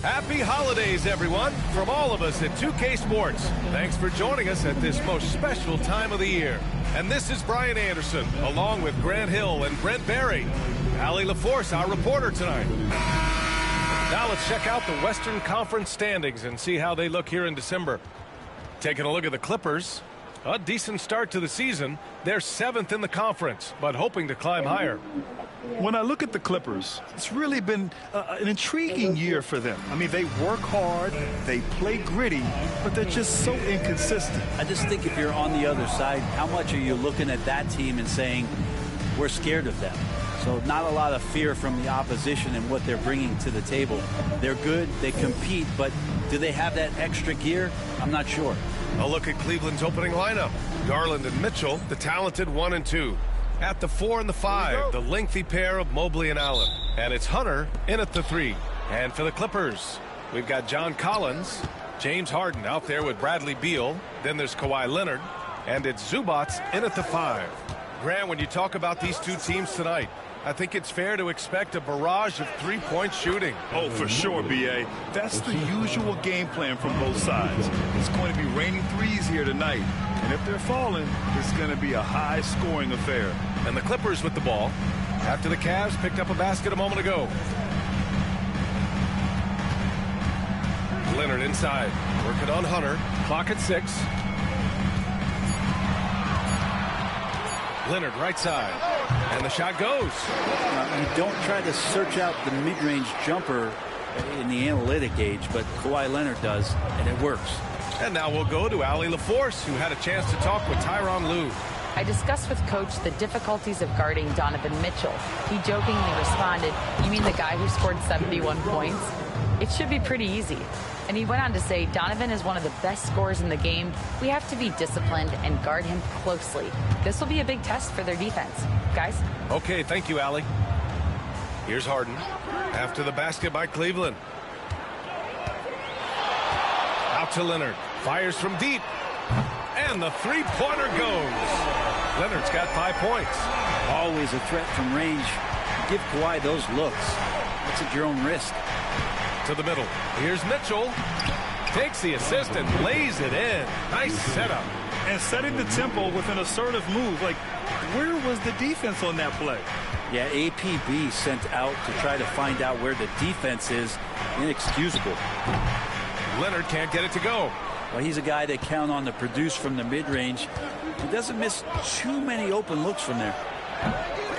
Happy holidays, everyone, from all of us at 2K Sports. Thanks for joining us at this most special time of the year. And this is Brian Anderson, along with Grant Hill and Brent Barry. Allie LaForce, our reporter tonight. Now let's check out the Western Conference standings and see how they look here in December. Taking a look at the Clippers. A decent start to the season. They're 7th in the conference, but hoping to climb higher. When I look at the Clippers, it's really been an intriguing year for them. I mean, they work hard, they play gritty, but they're just so inconsistent. I just think if you're on the other side, how much are you looking at that team and saying, we're scared of them? So not a lot of fear from the opposition and what they're bringing to the table. They're good, they compete, but do they have that extra gear? I'm not sure. A look at Cleveland's opening lineup. Garland and Mitchell, the talented 1 and 2. At the 4 and the 5, the lengthy pair of Mobley and Allen. And it's Hunter in at the 3. And for the Clippers, we've got John Collins, James Harden out there with Bradley Beal. Then there's Kawhi Leonard. And it's Zubats in at the 5. Grant, when you talk about these two teams tonight, I think it's fair to expect a barrage of three-point shooting. Oh, for sure, B.A. That's the usual game plan from both sides. It's going to be raining threes here tonight. And if they're falling, it's going to be a high-scoring affair. And the Clippers with the ball after the Cavs picked up a basket a moment ago. Leonard inside, working on Hunter. Clock at 6. Leonard right side, and the shot goes. You don't try to search out the mid-range jumper in the analytic age, but Kawhi Leonard does, and it works. And now we'll go to Allie LaForce, who had a chance to talk with Tyronn Lue. I discussed with Coach the difficulties of guarding Donovan Mitchell. He jokingly responded, "You mean the guy who scored 71 points? It should be pretty easy." And he went on to say, "Donovan is one of the best scorers in the game. We have to be disciplined and guard him closely. This will be a big test for their defense." Guys? Okay, thank you, Allie. Here's Harden after the basket by Cleveland. Out to Leonard. Fires from deep. And the three-pointer goes. Leonard's got 5 points. Always a threat from range. Give Kawhi those looks. It's at your own risk. To the middle. Here's Mitchell. Takes the assist and lays it in. Nice setup. And setting the tempo with an assertive move. Like, where was the defense on that play? Yeah, APB sent out to try to find out where the defense is. Inexcusable. Leonard can't get it to go. Well, he's a guy that count on to produce from the mid-range. He doesn't miss too many open looks from there.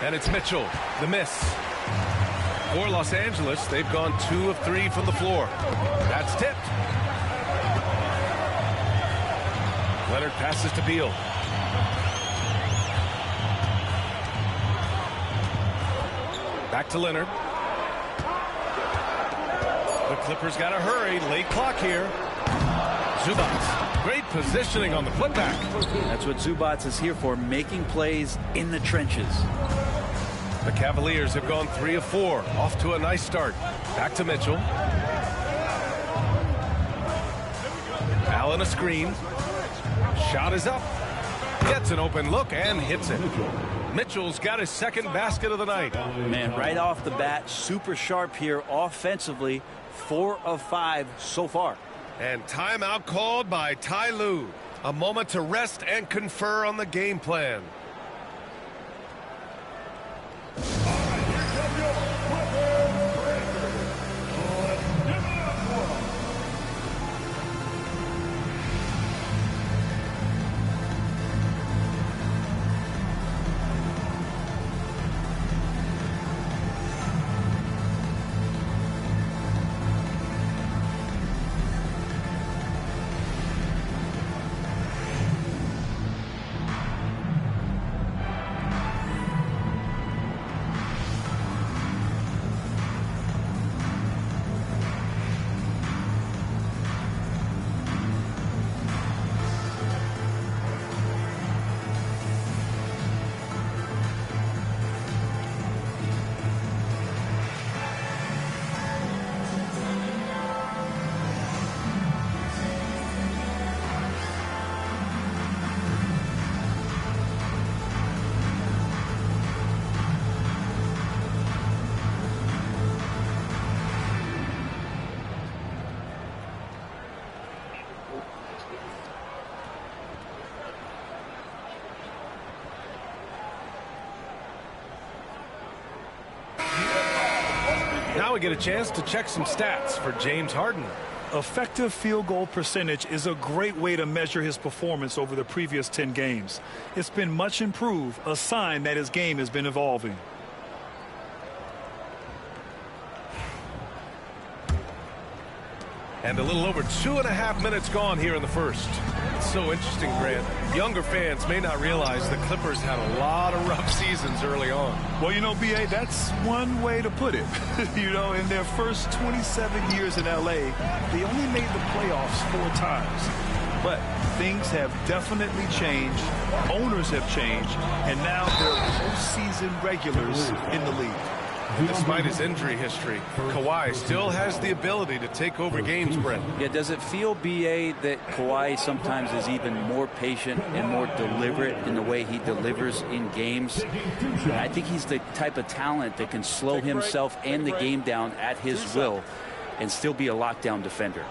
And it's Mitchell. The miss. For Los Angeles, they've gone 2 of 3 from the floor. That's tipped. Leonard passes to Beal. Back to Leonard. The Clippers got to hurry. Late clock here. Zubats. Great positioning on the putback. That's what Zubats is here for, making plays in the trenches. The Cavaliers have gone 3 of 4. Off to a nice start. Back to Mitchell. Allen a screen. Shot is up. Gets an open look and hits it. Mitchell's got his second basket of the night. Man, right off the bat, super sharp here offensively. 4 of 5 so far. And timeout called by Ty Lue. A moment to rest and confer on the game plan. Now we get a chance to check some stats for James Harden. Effective field goal percentage is a great way to measure his performance over the previous 10 games. It's been much improved, a sign that his game has been evolving. And a little over 2.5 minutes gone here in the first. It's so interesting, Grant. Younger fans may not realize the Clippers had a lot of rough seasons early on. Well, you know, B.A., that's one way to put it. You know, in their first 27 years in L.A., they only made the playoffs 4 times. But things have definitely changed. Owners have changed. And now they're postseason regulars in the league. Despite his injury history, Kawhi still has the ability to take over games, Brent. Yeah, does it feel, B.A., that Kawhi sometimes is even more patient and more deliberate in the way he delivers in games? I think he's the type of talent that can slow himself and the game down at his will and still be a lockdown defender.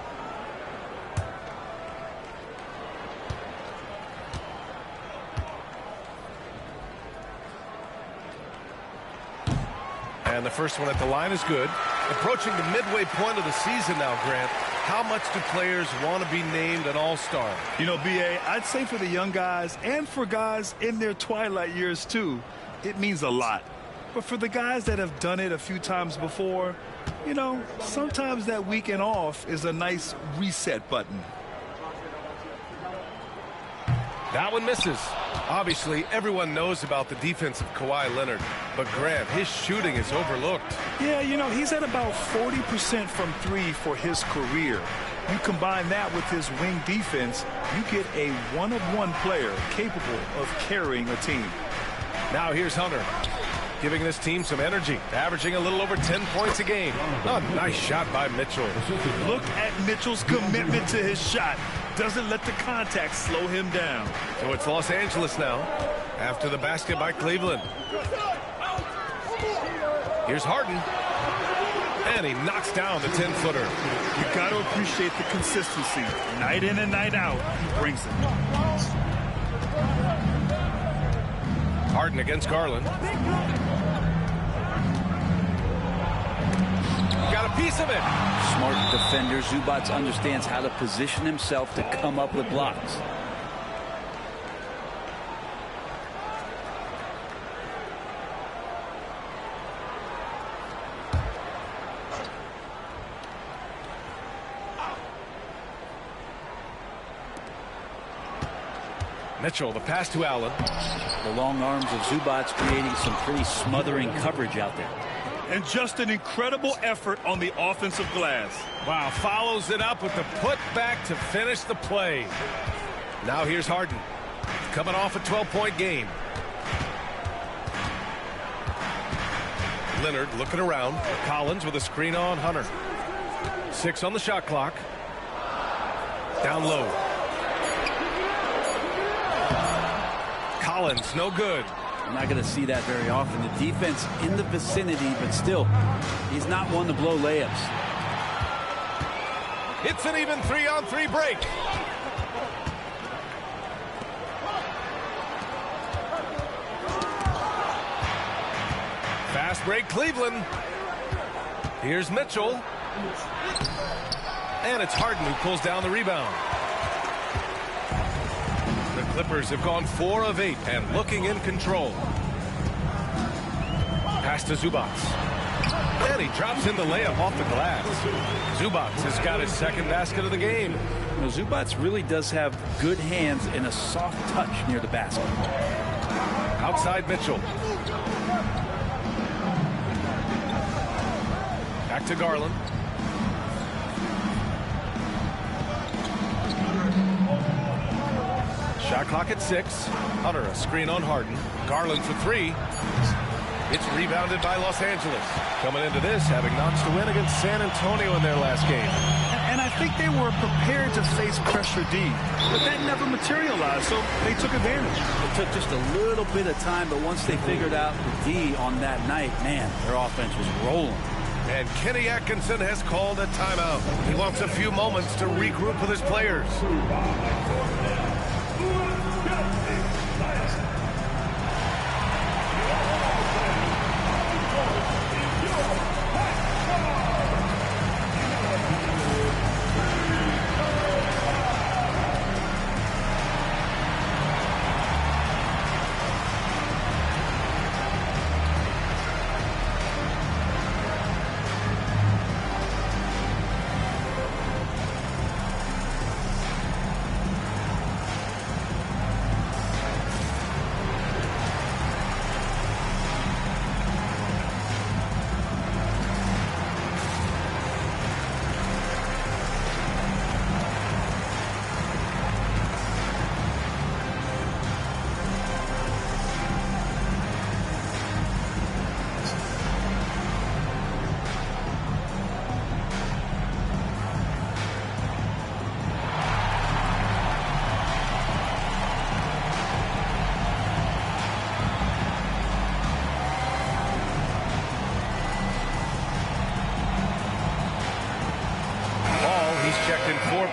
And the first one at the line is good. Approaching the midway point of the season now, Grant. How much do players want to be named an all-star? You know, B.A., I'd say for the young guys and for guys in their twilight years, too, it means a lot. But for the guys that have done it a few times before, you know, sometimes that weekend off is a nice reset button. That one misses. Obviously, everyone knows about the defense of Kawhi Leonard. But, Grant, his shooting is overlooked. Yeah, you know, he's at about 40% from 3 for his career. You combine that with his wing defense, you get a one-of-one player capable of carrying a team. Now here's Hunter, giving this team some energy, averaging a little over 10 points a game. Oh, nice shot by Mitchell. Look at Mitchell's commitment to his shot. Doesn't let the contact slow him down. So it's Los Angeles now after the basket by Cleveland. Here's Harden. And he knocks down the 10-footer. You got to appreciate the consistency. Night in and night out, he brings it. Harden against Garland. Got a piece of it. Smart defender. Zubac understands how to position himself to come up with blocks. Mitchell, the pass to Allen. The long arms of Zubac creating some pretty smothering coverage out there. And just an incredible effort on the offensive glass. Wow, follows it up with the putback to finish the play. Now here's Harden, coming off a 12-point game. Leonard looking around. Collins with a screen on Hunter. 6 on the shot clock. Down low. Collins, no good. I'm not going to see that very often. The defense in the vicinity, but still, he's not one to blow layups. It's an even 3-on-3 break. Fast break, Cleveland. Here's Mitchell. And it's Harden who pulls down the rebound. The Clippers have gone 4 of 8 and looking in control. Pass to Zubac. And he drops in the layup off the glass. Zubac has got his second basket of the game. You know, Zubac really does have good hands and a soft touch near the basket. Outside Mitchell. Back to Garland. Shot clock at 6. Hunter, a screen on Harden. Garland for 3. It's rebounded by Los Angeles. Coming into this, having notched a win against San Antonio in their last game. And I think they were prepared to face pressure D, but that never materialized, so they took advantage. It took just a little bit of time, but once they figured out the D on that night, man, their offense was rolling. And Kenny Atkinson has called a timeout. He wants a few moments to regroup with his players.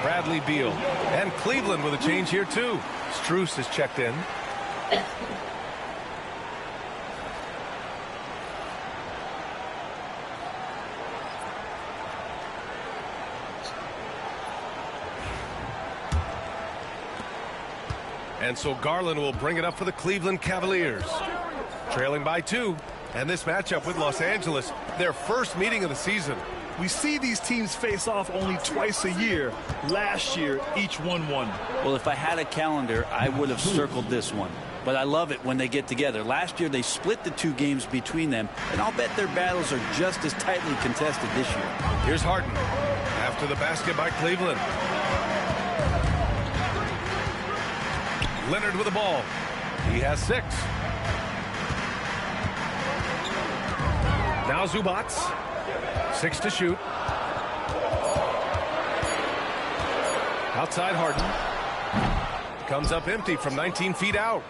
Bradley Beal. And Cleveland with a change here, too. Strus is checked in. And so Garland will bring it up for the Cleveland Cavaliers. Trailing by 2. And this matchup with Los Angeles, their first meeting of the season. We see these teams face off only twice a year. Last year, each won one. Well, if I had a calendar, I would have circled this one. But I love it when they get together. Last year, they split the 2 games between them, and I'll bet their battles are just as tightly contested this year. Here's Harden after the basket by Cleveland. Leonard with the ball. He has 6. Now Zubac. 6 to shoot. Outside Harden. Comes up empty from 19 feet out.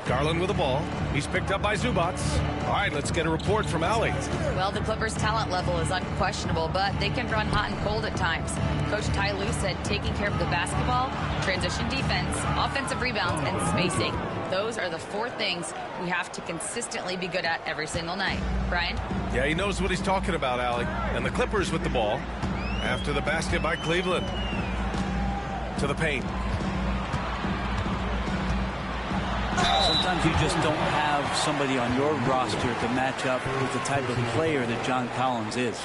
Garland with the ball. He's picked up by Zubac. All right, let's get a report from Allie. Well, the Clippers' talent level is unquestionable, but they can run hot and cold at times. Coach Ty Lue said taking care of the basketball, transition defense, offensive rebounds, and spacing. Those are the 4 things we have to consistently be good at every single night. Brian? Yeah, he knows what he's talking about, Allie. And the Clippers with the ball after the basket by Cleveland. To the paint. Sometimes you just don't have somebody on your roster to match up with the type of player that John Collins is.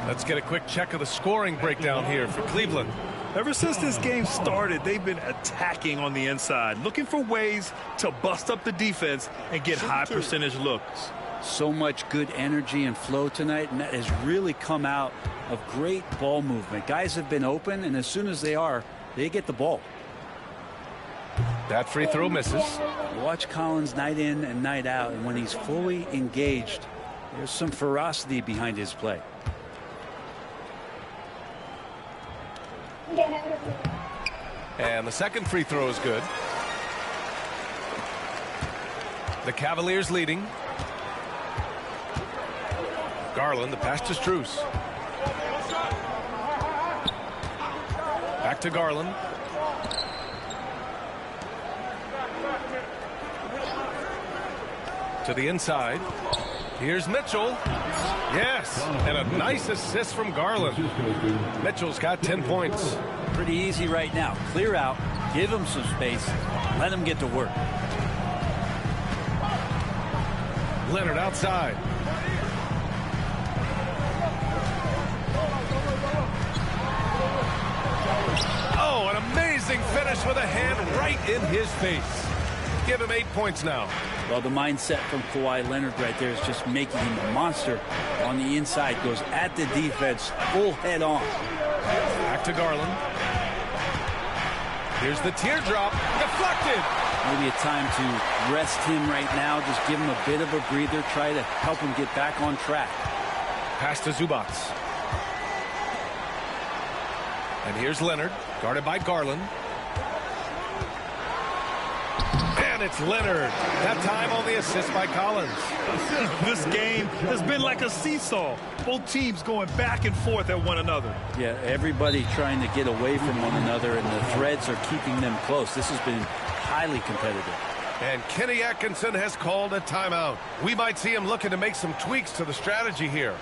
Let's get a quick check of the scoring breakdown here for Cleveland. Ever since this game started, they've been attacking on the inside, looking for ways to bust up the defense and get high percentage looks. So much good energy and flow tonight, and that has really come out of great ball movement. Guys have been open, and as soon as they are, they get the ball. That free throw misses. Watch Collins night in and night out, and when he's fully engaged, there's some ferocity behind his play. And the second free throw is good. The Cavaliers leading. Garland, the pass to Strus. Back to Garland. To the inside. Here's Mitchell. Yes, and a nice assist from Garland. Mitchell's got 10 points. Pretty easy right now. Clear out, give him some space, let him get to work. Leonard outside. Oh, an amazing finish with a hand right in his face. Give him 8 points now. Well, the mindset from Kawhi Leonard right there is just making him a monster on the inside. Goes at the defense full head on. Back to Garland. Here's the teardrop. Deflected. Maybe a time to rest him right now. Just give him a bit of a breather. Try to help him get back on track. Pass to Zubac. And here's Leonard, guarded by Garland. And it's Leonard. That time on the assist by Collins. This game has been like a seesaw. Both teams going back and forth at one another. Yeah, everybody trying to get away from one another, and the threads are keeping them close. This has been highly competitive. And Kenny Atkinson has called a timeout. We might see him looking to make some tweaks to the strategy here.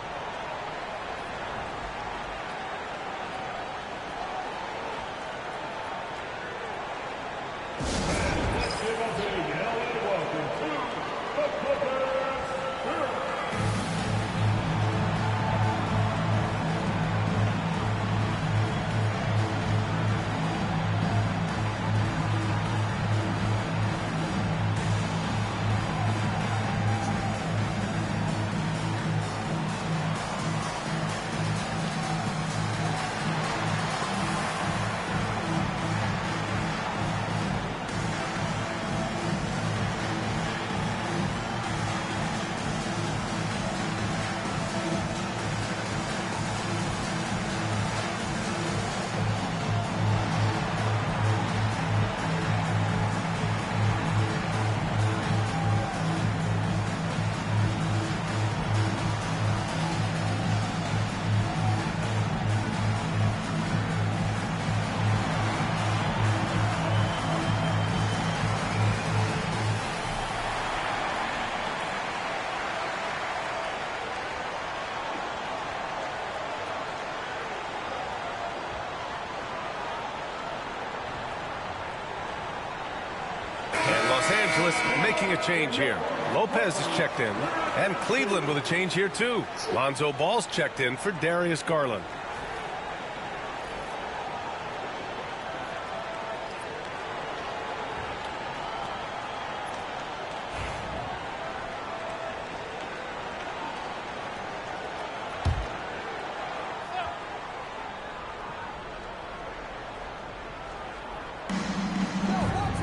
Angeles making a change here. Lopez is checked in, and Cleveland with a change here too. Lonzo Ball's checked in for Darius Garland.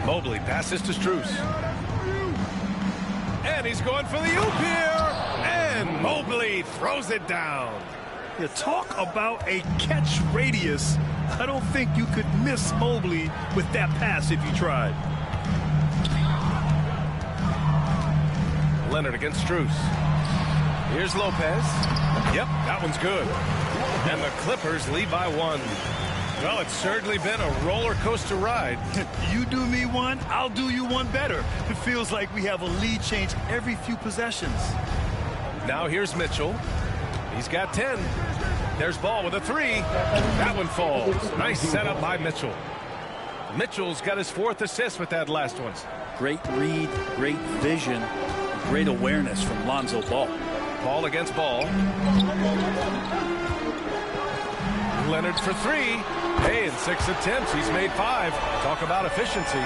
Mobley passes to Strus. And he's going for the oop here. And Mobley throws it down. You talk about a catch radius. I don't think you could miss Mobley with that pass if you tried. Leonard against Strus. Here's Lopez. Yep, that one's good. And the Clippers lead by 1. Well, it's certainly been a roller coaster ride. You do me one, I'll do you one better. It feels like we have a lead change every few possessions. Now here's Mitchell. He's got 10. There's Ball with a 3. That one falls. Nice setup by Mitchell. Mitchell's got his 4th assist with that last one. Great read, great vision, great awareness from Lonzo Ball. Ball against Ball. Leonard for 3. Hey, in 6 attempts, he's made 5. Talk about efficiency.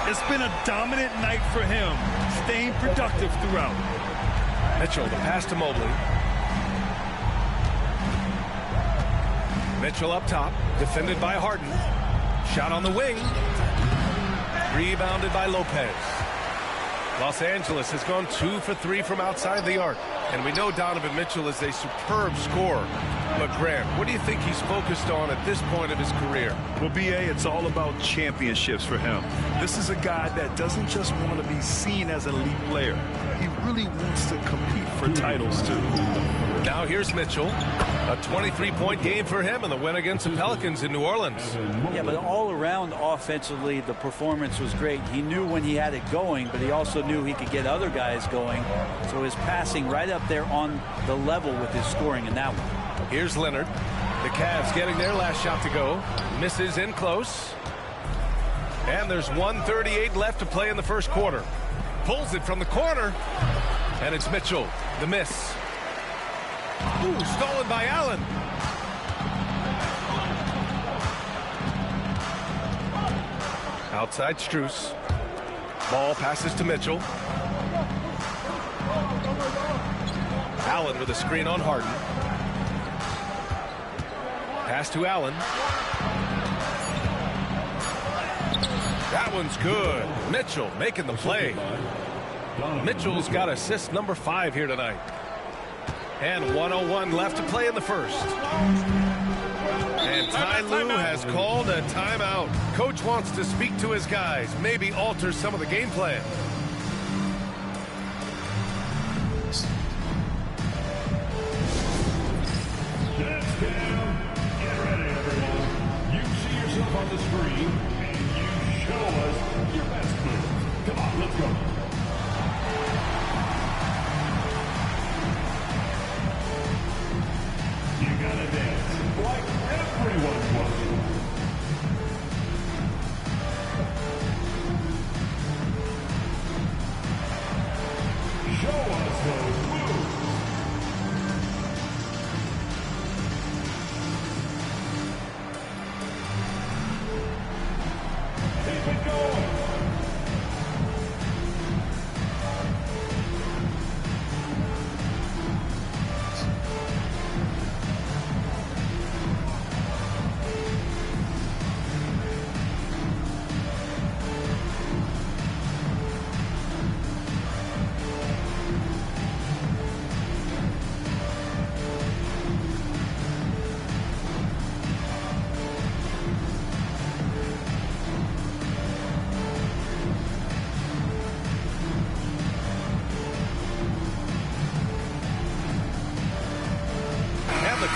It's been a dominant night for him, staying productive throughout. Mitchell, the pass to Mobley. Mitchell up top, defended by Harden. Shot on the wing. Rebounded by Lopez. Los Angeles has gone 2 for 3 from outside the arc. And we know Donovan Mitchell is a superb scorer. But Grant, what do you think he's focused on at this point of his career? Well, B.A., it's all about championships for him. This is a guy that doesn't just want to be seen as an elite player. He really wants to compete for titles, too. Now here's Mitchell. A 23-point game for him in the win against the Pelicans in New Orleans. Yeah, but all around offensively, the performance was great. He knew when he had it going, but he also knew he could get other guys going. So his passing right up there on the level with his scoring in that one. Here's Leonard. The Cavs getting their last shot to go. Misses in close. And there's 1:38 left to play in the first quarter. Pulls it from the corner. And it's Mitchell. The miss. Ooh, stolen by Allen. Outside Strus. Ball passes to Mitchell. Allen with a screen on Harden. Pass to Allen. That one's good. Mitchell making the play. Mitchell's got assist number 5 here tonight. And 1:01 left to play in the first. And Ty Lue has called a timeout. Coach wants to speak to his guys, maybe alter some of the game plan. Get ready, everyone. You see yourself on the screen, and you show us your best move. Come on, let's go. You gotta dance like everyone's watching. Show us those moves. Keep it going.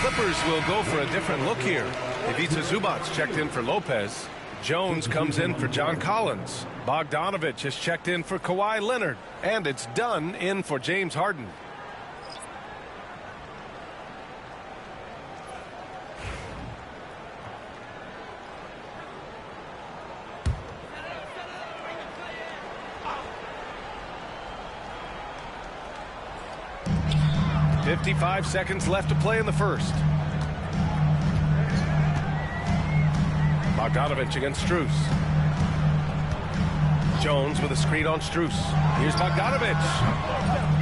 Clippers will go for a different look here. Ivica Zubac's checked in for Lopez. Jones comes in for John Collins. Bogdanovich has checked in for Kawhi Leonard. And it's done in for James Harden. 55 seconds left to play in the first. Bogdanovich against Strus. Jones with a screen on Strus. Here's Bogdanovich.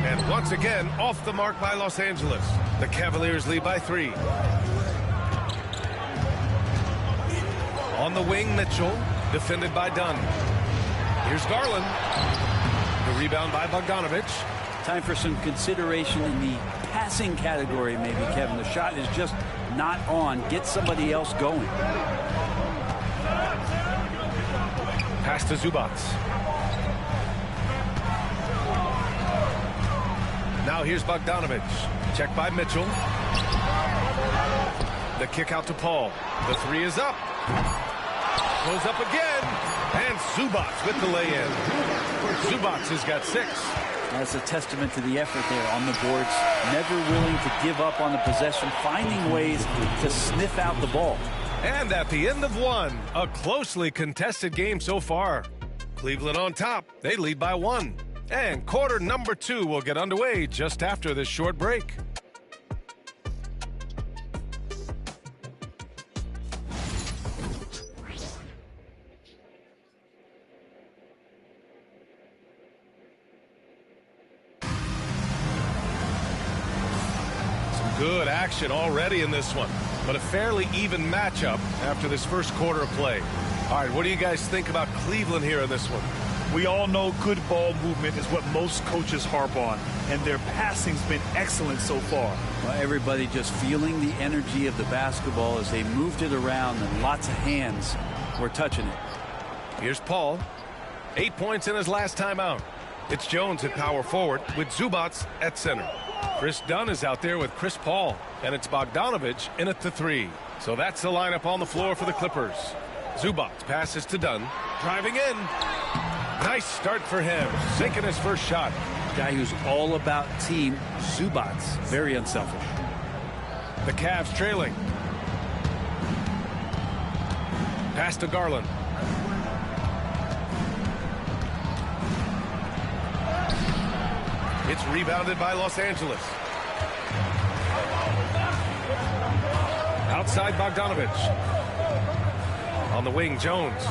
And once again, off the mark by Los Angeles. The Cavaliers lead by 3. On the wing, Mitchell, defended by Dunn. Here's Garland. The rebound by Bogdanovich. Time for some consideration in the passing category, maybe, Kevin. The shot is just not on. Get somebody else going. Pass to Zubac. Now here's Bogdanovich. Check by Mitchell. The kick out to Paul. The 3 is up. Goes up again. And Zubac with the lay-in. Zubac has got 6. That's a testament to the effort there on the boards. Never willing to give up on the possession. Finding ways to sniff out the ball. And at the end of 1, a closely contested game so far. Cleveland on top. They lead by 1. And quarter number 2 will get underway just after this short break. Some good action already in this one, but a fairly even matchup after this first quarter of play. All right, what do you guys think about Cleveland here in this one? We all know good ball movement is what most coaches harp on, and their passing's been excellent so far. Well, everybody just feeling the energy of the basketball as they moved it around, and lots of hands were touching it. Here's Paul. 8 points in his last time out. It's Jones at power forward with Zubac at center. Chris Dunn is out there with Chris Paul, and it's Bogdanovich in at the 3. So that's the lineup on the floor for the Clippers. Zubac passes to Dunn, driving in. Nice start for him, sinking his first shot. Guy who's all about team. Zubac, very unselfish. The Cavs trailing. Pass to Garland. It's rebounded by Los Angeles. Outside Bogdanovich. On the wing, Jones.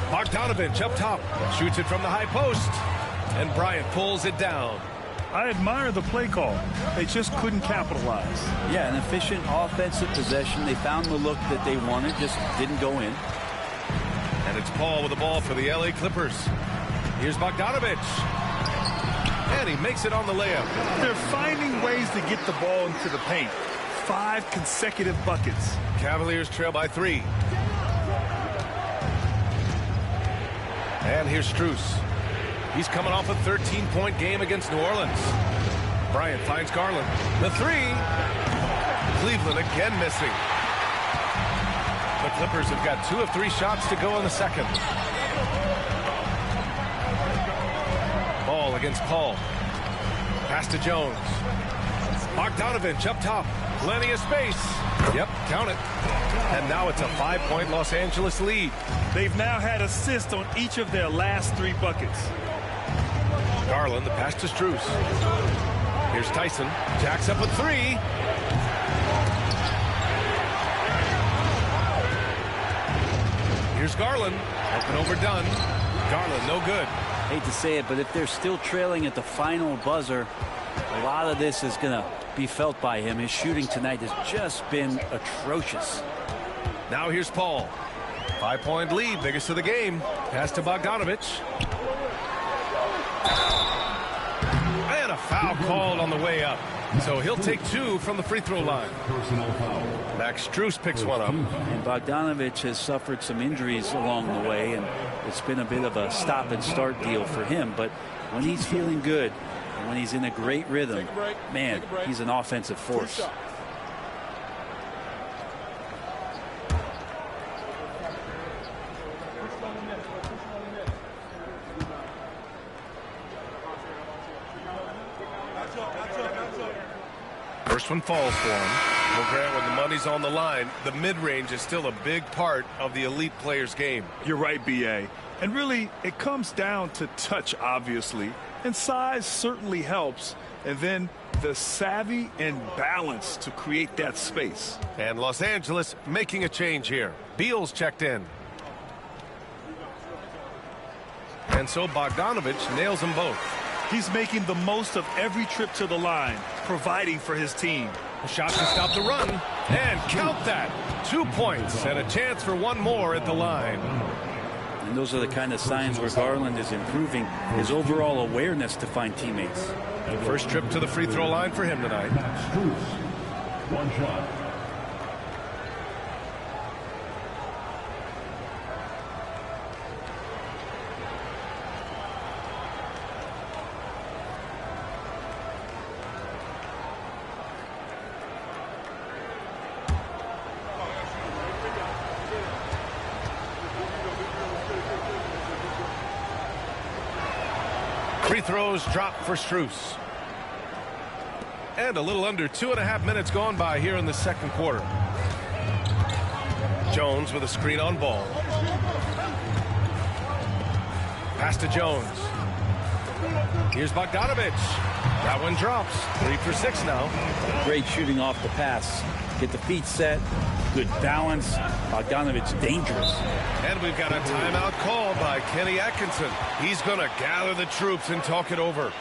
Bogdanovich up top. Shoots it from the high post. And Bryant pulls it down. I admire the play call. They just couldn't capitalize. Yeah, an efficient offensive possession. They found the look that they wanted, just didn't go in. And it's Paul with the ball for the LA Clippers. Here's Bogdanovich. And he makes it on the layup. They're finding ways to get the ball into the paint. 5 consecutive buckets. Cavaliers trail by 3. And here's Strus. He's coming off a 13-point game against New Orleans. Bryant finds Garland. The 3. Cleveland again missing. The Clippers have got 2 of 3 shots to go in the second. Ball against Paul. Pass to Jones. Bogdanovich up top. Plenty of space. Yep, count it. And now it's a 5-point Los Angeles lead. They've now had assists on each of their last 3 buckets. Garland, the pass to Strus. Here's Tyson. Jacks up a 3. Here's Garland. Open over Dunn. Garland, no good. Hate to say it, but if they're still trailing at the final buzzer, a lot of this is going to be felt by him. His shooting tonight has just been atrocious. Now here's Paul. 5-point lead, biggest of the game. Pass to Bogdanovich. And a foul called on the way up. So he'll take 2 from the free throw line. Max Strus picks one up. And Bogdanovich has suffered some injuries along the way, and it's been a bit of a stop and start deal for him. But when he's feeling good, and when he's in a great rhythm, man, he's an offensive force. First one falls for him. Well, Grant, when the money's on the line, the mid-range is still a big part of the elite player's game. You're right, B.A. And really, it comes down to touch, obviously. And size certainly helps. And then The savvy and balance to create that space. And Los Angeles making a change here. Beal's checked in. And so Bogdanovich nails them both. He's making the most of every trip to the line, providing for his team. A shot to stop the run. And count that. 2 points and a chance for one more at the line. And those are the kind of signs where Garland is improving his overall awareness to find teammates. First trip to the free throw line for him tonight. One shot. Free throws drop for Strus. And a little under 2.5 minutes gone by here in the second quarter. Jones with a screen on ball. Pass to Jones. Here's Bogdanovich. That one drops. 3 for 6 now. Great shooting off the pass. Get the feet set. Good balance. Bogdanovich dangerous. And we've got a timeout called by Kenny Atkinson. He's going to gather the troops and talk it over.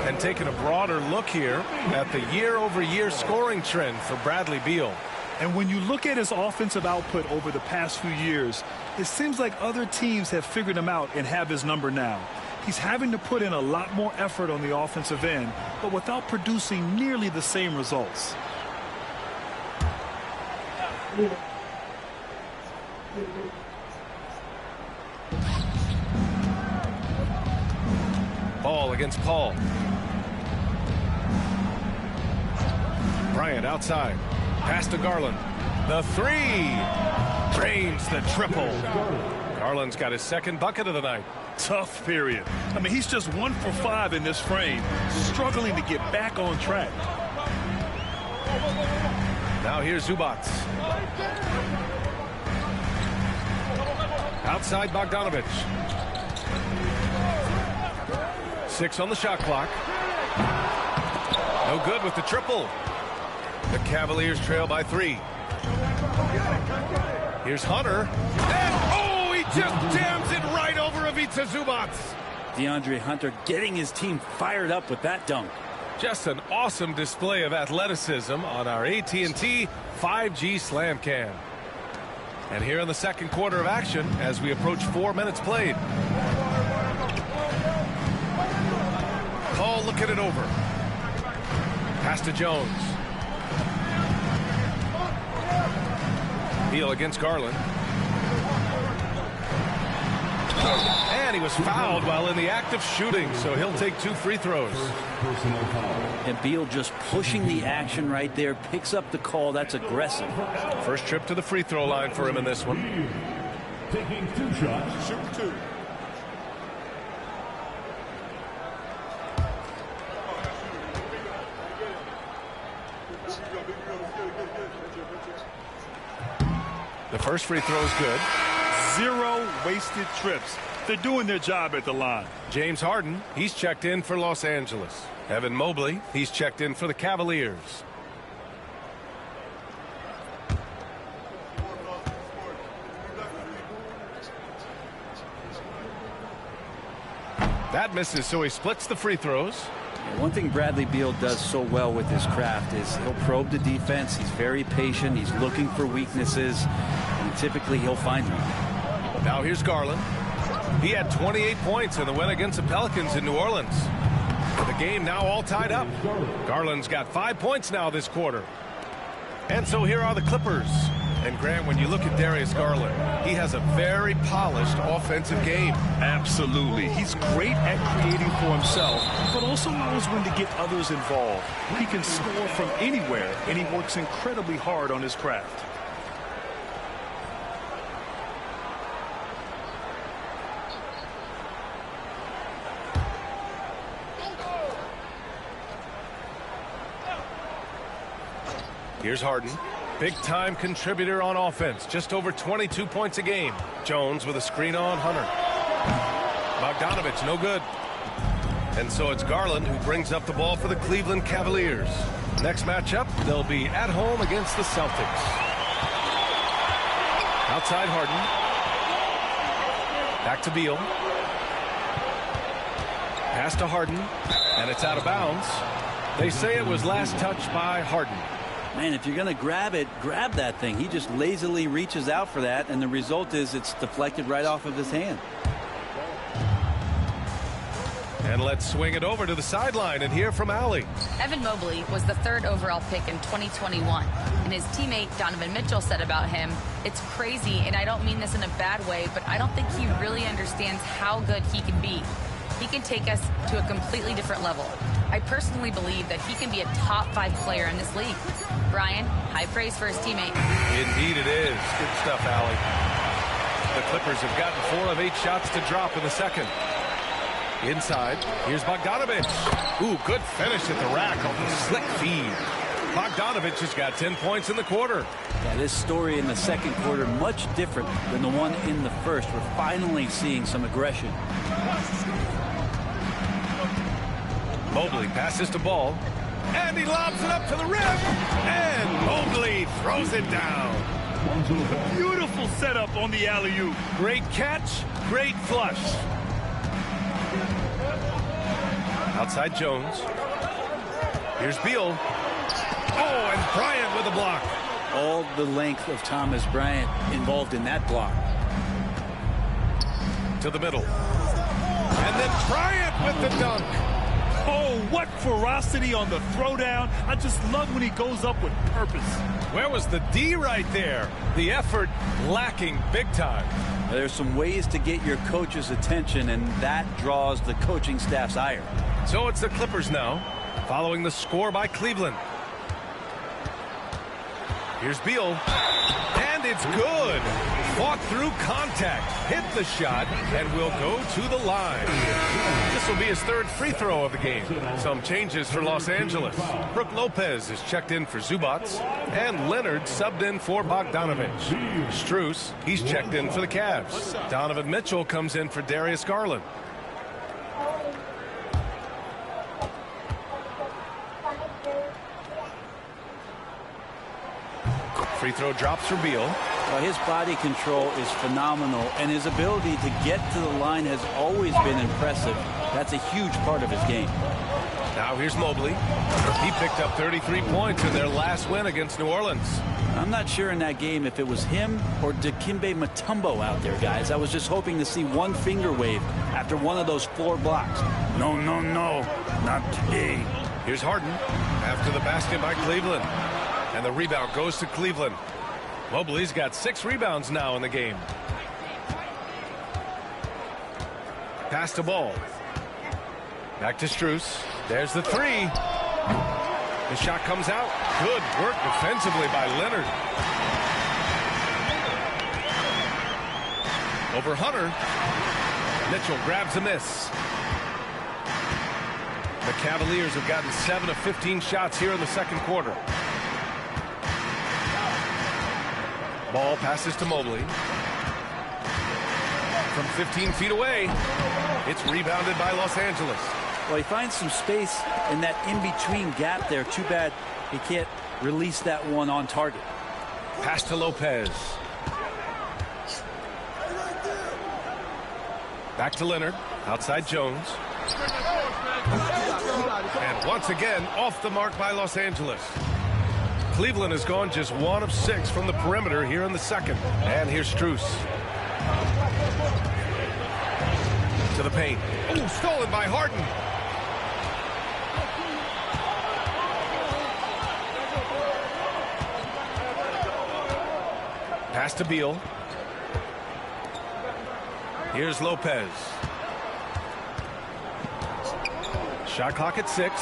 And taking a broader look here at the year-over-year scoring trend for Bradley Beal. And when you look at his offensive output over the past few years, it seems like other teams have figured him out and have his number now. He's having to put in a lot more effort on the offensive end, but without producing nearly the same results. Ball against Paul. Bryant outside. Pass to Garland. The three. Drains the triple. Garland's got his second bucket of the night. Tough period. I mean, he's just 1 for 5 in this frame, struggling to get back on track. Now here's Zubac. Outside Bogdanovich. 6 on the shot clock. No good with the triple. The Cavaliers trail by 3. Here's Hunter. And, he just jams it right over Ivica Zubac. DeAndre Hunter getting his team fired up with that dunk. Just an awesome display of athleticism on our AT&T 5G Slam Cam. And here in the second quarter of action as we approach 4 minutes played. Paul looking it over. Pass to Jones. Beal against Garland. And he was fouled while in the act of shooting, so he'll take 2 free throws. And Beal just pushing the action right there, picks up the call. That's aggressive. First trip to the free throw line for him in this one. Taking 2 shots. Shoot 2. First free throw is good. 0 wasted trips. They're doing their job at the line. James Harden, he's checked in for Los Angeles. Evan Mobley, he's checked in for the Cavaliers. That misses, so he splits the free throws. One thing Bradley Beal does so well with his craft is he'll probe the defense. He's very patient. He's looking for weaknesses, and typically he'll find them. Now here's Garland. He had 28 points in the win against the Pelicans in New Orleans. The game now all tied up. Garland's got 5 points now this quarter. And so here are the Clippers. And Grant, when you look at Darius Garland, he has a very polished offensive game. Absolutely. He's great at creating for himself, but also knows when to get others involved. He can score from anywhere, and he works incredibly hard on his craft. Here's Harden. Big-time contributor on offense. Just over 22 points a game. Jones with a screen on Hunter. Bogdanovich, no good. And so it's Garland who brings up the ball for the Cleveland Cavaliers. Next matchup, they'll be at home against the Celtics. Outside Harden. Back to Beal. Pass to Harden. And it's out of bounds. They say it was last touched by Harden. Man, if you're going to grab it, grab that thing. He just lazily reaches out for that, and the result is it's deflected right off of his hand. And let's swing it over to the sideline and hear from Allie. Evan Mobley was the 3rd overall pick in 2021. And his teammate Donovan Mitchell said about him, "It's crazy, and I don't mean this in a bad way, but I don't think he really understands how good he can be. He can take us to a completely different level. I personally believe that he can be a top 5 player in this league." Brian, high praise for his teammate. Indeed it is. Good stuff, Allie. The Clippers have gotten 4 of 8 shots to drop in the second. Inside, here's Bogdanovich. Ooh, good finish at the rack on the slick feed. Bogdanovich has got 10 points in the quarter. Yeah, this story in the second quarter much different than the one in the first. We're finally seeing some aggression. Mobley passes to Ball, and he lobs it up to the rim, and Mobley throws it down. Beautiful setup on the alley-oop. Great catch, great flush. Outside Jones. Here's Beal. Oh, and Bryant with a block. All the length of Thomas Bryant involved in that block. To the middle. And then Bryant with the dunk. Oh, what ferocity on the throwdown. I just love when he goes up with purpose. Where was the D right there? The effort lacking big time. There's some ways to get your coach's attention, and that draws the coaching staff's ire. So it's the Clippers now, following the score by Cleveland. Here's Beal, and it's good. Fought through contact, hit the shot, and will go to the line. This will be his 3rd free throw of the game. Some changes for Los Angeles. Brook Lopez is checked in for Zubats, and Leonard subbed in for Bogdanovich. Strus, he's checked in for the Cavs. Donovan Mitchell comes in for Darius Garland. Free throw drops for Beal. Well, his body control is phenomenal, and his ability to get to the line has always been impressive. That's a huge part of his game. Now here's Mobley. He picked up 33 points in their last win against New Orleans. I'm not sure in that game if it was him or Dikembe Mutombo out there, guys. I was just hoping to see one finger wave after one of those floor blocks. No, no, no, not today. Here's Harden after the basket by Cleveland. And the rebound goes to Cleveland. Mobley's got 6 rebounds now in the game. Pass to Ball. Back to Strus. There's the 3. The shot comes out. Good work defensively by Leonard. Over Hunter. Mitchell grabs a miss. The Cavaliers have gotten 7 of 15 shots here in the second quarter. Ball passes to Mobley. From 15 feet away, it's rebounded by Los Angeles. Well, he finds some space in that in-between gap there. Too bad he can't release that one on target. Pass to Lopez. Back to Leonard. Outside Jones. And once again, off the mark by Los Angeles. Cleveland has gone just 1 of 6 from the perimeter here in the second. And here's Strus. To the paint. Oh, stolen by Harden. Pass to Beal. Here's Lopez. Shot clock at 6.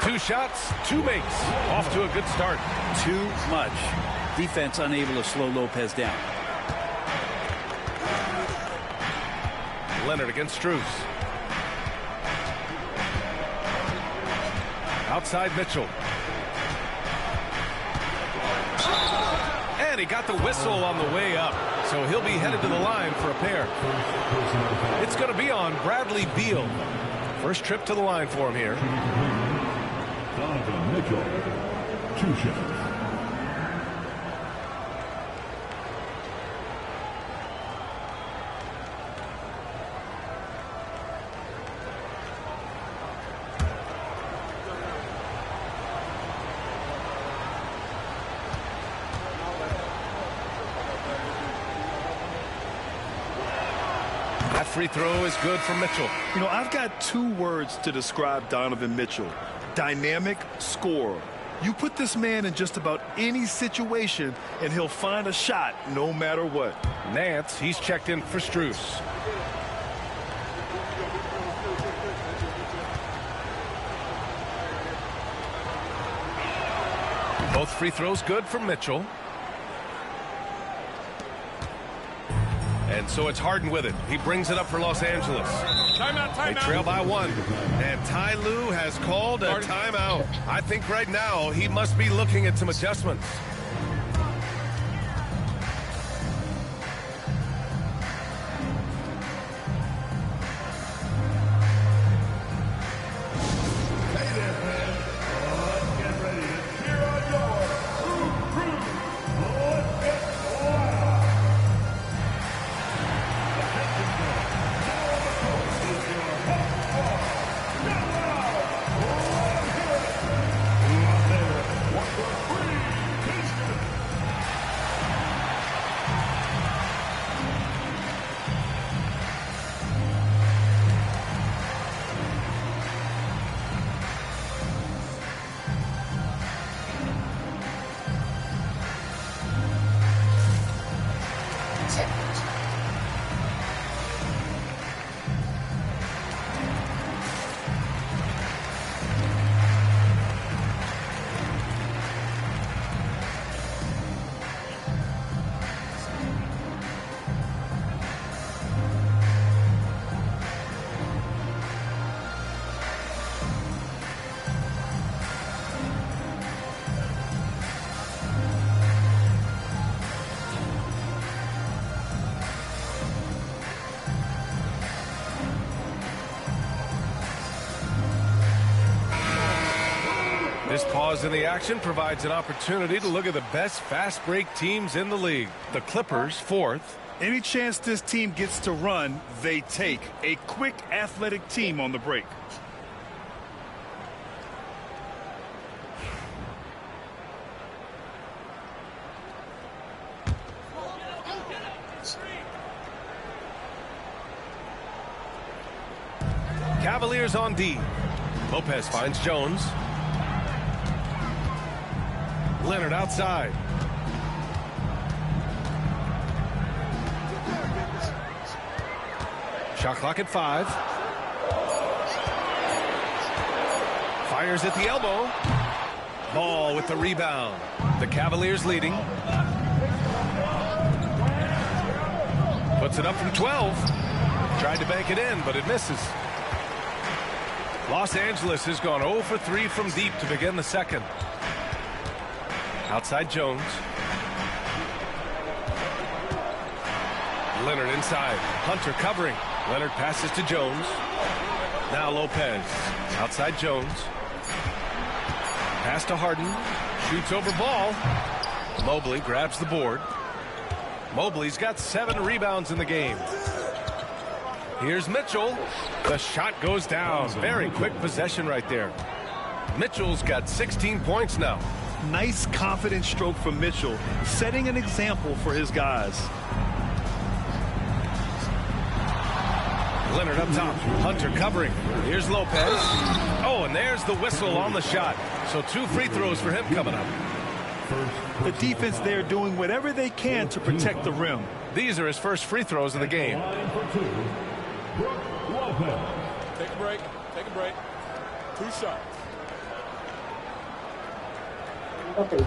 Two shots, 2 makes. Off to a good start. Too much. Defense unable to slow Lopez down. Leonard against Strus. Outside Mitchell. And he got the whistle on the way up. So he'll be headed to the line for a pair. It's going to be on Bradley Beal. First trip to the line for him here. Donovan Mitchell, 2 shots. That free throw is good for Mitchell. You know, I've got 2 words to describe Donovan Mitchell. Dynamic scorer. You put this man in just about any situation, and he'll find a shot no matter what. Nance, he's checked in for Strus. Both free throws good for Mitchell. And so it's Harden with it. He brings it up for Los Angeles. Timeout. They trail by 1. And Ty Lue has called a timeout. I think right now he must be looking at some adjustments. This pause in the action provides an opportunity to look at the best fast break teams in the league. The Clippers, 4th. Any chance this team gets to run, they take. A quick, athletic team on the break. Cavaliers on D. Lopez finds Jones. Leonard outside. Shot clock at 5. Fires at the elbow. Ball with the rebound. The Cavaliers leading. Puts it up from 12. Tried to bank it in, but it misses. Los Angeles has gone 0 for 3 from deep to begin the second. Outside Jones. Leonard inside. Hunter covering. Leonard passes to Jones. Now Lopez. Outside Jones. Pass to Harden. Shoots over ball. Mobley grabs the board. Mobley's got 7 rebounds in the game. Here's Mitchell. The shot goes down. Very quick possession right there. Mitchell's got 16 points now. Nice confident stroke from Mitchell, setting an example for his guys. Leonard up top. Hunter covering. Here's Lopez. Oh, and there's the whistle on the shot. So 2 free throws for him coming up. The defense there doing whatever they can to protect the rim. These are his first free throws of the game. Take a break. Take a break. 2 shots. Okay.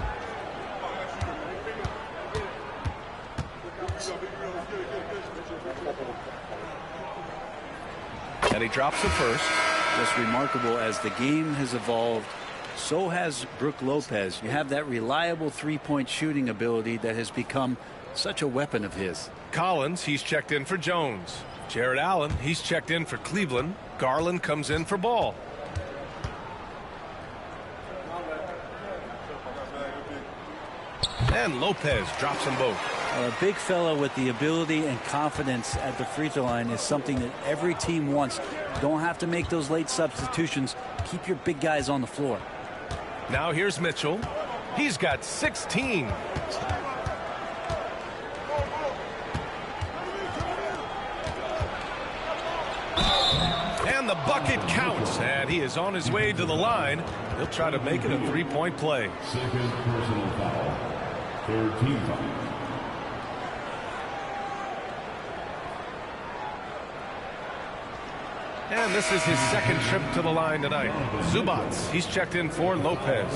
And he drops the first. Just remarkable, as the game has evolved, so has Brook Lopez. You have that reliable three-point shooting ability that has become such a weapon of his. Collins, he's checked in for Jones. Jared Allen, he's checked in for Cleveland. Garland comes in for Ball. And Lopez drops them both. A big fella with the ability and confidence at the free throw line is something that every team wants. You don't have to make those late substitutions. Keep your big guys on the floor. Now here's Mitchell. He's got 16. And the bucket counts, and he is on his way to the line. He'll try to make it a three-point play. Second personal foul. Third team foul. And this is his second trip to the line tonight. Zubats, he's checked in for Lopez.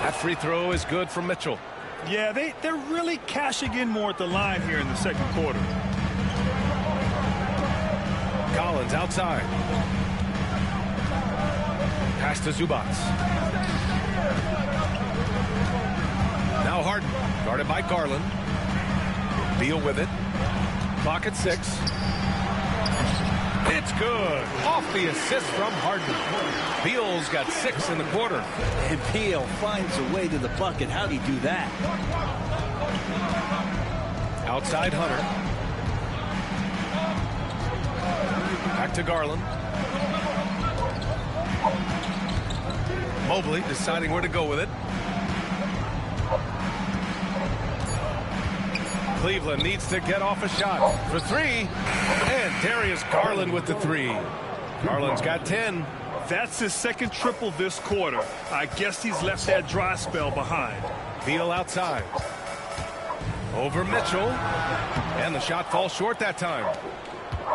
That free throw is good for Mitchell. Yeah, they're really cashing in more at the line here in the second quarter. Collins outside. Pass to Zubats. Now Harden, guarded by Garland. Beal with it. Clock at 6. It's good. Off the assist from Harden. Beal's got 6 in the quarter. And Beal finds a way to the bucket. How'd he do that? Outside Hunter. Back to Garland. Mobley deciding where to go with it. Cleveland needs to get off a shot for 3. And Darius Garland with the 3. Garland's got 10. That's his second triple this quarter. I guess he's left that dry spell behind. Beal outside. Over Mitchell. And the shot falls short that time.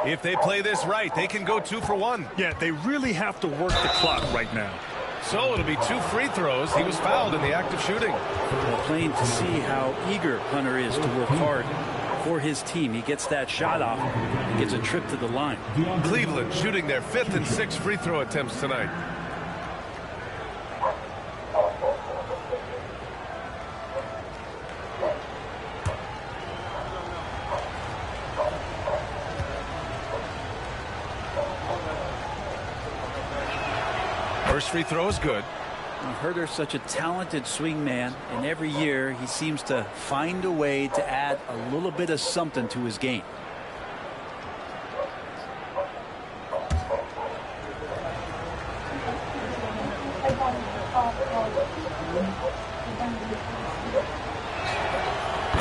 If they play this right, they can go 2 for 1. Yeah, they really have to work the clock right now. So it'll be 2 free throws. He was fouled in the act of shooting. Well, plain to see how eager Hunter is to work hard for his team. He gets that shot off and gets a trip to the line. Cleveland shooting their 5th and 6th free throw attempts tonight. First free throw is good. Herter's such a talented swing man, and every year he seems to find a way to add a little bit of something to his game.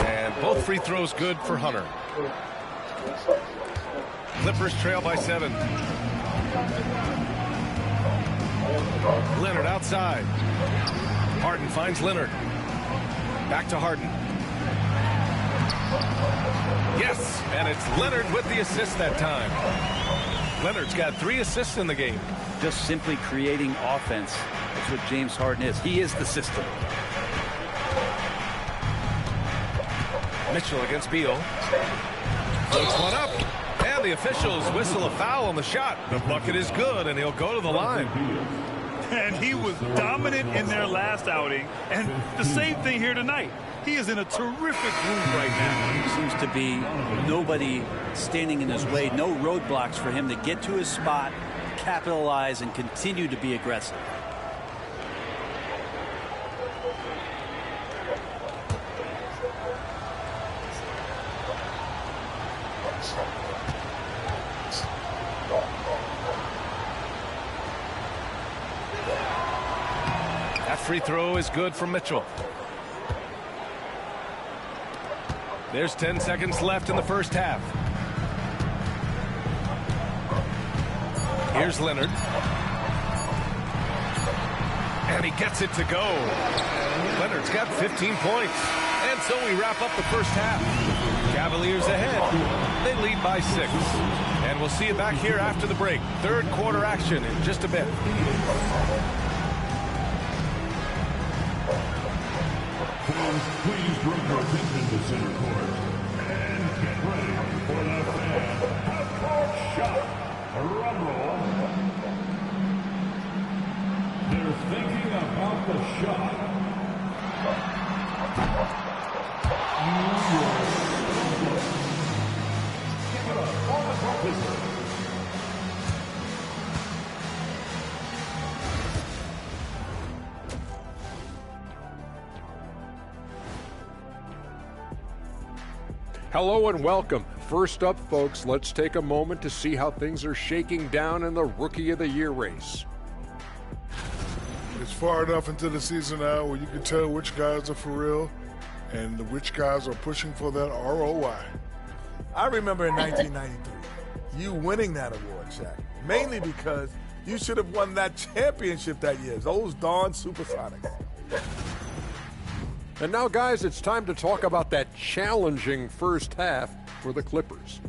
And both free throws good for Hunter. Clippers trail by 7. Leonard outside. Harden finds Leonard. Back to Harden. Yes, and it's Leonard with the assist that time. Leonard's got 3 assists in the game. Just simply creating offense. That's what James Harden is. He is the system. Mitchell against Beal. Puts one up. And the officials whistle a foul on the shot. The bucket is good, and he'll go to the line. And he was dominant in their last outing. And the same thing here tonight. He is in a terrific groove right now. Seems to be nobody standing in his way. No roadblocks for him to get to his spot, capitalize, and continue to be aggressive. That free throw is good for Mitchell. There's 10 seconds left in the first half. Here's Leonard. And he gets it to go. Leonard's got 15 points. And so we wrap up the first half. Cavaliers ahead. They lead by 6. And we'll see you back here after the break. Third quarter action in just a bit. Please bring your attention to center court and get ready for the fan half-court shot. Drum roll. They're thinking about the shot. Give it up for the participants. Hello and welcome. First up, folks, let's take a moment to see how things are shaking down in the Rookie of the Year race. It's far enough into the season now where you can tell which guys are for real and which guys are pushing for that ROI. I remember in 1993, you winning that award, Shaq, mainly because you should have won that championship that year. Those darn Supersonics. And now, guys, it's time to talk about that challenging first half for the Clippers.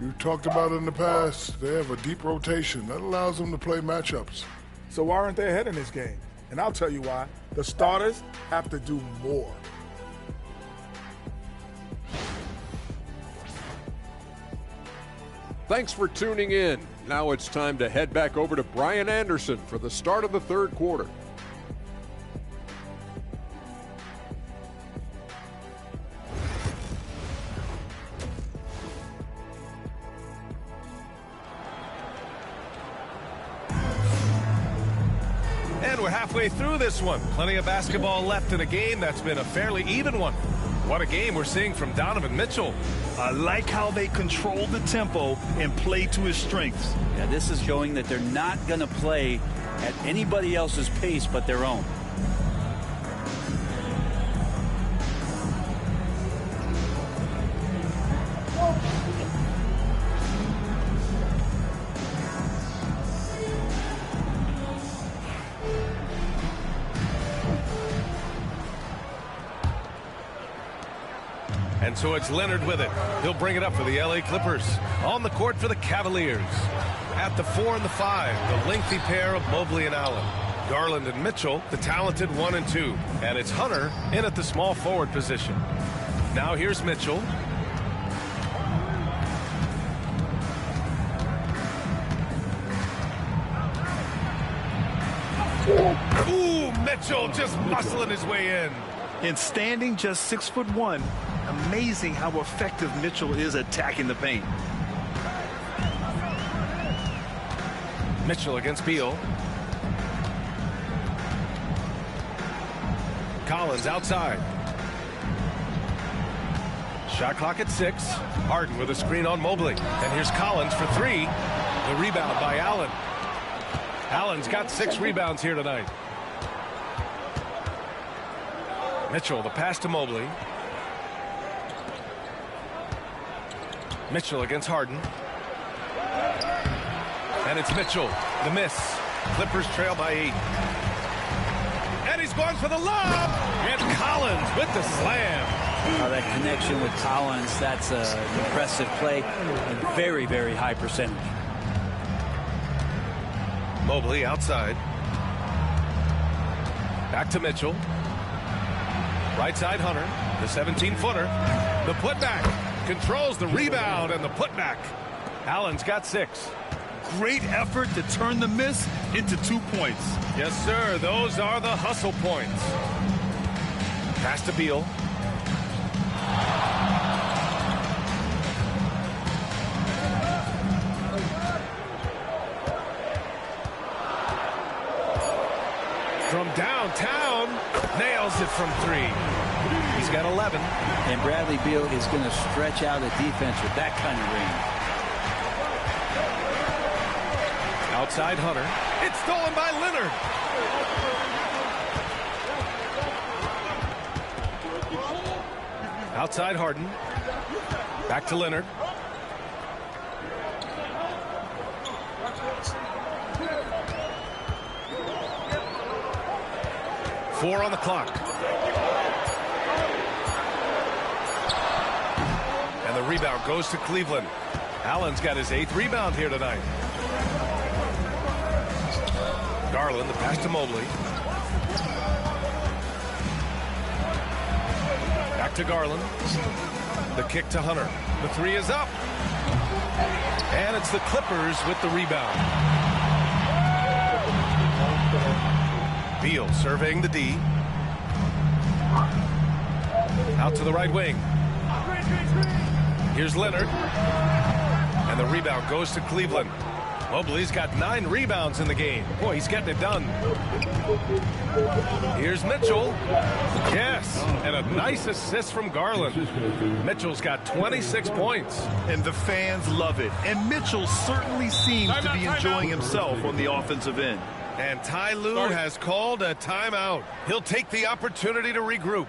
You talked about it in the past. They have a deep rotation. That allows them to play matchups. So why aren't they ahead in this game? And I'll tell you why. The starters have to do more. Thanks for tuning in. Now it's time to head back over to Brian Anderson for the start of the third quarter. And we're halfway through this one. Plenty of basketball left in a game that's been a fairly even one. What a game we're seeing from Donovan Mitchell. I like how they control the tempo and play to his strengths. Yeah, this is showing that they're not going to play at anybody else's pace but their own. And so it's Leonard with it. He'll bring it up for the LA Clippers. On the court for the Cavaliers. At the 4 and the 5, the lengthy pair of Mobley and Allen. Garland and Mitchell, the talented 1 and 2. And it's Hunter in at the small forward position. Now here's Mitchell. Ooh, Mitchell just muscling his way in. And standing just 6'1", amazing how effective Mitchell is attacking the paint. Mitchell against Beal. Collins outside. Shot clock at 6. Harden with a screen on Mobley. And here's Collins for 3. The rebound by Allen. Allen's got 6 rebounds here tonight. Mitchell, the pass to Mobley. Mitchell against Harden. And it's Mitchell. The miss. Clippers trail by 8. And And he's going for the lob. And Collins with the slam. That connection with Collins, that's an impressive play and very, very high percentage. Mobley outside. Back to Mitchell. Right side Hunter. The 17-footer. The putback. Controls the rebound and the putback. Allen's got 6. Great effort to turn the miss into 2 points. Yes, sir. Those are the hustle points. Pass to Beal. From downtown, nails it from 3. He's got 11. And Bradley Beal is going to stretch out a defense with that kind of range. Outside Hunter. It's stolen by Leonard. Outside Harden. Back to Leonard. Four on the clock. And the rebound goes to Cleveland. Allen's got his 8th rebound here tonight. Garland, the pass to Mobley. Back to Garland. The kick to Hunter. The 3 is up. And it's the Clippers with the rebound. Beal surveying the D. Out to the right wing. Here's Leonard. And the rebound goes to Cleveland. Mobley's got 9 rebounds in the game. Boy, he's getting it done. Here's Mitchell. Yes, and a nice assist from Garland. Mitchell's got 26 points. And the fans love it. And Mitchell certainly seems to be enjoying himself on the offensive end. And Ty Lue has called a timeout. He'll take the opportunity to regroup.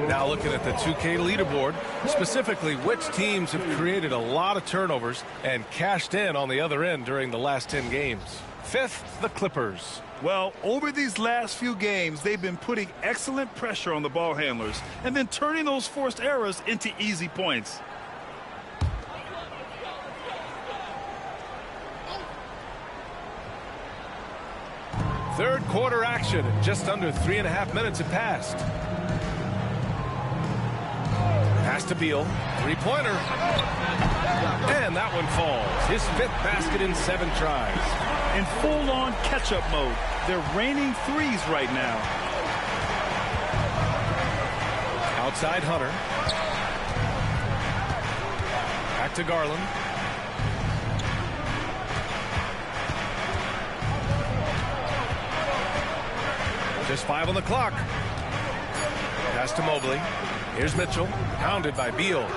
Now looking at the 2K leaderboard, specifically which teams have created a lot of turnovers and cashed in on the other end during the last 10 games. 5th, the Clippers. Well, over these last few games, they've been putting excellent pressure on the ball handlers and then turning those forced errors into easy points. Third quarter action. Just under 3.5 minutes have passed. Pass to Beal. 3-pointer. And that one falls. His 5th basket in 7 tries. In full-on catch-up mode. They're raining threes right now. Outside Hunter. Back to Garland. Just 5 on the clock. Pass to Mobley. Here's Mitchell. Pounded by Beal.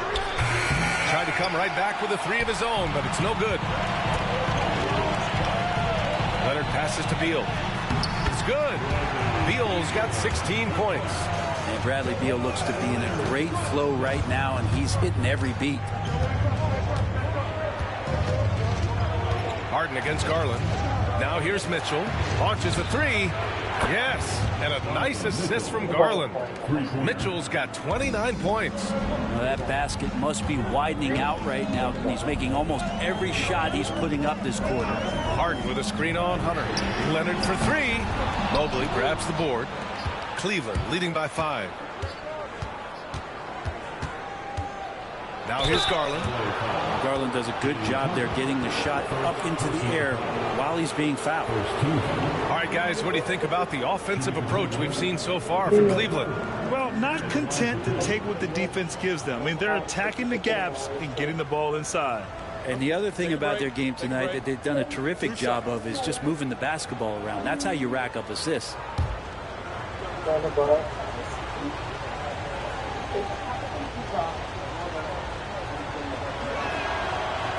Tried to come right back with a 3 of his own, but it's no good. Leonard passes to Beal. It's good. Beal's got 16 points. And Bradley Beal looks to be in a great flow right now, and he's hitting every beat. Harden against Garland. Now here's Mitchell. Launches a three. Yes, and a nice assist from Garland. Mitchell's got 29 points. Well, that basket must be widening out right now. He's making almost every shot he's putting up this quarter. Harden with a screen on Hunter. Leonard for three. Mobley grabs the board. Cleveland leading by 5. Now here's Garland. Garland does a good job there getting the shot up into the air while he's being fouled. All right, guys, what do you think about the offensive approach we've seen so far from Cleveland? Well, not content to take what the defense gives them. I mean, they're attacking the gaps and getting the ball inside. And the other thing about their game tonight that they've done a terrific job of is just moving the basketball around. That's how you rack up assists.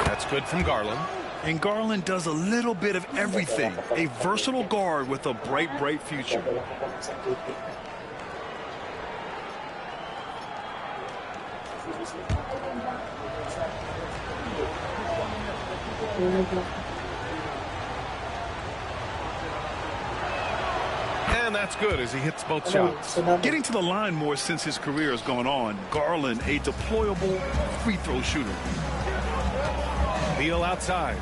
That's good from Garland. And Garland does a little bit of everything. A versatile guard with a bright, bright future. And that's good as he hits both shots. Getting to the line more since his career has gone on. Garland, a deployable free throw shooter. Beal outside.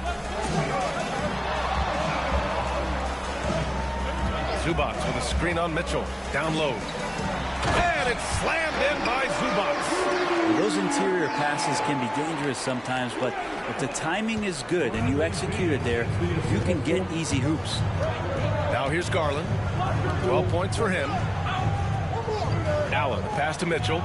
Zubac with a screen on Mitchell. Down low. And it's slammed in by Zubac. Those interior passes can be dangerous sometimes, but if the timing is good and you execute it there, you can get easy hoops. Now here's Garland. 12 points for him. Allen, pass to Mitchell.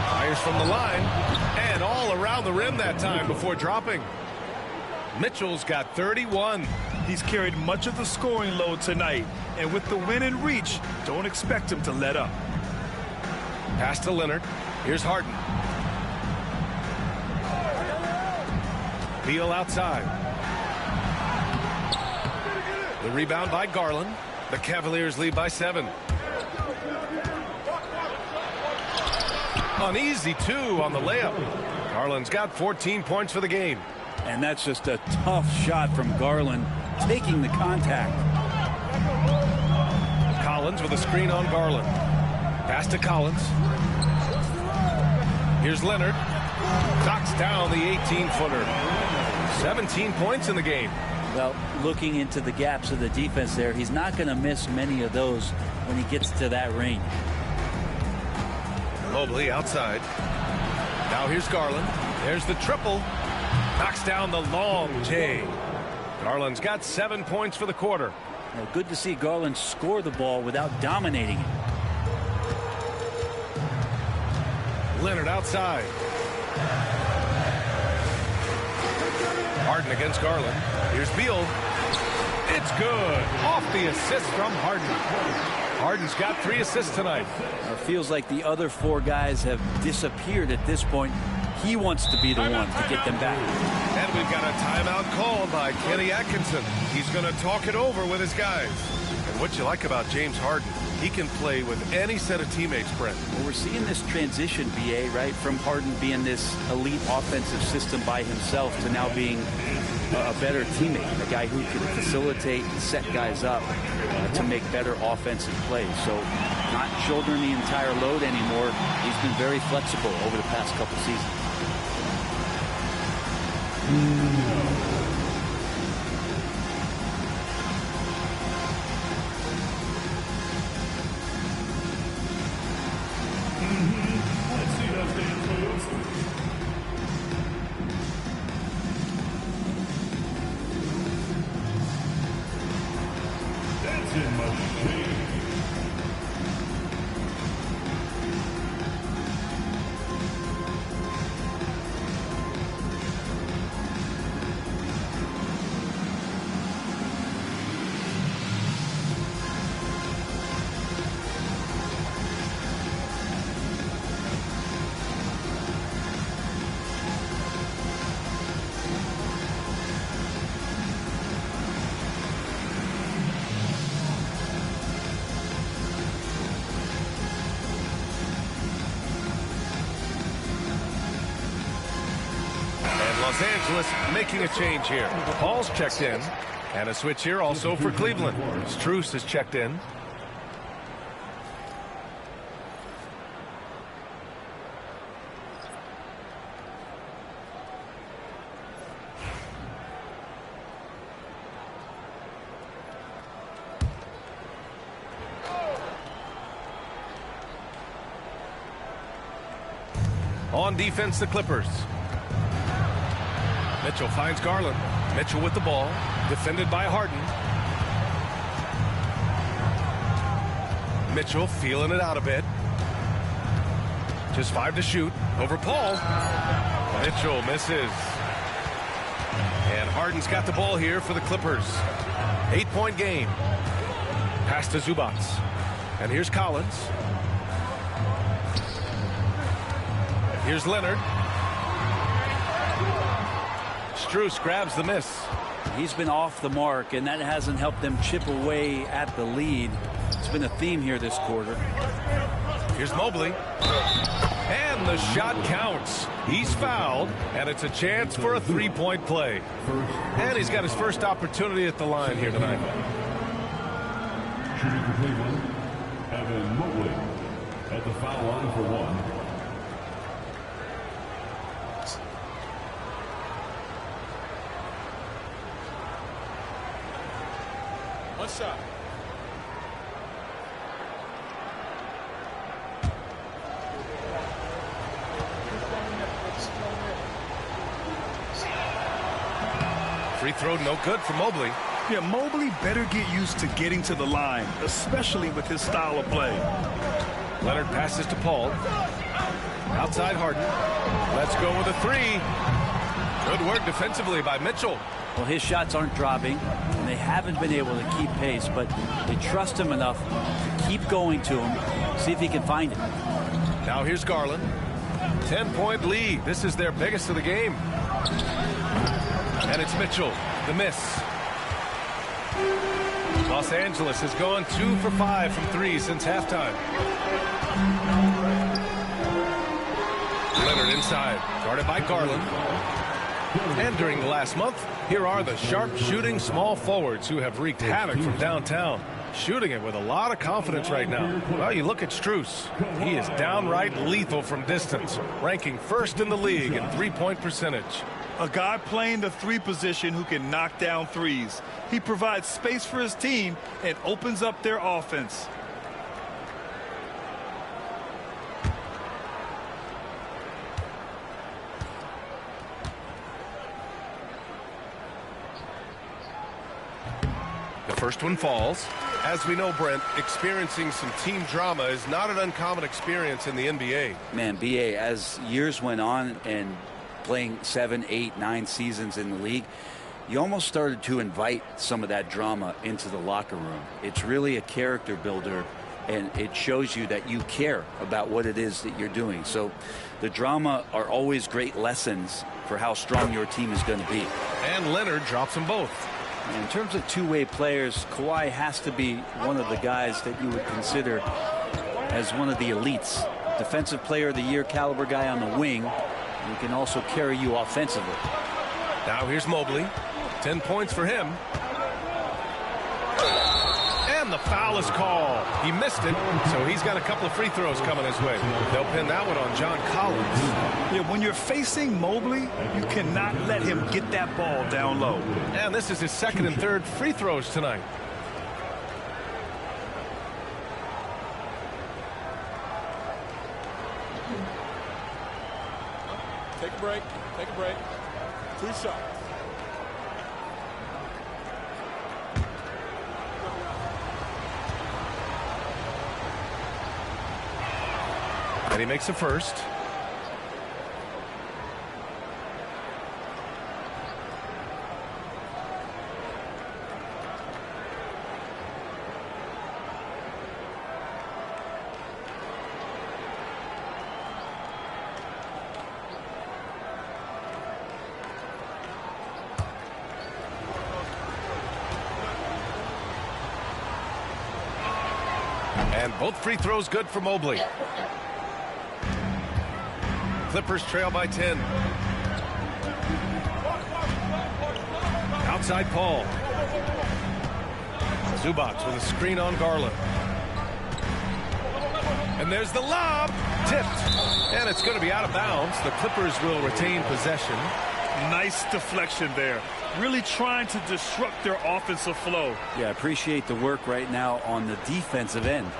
Fires from the line. And all around the rim that time before dropping. Mitchell's got 31. He's carried much of the scoring load tonight. And with the win in reach, don't expect him to let up. Pass to Leonard. Here's Harden. Beal outside. The rebound by Garland. The Cavaliers lead by 7. An easy 2 on the layup. Garland's got 14 points for the game. And that's just a tough shot from Garland, taking the contact. Collins with a screen on Garland. Pass to Collins. Here's Leonard. Knocks down the 18-footer. 17 points in the game. Well, looking into the gaps of the defense there, he's not going to miss many of those when he gets to that range. Mobley outside. Now here's Garland. There's the triple. Knocks down the long J. Garland's got 7 points for the quarter. Well, good to see Garland score the ball without dominating it. Leonard outside. Harden against Garland. Here's Beal. It's good. Off the assist from Harden. Harden's got 3 assists tonight. It feels like the other 4 guys have disappeared at this point. He wants to be the one to get them back. And we've got a timeout called by Kenny Atkinson. He's going to talk it over with his guys. And what you like about James Harden, he can play with any set of teammates, Brent. Well, we're seeing this transition, BA, right, from Harden being this elite offensive system by himself to now being a better teammate, a guy who can facilitate and set guys up to make better offensive plays. So not shouldering the entire load anymore. He's been very flexible over the past couple seasons. Let's see those dance moves. Dancing machine. Los Angeles making a change here. Paul's checked in. And a switch here also for Cleveland. Strus is checked in. On defense, the Clippers. Mitchell finds Garland. Mitchell with the ball. Defended by Harden. Mitchell feeling it out a bit. Just 5 to shoot. Over Paul. Mitchell misses. And Harden's got the ball here for the Clippers. 8-point game. Pass to Zubac. And here's Collins. Here's Leonard. Strus grabs the miss. He's been off the mark, and that hasn't helped them chip away at the lead. It's been a theme here this quarter. Here's Mobley. And the shot counts. He's fouled, and it's a chance for a three-point play. And he's got his first opportunity at the line here tonight. Shooting for Cleveland, Evan Mobley at the foul line for 1. One shot. Free throw no good for Mobley. Yeah, Mobley better get used to getting to the line, especially with his style of play. Leonard passes to Paul. Outside Harden. Let's go with a 3. Good work defensively by Mitchell. Well, his shots aren't dropping, and they haven't been able to keep pace, but they trust him enough to keep going to him, see if he can find it. Now here's Garland. 10-point lead. This is their biggest of the game. And it's Mitchell. The miss. Los Angeles has gone 2 for 5 from 3 since halftime. Leonard inside. Guarded by Garland. And during the last month, here are the sharp-shooting small forwards who have wreaked havoc from downtown. Shooting it with a lot of confidence right now. Well, you look at Strus. He is downright lethal from distance, ranking first in the league in three-point percentage. A guy playing the 3 position who can knock down threes. He provides space for his team and opens up their offense. The first one falls. As we know, Brent, experiencing some team drama is not an uncommon experience in the NBA. Man, BA, as years went on and playing 7, 8, 9 seasons in the league, you almost started to invite some of that drama into the locker room. It's really a character builder, and it shows you that you care about what it is that you're doing. So the drama are always great lessons for how strong your team is going to be. And Leonard drops them both. In terms of two-way players, Kawhi has to be one of the guys that you would consider as one of the elites. Defensive player of the year caliber guy on the wing. He can also carry you offensively. Now here's Mobley. 10 points for him. And the foul is called. He missed it, so he's got a couple of free throws coming his way. They'll pin that one on John Collins. Yeah, when you're facing Mobley, you cannot let him get that ball down low. And this is his second and third free throws tonight. Take a break. Take a break. 2 shots. And he makes the first. And both free throws good for Mobley. Clippers trail by 10. Outside Paul. Zubac with a screen on Garland. And there's the lob. Tipped. And it's going to be out of bounds. The Clippers will retain possession. Nice deflection there. Really trying to disrupt their offensive flow. Yeah, appreciate the work right now on the defensive end.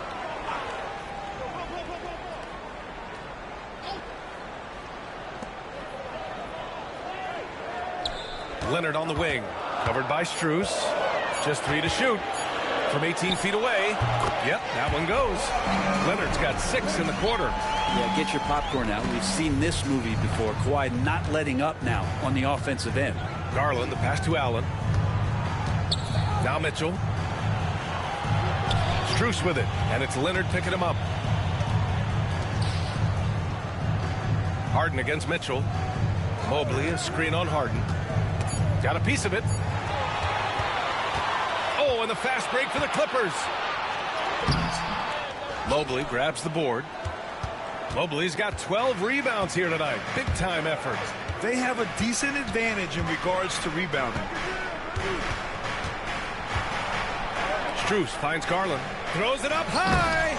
Leonard on the wing. Covered by Strus. Just 3 to shoot. From 18 feet away. Yep, that one goes. Leonard's got 6 in the quarter. Yeah, get your popcorn out. We've seen this movie before. Kawhi not letting up now on the offensive end. Garland, the pass to Allen. Now Mitchell. Strus with it, and it's Leonard picking him up. Harden against Mitchell. Mobley, a screen on Harden. Got a piece of it. Oh, and the fast break for the Clippers. Mobley grabs the board. Mobley's got 12 rebounds here tonight. Big time effort. They have a decent advantage in regards to rebounding. Strus finds Garland. Throws it up high.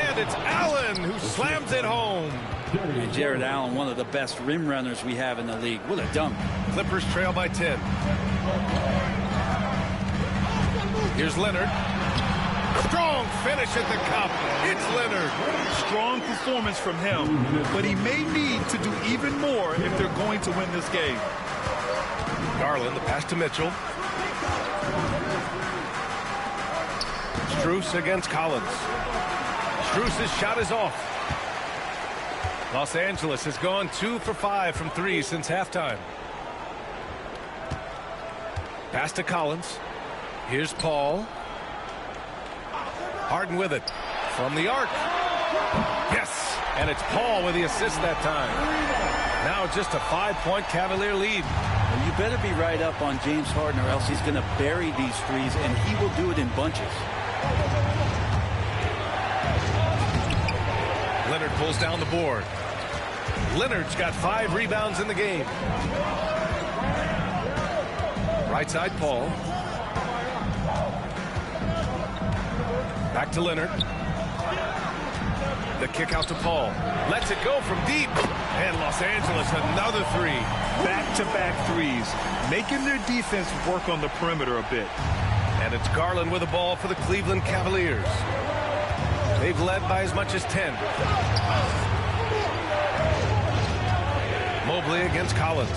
And it's Allen who slams it home. And Jared Allen, one of the best rim runners we have in the league. What a dunk. Clippers trail by 10. Here's Leonard. Strong finish at the cup. It's Leonard. Strong performance from him, but he may need to do even more if they're going to win this game. Garland, the pass to Mitchell. Strus against Collins. Strus' shot is off. Los Angeles has gone 2 for 5 from 3 since halftime. Pass to Collins. Here's Paul. Harden with it. From the arc. Yes! And it's Paul with the assist that time. Now just a 5-point Cavalier lead. Well, you better be right up on James Harden or else he's going to bury these threes, and he will do it in bunches. Leonard pulls down the board. Leonard's got 5 rebounds in the game. Right side, Paul. Back to Leonard. The kick out to Paul. Lets it go from deep. And Los Angeles, another 3. Back-to-back threes, making their defense work on the perimeter a bit. And it's Garland with the ball for the Cleveland Cavaliers. They've led by as much as 10. Mobley against Collins.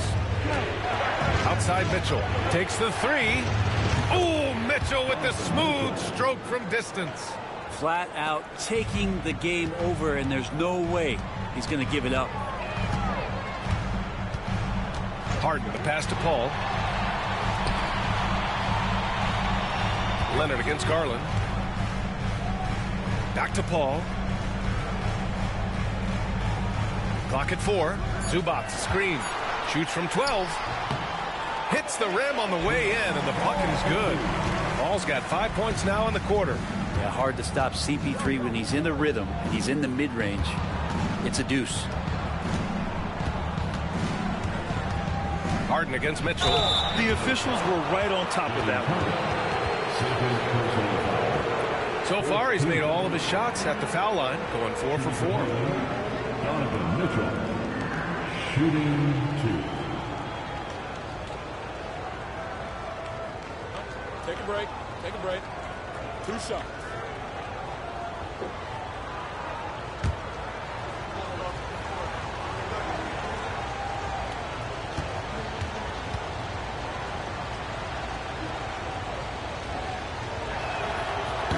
Outside Mitchell. Takes the 3. Oh, Mitchell with the smooth stroke from distance. Flat out taking the game over, and there's no way he's going to give it up. Harden, the pass to Paul. Leonard against Garland. Back to Paul. Clock at 4. Zubac, screen. Shoots from 12. Hits the rim on the way in, and the bucket is good. Paul's got 5 points now in the quarter. Yeah, hard to stop CP3 when he's in the rhythm. He's in the mid-range. It's a deuce. Harden against Mitchell. The officials were right on top of that one. So far, he's made all of his shots at the foul line, going 4 for 4. Donovan Mitchell, shooting 2. Take a break. Take a break. 2 shots.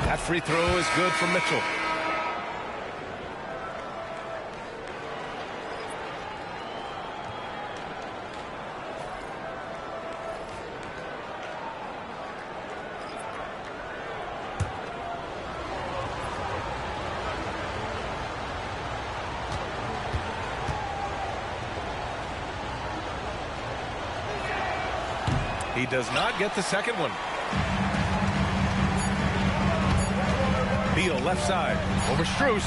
That free throw is good for Mitchell. He does not get the second one. Beal left side. Over Strus.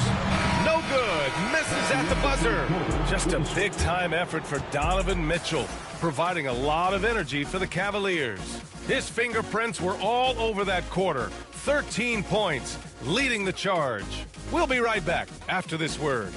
No good. Misses at the buzzer. Just a big-time effort for Donovan Mitchell, providing a lot of energy for the Cavaliers. His fingerprints were all over that quarter. 13 points, leading the charge. We'll be right back after this word.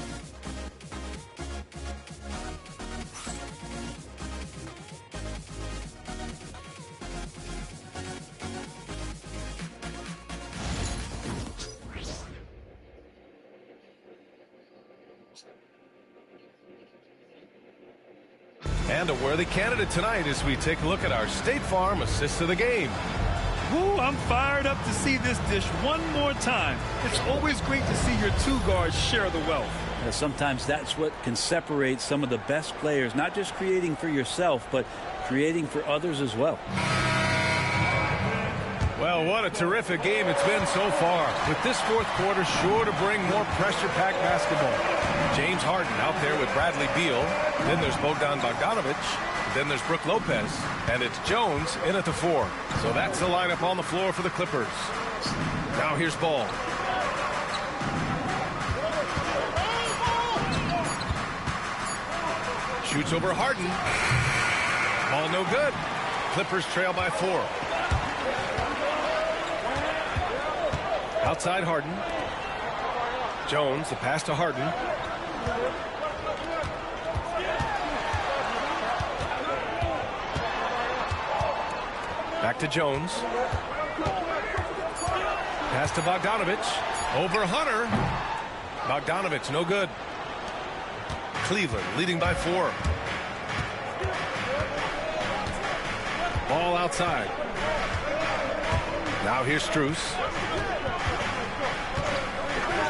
And a worthy candidate tonight as we take a look at our State Farm assist of the game. Ooh, I'm fired up to see this dish one more time. It's always great to see your two guards share the wealth. Sometimes that's what can separate some of the best players, not just creating for yourself, but creating for others as well. Well, what a terrific game it's been so far, with this fourth quarter sure to bring more pressure-packed basketball. James Harden out there with Bradley Beal. Then there's Bogdan Bogdanovic. Then there's Brook Lopez. And it's Jones in at the 4. So that's the lineup on the floor for the Clippers. Now here's Ball. Shoots over Harden. Ball no good. Clippers trail by 4. Outside Harden. Jones, the pass to Harden. Back to Jones. Pass to Bogdanovic. Over Hunter. Bogdanovic, no good. Cleveland leading by 4. Ball outside. Now here's Strus.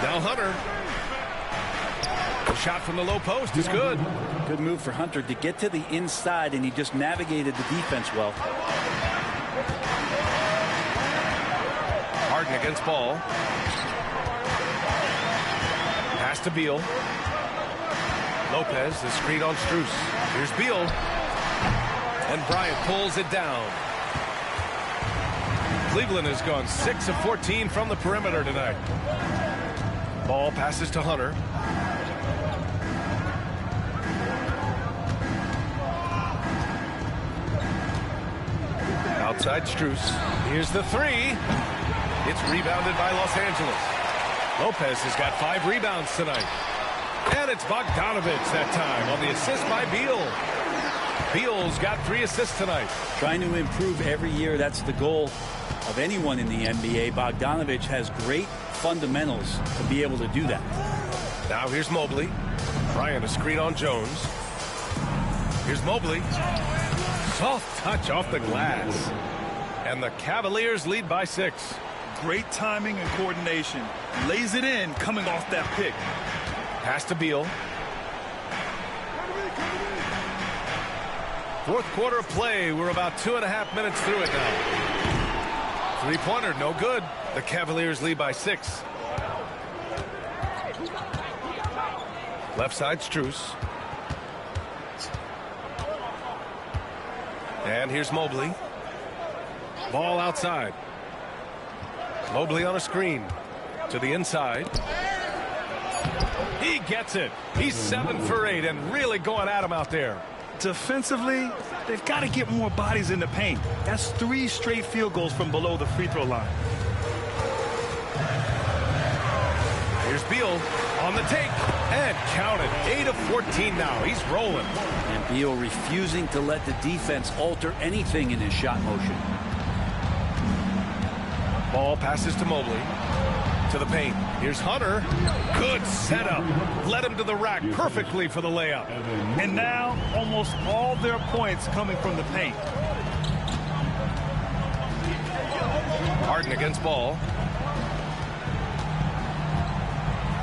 Now Hunter. The shot from the low post is good. Good move for Hunter to get to the inside, and he just navigated the defense well. Harden against Ball. Pass to Beal. Lopez, the screen on Strus. Here's Beal. And Bryant pulls it down. Cleveland has gone 6 of 14 from the perimeter tonight. Ball passes to Hunter. Outside Strus. Here's the 3. It's rebounded by Los Angeles. Lopez has got 5 rebounds tonight. And it's Bogdanovic that time on the assist by Beal. Beal's got 3 assists tonight. Trying to improve every year, that's the goal of anyone in the NBA. Bogdanovic has great fundamentals to be able to do that. Now here's Mobley. Bryant a screen on Jones. Here's Mobley. Soft touch off the glass. And the Cavaliers lead by 6. Great timing and coordination. Lays it in coming off that pick. Pass to Beal. Fourth quarter of play. We're about 2.5 minutes through it now. Three-pointer, no good. The Cavaliers lead by 6. Left side, Strus. And here's Mobley. Ball outside. Mobley on a screen. To the inside. He gets it. He's 7 for 8 and really going at him out there. Defensively, they've got to get more bodies in the paint. That's 3 straight field goals from below the free throw line. Here's Beal on the take. And counted. 8 of 14 now. He's rolling. And Beal refusing to let the defense alter anything in his shot motion. Ball passes to Mobley. To the paint. Here's Hunter. Good setup. Led him to the rack perfectly for the layup. And now almost all their points coming from the paint. Harden against Ball.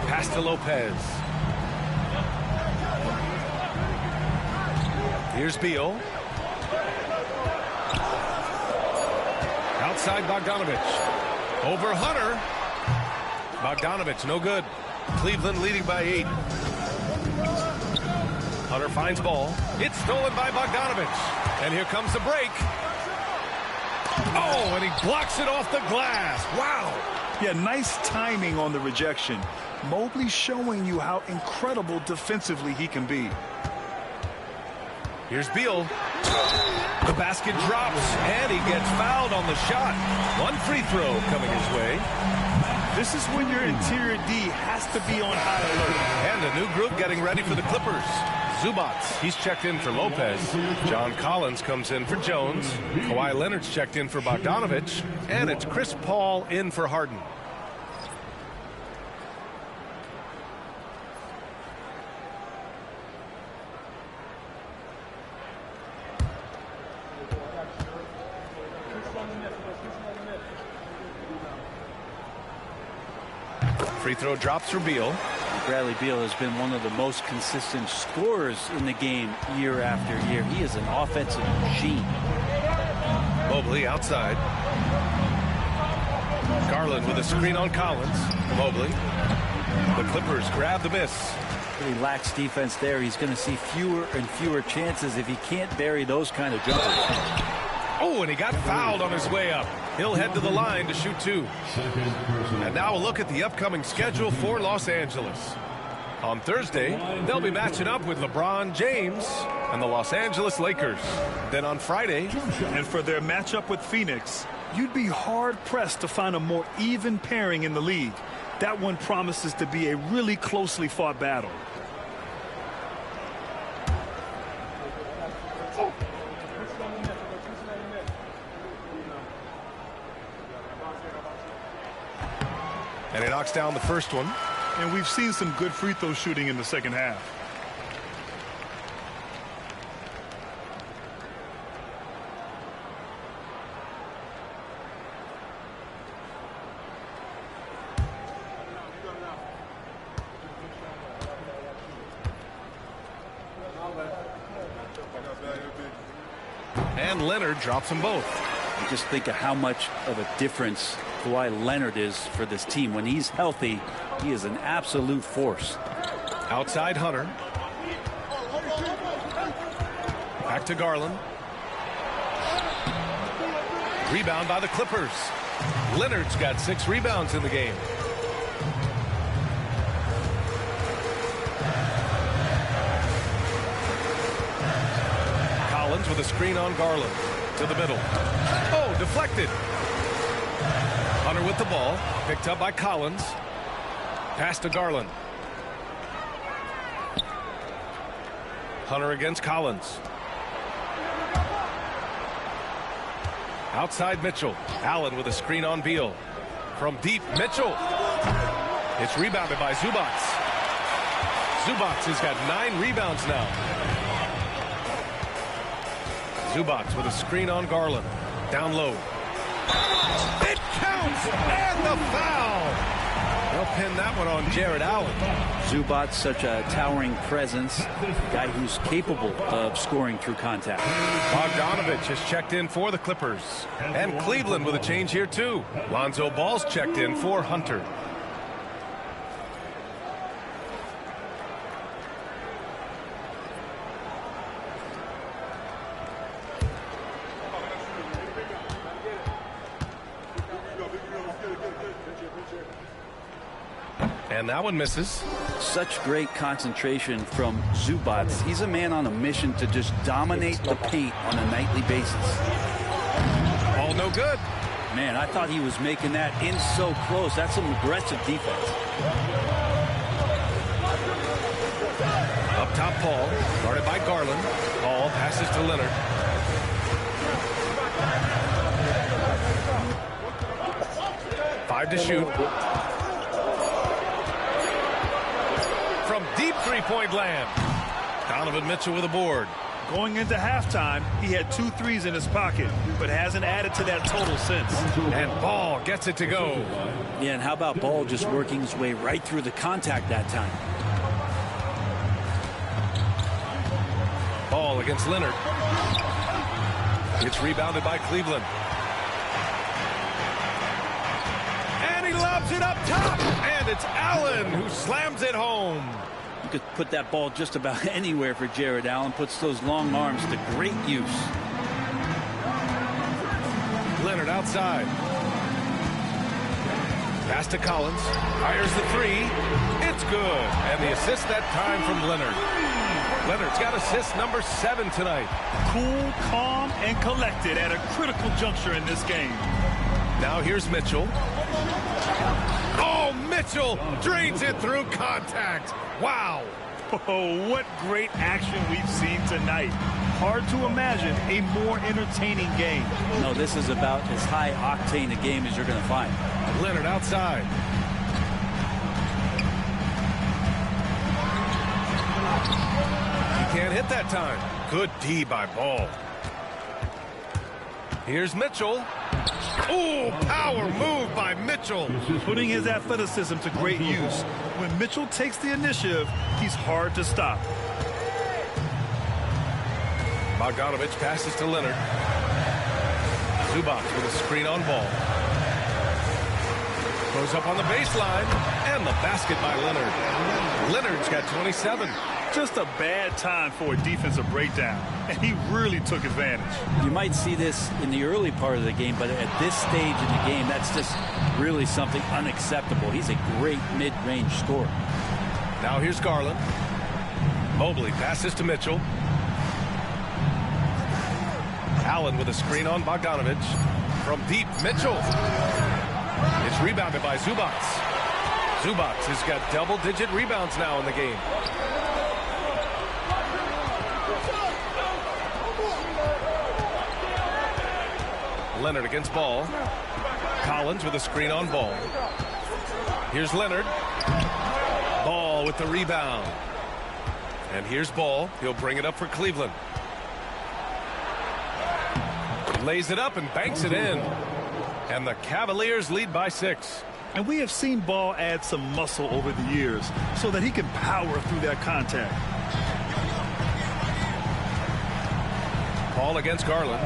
Pass to Lopez. Here's Beal. Outside Bogdanovic. Over Hunter. Bogdanovic, no good. Cleveland leading by 8. Hunter finds Ball. It's stolen by Bogdanovic. And here comes the break. Oh, Oh, and he blocks it off the glass. Wow. Yeah, nice timing on the rejection. Mobley showing you how incredible defensively he can be. Here's Beal. The basket drops, and he gets fouled on the shot. One free throw coming his way. This is when your interior D has to be on high alert. And a new group getting ready for the Clippers. Zubac, he's checked in for Lopez. John Collins comes in for Jones. Kawhi Leonard's checked in for Bogdanovich. And it's Chris Paul in for Harden. Free throw drops for Beal. Bradley Beal has been one of the most consistent scorers in the game year after year. He is an offensive machine. Mobley outside. Garland with a screen on Collins. Mobley. The Clippers grab the miss. He lacks defense there. He's going to see fewer and fewer chances if he can't bury those kind of jumpers. Oh, and he got fouled on his way up. He'll head to the line to shoot two. And now a look at the upcoming schedule for Los Angeles. On Thursday, they'll be matching up with LeBron James and the Los Angeles Lakers. Then on Friday, and for their matchup with Phoenix, you'd be hard-pressed to find a more even pairing in the league. That one promises to be a really closely fought battle. and he knocks down the first one. And we've seen some good free throw shooting in the second half. And Leonard drops them both. You just think of how much of a difference Kawhi Leonard is for this team. When he's healthy, he is an absolute force. Outside Hunter. Back to Garland. Rebound by the Clippers. Leonard's got 6 rebounds in the game. Collins with a screen on Garland. To the middle. Oh, deflected. Hunter with the ball. Picked up by Collins. Pass to Garland. Hunter against Collins. Outside Mitchell. Allen with a screen on Beal. From deep, Mitchell. It's rebounded by Zubac. Zubac has got 9 rebounds now. Zubac with a screen on Garland. Down low. It counts! And the foul! They'll pin that one on Jared Allen. Zubac, such a towering presence. Guy who's capable of scoring through contact. Bogdanovich has checked in for the Clippers. And Cleveland with a change here, too. Lonzo Ball's checked in for Hunter. And that one misses. Such great concentration from Zubac. He's a man on a mission to just dominate the paint on a nightly basis. All no good. Man, I thought he was making that in so close. That's some aggressive defense. Up top, Paul. Guarded by Garland. Paul passes to Leonard. Five to shoot. From deep three-point land. Donovan Mitchell with a board. Going into halftime, he had 2 threes in his pocket, but hasn't added to that total since. And Ball gets it to go. Yeah, and how about Ball just working his way right through the contact that time? Ball against Leonard. It's rebounded by Cleveland. And he lobs it up top. And it's Allen who slams it home. You could put that ball just about anywhere for Jared Allen. Puts those long arms to great use. Leonard outside. Pass to Collins. Fires the three. It's good. And the assist that time from Leonard. Leonard's got assist number 7 tonight. Cool, calm, and collected at a critical juncture in this game. Now here's Mitchell. Oh, Mitchell drains it through contact. Wow. Oh, what great action we've seen tonight. Hard to imagine a more entertaining game. No, this is about as high octane a game as you're going to find. Leonard outside. He can't hit that time. Good D by Ball. Here's Mitchell. Oh, power move by Mitchell. Putting his athleticism to great use. When Mitchell takes the initiative, he's hard to stop. Bogdanovich passes to Leonard. Zubac with a screen on Ball. Goes up on the baseline, and the basket by Leonard. Leonard's got 27. Just a bad time for a defensive breakdown, and he really took advantage. You might see this in the early part of the game, but at this stage in the game, that's just really something unacceptable. He's a great mid-range scorer. Now here's Garland. Mobley passes to Mitchell. Allen with a screen on Bogdanovich. From deep, Mitchell. It's rebounded by Zubac. Zubac has got double-digit rebounds now in the game. Leonard against Ball. Collins with a screen on Ball. Here's Leonard. Ball with the rebound. And here's Ball. He'll bring it up for Cleveland. Lays it up and banks it in. And the Cavaliers lead by 6. And we have seen Ball add some muscle over the years so that he can power through that contact. Ball against Garland.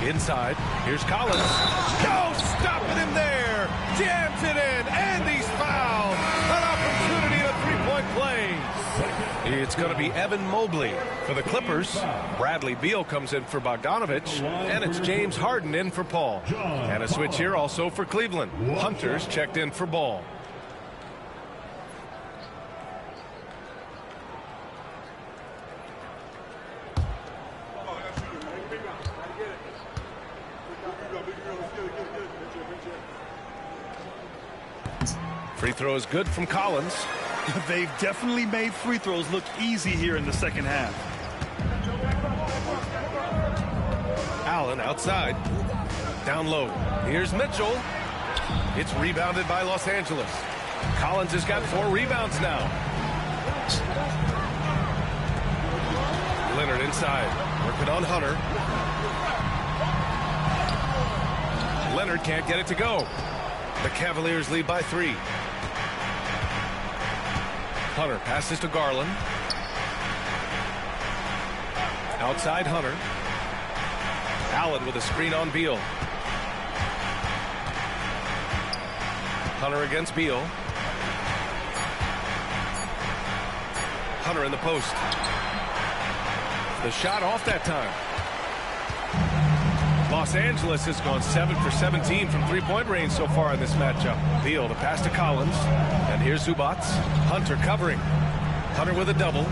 Inside. Here's Collins. No, stopping him there. Jams it in, and he's fouled. An opportunity at a three-point play. It's going to be Evan Mobley for the Clippers. Bradley Beal comes in for Bogdanovich, and it's James Harden in for Paul. And a switch here also for Cleveland. Hunter's checked in for Ball. Free throw is good from Collins. They've definitely made free throws look easy here in the second half. Allen outside. Down low. Here's Mitchell. It's rebounded by Los Angeles. Collins has got 4 rebounds now. Leonard inside. Working on Hunter. Leonard can't get it to go. The Cavaliers lead by 3. Hunter passes to Garland. Outside Hunter. Allen with a screen on Beal. Hunter against Beal. Hunter in the post. The shot off that time. Los Angeles has gone 7 for 17 from three-point range so far in this matchup. Beal, the pass to Collins. And here's Zubac. Hunter covering. Hunter with a double.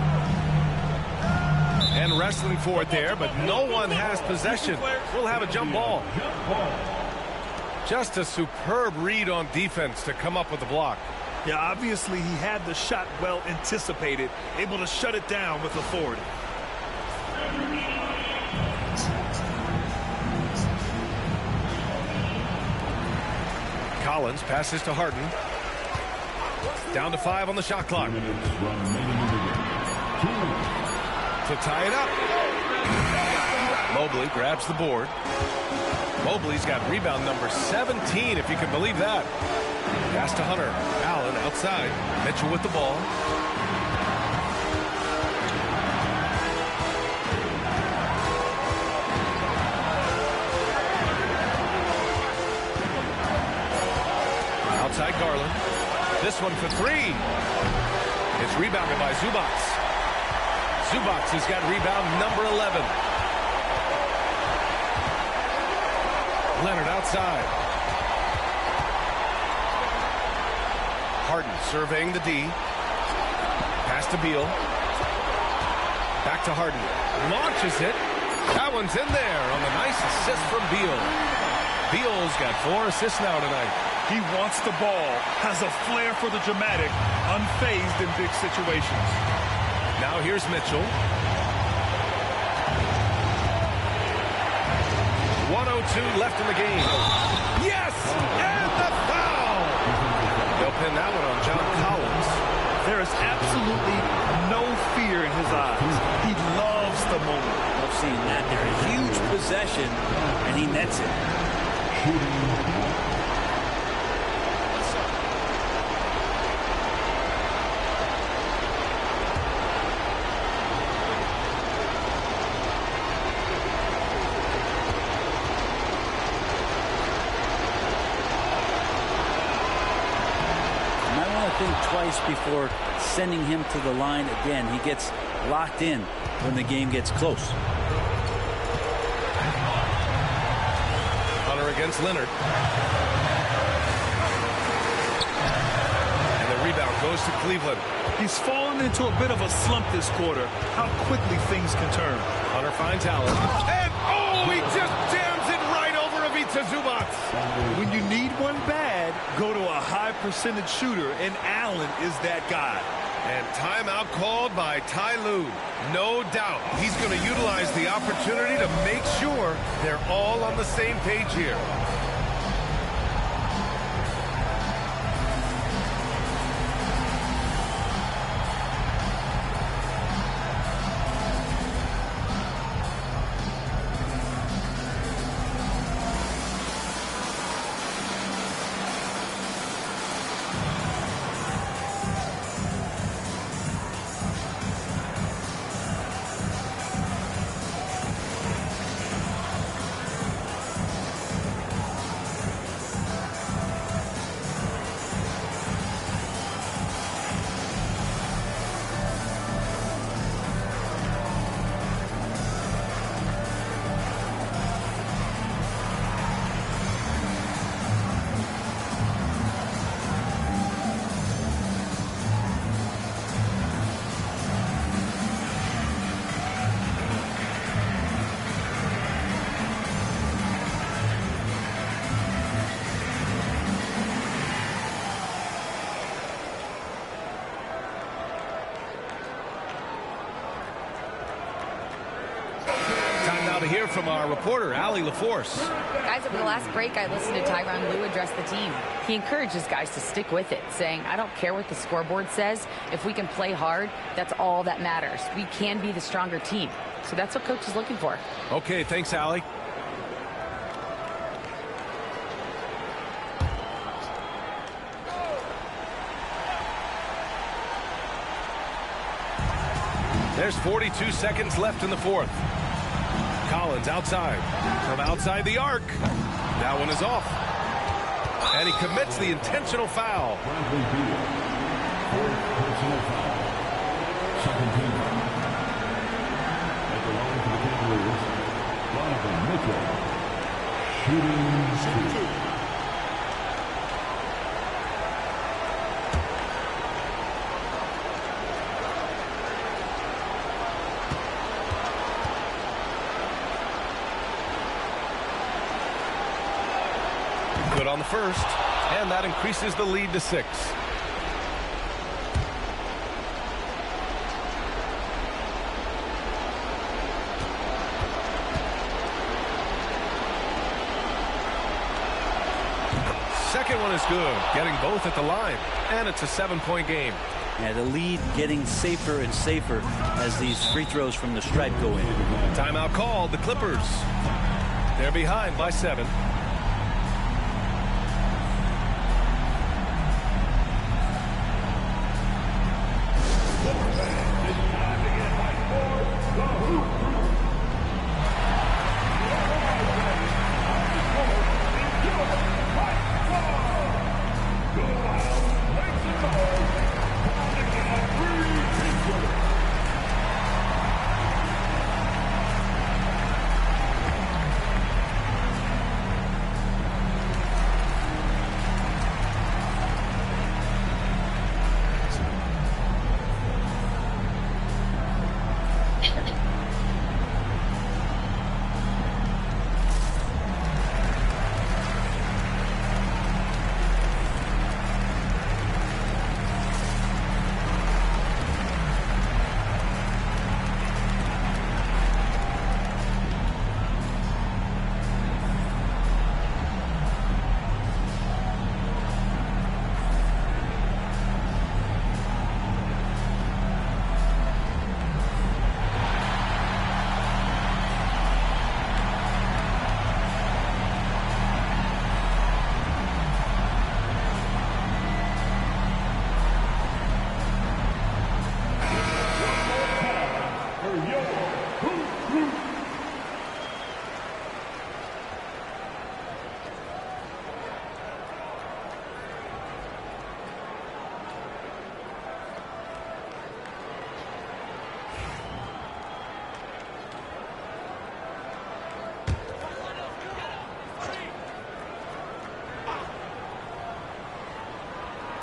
And wrestling for it there, but no one has possession. We'll have a jump ball. Just a superb read on defense to come up with the block. Yeah, obviously he had the shot well anticipated, able to shut it down with authority. Collins passes to Harden. Down to 5 on the shot clock. To tie it up. Mobley grabs the board. Mobley's got rebound number 17, if you can believe that. Pass to Hunter. Allen outside. Mitchell with the ball. Outside Garland. This one for 3. It's rebounded by Zubac. Zubac has got rebound number 11. Leonard outside. Harden surveying the D. Pass to Beal. Back to Harden. Launches it. That one's in there on the nice assist from Beal. Beal's got 4 assists now tonight. He wants the ball, has a flair for the dramatic, unfazed in big situations. Now here's Mitchell. 1:02 left in the game. Yes! And the foul! They'll pin that one on John Collins. There is absolutely no fear in his eyes. He loves the moment. Love seeing that. They're a huge possession, and he nets it. Think twice before sending him to the line again. He gets locked in when the game gets close. Hunter against Leonard. And the rebound goes to Cleveland. He's fallen into a bit of a slump this quarter. How quickly things can turn. Hunter finds Allen. And he just jams it right over Ivica Zubac. When you need one bad, go to a high percentage shooter, and Allen is that guy. And timeout called by Ty Lue. No doubt he's going to utilize the opportunity to make sure they're all on the same page here. To hear from our reporter, Allie LaForce. Guys, over the last break, I listened to Tyronn Lue address the team. He encourages guys to stick with it, saying, I don't care what the scoreboard says. If we can play hard, that's all that matters. We can be the stronger team. So that's what Coach is looking for. Okay, thanks, Allie. There's 42 seconds left in the fourth. Collins outside. From outside the arc. That one is off. And he commits the intentional foul. Second team. At the line for the Cavaliers, Donovan Mitchell. Shooting 2. Good on the first, and that increases the lead to 6. Second one is good, getting both at the line, and it's a 7-point game. Yeah, the lead getting safer and safer as these free throws from the stripe go in. Timeout called, the Clippers. They're behind by 7.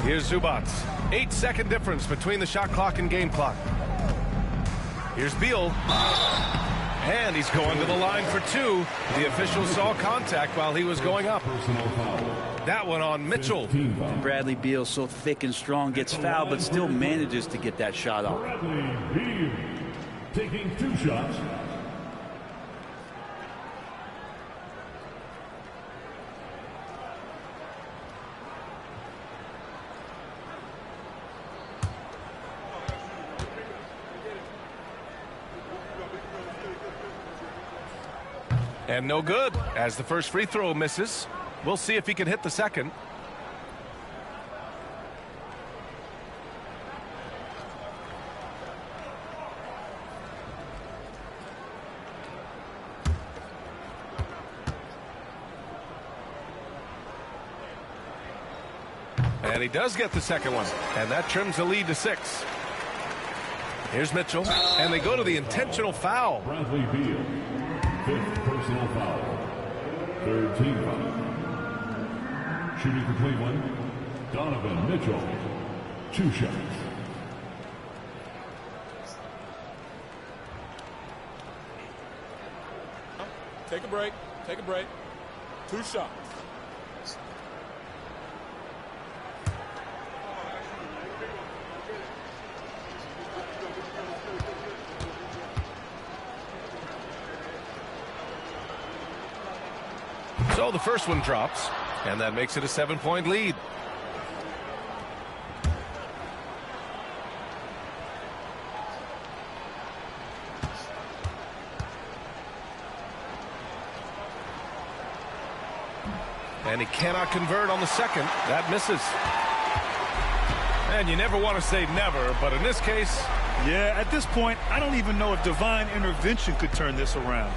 Here's Zubats. 8-second difference between the shot clock and game clock. Here's Beal. And he's going to the line for two. The official saw contact while he was going up. That one on Mitchell. Bradley Beal, so thick and strong, gets fouled, but still manages to get that shot off. Bradley Beal taking 2 shots. And no good, as the first free throw misses. We'll see if he can hit the second. And he does get the second one, and that trims the lead to 6. Here's Mitchell, and they go to the intentional foul. Bradley Beal, 5th personal foul. 3rd team foul. Shooting for Cleveland, Donovan Mitchell. 2 shots. Take a break. Take a break. 2 shots. So the first one drops, and that makes it a 7-point lead. And he cannot convert on the second. That misses. And you never want to say never, but in this case... Yeah, at this point, I don't even know if divine intervention could turn this around.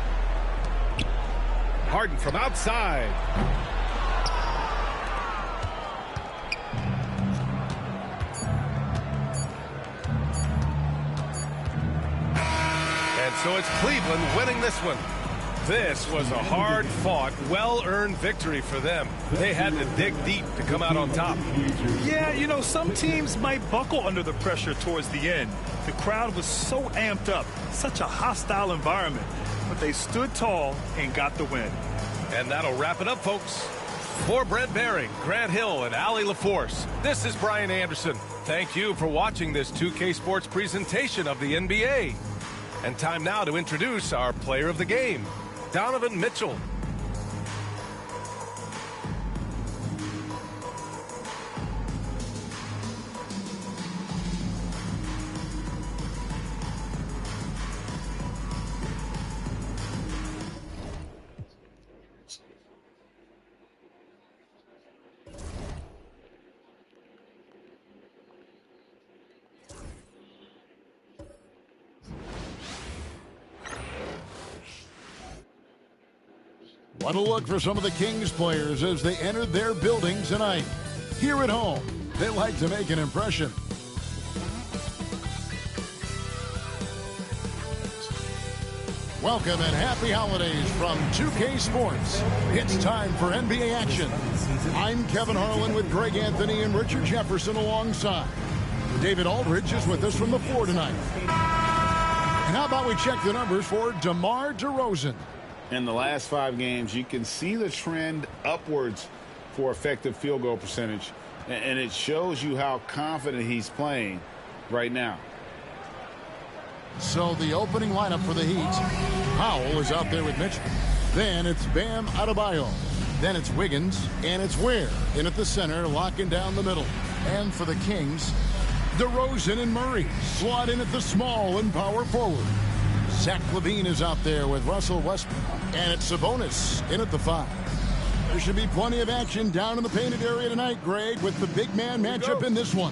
Harden from outside. And so it's Cleveland winning this one. This was a hard-fought, well-earned victory for them. They had to dig deep to come out on top. Yeah, you know, some teams might buckle under the pressure towards the end. The crowd was so amped up, such a hostile environment. But they stood tall and got the win. And that'll wrap it up, folks. For Brent Baring, Grant Hill, and Allie LaForce, this is Brian Anderson. Thank you for watching this 2K Sports presentation of the NBA. And time now to introduce our player of the game, Donovan Mitchell. What a look for some of the Kings players as they entered their building tonight. Here at home, they like to make an impression. Welcome and happy holidays from 2K Sports. It's time for NBA action. I'm Kevin Harlan with Greg Anthony and Richard Jefferson alongside. David Aldridge is with us from the floor tonight. And how about we check the numbers for DeMar DeRozan? In the last 5 games, you can see the trend upwards for effective field goal percentage, and it shows you how confident he's playing right now. So the opening lineup for the Heat. Powell is out there with Mitchell. Then it's Bam Adebayo. Then it's Wiggins, and it's Ware in at the center, locking down the middle. And for the Kings, DeRozan and Murray slot in at the small and power forward. Zach LaVine is out there with Russell Westbrook. And it's Sabonis in at the 5. There should be plenty of action down in the painted area tonight, Greg, with the big man matchup in this one.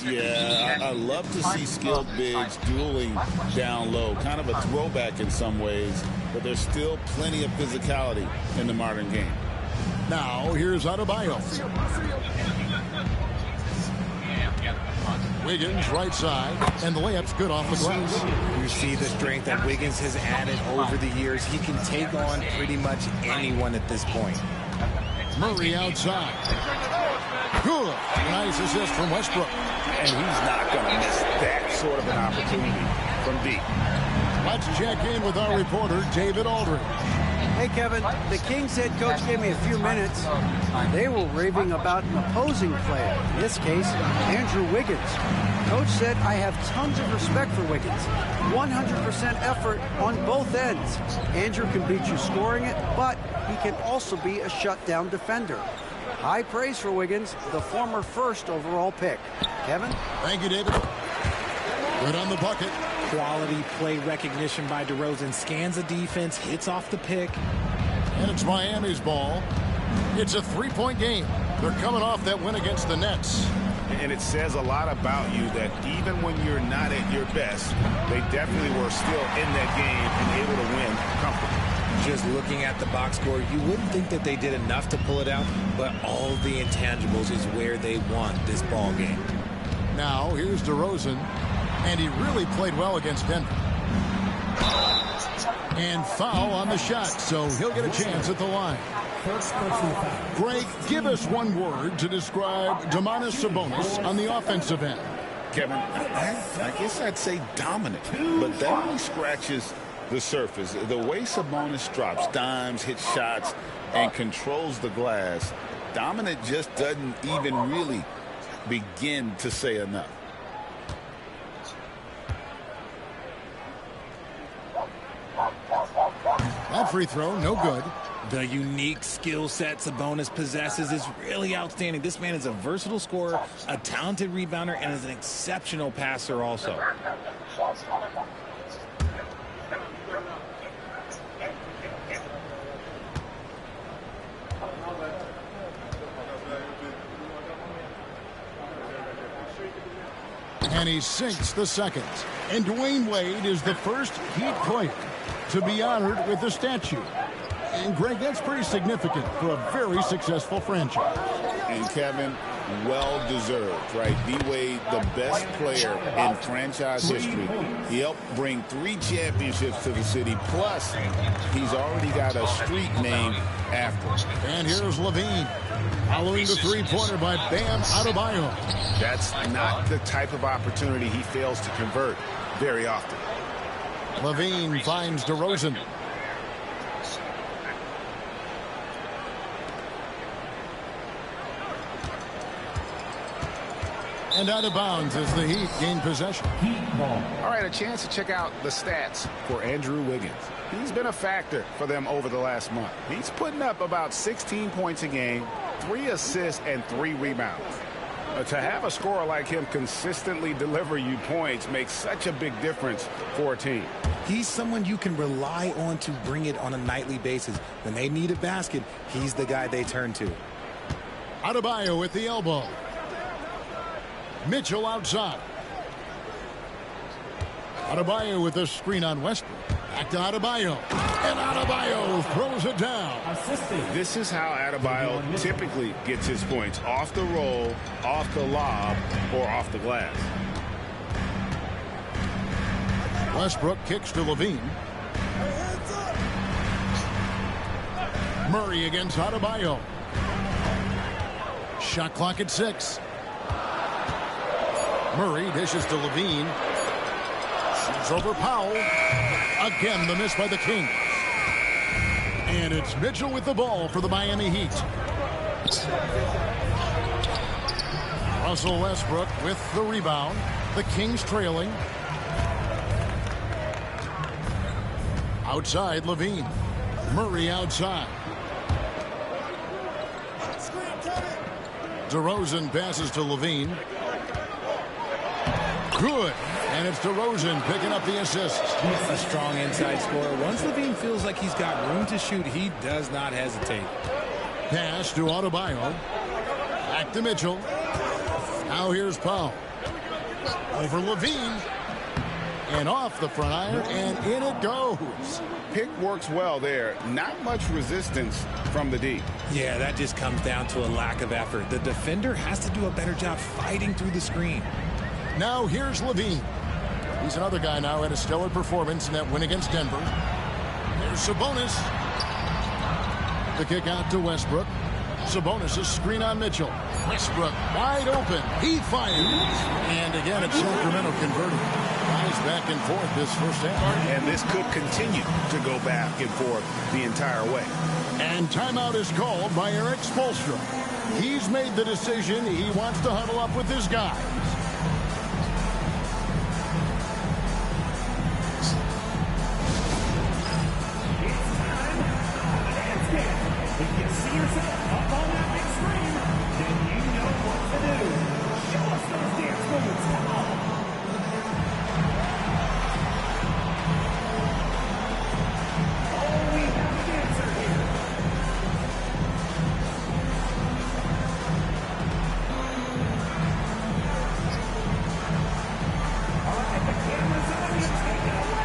Yeah, I love to see skilled bigs dueling down low. Kind of a throwback in some ways, but there's still plenty of physicality in the modern game. Now, here's Adebayo. Wiggins right side, and the layup's good off the glass. You see the strength that Wiggins has added over the years. He can take on pretty much anyone at this point. Murray outside. Good. Nice assist from Westbrook. And he's not going to miss that sort of an opportunity from deep. Let's check in with our reporter, David Aldridge. Hey, Kevin, the Kings head coach gave me a few minutes. They were raving about an opposing player, in this case, Andrew Wiggins. Coach said, I have tons of respect for Wiggins. 100% effort on both ends. Andrew can beat you scoring it, but he can also be a shutdown defender. High praise for Wiggins, the former first overall pick. Kevin? Thank you, David. Good on the bucket. Quality play recognition by DeRozan. Scans the defense, hits off the pick. And it's Miami's ball. It's a three-point game. They're coming off that win against the Nets. And it says a lot about you that even when you're not at your best, they definitely were still in that game and able to win comfortably. Just looking at the box score, you wouldn't think that they did enough to pull it out, but all the intangibles is where they won this ball game. Now, here's DeRozan, and he really played well against Denver. And foul on the shot, so he'll get a chance at the line. Greg, give us one word to describe Domantas Sabonis on the offensive end. Kevin, I guess I'd say dominant, but that only scratches the surface. The way Sabonis drops dimes, hits shots, and controls the glass, dominant just doesn't even really begin to say enough. That free throw, no good. The unique skill set Sabonis possesses is really outstanding. This man is a versatile scorer, a talented rebounder, and is an exceptional passer also. And he sinks the second. And Dwayne Wade is the first Heat player to be honored with a statue. And Greg, that's pretty significant for a very successful franchise. And Kevin, well-deserved, right? D-Wade, the best player in franchise history. He helped bring 3 championships to the city, plus he's already got a street named after him. And here's Levine, following the three-pointer by Bam Adebayo. That's not the type of opportunity he fails to convert very often. Levine finds DeRozan. And out of bounds as the Heat gain possession. All right, a chance to check out the stats for Andrew Wiggins. He's been a factor for them over the last month. He's putting up about 16 points a game, 3 assists, and 3 rebounds. To have a scorer like him consistently deliver you points makes such a big difference for a team. He's someone you can rely on to bring it on a nightly basis. When they need a basket, he's the guy they turn to. Adebayo with the elbow. Mitchell outside. Adebayo with a screen on Westbrook. Back to Adebayo. And Adebayo throws it down. This is how Adebayo typically gets his points. Off the roll, off the lob, or off the glass. Westbrook kicks to Levine. Murray against Adebayo. Shot clock at 6. Murray dishes to Levine. Shoots over Powell. Again, the miss by the Kings. And it's Mitchell with the ball for the Miami Heat. Russell Westbrook with the rebound. The Kings trailing. Outside, Levine. Murray outside. DeRozan passes to Levine. Good. And it's DeRozan picking up the assist. A strong inside scorer. Once Levine feels like he's got room to shoot, he does not hesitate. Pass to Adebayo. Back to Mitchell. Now here's Powell. Over Levine. And off the front iron, and in it goes. Pick works well there. Not much resistance from the D. Yeah, that just comes down to a lack of effort. The defender has to do a better job fighting through the screen. Now here's Levine. He's another guy now had a stellar performance in that win against Denver. There's Sabonis. The kick out to Westbrook. Sabonis' screen on Mitchell. Westbrook wide open. He fires. And again, it's Sacramento converting. Guys back and forth this first half. And this could continue to go back and forth the entire way. And timeout is called by Eric Spoelstra. He's made the decision. He wants to huddle up with his guys. If you see yourself up on that big screen, then you know what to do. Show us those dance moves. Come on. Oh, we have a dancer here. All right, the camera's on you. Take it away.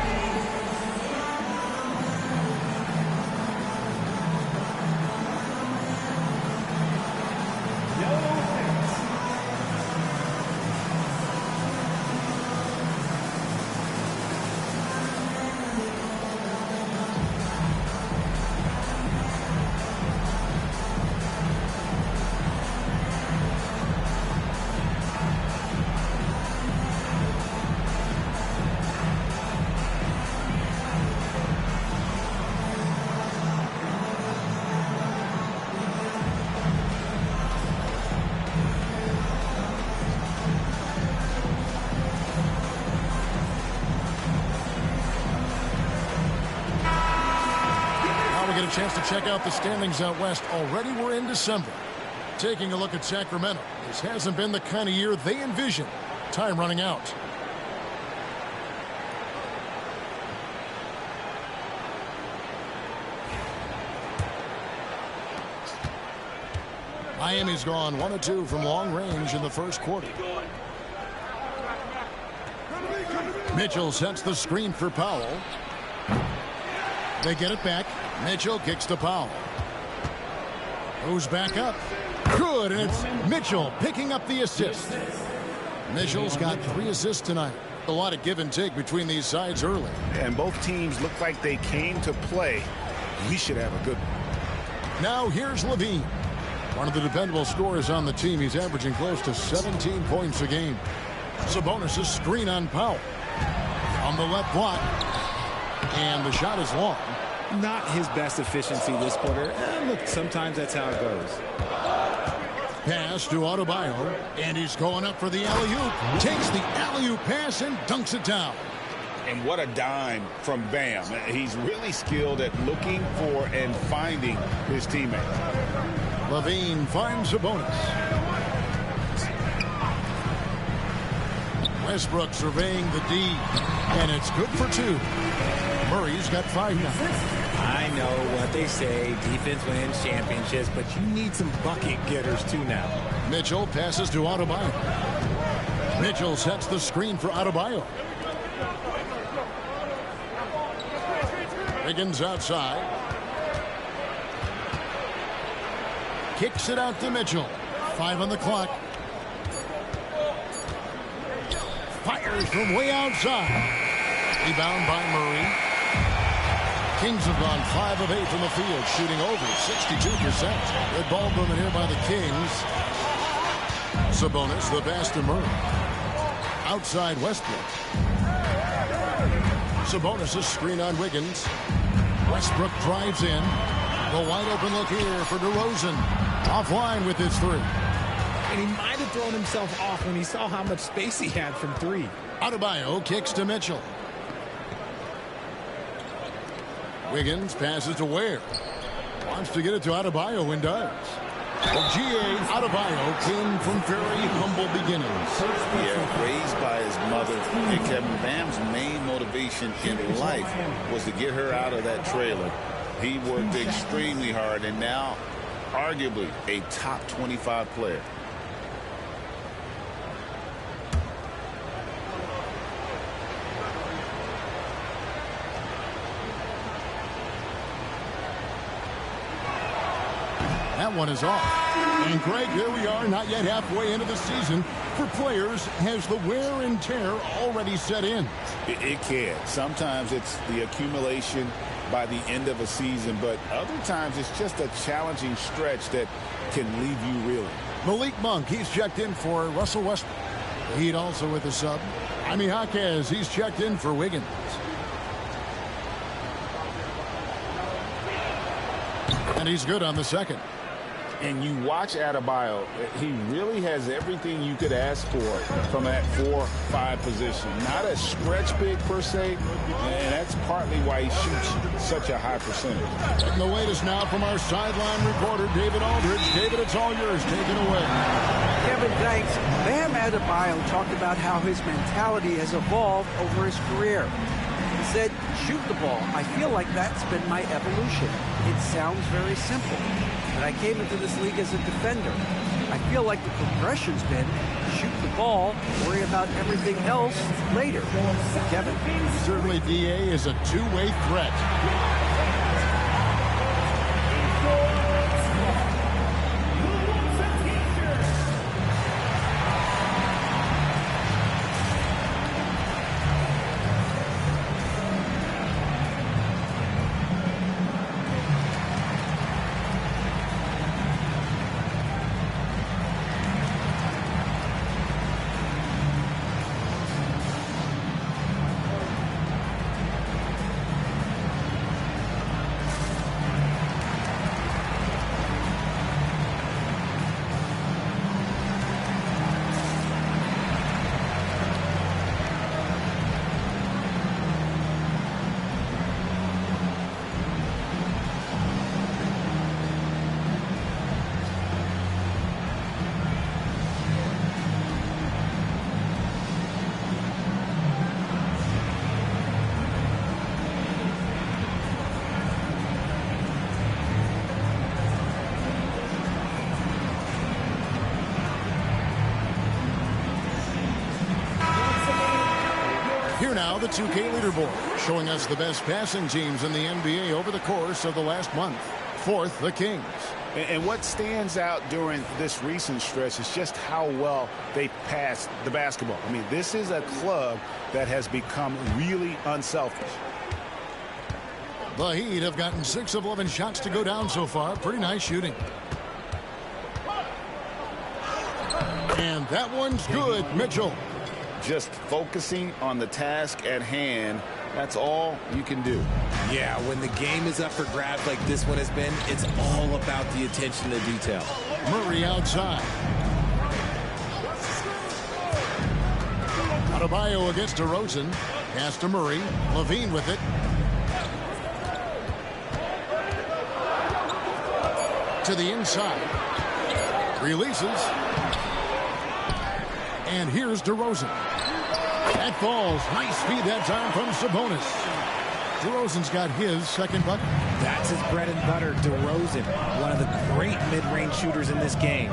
Chance to check out the standings out west. Already we're in December. Taking a look at Sacramento. This hasn't been the kind of year they envisioned. Time running out. Miami's gone 1 of 2 from long range in the first quarter. Mitchell sets the screen for Powell. They get it back. Mitchell kicks to Powell. Who's back up? Good, and it's Mitchell picking up the assist. Mitchell's got 3 assists tonight. A lot of give and take between these sides early. And both teams look like they came to play. We should have a good one. Now here's Levine. One of the dependable scorers on the team. He's averaging close to 17 points a game. Sabonis' screen on Powell. On the left block. And the shot is long. Not his best efficiency this quarter. Look, sometimes that's how it goes. Pass to Adebayo, and he's going up for the alley-oop. Takes the alley-oop pass and dunks it down. And what a dime from Bam. He's really skilled at looking for and finding his teammates. Levine finds Sabonis. Westbrook surveying the D, and it's good for 2. Murray's got 5 now. I know what they say, defense wins championships, but you need some bucket getters too now. Mitchell passes to Adebayo. Mitchell sets the screen for Adebayo. Wiggins outside. Kicks it out to Mitchell. 5 on the clock. Fires from way outside. Rebound by Murray. Kings have gone 5 of 8 from the field, shooting over 62%. Good ball movement here by the Kings. Sabonis, the pass to Murray. Outside Westbrook. Sabonis' screen on Wiggins. Westbrook drives in. The wide open look here for DeRozan. Offline with his 3. And he might have thrown himself off when he saw how much space he had from 3. Adebayo kicks to Mitchell. Wiggins passes to Ware. Wants to get it to Adebayo and does. Well, G.A. Adebayo came from very humble beginnings. Yeah, raised by his mother. And Kevin Bam's main motivation in life was to get her out of that trailer. He worked extremely hard and now arguably a top 25 player. That one is off. And Greg, here we are, not yet halfway into the season. For players, has the wear and tear already set in? It can. Sometimes it's the accumulation by the end of a season, but other times it's just a challenging stretch that can leave you reeling. Malik Monk, he's checked in for Russell Westbrook. Heat also with a sub. Jaime Jaquez, he's checked in for Wiggins. And he's good on the second. And you watch Adebayo, he really has everything you could ask for from that 4-5 position. Not a stretch big per se, and that's partly why he shoots such a high percentage. And the latest now from our sideline reporter, David Aldridge. David, it's all yours. Take it away. Kevin, thanks. Bam Adebayo talked about how his mentality has evolved over his career. He said, shoot the ball. I feel like that's been my evolution. It sounds very simple. But I came into this league as a defender. I feel like the progression's been shoot the ball, worry about everything else later. Kevin? Certainly DA is a two-way threat. Here now, the 2K leaderboard, showing us the best passing teams in the NBA over the course of the last month. Fourth, the Kings. And what stands out during this recent stretch is just how well they pass the basketball. I mean, this is a club that has become really unselfish. The Heat have gotten 6 of 11 shots to go down so far. Pretty nice shooting. And that one's good, Mitchell. Just focusing on the task at hand, that's all you can do. Yeah, when the game is up for grabs like this one has been, it's all about the attention to detail. Murray outside. Adebayo against DeRozan. Pass to Murray. Levine with it. To the inside. Releases. And here's DeRozan. That falls. Nice speed that time from Sabonis. DeRozan's got his second bucket. That's his bread and butter, DeRozan. One of the great mid-range shooters in this game.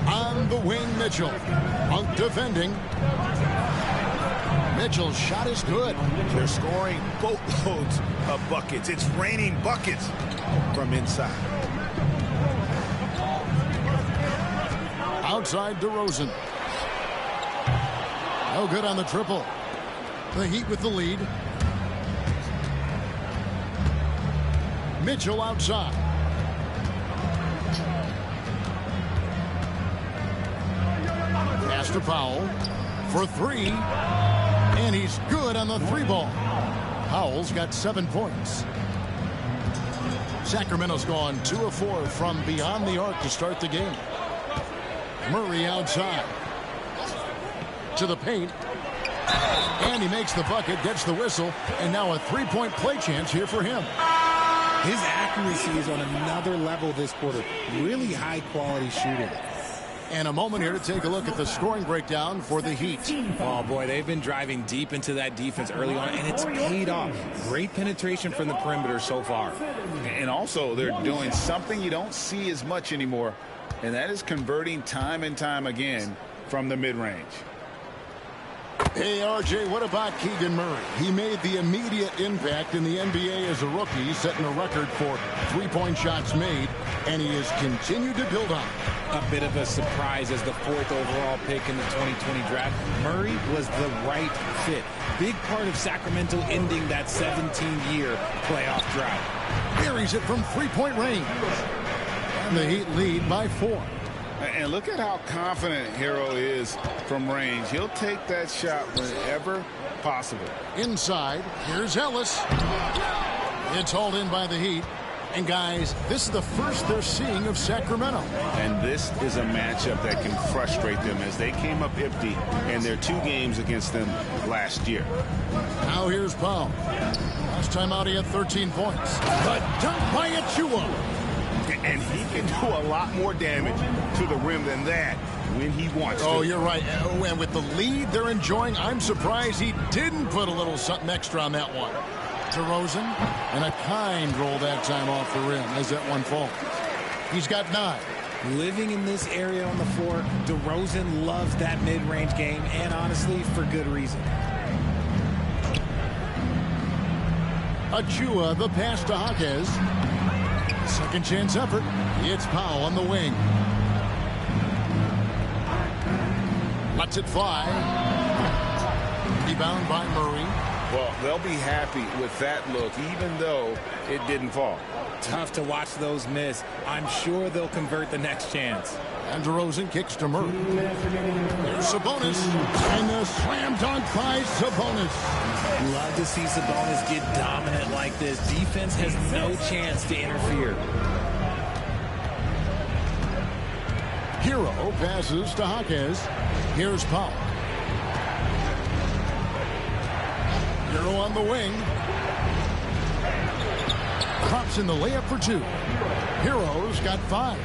On the wing, Mitchell. Monk defending. Mitchell's shot is good. They're scoring boatloads of buckets. It's raining buckets from inside. Outside DeRozan. No good on the triple. The Heat with the lead. Mitchell outside. Pass to Powell for 3. And he's good on the 3-ball. Powell's got 7 points. Sacramento's gone 2 of 4 from beyond the arc to start the game. Murray outside. To the paint. And he makes the bucket, gets the whistle, and now a 3-point play chance here for him. His accuracy is on another level this quarter. Really high-quality shooting. And a moment here to take a look at the scoring breakdown for the Heat. Oh, boy, they've been driving deep into that defense early on, and it's paid off. Great penetration from the perimeter so far. And also, they're doing something you don't see as much anymore, and that is converting time and time again from the mid-range. Hey, RJ, what about Keegan Murray? He made the immediate impact in the NBA as a rookie, setting a record for three-point shots made, and he has continued to build on. A bit of a surprise as the 4th overall pick in the 2020 draft. Murray was the right fit. Big part of Sacramento ending that 17-year playoff drought. Buries it from three-point range. And the Heat lead by 4. And look at how confident Hero is from range. He'll take that shot whenever possible. Inside, here's Ellis. It's hauled in by the Heat. And guys, this is the first they're seeing of Sacramento. And this is a matchup that can frustrate them as they came up empty in their 2 games against them last year. Now here's Powell. Last time out he had 13 points. But dunk by Achua. And he can do a lot more damage to the rim than that when he wants to. Oh, you're right. And with the lead they're enjoying, I'm surprised he didn't put a little something extra on that one. DeRozan, and a kind roll that time off the rim as that one falls. He's got 9. Living in this area on the floor, DeRozan loves that mid-range game, and honestly, for good reason. Achua, the pass to Jaquez. Second chance effort. It's Powell on the wing. Lets it fly. Rebound by Murray. Well, they'll be happy with that look, even though it didn't fall. Tough to watch those miss. I'm sure they'll convert the next chance. And DeRozan kicks to Murray. There's Sabonis. And the slam dunk by Sabonis. Love to see Sabonis get dominant like this. Defense has no chance to interfere. Hero passes to Jaquez. Here's Powell. Hero on the wing. Drops in the layup for 2. Hero's got 5.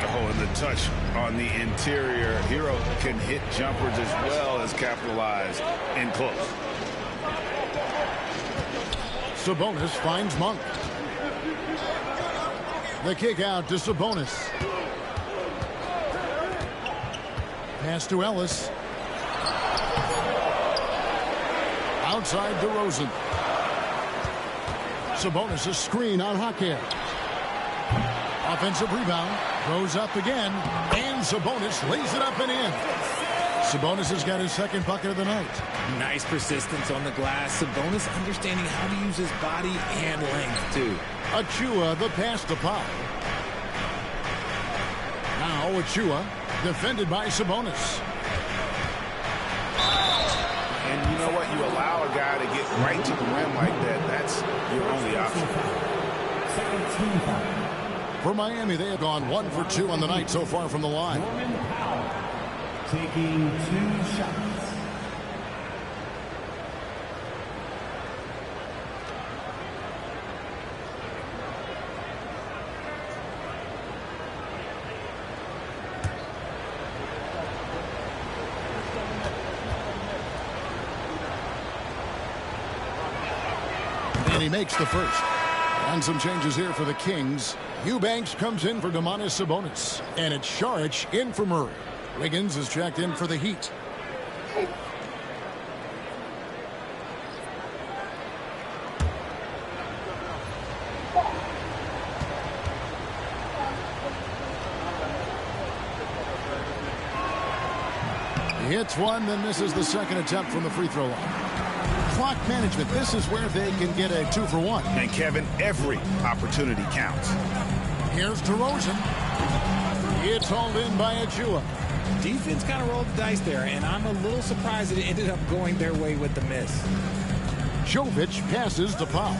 Oh, and the touch on the interior. Hero can hit jumpers as well as capitalize in close. Sabonis finds Monk. The kick out to Sabonis. Pass to Ellis. Outside DeRozan. Sabonis' screen on Jaquez. Offensive rebound. Goes up again. And Sabonis lays it up and in. Sabonis has got his second bucket of the night. Nice persistence on the glass. Sabonis understanding how to use his body and length, too. Achua, the pass to Powell. Now Achua, defended by Sabonis. And you know what? You allow a guy to get right to the rim like that. That's your only option. For Miami, they have gone 1 for 2 on the night so far from the line. Taking 2 shots. And he makes the first. And some changes here for the Kings. Eubanks comes in for Domantas Sabonis. And it's Šarić in for Murray. Wiggins is checked in for the Heat. He hits one, then misses the second attempt from the free throw line. Clock management. This is where they can get a 2 for 1. And Kevin, every opportunity counts. Here's DeRozan. It's hauled in by Achua. Defense kind of rolled the dice there, and I'm a little surprised that it ended up going their way with the miss. Jovic passes to Powell.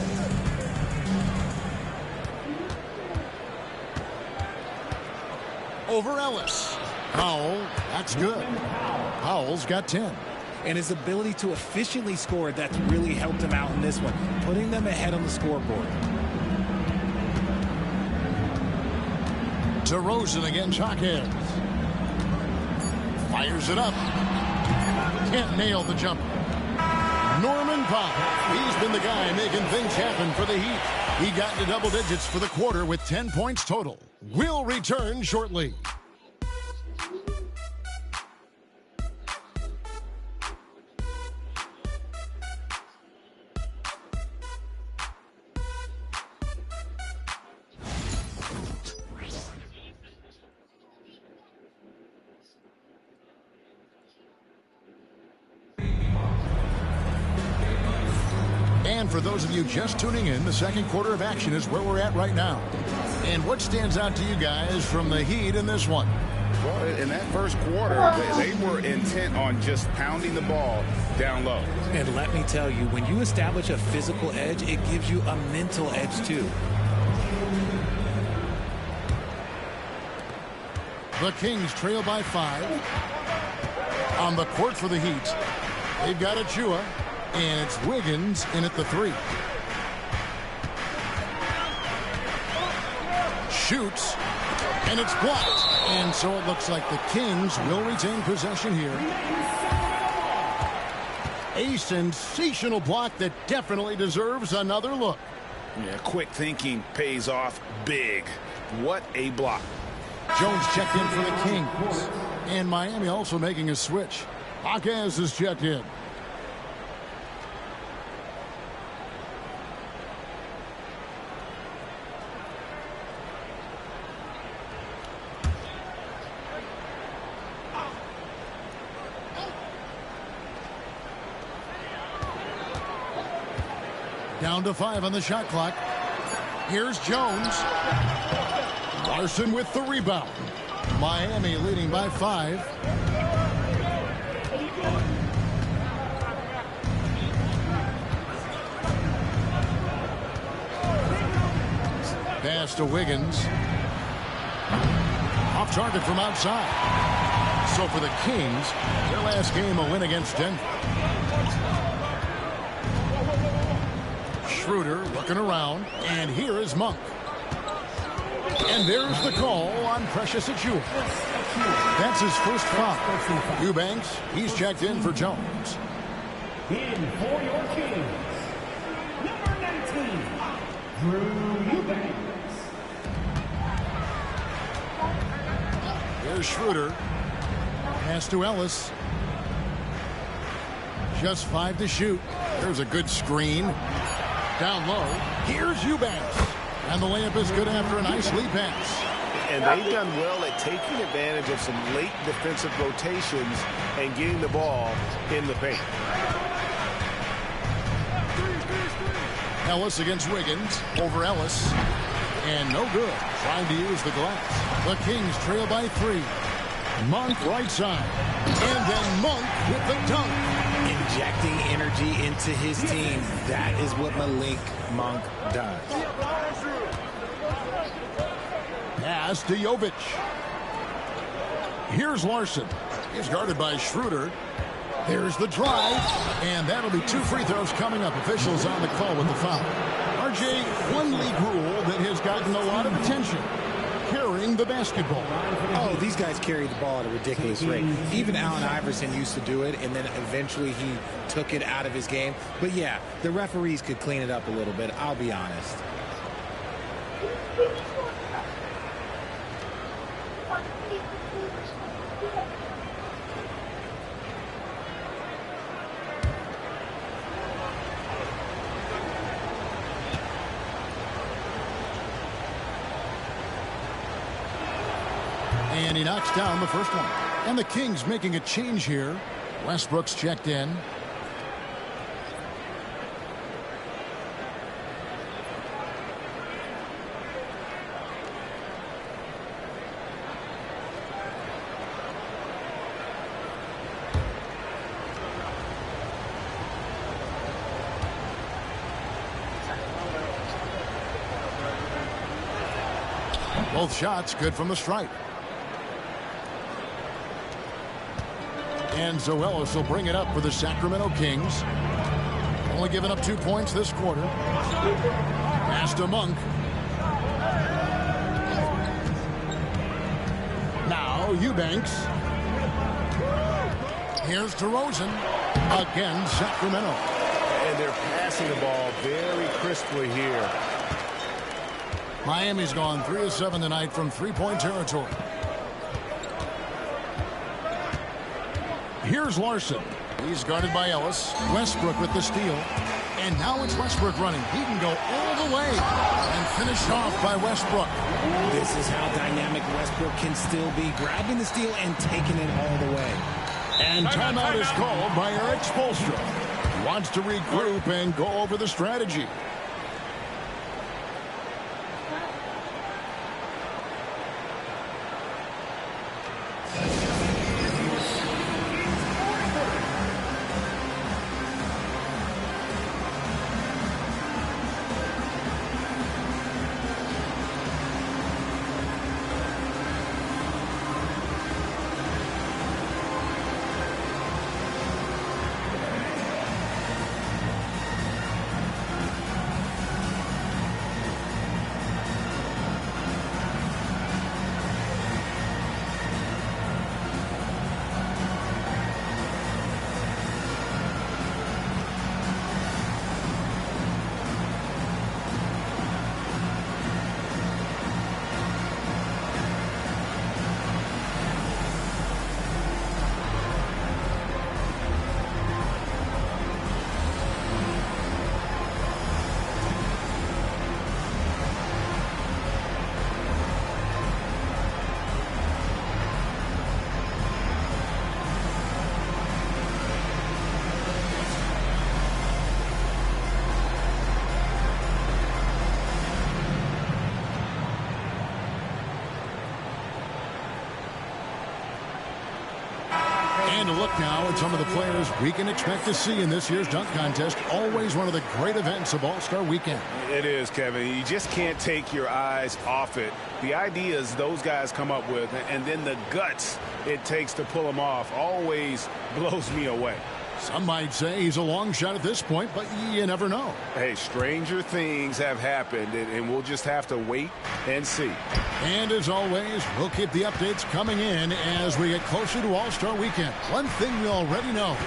Over Ellis. Powell, that's good. Powell's got 10. And his ability to efficiently score, that's really helped him out in this one, putting them ahead on the scoreboard. DeRozan against Jaquez. Fires it up. Can't nail the jumper. Norman Powell. He's been the guy making things happen for the Heat. He got into double digits for the quarter with 10 points total. We'll return shortly. And for those of you just tuning in, the second quarter of action is where we're at right now. And what stands out to you guys from the Heat in this one? Well, in that first quarter, they were intent on just pounding the ball down low. And let me tell you, when you establish a physical edge, it gives you a mental edge too. The Kings trail by 5. On the court for the Heat, they've got Achua, and it's Wiggins in at the 3. Shoots, and it's blocked. And so it looks like the Kings will retain possession here. A sensational block that definitely deserves another look. Yeah, quick thinking pays off big. What a block. Jones checked in for the Kings. And Miami also making a switch. Hawkins is checked in. Down to 5 on the shot clock. Here's Jones. Larson with the rebound. Miami leading by 5. Pass to Wiggins. Off target from outside. So for the Kings, their last game a win against Denver. Schroeder looking around, and here is Monk. And there's the call on Precious Achua. That's his first foul. Eubanks, he's checked in for Jones. In for your Kings, number 19, Drew Eubanks. There's Schroeder. Pass to Ellis. Just 5 to shoot. There's a good screen. Down low. Here's Eubanks. And the layup is good after a nice lead pass. And they've done well at taking advantage of some late defensive rotations and getting the ball in the paint. Ellis against Wiggins. Over Ellis. And no good. Trying to use the glass. The Kings trail by 3. Monk right side. And then Monk with the dunk. Injecting energy into his team. That is what Malik Monk does. Pass to Jovic. Here's Larson. He's guarded by Schroeder. There's the drive. And that'll be 2 free throws coming up. Officials on the call with the foul. RJ, one league rule that has gotten a lot of attention. Carrying the basketball. Oh, these guys carry the ball at a ridiculous rate. Even Allen Iverson used to do it, and then eventually he took it out of his game. But yeah, the referees could clean it up a little bit, I'll be honest. And he knocks down the first one. And the Kings making a change here. Westbrook's checked in. Both shots good from the stripe. And Zoelis will bring it up for the Sacramento Kings. Only giving up 2 points this quarter. Pass to Monk. Now Eubanks. Here's DeRozan. Again, Sacramento. And they're passing the ball very crisply here. Miami's gone 3 of 7 tonight from three-point territory. Here's Larson. He's guarded by Ellis. Westbrook with the steal. And now it's Westbrook running. He can go all the way and finish off by Westbrook. This is how dynamic Westbrook can still be. Grabbing the steal and taking it all the way. And timeout is called by Eric Spoelstra. wants to regroup and go over the strategy. And a look now at some of the players we can expect to see in this year's dunk contest. Always one of the great events of All-Star Weekend. It is, Kevin. You just can't take your eyes off it. The ideas those guys come up with, and then the guts it takes to pull them off, always blows me away. Some might say he's a long shot at this point, but you never know. Hey, stranger things have happened, and we'll just have to wait and see. And as always, we'll keep the updates coming in as we get closer to All-Star Weekend. One thing we already know,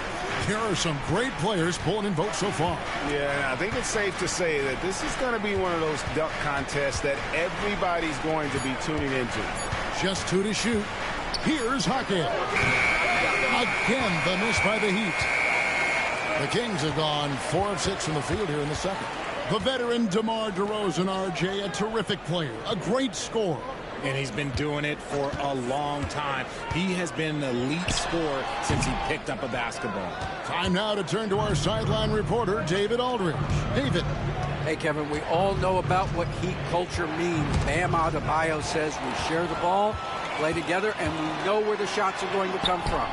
there are some great players pulling in votes so far. Yeah, I think it's safe to say that this is going to be one of those dunk contests that everybody's going to be tuning into. Just 2 to shoot. Here's Hackett. Again, the miss by the Heat. The Kings have gone 4 of 6 from the field here in the second. The veteran DeMar DeRozan, RJ, a terrific player, a great scorer. And he's been doing it for a long time. He has been an elite scorer since he picked up a basketball. Time now to turn to our sideline reporter, David Aldridge. David. Hey, Kevin, we all know about what Heat culture means. Bam Adebayo says we share the ball, play together, and we know where the shots are going to come from.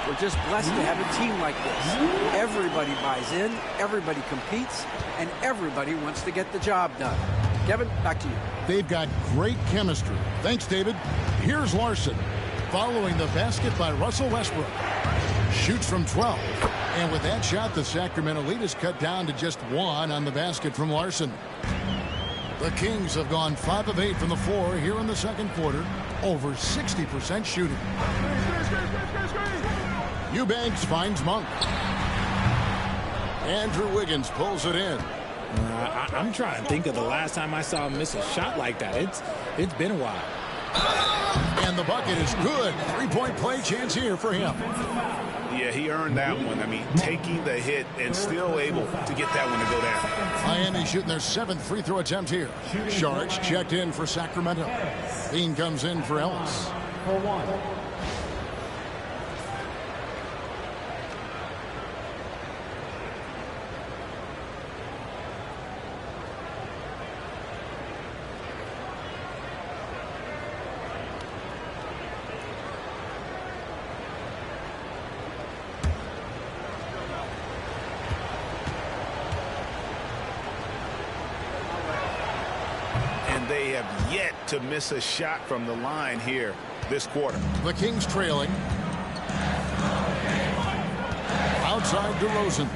We're just blessed to have a team like this. Everybody buys in, everybody competes, and everybody wants to get the job done. Kevin, back to you. They've got great chemistry. Thanks, David. Here's Larson. Following the basket by Russell Westbrook. Shoots from 12. And with that shot, the Sacramento lead is cut down to just 1 on the basket from Larson. The Kings have gone 5 of 8 from the floor here in the second quarter. Over 60% shooting. Eubanks finds Monk. Andrew Wiggins pulls it in. I'm trying to think of the last time I saw him miss a shot like that. It's been a while. And the bucket is good. 3-point play chance here for him. Yeah, he earned that one. I mean, taking the hit and still able to get that one to go down. Miami shooting their 7th free throw attempt here. Sharks checked in for Sacramento. Bean comes in for Ellis. For 1. They have yet to miss a shot from the line here this quarter. The Kings trailing. Outside DeRozan.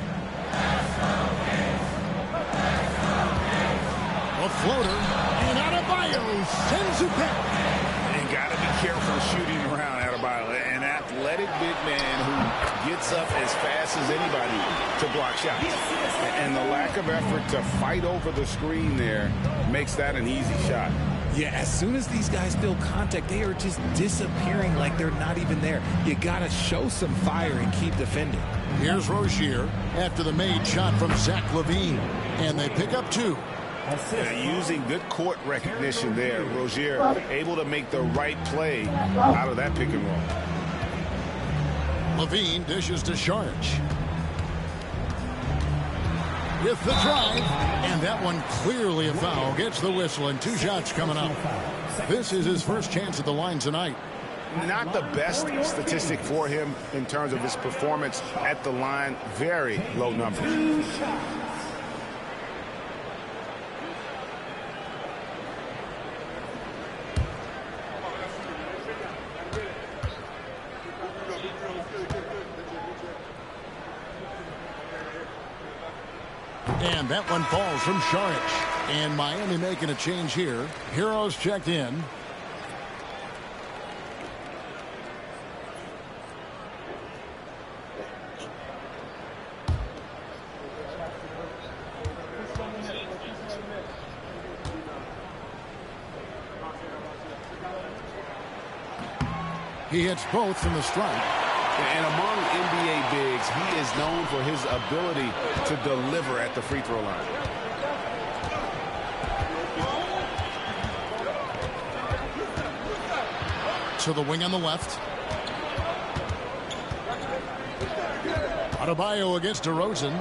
A floater. And Adebayo sends it back. And got to be careful shooting around Adebayo. An athletic big man who gets up as fast as anybody to block shots. And the lack of effort to fight over the screen there makes that an easy shot. Yeah, as soon as these guys feel contact, they are just disappearing like they're not even there. You got to show some fire and keep defending. Here's Rozier after the made shot from Zach LaVine. And they pick up 2. Using good court recognition there. Rozier able to make the right play out of that pick and roll. LaVine dishes to Saric. with the drive. And that one clearly a foul. Gets the whistle and 2 shots coming up. This is his first chance at the line tonight. Not the best statistic for him in terms of his performance at the line. Very low numbers. And that one falls from Saric. And Miami making a change here. Heroes checked in. He hits both from the stripe. And among NBA bigs, he is known for his ability to deliver at the free throw line. To the wing on the left. Adebayo against DeRozan.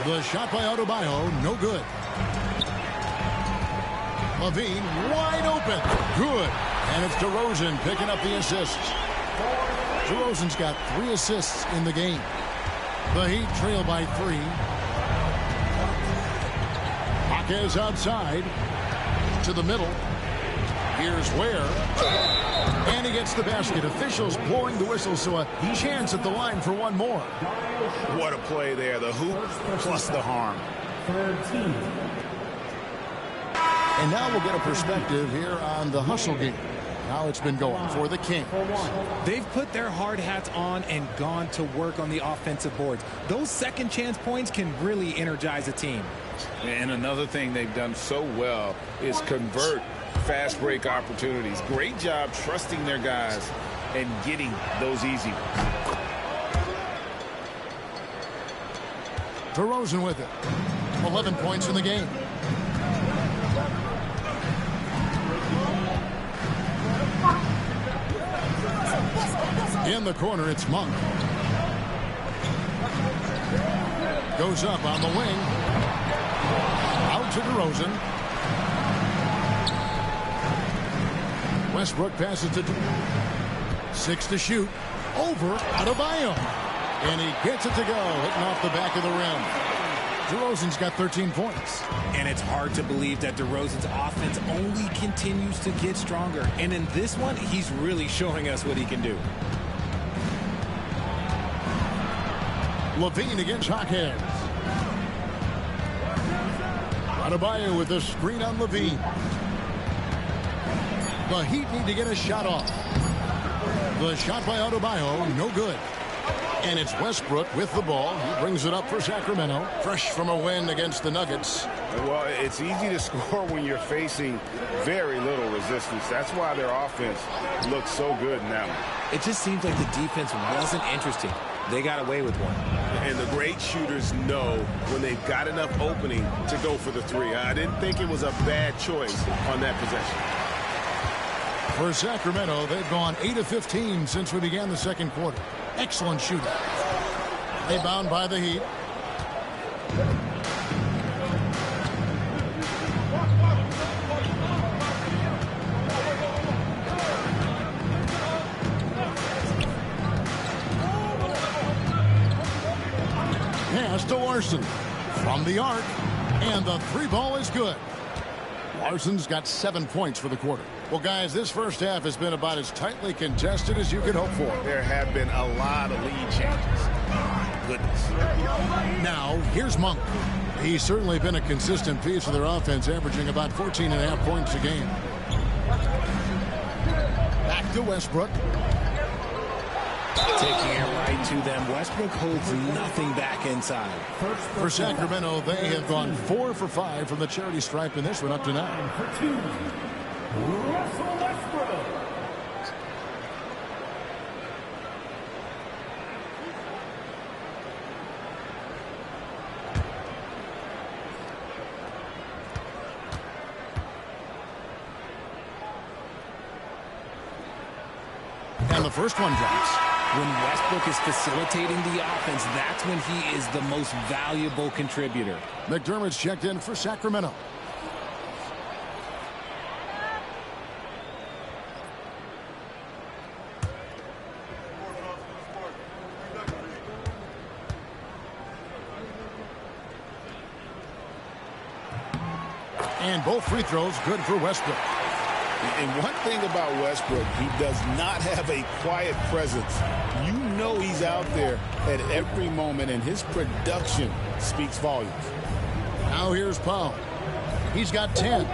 The shot by Adebayo, no good. Levine wide open. Good. And it's DeRozan picking up the assists. DeRozan's got 3 assists in the game. The Heat trail by 3. Jaquez outside to the middle. Here's Ware. And he gets the basket. Officials blowing the whistle, so a chance at the line for one more. What a play there. The hoop plus the harm. And now we'll get a perspective here on the hustle game. How it's been going for the Kings. They've put their hard hats on and gone to work on the offensive boards. Those second chance points can really energize a team. And another thing they've done so well is convert fast break opportunities. Great job trusting their guys and getting those easy ones. DeRozan with it. 11 points in the game. In the corner, it's Monk. Goes up on the wing. Out to DeRozan. Westbrook passes to 6 to shoot. Over Adebayo. And he gets it to go, hitting off the back of the rim. DeRozan's got 13 points. And it's hard to believe that DeRozan's offense only continues to get stronger. And in this one, he's really showing us what he can do. Levine against Jaquez. Adebayo with the screen on Levine. The Heat need to get a shot off. The shot by Adebayo, no good. And it's Westbrook with the ball. He brings it up for Sacramento. Fresh from a win against the Nuggets. Well, it's easy to score when you're facing very little resistance. That's why their offense looks so good now. It just seems like the defense wasn't interesting. They got away with one. And the great shooters know when they've got enough opening to go for the 3. I didn't think it was a bad choice on that possession. For Sacramento, they've gone 8 of 15 since we began the second quarter. Excellent shooting. Rebound by the Heat. Pass to Larson from the arc, and the 3-ball is good. Larson's got 7 points for the quarter. Well, guys, this first half has been about as tightly contested as you could hope for. There have been a lot of lead changes. My goodness. Now, here's Monk. He's certainly been a consistent piece of their offense, averaging about 14.5 points a game. Back to Westbrook. Taking it right to them. Westbrook holds nothing back inside. For Sacramento, they have gone 4 for 5 from the charity stripe in this one up to now. Russell Westbrook. And the first one drops. When Westbrook is facilitating the offense, that's when he is the most valuable contributor. McDermott's checked in for Sacramento. And both free throws good for Westbrook. And one thing about Westbrook, he does not have a quiet presence. You know he's out there at every moment, and his production speaks volumes. Now here's Powell. He's got 10.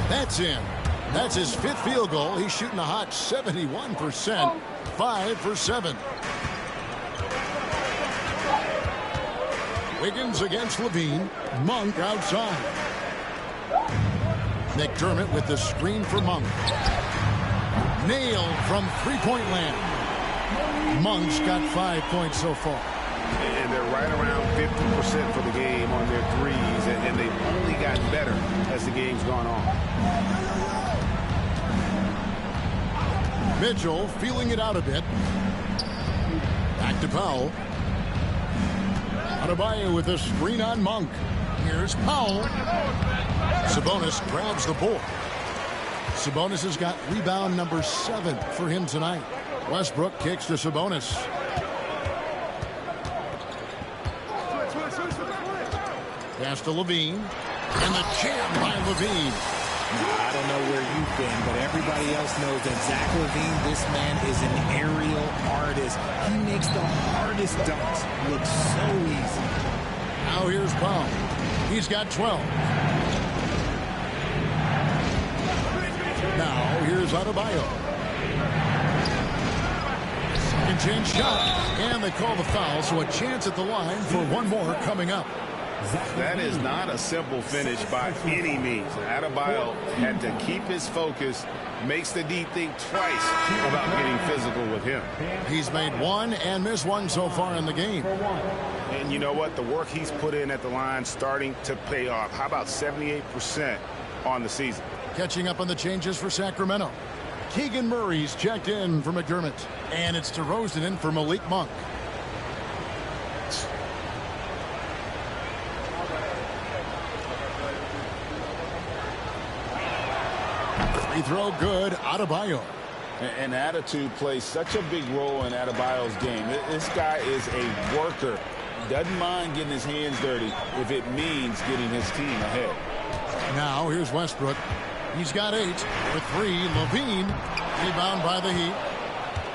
That's in. That's his 5th field goal. He's shooting a hot 71%. 5 for 7. Wiggins against Levine. Monk outside. McDermott with the screen for Monk. Nailed from three-point land. Monk's got 5 points so far. And they're right around 50% for the game on their threes, and they've only gotten better as the game's gone on. Mitchell feeling it out a bit. Back to Powell. Adebayo with a screen on Monk. Here's Powell. Sabonis grabs the board. Sabonis has got rebound number 7 for him tonight. Westbrook kicks to Sabonis. Pass to Levine. And the jam by Levine. I don't know where you've been, but everybody else knows that Zach LaVine, this man is an aerial artist. He makes the hardest dunks look so easy. Now here's Powell. He's got 12. Now here's Adebayo. Second chance shot. And they call the foul, so a chance at the line for one more coming up. That is not a simple finish by any means. Adebayo had to keep his focus, makes the D think twice about getting physical with him. He's made one and missed one so far in the game. And you know what? The work he's put in at the line starting to pay off. How about 78% on the season? Catching up on the changes for Sacramento. Keegan Murray's checked in for McDermott. And it's DeRozan in for Malik Monk. Free throw good. Adebayo. And attitude plays such a big role in Adebayo's game. This guy is a worker. Doesn't mind getting his hands dirty if it means getting his team ahead. Now here's Westbrook. He's got 8 for 3. Levine rebound by the Heat.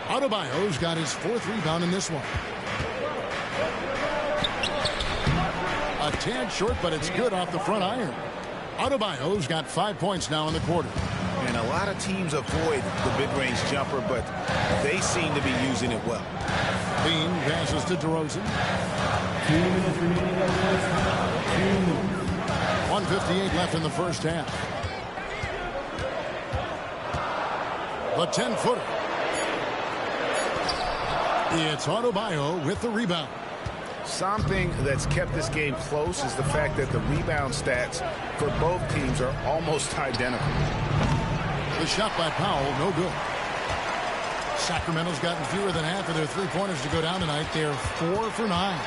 Adebayo's got his 4th rebound in this one. A tad short, but it's good off the front iron. Adebayo's got 5 points now in the quarter. And a lot of teams avoid the mid-range jumper, but they seem to be using it well. Bean passes to DeRozan. 1:58 left in the first half. The 10-footer. It's Adebayo with the rebound. Something that's kept this game close is the fact that the rebound stats for both teams are almost identical. The shot by Powell, no good. Sacramento's gotten fewer than half of their three-pointers to go down tonight. They're 4 for 9.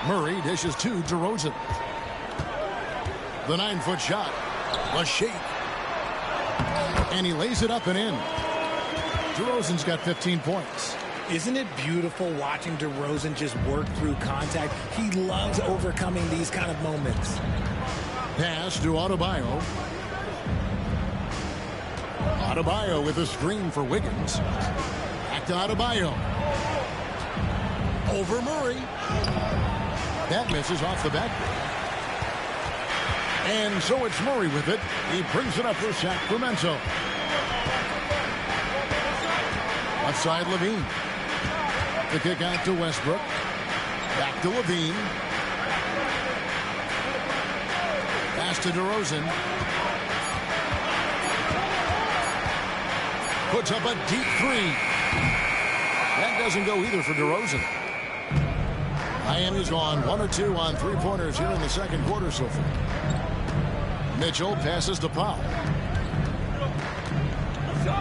Murray dishes to DeRozan. The 9-foot shot. A shake. And he lays it up and in. DeRozan's got 15 points. Isn't it beautiful watching DeRozan just work through contact? He loves overcoming these kind of moments. Pass to Adebayo. Adebayo with a screen for Wiggins. Back to Adebayo. Over Murray. That misses off the backboard. And so it's Murray with it. He brings it up for Sacramento. Outside Levine. The kick out to Westbrook. Back to Levine. Pass to DeRozan. Puts up a deep 3. That doesn't go either for DeRozan. Miami's gone 1 or 2 on three-pointers here in the second quarter so far. Mitchell passes to Powell.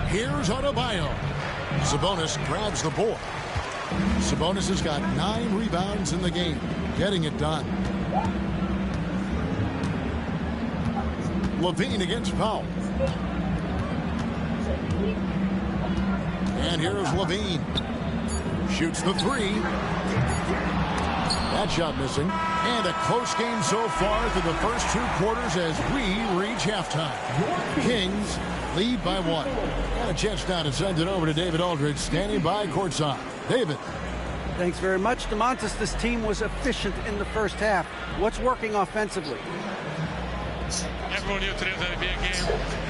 Here's Adebayo. Sabonis grabs the board. Sabonis has got 9 rebounds in the game, getting it done. Levine against Powell. And here's Levine. Shoots the 3. That shot missing. And a close game so far through the first 2 quarters as we reach halftime. Kings lead by 1. And a chance now to send it over to David Aldridge, standing by courtside. David. Thanks very much, DeMontis. This team was efficient in the first half. What's working offensively? Everyone knew today was going to be a game.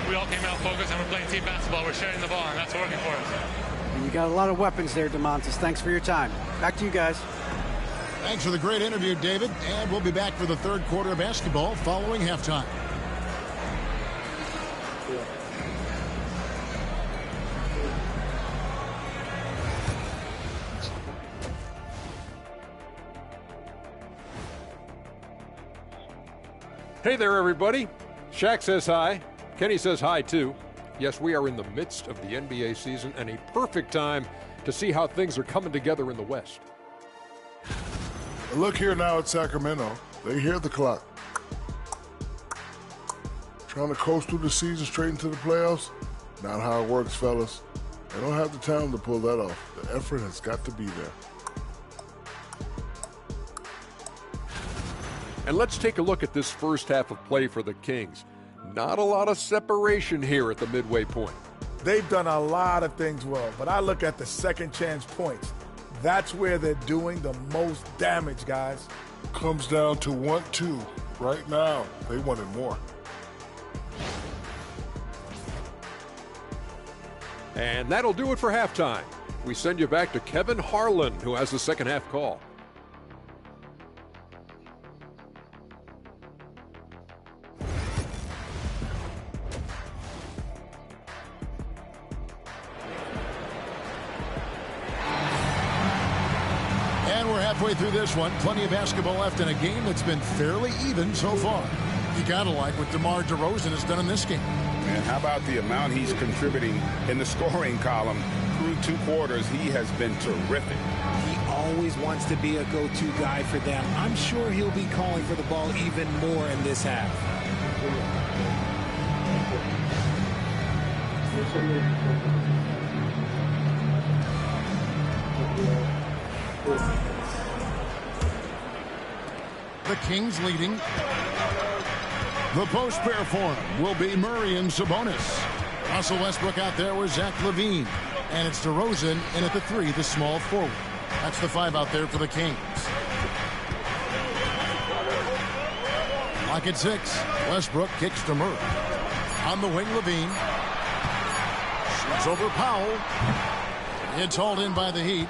We all came out focused and we're playing team basketball. We're sharing the ball, and that's working for us. You got a lot of weapons there, DeMontis. Thanks for your time. Back to you guys. Thanks for the great interview, David. And we'll be back for the third quarter of basketball following halftime. Hey there, everybody. Shaq says hi. Kenny says hi, too. Yes, we are in the midst of the NBA season and a perfect time to see how things are coming together in the West. Look here now at Sacramento. They hear the clock. Trying to coast through the season straight into the playoffs? Not how it works, fellas. They don't have the talent to pull that off. The effort has got to be there. And let's take a look at this first half of play for the Kings. Not a lot of separation here at the midway point. They've done a lot of things well, but I look at the second chance points. That's where they're doing the most damage, guys. Comes down to 1-2. Right now, they wanted more. And that'll do it for halftime. We send you back to Kevin Harlan, who has the second half call. Halfway through this one, plenty of basketball left in a game that's been fairly even so far. You gotta like what DeMar DeRozan has done in this game. And how about the amount he's contributing in the scoring column through 2 quarters? He has been terrific. He always wants to be a go-to guy for them. I'm sure he'll be calling for the ball even more in this half. The Kings leading. The post pair for him will be Murray and Sabonis. Russell Westbrook out there with Zach LaVine. And it's DeRozan in at the 3, the small forward. That's the 5 out there for the Kings. Lock at 6. Westbrook kicks to Murray. On the wing, LaVine. Shoots over Powell. It's hauled in by the Heat.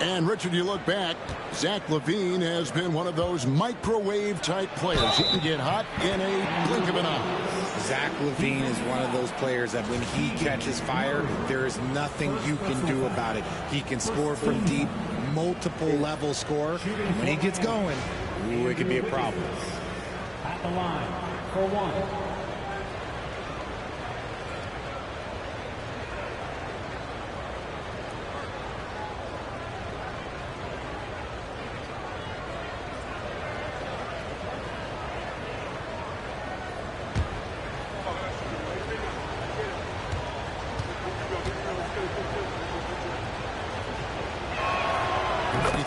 And, Richard, you look back, Zach LaVine has been one of those microwave-type players. He can get hot in a blink of an eye. Zach LaVine is one of those players that when he catches fire, there is nothing you can do about it. He can score from deep, multiple-level score. When he gets going, ooh, it can be a problem. At the line, for 1.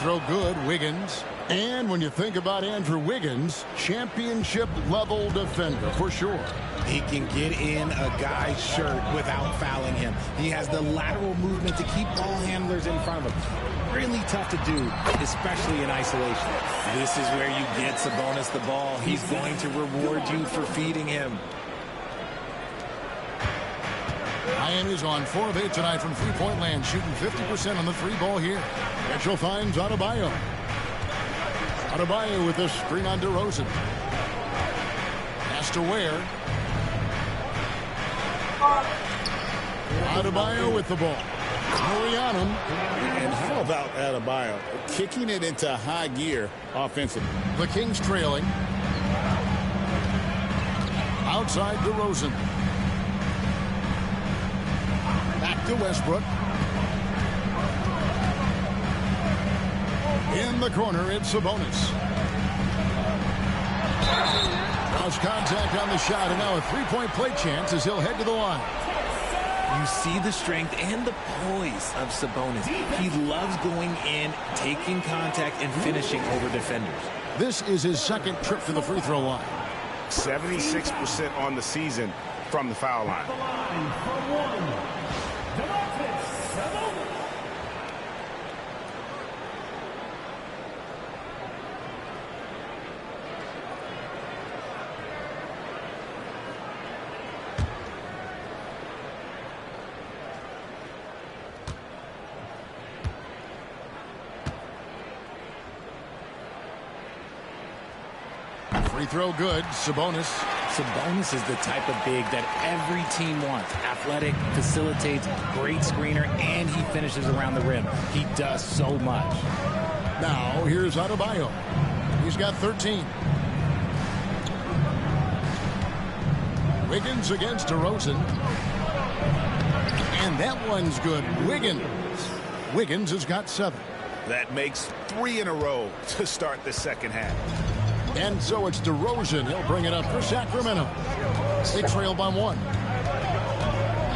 Throw good, Wiggins. And when you think about Andrew Wiggins, championship-level defender for sure. He can get in a guy's shirt without fouling him. He has the lateral movement to keep ball handlers in front of him. Really tough to do, especially in isolation. This is where you get Sabonis the ball. He's going to reward you for feeding him. Miami's on 4 of 8 tonight from three-point land, shooting 50% on the 3-ball here. Mitchell finds Adebayo. Adebayo with the screen on DeRozan. Pass to Ware. Adebayo with the ball. Murray on him. And how about Adebayo kicking it into high gear offensively? The Kings trailing. Outside DeRozan. Back to Westbrook. In the corner, it's Sabonis. Draws contact on the shot, and now a three-point play chance as he'll head to the line. You see the strength and the poise of Sabonis. He loves going in, taking contact, and finishing over defenders. This is his second trip to the free throw line. 76% on the season from the foul line. Free throw good. Sabonis. Sabonis is the type of big that every team wants. Athletic, facilitates, great screener, and he finishes around the rim. He does so much. Now here's Adebayo. He's got 13. Wiggins against DeRozan. And that one's good. Wiggins has got 7. That makes 3 in a row to start the second half. And so it's DeRozan. He'll bring it up for Sacramento. They trail by 1.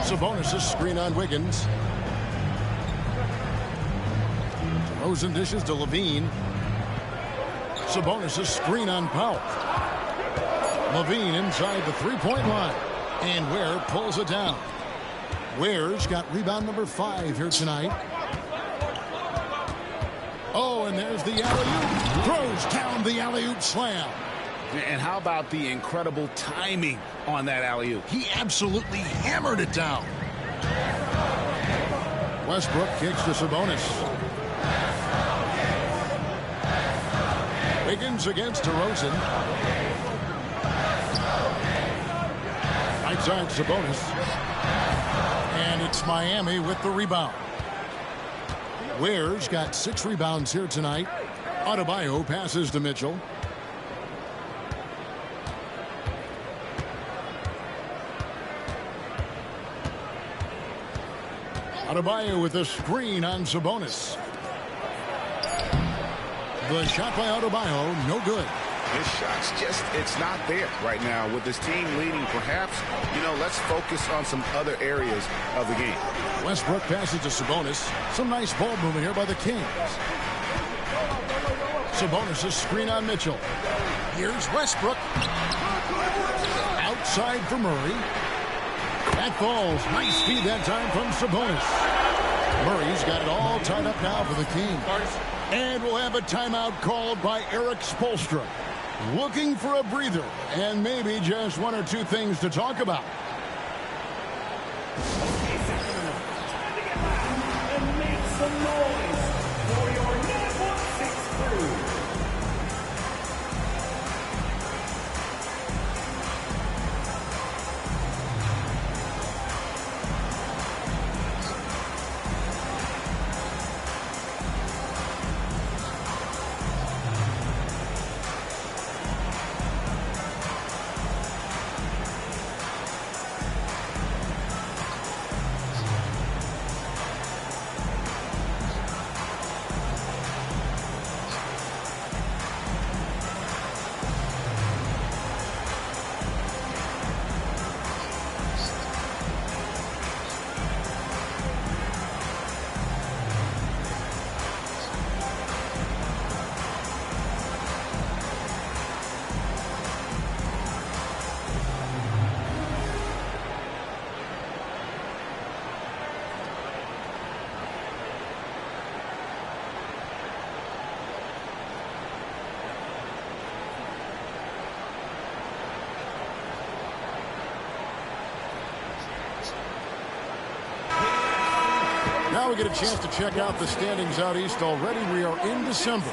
Sabonis' screen on Wiggins. DeRozan dishes to Levine. Sabonis' screen on Powell. Levine inside the three-point line. And Ware pulls it down. Ware's got rebound number 5 here tonight. Oh, and there's the alley-oop. Throws down the alley-oop slam. And how about the incredible timing on that alley-oop? He absolutely hammered it down. Westbrook kicks to Sabonis. Wiggins against DeRozan. Right side Sabonis. And it's Miami with the rebound. Ware's got 6 rebounds here tonight. Adebayo passes to Mitchell. Adebayo with a screen on Sabonis. The shot by Adebayo, no good. His shot's just, it's not there right now. With this team leading, perhaps, let's focus on some other areas of the game. Westbrook passes to Sabonis. Some nice ball movement here by the Kings. Sabonis' screen on Mitchell. Here's Westbrook. Outside for Murray. That falls. Nice speed that time from Sabonis. Murray's got it all tied up now for the Kings. And we'll have a timeout called by Eric Spoelstra. Looking for a breather and maybe just 1 or 2 things to talk about. Okay, Sacramento, time to get loud and make some noise for your Network 6 crew. Now we get a chance to check out the standings out east already. We are in December.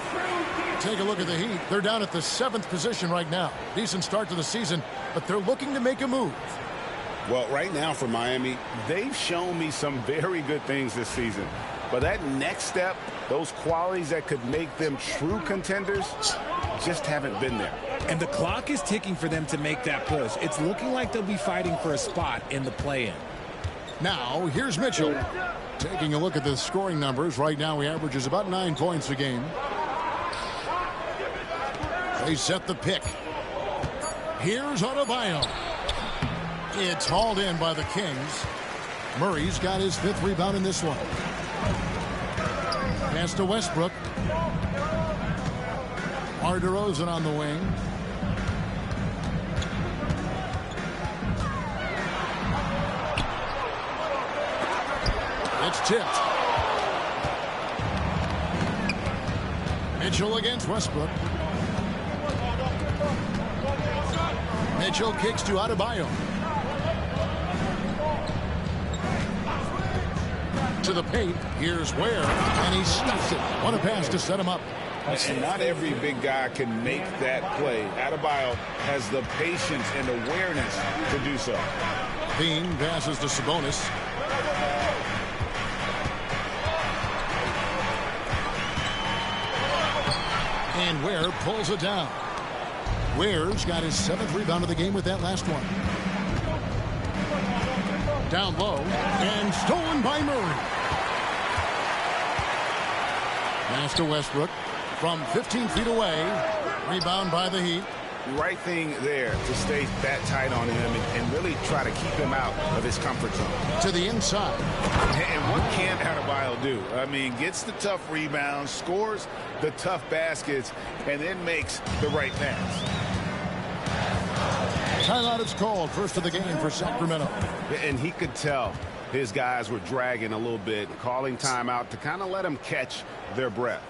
Take a look at the Heat. They're down at the 7th position right now. Decent start to the season, but they're looking to make a move. Well, right now for Miami, they've shown me some very good things this season. But that next step, those qualities that could make them true contenders, just haven't been there. And the clock is ticking for them to make that push. It's looking like they'll be fighting for a spot in the play-in. Now, here's Mitchell. Taking a look at the scoring numbers, right now he averages about 9 points a game. They set the pick. Here's Adebayo. It's hauled in by the Kings. Murray's got his 5th rebound in this one. Pass to Westbrook. DeRozan on the wing. It's tipped. Mitchell against Westbrook. Mitchell kicks to Adebayo. To the paint. Here's Ware, and he stuffs it. What a pass to set him up. And not every big guy can make that play. Adebayo has the patience and awareness to do so. Bean passes to Sabonis. And Ware pulls it down. Ware's got his 7th rebound of the game with that last one. Down low and stolen by Murray. Pass to Westbrook from 15 feet away. Rebound by the Heat. Right thing there to stay that tight on him and really try to keep him out of his comfort zone. To the inside. And what can Adebayo do? I mean, gets the tough rebounds, scores the tough baskets, and then makes the right pass. Timeout is called. First of the game for Sacramento. And he could tell his guys were dragging a little bit, calling timeout to kind of let them catch their breath.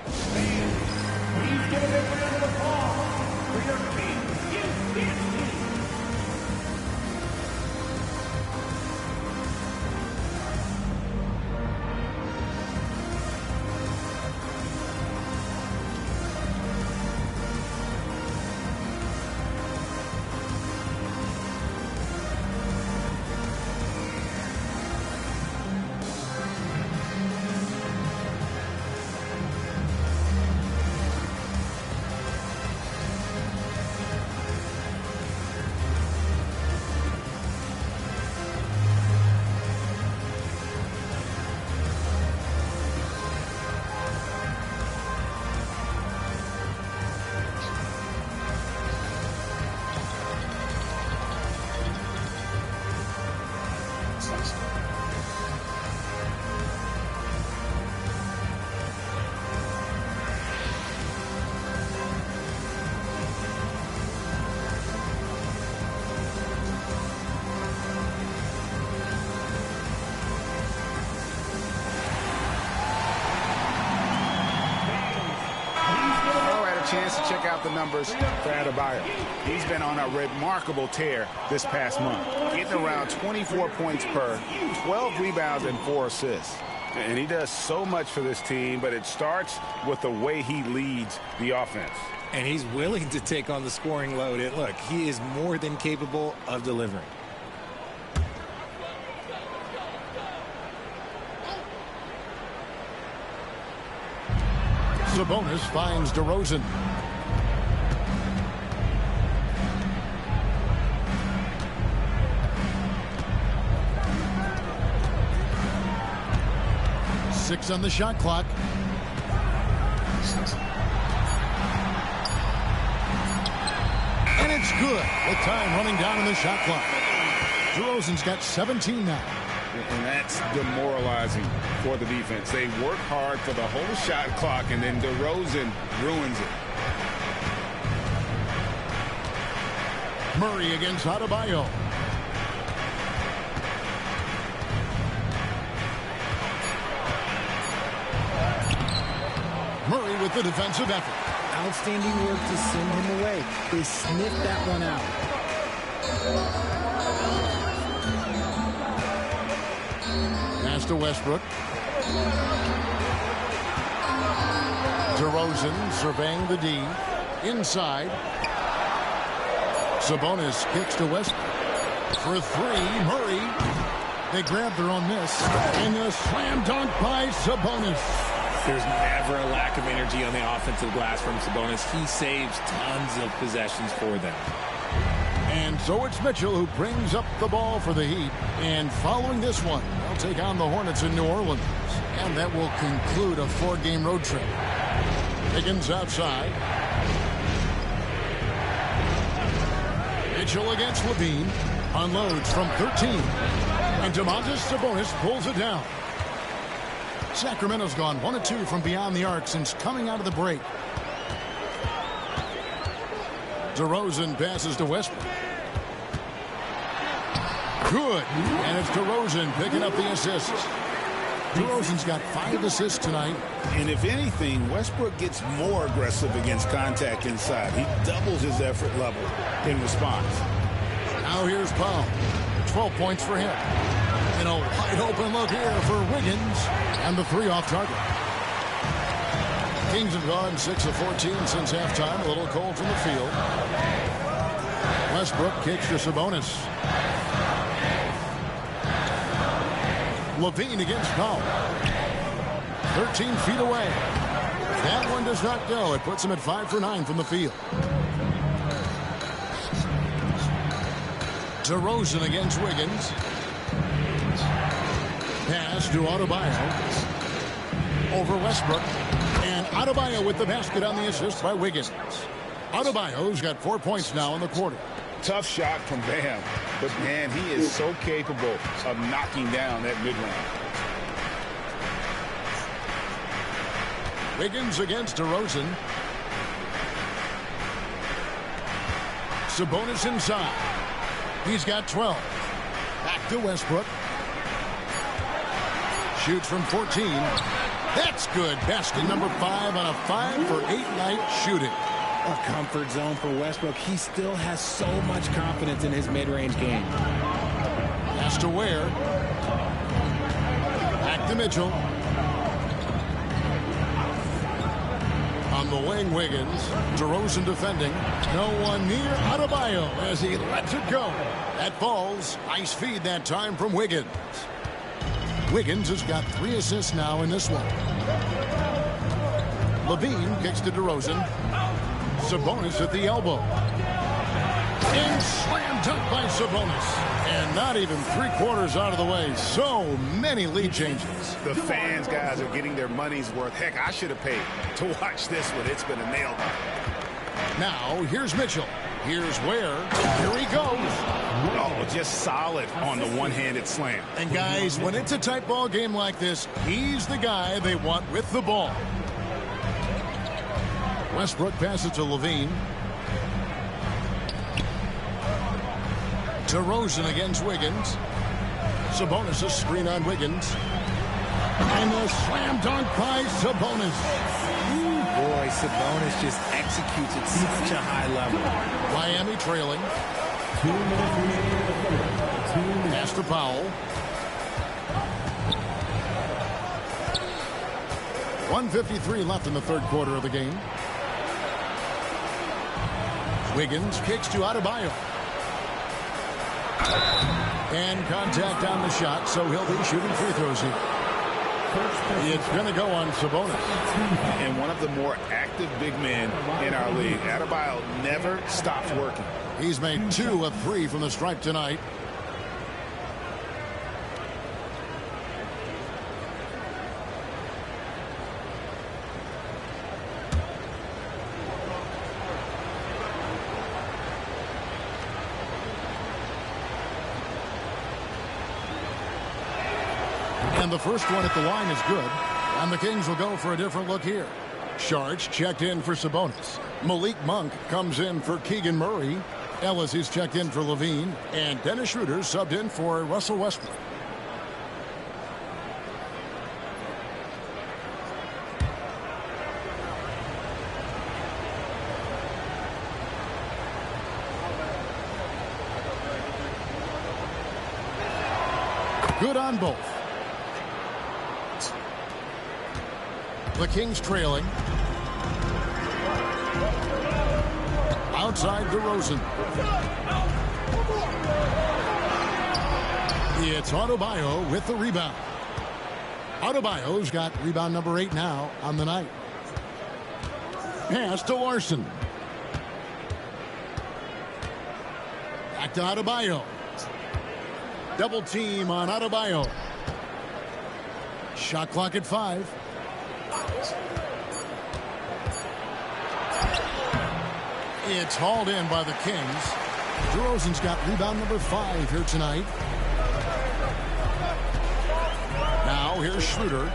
Please give a big round of applause for your Kings. Chance to check out the numbers for Adebayo. He's been on a remarkable tear this past month, getting around 24 points per, 12 rebounds and 4 assists. And he does so much for this team, but it starts with the way he leads the offense. And he's willing to take on the scoring load. And look, he is more than capable of delivering. Sabonis finds DeRozan. Six on the shot clock. And it's good. With time running down on the shot clock. DeRozan's got 17 now. And that's demoralizing for the defense. They work hard for the whole shot clock, and then DeRozan ruins it. Murray against Adebayo. Murray with the defensive effort. Outstanding work to send him away. They sniffed that one out. Pass to Westbrook. DeRozan surveying the D. Inside. Sabonis kicks to Westbrook. For three, Murray. They grab their own miss. And a slam dunk by Sabonis. There's never a lack of energy on the offensive glass from Sabonis. He saves tons of possessions for them. And so it's Mitchell who brings up the ball for the Heat. And following this one, they'll take on the Hornets in New Orleans. And that will conclude a 4-game road trip. Higgins outside. Mitchell against Levine. Unloads from 13. And Domantas Sabonis pulls it down. Sacramento's gone 1 of 2 from beyond the arc since coming out of the break. DeRozan passes to Westbrook. Good. And it's DeRozan picking up the assists. DeRozan's got 5 assists tonight. And if anything, Westbrook gets more aggressive against contact inside. He doubles his effort level in response. Now here's Powell. 12 points for him. And a wide open look here for Wiggins. And the 3 off target. Kings have gone 6 of 14 since halftime. A little cold from the field. Westbrook kicks to Sabonis. Levine against Powell. 13 feet away. That one does not go. It puts him at 5 for 9 from the field. DeRozan against Wiggins. Pass to Adebayo. Over Westbrook. And Adebayo with the basket on the assist by Wiggins. Adebayo's got 4 points now in the quarter. Tough shot from Bam. But, man, he is so capable of knocking down that mid-range. Wiggins against DeRozan. Sabonis inside. He's got 12. Back to Westbrook. Shoots from 14. That's good. Basket number 5 on a 5 for 8 night shooting. A comfort zone for Westbrook. He still has so much confidence in his mid-range game. Pass to Ware. Back to Mitchell. On the wing, Wiggins. DeRozan defending. No one near Adebayo as he lets it go. That falls. Nice feed that time from Wiggins. Wiggins has got 3 assists now in this one. Levine kicks to DeRozan. Sabonis at the elbow. And slam dunk by Sabonis. And not even 3/4 out of the way. So many lead changes. The fans, guys, are getting their money's worth. Heck, I should have paid to watch this one. It's been a nail-biter. Now, here's Mitchell. Here's Ware. Here he goes. Oh, just solid on the one-handed slam. And, guys, when it's a tight ball game like this, he's the guy they want with the ball. Westbrook passes to Levine. DeRozan against Wiggins. Sabonis a screen on Wiggins. And the slam dunk by Sabonis. Ooh, boy, Sabonis just executes at such a high level. Miami trailing. 2 minutes remaining in the quarter. Pass to Powell. 1:53 left in the third quarter of the game. Wiggins kicks to Adebayo. And contact on the shot, so he'll be shooting free throws here. It's going to go on Sabonis. And one of the more active big men in our league. Adebayo never stops working. He's made 2 of 3 from the stripe tonight. And the first one at the line is good. And the Kings will go for a different look here. Sharch checked in for Sabonis. Malik Monk comes in for Keegan Murray. Ellis is checked in for Levine. And Dennis Schroeder subbed in for Russell Westbrook. Good on both. The Kings trailing. Outside DeRozan. It's Adebayo with the rebound. Adebayo's got rebound number 8 now on the night. Pass to Larson. Back to Adebayo. Double team on Adebayo. Shot clock at 5. It's hauled in by the Kings. DeRozan's got rebound number 5 here tonight. Now here's Schroeder.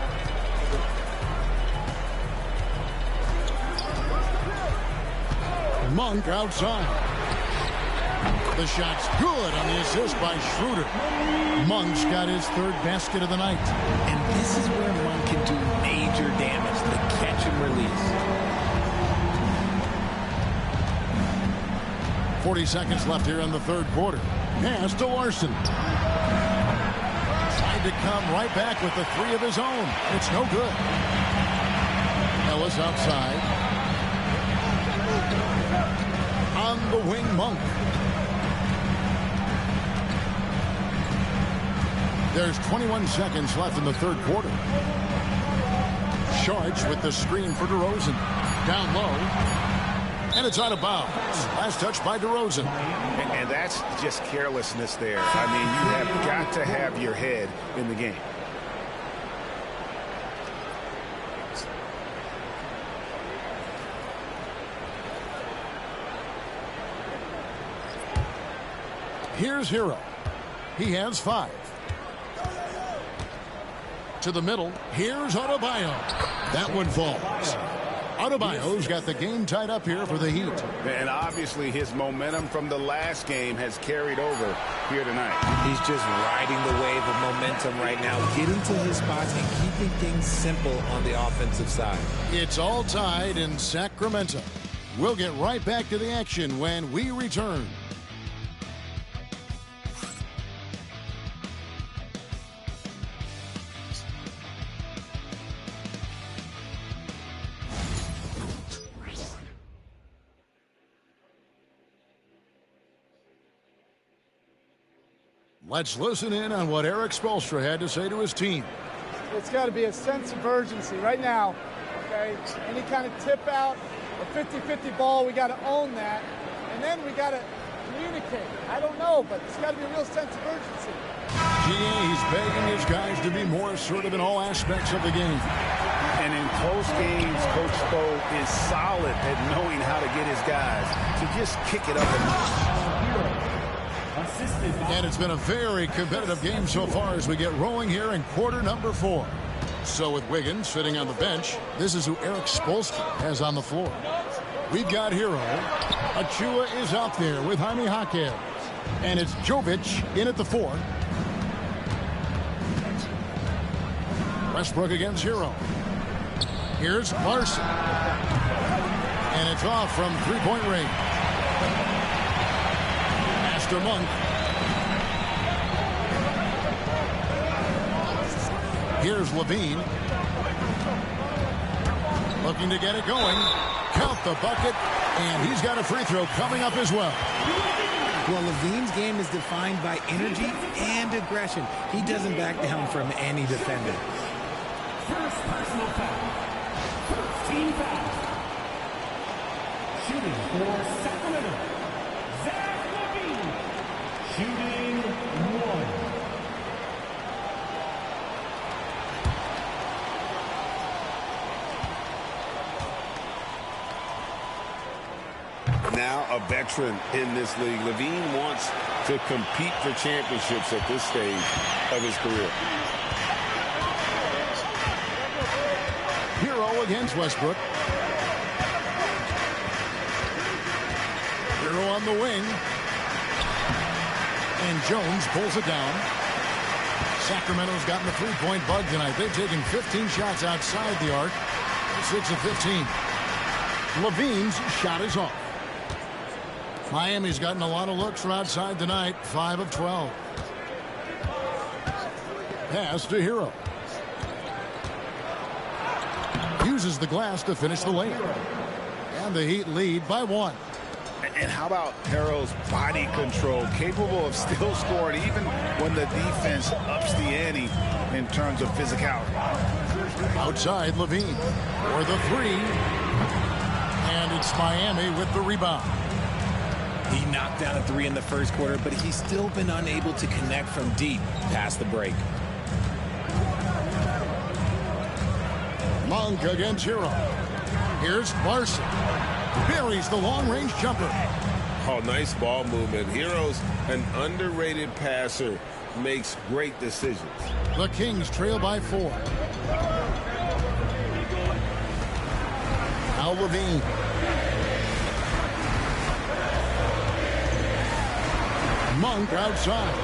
Monk outside. The shot's good on the assist by Schroeder. Monk's got his 3rd basket of the night. And this is where Monk can do major damage, the catch and release. 40 seconds left here in the 3rd quarter. Pass to Larson. Tried to come right back with the 3 of his own. It's no good. Ellis outside. On the wing, Monk. There's 21 seconds left in the 3rd quarter. Sharch with the screen for DeRozan. Down low. And it's out of bounds. Last touch by DeRozan. And that's just carelessness there. I mean, you have got to have your head in the game. Here's Hero. He has 5. To the middle. Here's Adebayo. That one falls. Adebayo's got the game tied up here for the Heat. And obviously his momentum from the last game has carried over here tonight. He's just riding the wave of momentum right now, getting to his spots and keeping things simple on the offensive side. It's all tied in Sacramento. We'll get right back to the action when we return. Let's listen in on what Eric Spoelstra had to say to his team. It's got to be a sense of urgency right now. Okay, any kind of tip out or 50-50 ball, we got to own that, and then we got to communicate. I don't know, but it's got to be a real sense of urgency. He's begging his guys to be more assertive in all aspects of the game. And in close games, Coach Spo is solid at knowing how to get his guys to just kick it up a notch. And it's been a very competitive game so far as we get rolling here in quarter number 4. So with Wiggins sitting on the bench, this is who Eric Spoelstra has on the floor. We've got Hero. Achua is out there with Jaime Jaquez. And it's Jovic in at the 4. Westbrook against Hero. Here's Larson. And it's off from 3-point range. Master Monk. Here's Levine. Looking to get it going. Count the bucket. And he's got a free throw coming up as well. Well, Levine's game is defined by energy and aggression. He doesn't back down from any defender. First personal foul. First team foul. Shooting for Sacramento. Zach Levine. Shooting 1. Now a veteran in this league. Levine wants to compete for championships at this stage of his career. Hero against Westbrook. Hero on the wing. And Jones pulls it down. Sacramento's gotten the 3-point bug tonight. They've taken 15 shots outside the arc. 6 of 15. Levine's shot is off. Miami's gotten a lot of looks from outside tonight. 5 of 12. Pass to Hero. Uses the glass to finish the lane. And the Heat lead by 1. And how about Harrell's body control, capable of still scoring even when the defense ups the ante in terms of physicality. Outside, Levine for the three. And it's Miami with the rebound. He knocked down a three in the first quarter, but he's still been unable to connect from deep past the break. Monk against Hero. Here's Larson. Buries the long-range jumper. Oh, nice ball movement. Hero's an underrated passer. Makes great decisions. The Kings trail by 4. Now Levine. Monk outside.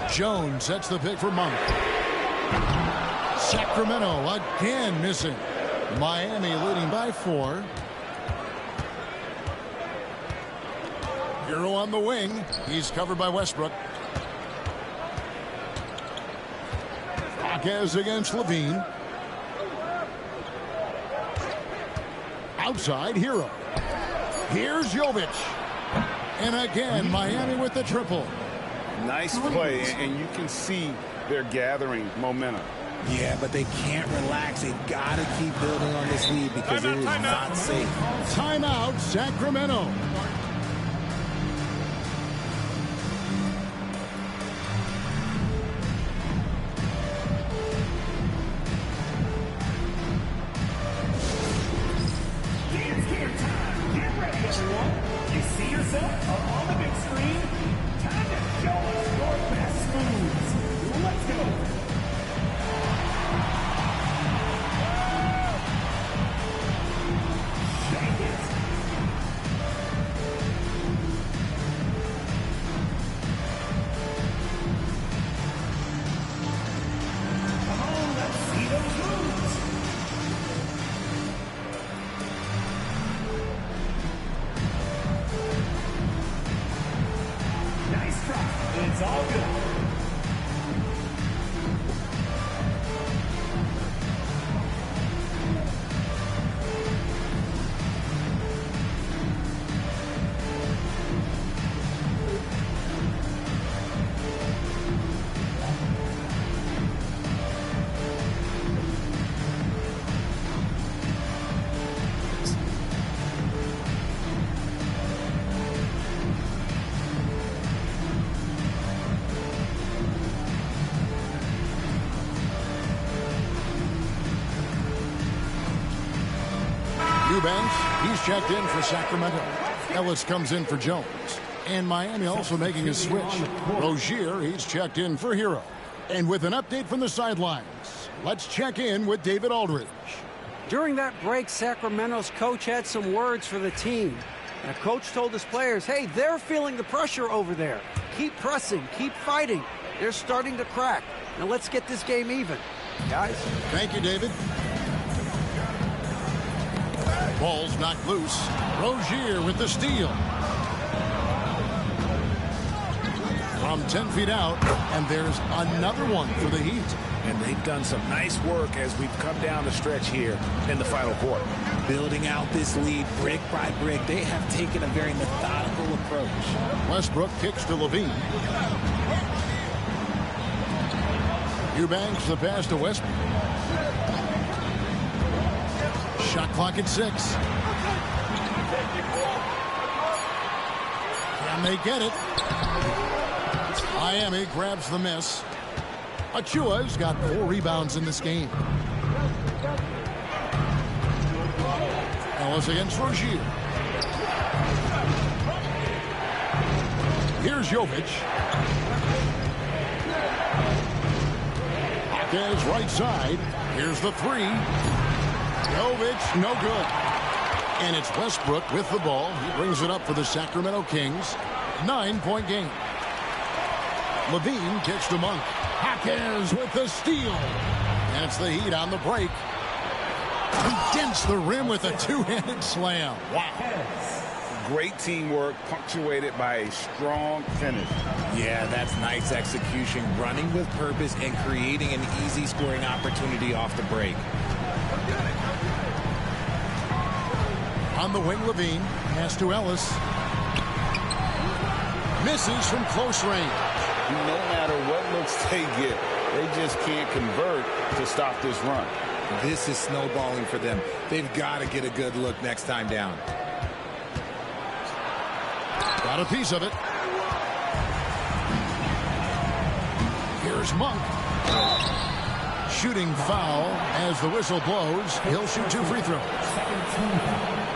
Jones sets the pick for Monk. Sacramento again missing. Miami leading by 4. Hero on the wing. He's covered by Westbrook. Jaquez against Levine. Outside, Hero. Here's Jovic. And again, Miami with the triple. Nice play, and you can see they're gathering momentum. Yeah, but they can't relax. They've got to keep building on this lead because it is not safe. Timeout, Sacramento. Dance Camp time. Get ready, everyone. You see yourself up on the big screen? Time to show us your best moves. Let's go. It's all good. Eubanks, he's checked in for Sacramento. Ellis comes in for Jones. And Miami also making a switch. Rozier, he's checked in for Hero. And with an update from the sidelines, let's check in with David Aldridge. During that break, Sacramento's coach had some words for the team. The coach told his players, hey, they're feeling the pressure over there. Keep pressing, keep fighting. They're starting to crack. Now let's get this game even, guys. Thank you, David. Ball's knocked loose. Rozier with the steal. From 10 feet out, and there's another one for the Heat. And they've done some nice work as we've come down the stretch here in the final quarter. Building out this lead brick by brick, they have taken a very methodical approach. Westbrook kicks to Levine. Eubanks the pass to Westbrook. Shot clock at 6. Can they get it? Miami grabs the miss. Achua's got 4 rebounds in this game. Ellis against Rozier. Here's Jovic. Jaquez right side. Here's the 3. Jovic, no good. And it's Westbrook with the ball. He brings it up for the Sacramento Kings. 9-point game. Levine kicks to Monk. Jaquez with the steal. And it's the Heat on the break. He dents the rim with a 2-handed slam. Wow. Great teamwork punctuated by a strong finish. Yeah, that's nice execution. Running with purpose and creating an easy scoring opportunity off the break. On the wing, Levine. Pass to Ellis. Misses from close range. No matter what looks they get, they just can't convert to stop this run. This is snowballing for them. They've got to get a good look next time down. Got a piece of it. Here's Monk. Shooting foul as the whistle blows. He'll shoot 2 free throws.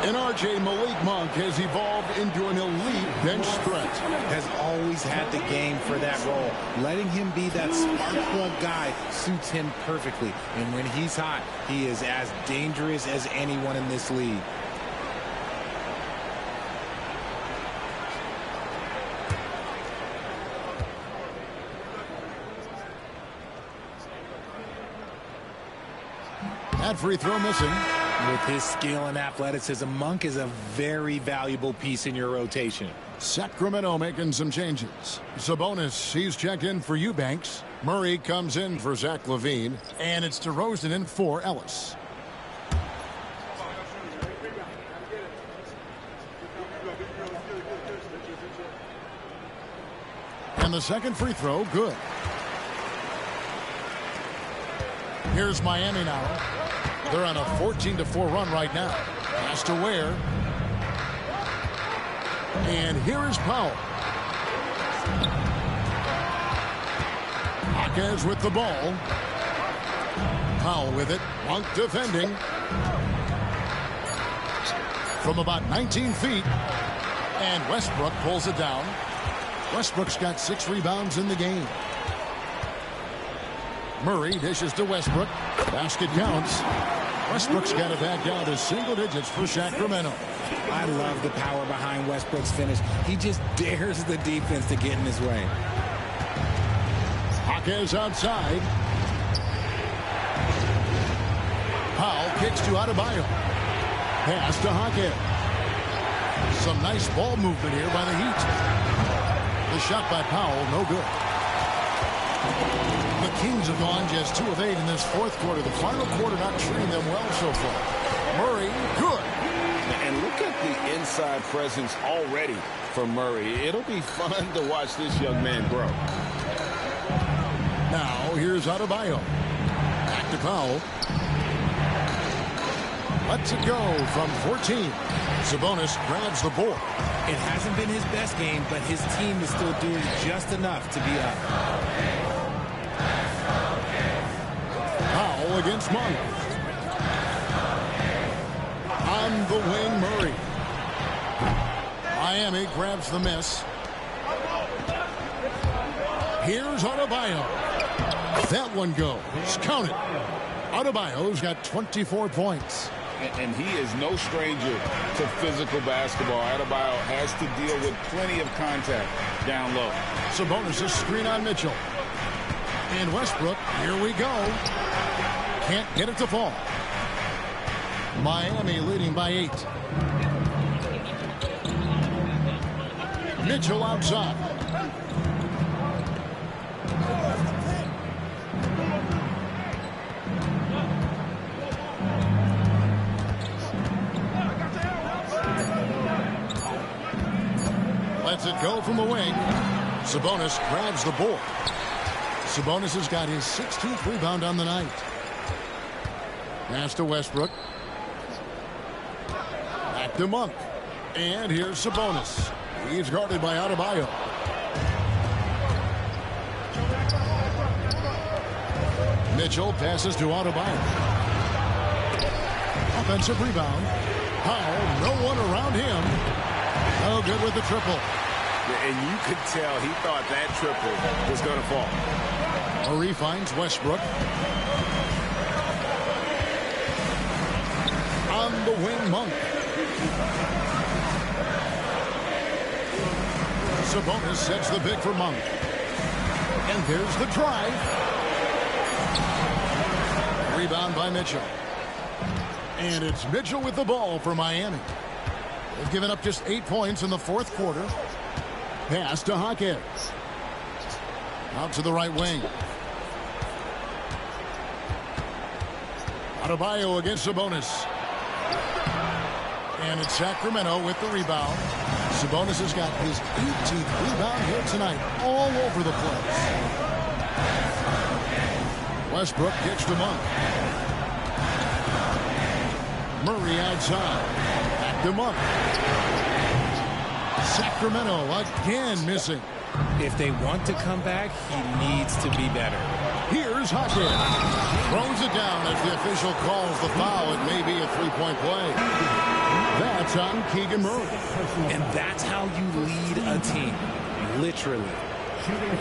And R.J. Malik Monk has evolved into an elite bench threat. Has always had the game for that role. Letting him be that spark plug guy suits him perfectly. And when he's hot, he is as dangerous as anyone in this league. That free throw missing. With his skill and athleticism, Monk is a very valuable piece in your rotation. Sacramento making some changes. Sabonis, he's checked in for Eubanks. Murray comes in for Zach LaVine. And it's DeRozan in for Ellis. And the second free throw, good. Here's Miami now. They're on a 14-4 run right now. Pass to Ware. And here is Powell. Hawkins with the ball. Powell with it. Monk defending. From about 19 feet. And Westbrook pulls it down. Westbrook's got 6 rebounds in the game. Murray dishes to Westbrook. Basket counts. Westbrook's got it back down to single digits for Sacramento. I love the power behind Westbrook's finish. He just dares the defense to get in his way. Hawkins outside. Powell kicks to Adebayo. Pass to Hawkins. Some nice ball movement here by the Heat. The shot by Powell, no good. The Kings have gone just 2 of 8 in this fourth quarter. The final quarter not treating them well so far. Murray, good. And look at the inside presence already for Murray. It'll be fun to watch this young man grow. Now, here's Adebayo. Back to Powell. Lets it go from 14. Sabonis grabs the board. It hasn't been his best game, but his team is still doing just enough to be up. Powell against Monk. On the wing, Murray. Miami grabs the miss. Here's Adebayo. That one goes. Count it. Adebayo's got 24 points. And he is no stranger to physical basketball. Adebayo has to deal with plenty of contact down low. Sabonis a screen on Mitchell. And Westbrook, here we go. Can't get it to fall. Miami leading by 8. Mitchell outside. Lets it go from the wing. Sabonis grabs the board. Sabonis has got his 16th rebound on the night. Pass to Westbrook. Back to Monk. And here's Sabonis. He's guarded by Adebayo. Mitchell passes to Adebayo. Offensive rebound. Powell, no one around him. No good with the triple. And you could tell he thought that triple was going to fall. Murray finds Westbrook. On the wing, Monk. Sabonis sets the pick for Monk. And there's the try. Rebound by Mitchell. And it's Mitchell with the ball for Miami. They've given up just 8 points in the fourth quarter. Pass to Hawkins. Out to the right wing. Adebayo against Sabonis. And it's Sacramento with the rebound. Sabonis has got his 18th rebound here tonight, all over the place. Westbrook gets to Monk. Murray outside. Back to Monk. Sacramento again missing. If they want to come back, he needs to be better. Here's Hawkins. Throws it down as the official calls the foul. It may be a three-point play. That's on Keegan Murray. And that's how you lead a team. Literally.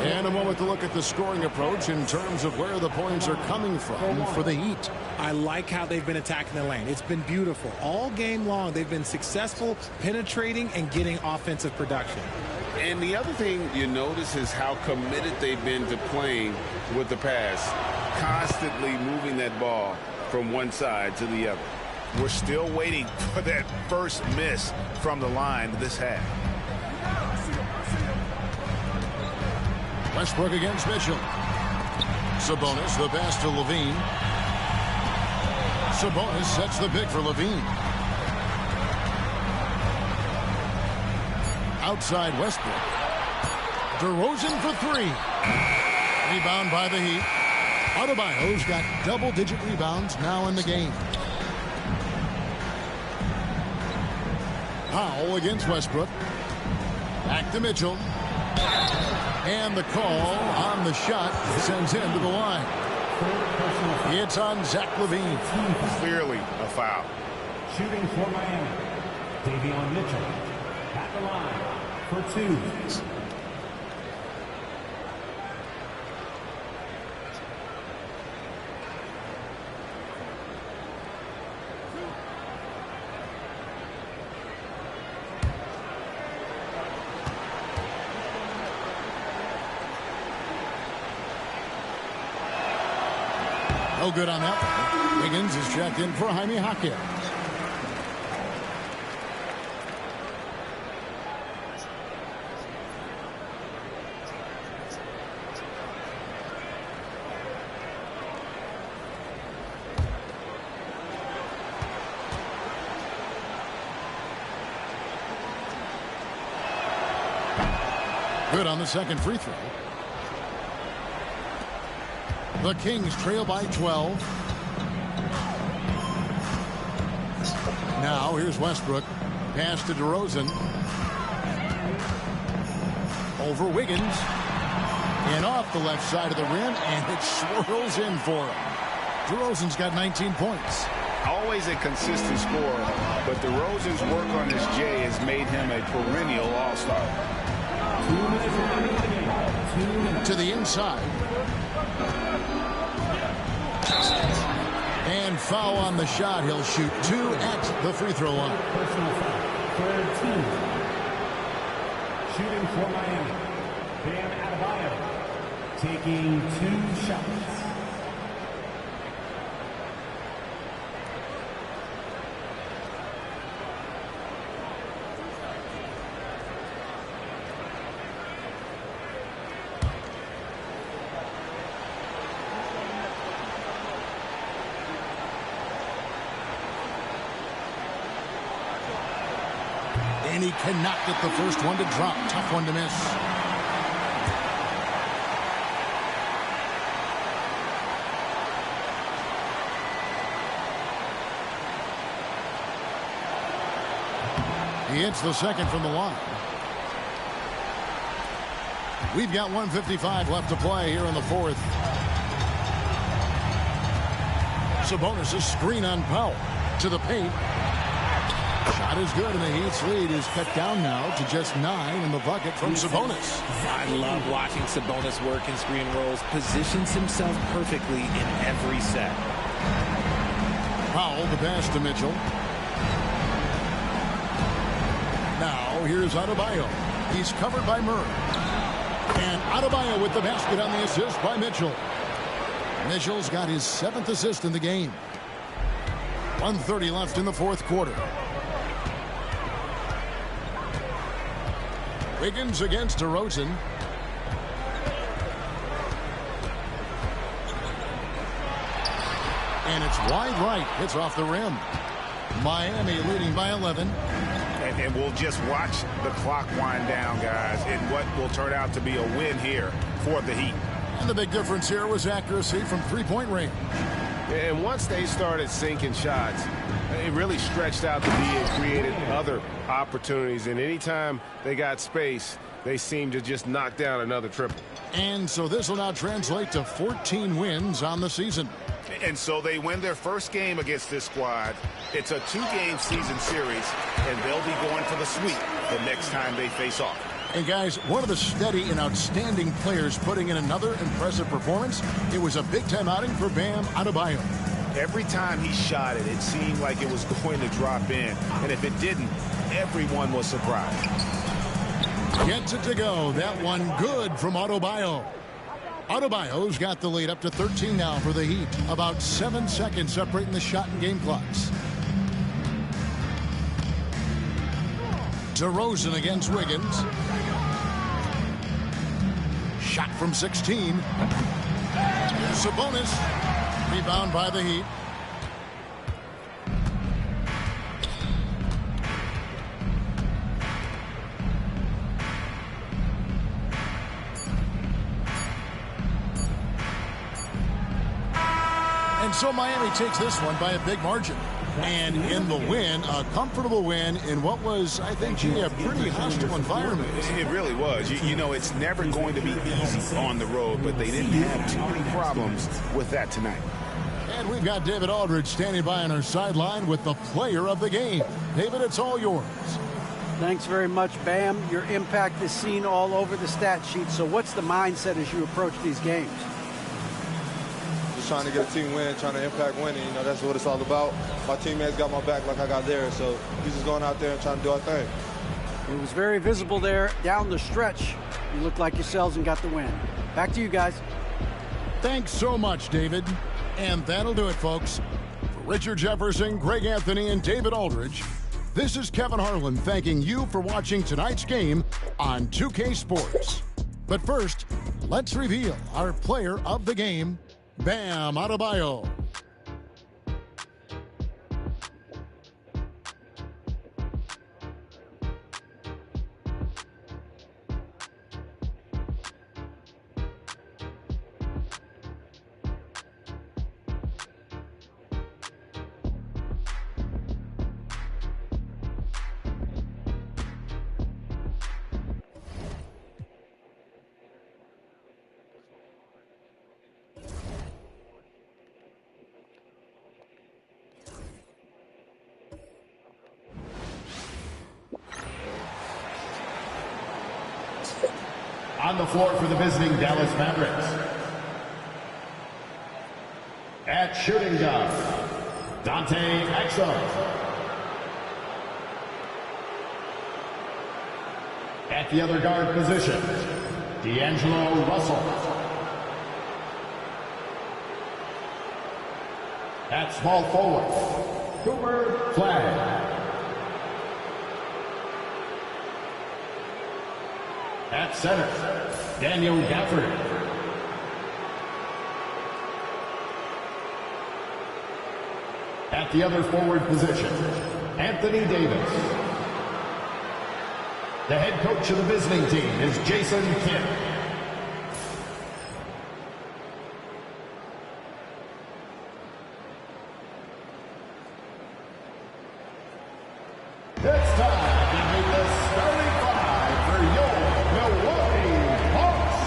And a moment to look at the scoring approach in terms of where the points are coming from for the Heat. I like how they've been attacking the lane. It's been beautiful. All game long, they've been successful penetrating and getting offensive production. And the other thing you notice is how committed they've been to playing with the pass, constantly moving that ball from one side to the other. We're still waiting for that first miss from the line this half. Westbrook against Mitchell. Sabonis, the pass to Levine. Sabonis sets the pick for Levine. Outside Westbrook. DeRozan for three. Rebound by the Heat. Adebayo's got double-digit rebounds now in the game. Powell against Westbrook. Back to Mitchell. And the call on the shot sends him to the line. It's on Zach LaVine. Clearly a foul. Shooting for Miami, Davion Mitchell at the line for two. No good on that one. Wiggins is checked in for Jaime Jaquez. Good on the second free throw. The Kings trail by 12. Now here's Westbrook. Pass to DeRozan. Over Wiggins. And off the left side of the rim, and it swirls in for him. DeRozan's got 19 points. Always a consistent scorer, but DeRozan's work on his J has made him a perennial all-star. 2 minutes remaining in the game. 2 minutes. To the inside. And foul on the shot. He'll shoot two at the free throw line. Personal foul. Third team. Shooting for Miami, Bam Adebayo, taking 2 shots. And he cannot get the first one to drop. Tough one to miss. He hits the second from the line. We've got 1:55 left to play here in the fourth. Sabonis' screen on Powell to the paint. Shot is good, and the Heat's lead is cut down now to just 9 in the bucket from Sabonis. I love watching Sabonis work in screen rolls. Positions himself perfectly in every set. Powell, the pass to Mitchell. Now here's Adebayo. He's covered by Murray. And Adebayo with the basket on the assist by Mitchell. Mitchell's got his 7th assist in the game. 1:30 left in the fourth quarter. Wiggins against DeRozan. And it's wide right. Hits off the rim. Miami leading by 11. And we'll just watch the clock wind down, guys, in what will turn out to be a win here for the Heat. And the big difference here was accuracy from three-point range. And once they started sinking shots, it really stretched out the D and created other opportunities. And anytime they got space, they seemed to just knock down another triple. And so this will now translate to 14 wins on the season. And so they win their first game against this squad. It's a 2-game season series, and they'll be going for the sweep the next time they face off. And guys, one of the steady and outstanding players putting in another impressive performance. It was a big-time outing for Bam Adebayo. Every time he shot it, it seemed like it was going to drop in. And if it didn't, everyone was surprised. Gets it to go. That one good from Adebayo. Adebayo's got the lead up to 13 now for the Heat. About 7 seconds separating the shot and game clocks. DeRozan against Wiggins. Shot from 16. Sabonis. Rebound by the Heat. And so Miami takes this one by a big margin. And in the win, a comfortable win in what was, I think, a pretty hostile environment. It really was. You know, it's never going to be easy on the road, but they didn't have too many problems with that tonight. And we've got David Aldridge standing by on our sideline with the player of the game. David, it's all yours. Thanks very much, Bam. Your impact is seen all over the stat sheet. So what's the mindset as you approach these games? Just trying to get a team win, trying to impact winning. You know, that's what it's all about. My teammates got my back like I got theirs. So we're just going out there and trying to do our thing. It was very visible there down the stretch. You looked like yourselves and got the win. Back to you guys. Thanks so much, David. And that'll do it, folks. For Richard Jefferson, Greg Anthony, and David Aldridge, this is Kevin Harlan thanking you for watching tonight's game on 2K Sports. But first, let's reveal our player of the game, Bam Adebayo. On the floor for the visiting Dallas Mavericks. At shooting guard, Dante Exum. At the other guard position, D'Angelo Russell. At small forward, Cooper Flag. At center, Daniel Gafford. At the other forward position, Anthony Davis. The head coach of the visiting team is Jason Kidd. It's time to meet the starting five for your Milwaukee Bucks.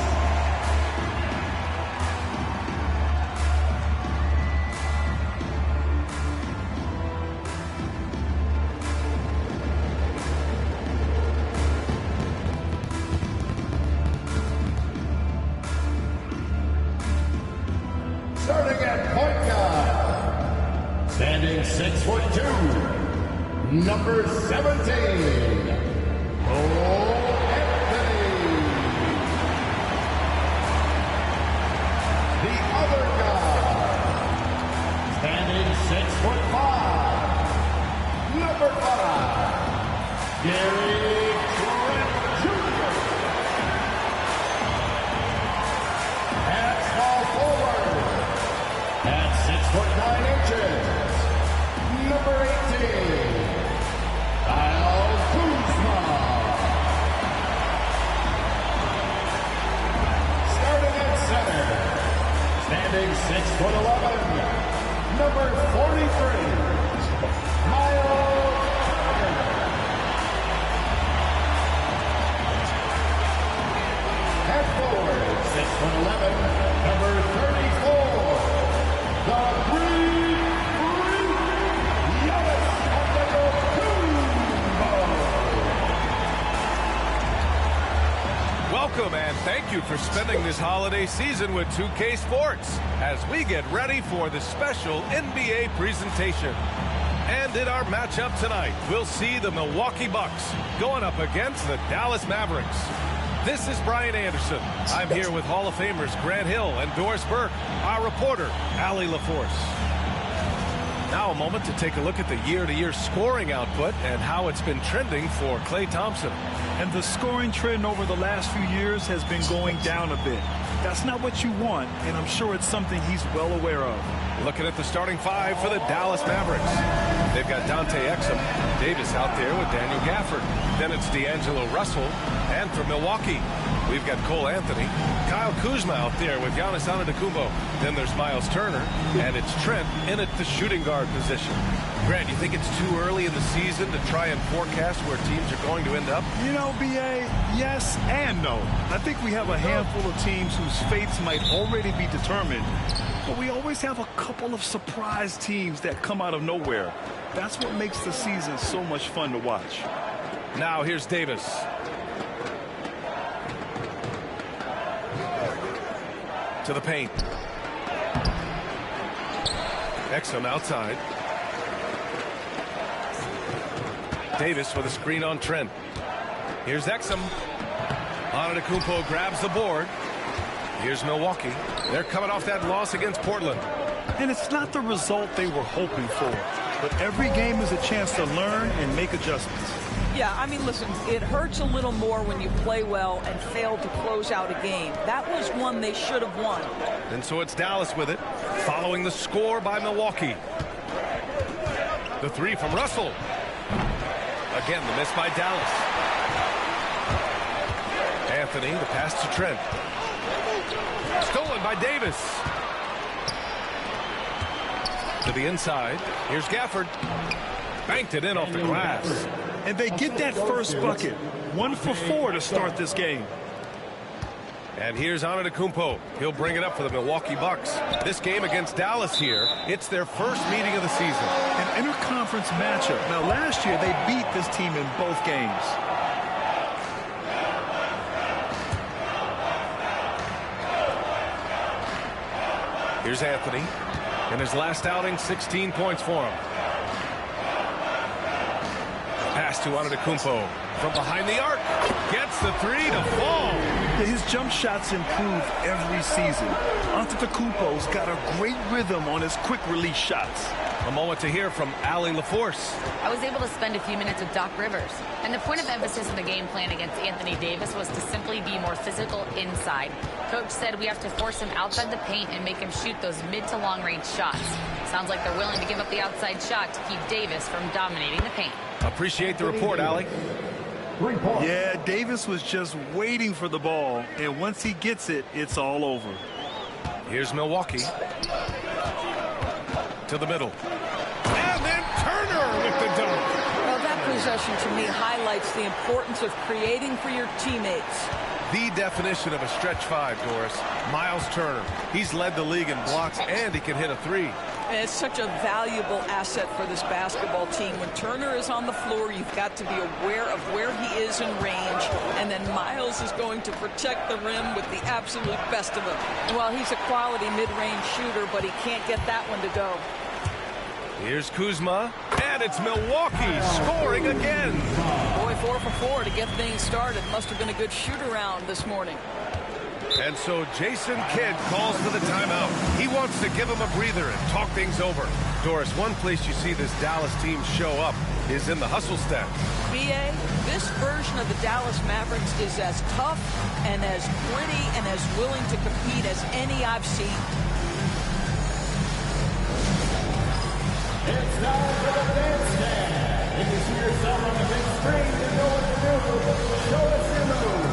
Starting at point guard, standing 6'2", number 17, the other guy, standing 6'5", number 5, Gary Trent Jr. At small forward, at 6'9", number 18, foot 11, number 43, Miles Turner. At forward, 6'11", number 34, the Green Giannis Antetokounmpo. Welcome and thank you for spending this holiday season with 2K Sports as we get ready for the special NBA presentation. And in our matchup tonight, we'll see the Milwaukee Bucks going up against the Dallas Mavericks. This is Brian Anderson. I'm here with Hall of Famers Grant Hill and Doris Burke, our reporter, Allie LaForce. Now a moment to take a look at the year-to-year scoring output and how it's been trending for Klay Thompson. And the scoring trend over the last few years has been going down a bit. That's not what you want, and I'm sure it's something he's well aware of. Looking at the starting five for the Dallas Mavericks. They've got Dante Exum, Davis out there with Daniel Gafford. Then it's D'Angelo Russell. And for Milwaukee, we've got Cole Anthony, Kyle Kuzma out there with Giannis Antetokounmpo. Then there's Miles Turner, and it's Trent in at the shooting guard position. Grant, you think it's too early in the season to try and forecast where teams are going to end up? You know, B.A., yes and no. I think we have a handful of teams whose fates might already be determined, but we always have a couple of surprise teams that come out of nowhere. That's what makes the season so much fun to watch. Now here's Davis. To the paint. Exum outside. Davis with a screen on Trent. Here's Exum. Antetokounmpo grabs the board. Here's Milwaukee. They're coming off that loss against Portland. And it's not the result they were hoping for, but every game is a chance to learn and make adjustments. Yeah, I mean, listen, it hurts a little more when you play well and fail to close out a game. That was one they should have won. And so it's Dallas with it, following the score by Milwaukee. The three from Russell. Again, the miss by Dallas. Anthony, the pass to Trent. Stolen by Davis. To the inside. Here's Gafford. Banked it in off the glass. And they get that first bucket. 1 for 4 to start this game. And here's Antetokounmpo. He'll bring it up for the Milwaukee Bucks. This game against Dallas here, it's their first meeting of the season. An interconference matchup. Now, last year, they beat this team in both games. Here's Anthony. In his last outing, 16 points for him. Pass to Antetokounmpo from behind the arc. Gets the three to fall. His jump shots improve every season. Antetokounmpo's got a great rhythm on his quick release shots. A moment to hear from Allie LaForce. I was able to spend a few minutes with Doc Rivers, and the point of emphasis in the game plan against Anthony Davis was to simply be more physical inside. Coach said we have to force him outside the paint and make him shoot those mid to long range shots. Sounds like they're willing to give up the outside shot to keep Davis from dominating the paint. Appreciate the report, Allie. Yeah, Davis was just waiting for the ball, and once he gets it, it's all over. Here's Milwaukee. To the middle. And then Turner with the dunk. Well, that possession to me highlights the importance of creating for your teammates. The definition of a stretch five, Doris. Miles Turner. He's led the league in blocks, and he can hit a three. And it's such a valuable asset for this basketball team. When Turner is on the floor, you've got to be aware of where he is in range, and then Miles is going to protect the rim with the absolute best of them. Well, he's a quality mid-range shooter, but he can't get that one to go. Here's Kuzma, and it's Milwaukee scoring again. Boy, 4 for 4 to get things started. Must have been a good shoot-around this morning. And so Jason Kidd calls for the timeout. He wants to give him a breather and talk things over. Doris, one place you see this Dallas team show up is in the hustle stat. B.A., this version of the Dallas Mavericks is as tough and as gritty and as willing to compete as any I've seen. It's time for the dance stand. If you see yourself on the big screen, you know what to do. Show us your move.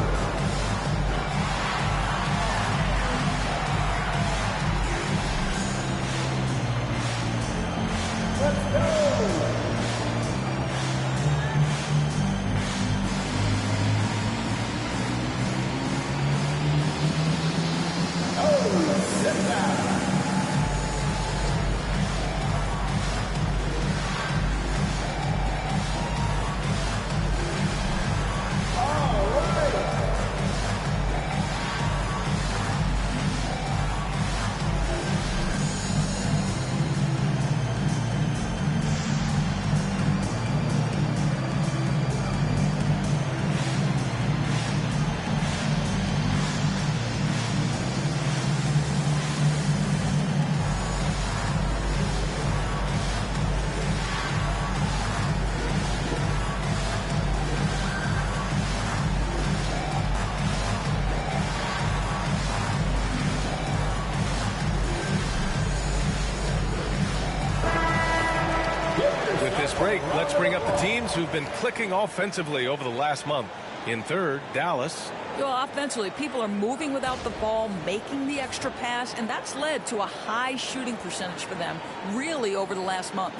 fast break. Let's bring up the teams who've been clicking offensively over the last month. In third, Dallas. Well, offensively, people are moving without the ball, making the extra pass, and that's led to a high shooting percentage for them, really, over the last month.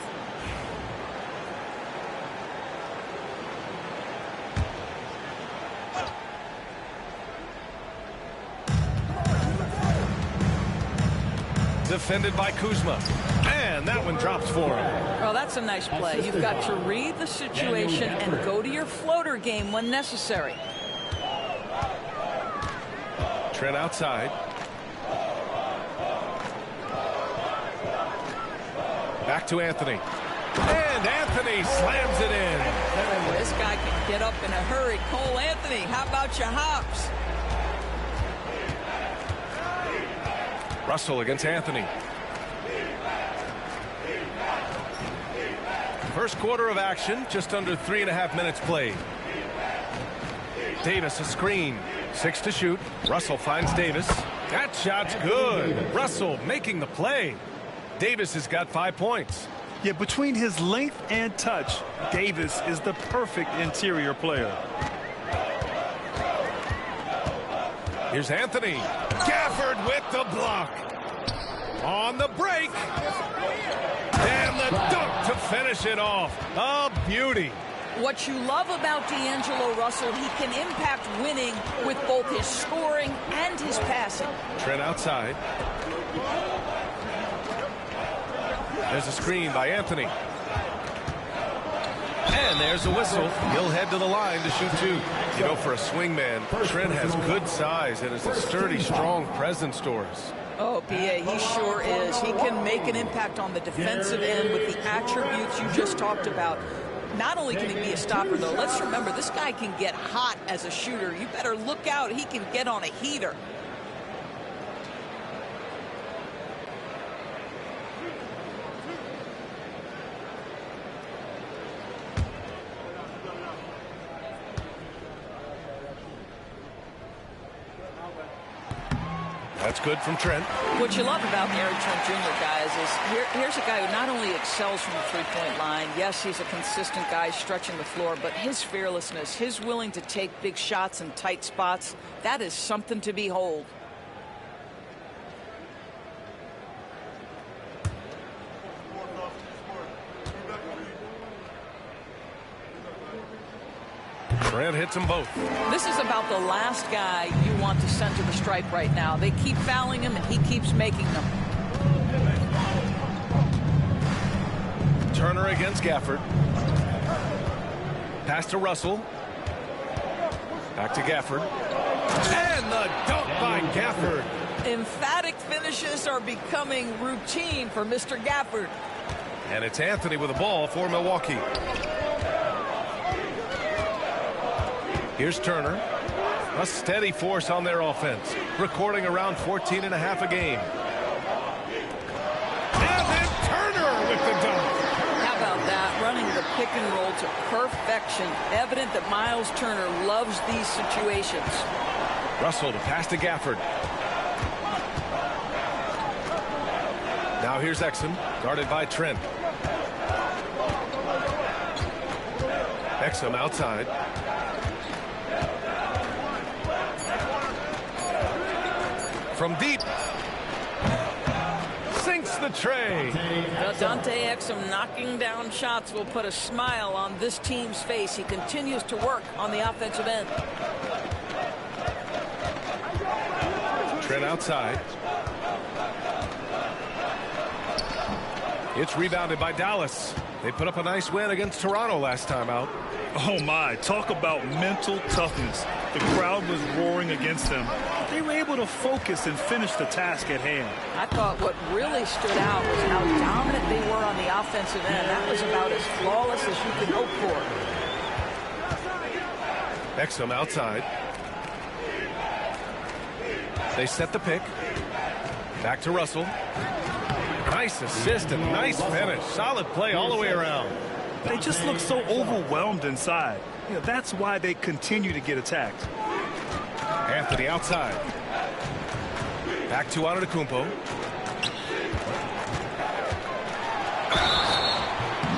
Defended by Kuzma. And that one drops for him. Well, that's a nice play. You've got to read the situation and go to your floater game when necessary. Trent outside. Back to Anthony. And Anthony slams it in. This guy can get up in a hurry. Cole Anthony, how about your hops? Russell against Anthony. First quarter of action, just under 3.5 minutes played. Davis a screen. 6 to shoot. Russell finds Davis. That shot's good. Russell making the play. Davis has got 5 points. Yeah, between his length and touch, Davis is the perfect interior player. Here's Anthony. Gafford with the block. On the break. And the dunk to finish it off. A beauty. What you love about D'Angelo Russell, he can impact winning with both his scoring and his passing. Trent outside. There's a screen by Anthony. And there's a whistle. He'll head to the line to shoot 2. You know, for a swingman, Trent has good size and is a sturdy, strong presence to us. Oh, B.A., he sure is. He can make an impact on the defensive end with the attributes you just talked about. Not only can he be a stopper, though, let's remember, this guy can get hot as a shooter. You better look out. He can get on a heater. That's good from Trent. What you love about Gary Trent Jr., guys, is here's a guy who not only excels from the three-point line. Yes, he's a consistent guy stretching the floor, but his fearlessness, his willing to take big shots in tight spots, that is something to behold. Trent hits them both. This is about the last guy you want to send to the stripe right now. They keep fouling him, and he keeps making them. Turner against Gafford. Pass to Russell. Back to Gafford. And the dunk by Gafford. Emphatic finishes are becoming routine for Mr. Gafford. And it's Anthony with the ball for Milwaukee. Here's Turner. A steady force on their offense. Recording around 14.5 a game. And then Turner with the dunk. How about that? Running the pick and roll to perfection. Evident that Miles Turner loves these situations. Russell to pass to Gafford. Now here's Exum, guarded by Trent. Exum outside. From deep. Sinks the tray. Dante Exum knocking down shots will put a smile on this team's face. He continues to work on the offensive end. Trent outside. It's rebounded by Dallas. They put up a nice win against Toronto last time out. Oh my, talk about mental toughness. The crowd was roaring against them. They were able to focus and finish the task at hand. I thought what really stood out was how dominant they were on the offensive end. That was about as flawless as you could hope for. Exum outside. They set the pick. Back to Russell. Nice assist and nice finish. Solid play all the way around. They just look so overwhelmed inside. You know, that's why they continue to get attacked. Anthony outside. Back to Antetokounmpo.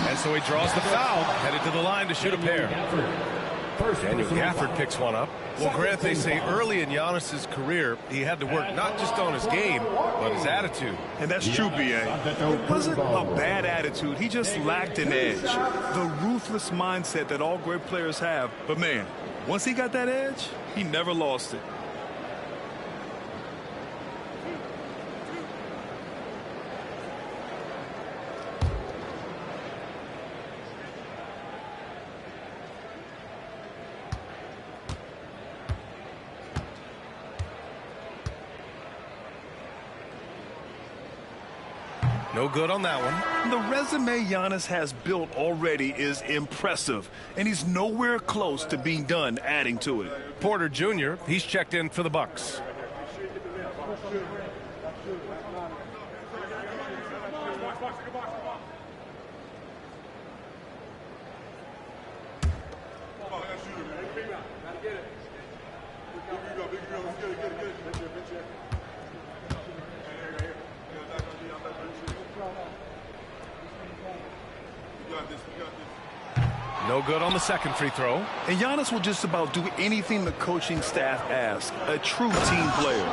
As And so he draws the foul, headed to the line to shoot a pair. Daniel Gafford picks one up. Well, Grant, they say early in Giannis's career, he had to work not just on his game, but his attitude. And that's true, B.A. It wasn't a bad attitude. He just lacked an edge. The ruthless mindset that all great players have. But, man, once he got that edge, he never lost it. No good on that one. The resume Giannis has built already is impressive, and he's nowhere close to being done adding to it. Porter Jr., he's checked in for the Bucks. No good on the second free throw. And Giannis will just about do anything the coaching staff asks. A true team player.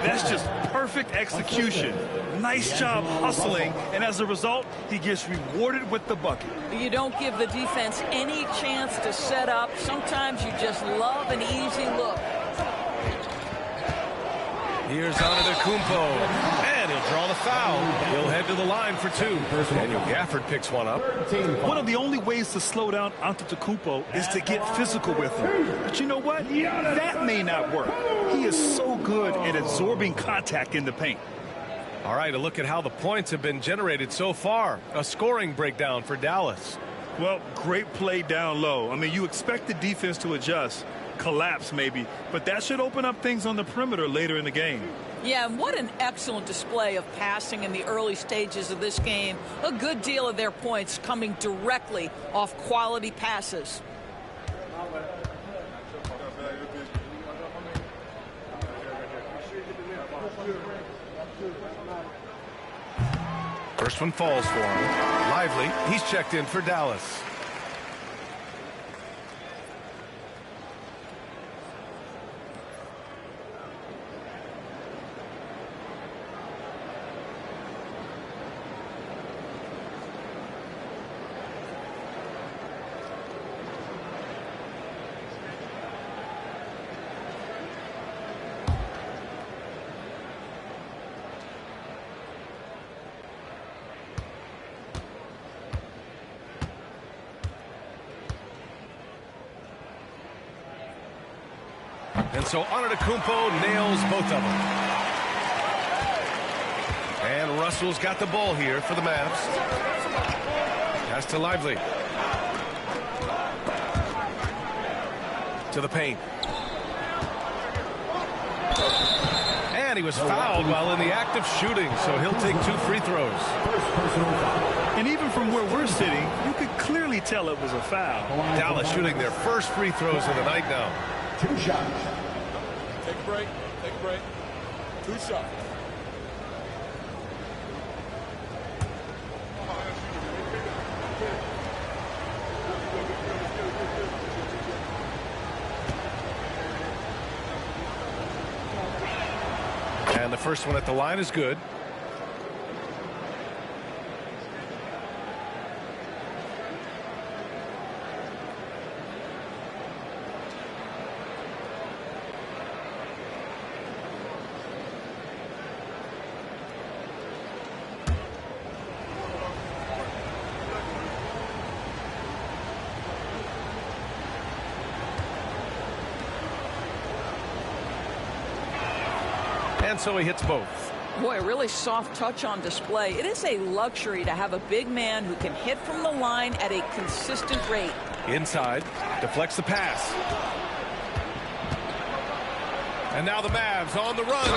That's just perfect execution. Nice job hustling, and as a result, he gets rewarded with the bucket. You don't give the defense any chance to set up. Sometimes you just love an easy look. Here's Antetokounmpo, and he'll draw the foul. He'll head to the line for two. Daniel Gafford picks one up. One of the only ways to slow down Antetokounmpo is to get physical with him. But you know what? That may not work. He is so good at absorbing contact in the paint. All right, a look at how the points have been generated so far. A scoring breakdown for Dallas. Well, great play down low. I mean, you expect the defense to adjust. Collapse maybe, but that should open up things on the perimeter later in the game. Yeah, and what an excellent display of passing in the early stages of this game. A good deal of their points coming directly off quality passes. First one falls for him. Lively, he's checked in for Dallas. And so Antetokounmpo nails both of them. And Russell's got the ball here for the Mavs. Pass to Lively. To the paint. And he was fouled while in the act of shooting, so he'll take 2 free throws. And even from where we're sitting, you could clearly tell it was a foul. Dallas shooting their first free throws of the night now. 2 shots. Take a break. Take a break. 2 shots. And the first one at the line is good. And so he hits both. Boy, a really soft touch on display. It is a luxury to have a big man who can hit from the line at a consistent rate. Inside, deflects the pass. And now the Mavs on the run.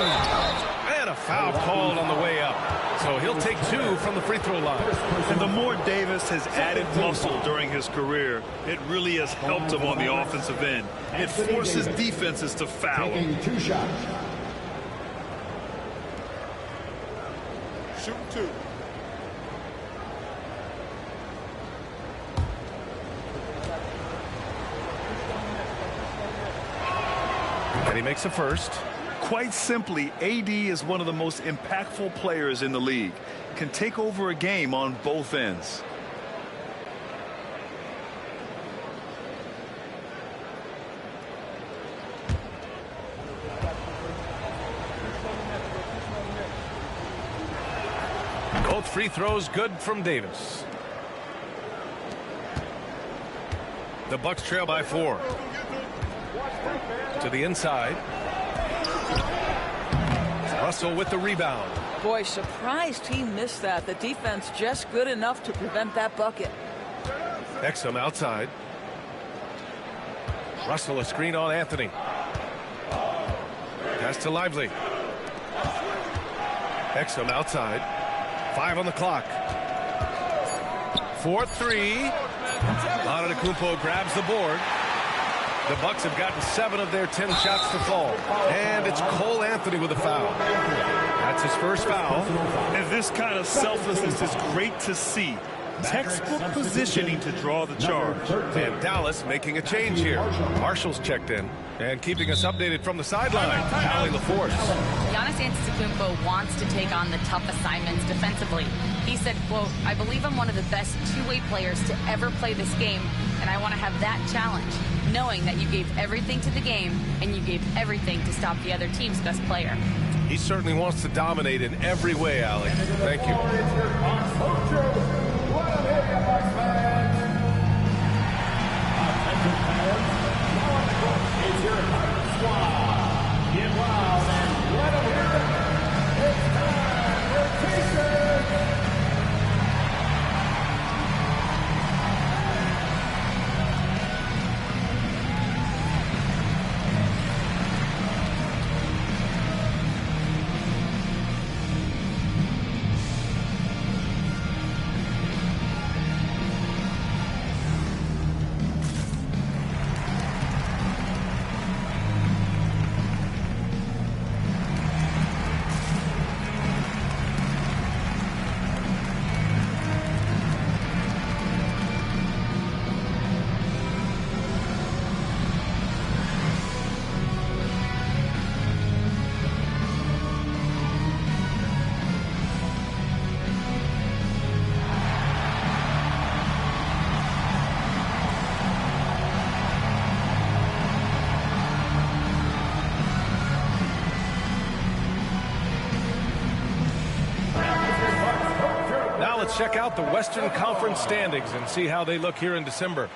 And a foul called on the way up. So he'll take 2 from the free throw line. And the more Davis has added muscle during his career, it really has helped him on the offensive end. It forces defenses to foul him. 2 shots. Shoot 2. And he makes a first. Quite simply, AD is one of the most impactful players in the league. Can take over a game on both ends. Both free throws good from Davis. The Bucks trail by 4. To the inside. Russell with the rebound. Boy, surprised he missed that. The defense just good enough to prevent that bucket. Exum outside. Russell a screen on Anthony. Pass to Lively. Exum outside. 5 on the clock. 4-3. Antetokounmpo grabs the board. The Bucks have gotten 7 of their 10 shots to fall. And it's Cole Anthony with a foul. That's his first foul. And this kind of selflessness is great to see. Textbook positioning to draw the charge. And Dallas making a change here. Marshall's checked in and keeping us updated from the sideline. Allie LaForce. Giannis Antetokounmpo wants to take on the tough assignments defensively. He said, quote, "I believe I'm one of the best two-way players to ever play this game, and I want to have that challenge, knowing that you gave everything to the game and you gave everything to stop the other team's best player." He certainly wants to dominate in every way, Allie. Thank you. It's your hot squad. Get wild and let them hear it. It's time for T-shirts. Let's check out the Western Conference standings and see how they look here in December.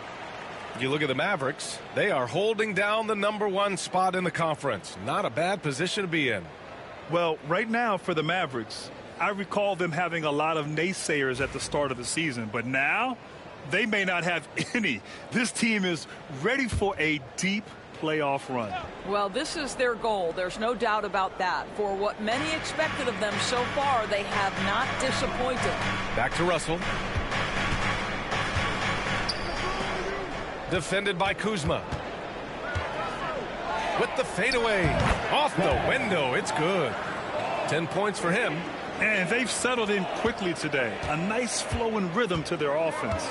You look at the Mavericks, they are holding down the #1 spot in the conference. Not a bad position to be in. Well, right now for the Mavericks, I recall them having a lot of naysayers at the start of the season, but now they may not have any. This team is ready for a deep playoff run. Well, this is their goal. There's no doubt about that. For what many expected of them so far, they have not disappointed. Back to Russell. Defended by Kuzma. With the fadeaway. Off the window. It's good. 10 points for him. And they've settled in quickly today. A nice flow and rhythm to their offense.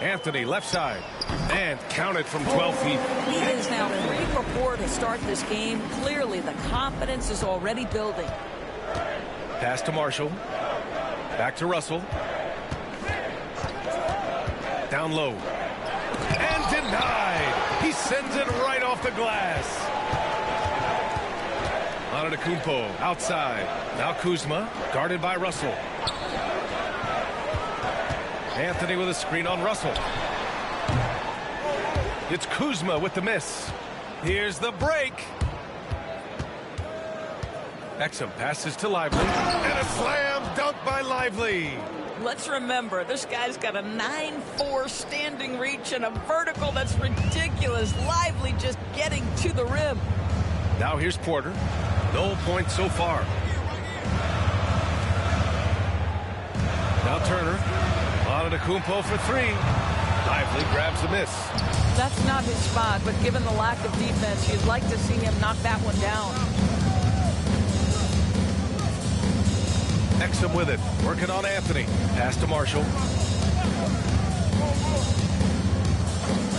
Anthony left side and counted from 12 feet. He is now 3 for 4 to start this game. Clearly the confidence is already building. Pass to Marshall. Back to Russell. Down low. And denied. He sends it right off the glass. Antetokounmpo outside. Now Kuzma guarded by Russell. Anthony with a screen on Russell. It's Kuzma with the miss. Here's the break. Exum passes to Lively. And a slam dunk by Lively. Let's remember, this guy's got a 9'4" standing reach and a vertical that's ridiculous. Lively just getting to the rim. Now here's Porter. No points so far. Now Turner. Antetokounmpo for 3. Lively grabs the miss. That's not his spot, but given the lack of defense, you'd like to see him knock that one down. Exum with it. Working on Anthony. Pass to Marshall.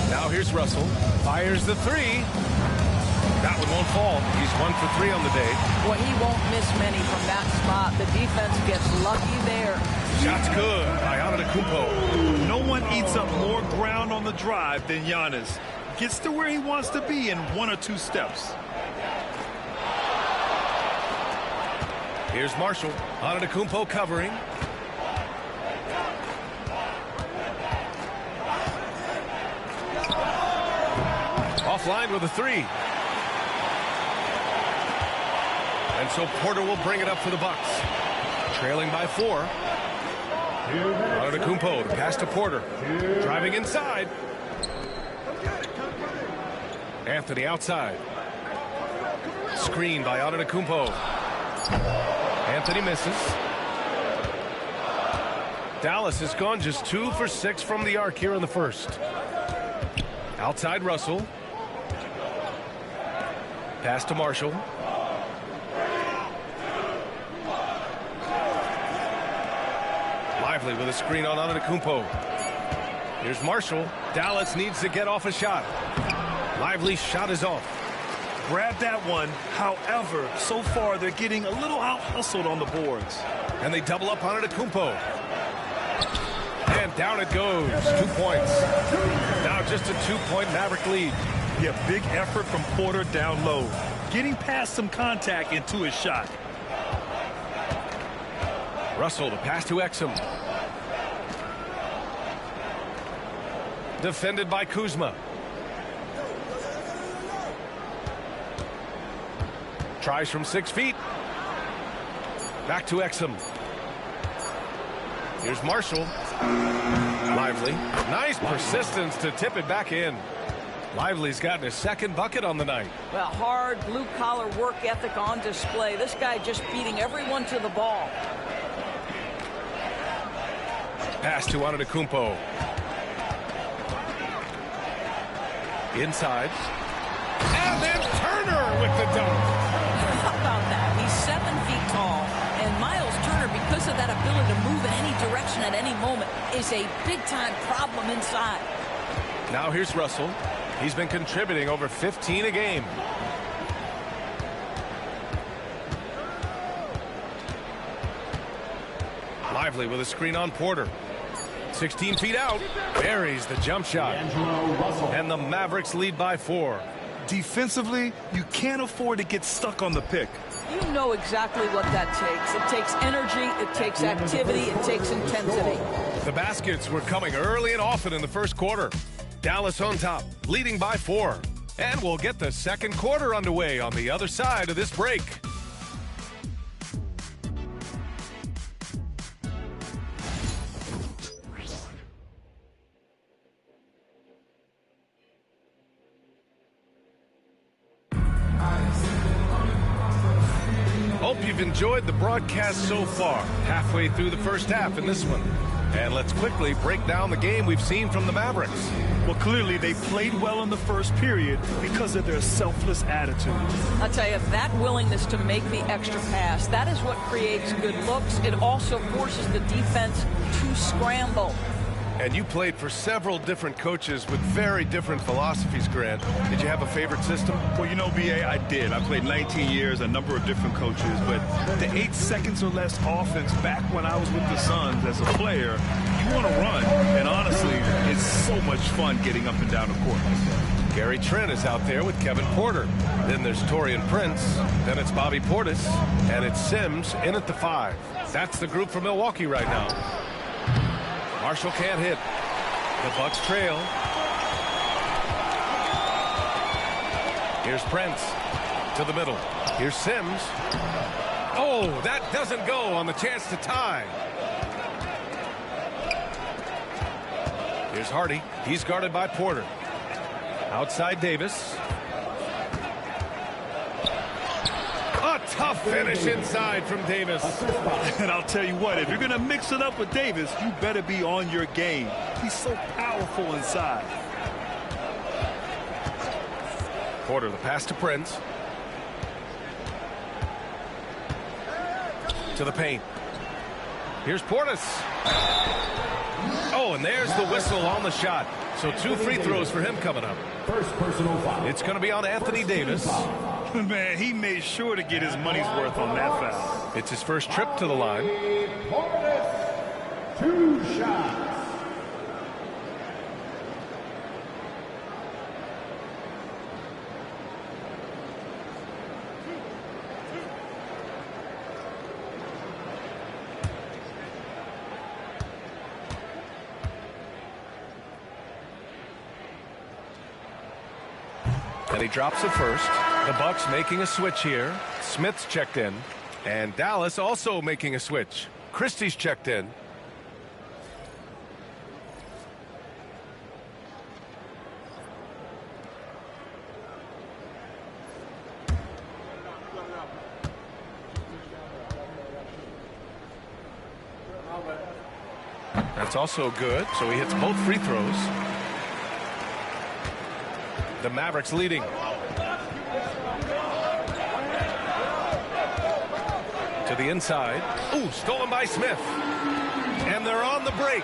Now Now here's Russell. Fires the three. That one won't fall. He's 1 for 3 on the day. Well, he won't miss many from that spot. The defense gets lucky there. Shot's good by Antetokounmpo. No one eats up more ground on the drive than Giannis. Gets to where he wants to be in 1 or 2 steps. Here's Marshall. Antetokounmpo covering. Offline with a 3. And so Porter will bring it up for the Bucks. Trailing by 4. Antetokounmpo, the pass to Porter. Driving inside. Anthony outside. Screen by Antetokounmpo. Anthony misses. Dallas has gone just 2 for 6 from the arc here in the first. Outside Russell. Pass to Marshall. Lively with a screen on Antetokounmpo. Here's Marshall. Dallas needs to get off a shot. Lively's shot is off. Grab that one. However, so far they're getting a little out-hustled on the boards. And they double up on Antetokounmpo. And down it goes. 2 points. Now just a 2-point Maverick lead. Yeah, big effort from Porter down low. Getting past some contact into his shot. Russell, the pass to Exum. Defended by Kuzma. Tries from 6 feet. Back to Exum. Here's Marshall. Lively. Nice persistence to tip it back in. Lively's gotten his second bucket on the night. Well, hard blue-collar work ethic on display. This guy just beating everyone to the ball. Pass to Antetokounmpo. Inside. And then Turner with the dunk. How about that? He's 7 feet tall. And Miles Turner, because of that ability to move in any direction at any moment, is a big-time problem inside. Now here's Russell. He's been contributing over 15 a game. Lively with a screen on Porter. 16 feet out. Buries the jump shot. And the Mavericks lead by 4. Defensively, you can't afford to get stuck on the pick. You know exactly what that takes. It takes energy, it takes activity, it takes intensity. The baskets were coming early and often in the first quarter. Dallas on top, leading by 4. And we'll get the second quarter underway on the other side of this break. Hope you've enjoyed the broadcast so far. Halfway through the first half in this one. And let's quickly break down the game we've seen from the Mavericks. Well, clearly they played well in the first period because of their selfless attitude. I'll tell you, that willingness to make the extra pass, that is what creates good looks. It also forces the defense to scramble. And you played for several different coaches with very different philosophies, Grant. Did you have a favorite system? Well, you know, B.A., I did. I played 19 years, a number of different coaches. But the 8 seconds or less offense back when I was with the Suns as a player, you want to run. And honestly, it's so much fun getting up and down the court. Gary Trent is out there with Kevin Porter. Then there's Taurean Prince. Then it's Bobby Portis. And it's Sims in at the 5. That's the group for Milwaukee right now. Marshall can't hit. The Bucks trail. Here's Prince to the middle. Here's Sims. Oh, that doesn't go on the chance to tie. Here's Hardy. He's guarded by Porter. Outside Davis. A tough finish inside from Davis. And I'll tell you what, if you're going to mix it up with Davis, you better be on your game. He's so powerful inside. Porter, the pass to Prince. To the paint. Here's Portis. Oh, and there's the whistle on the shot. So 2 free throws for him coming up. First personal foul. It's going to be on Anthony Davis. Man, he made sure to get his money's worth on that foul. It's his first trip to the line. Portis, 2 shots. And he drops it first. The Bucks making a switch here. Smith's checked in. And Dallas also making a switch. Christie's checked in. That's also good. So he hits both free throws. The Mavericks leading. To the inside. Ooh, stolen by Smith. And they're on the break.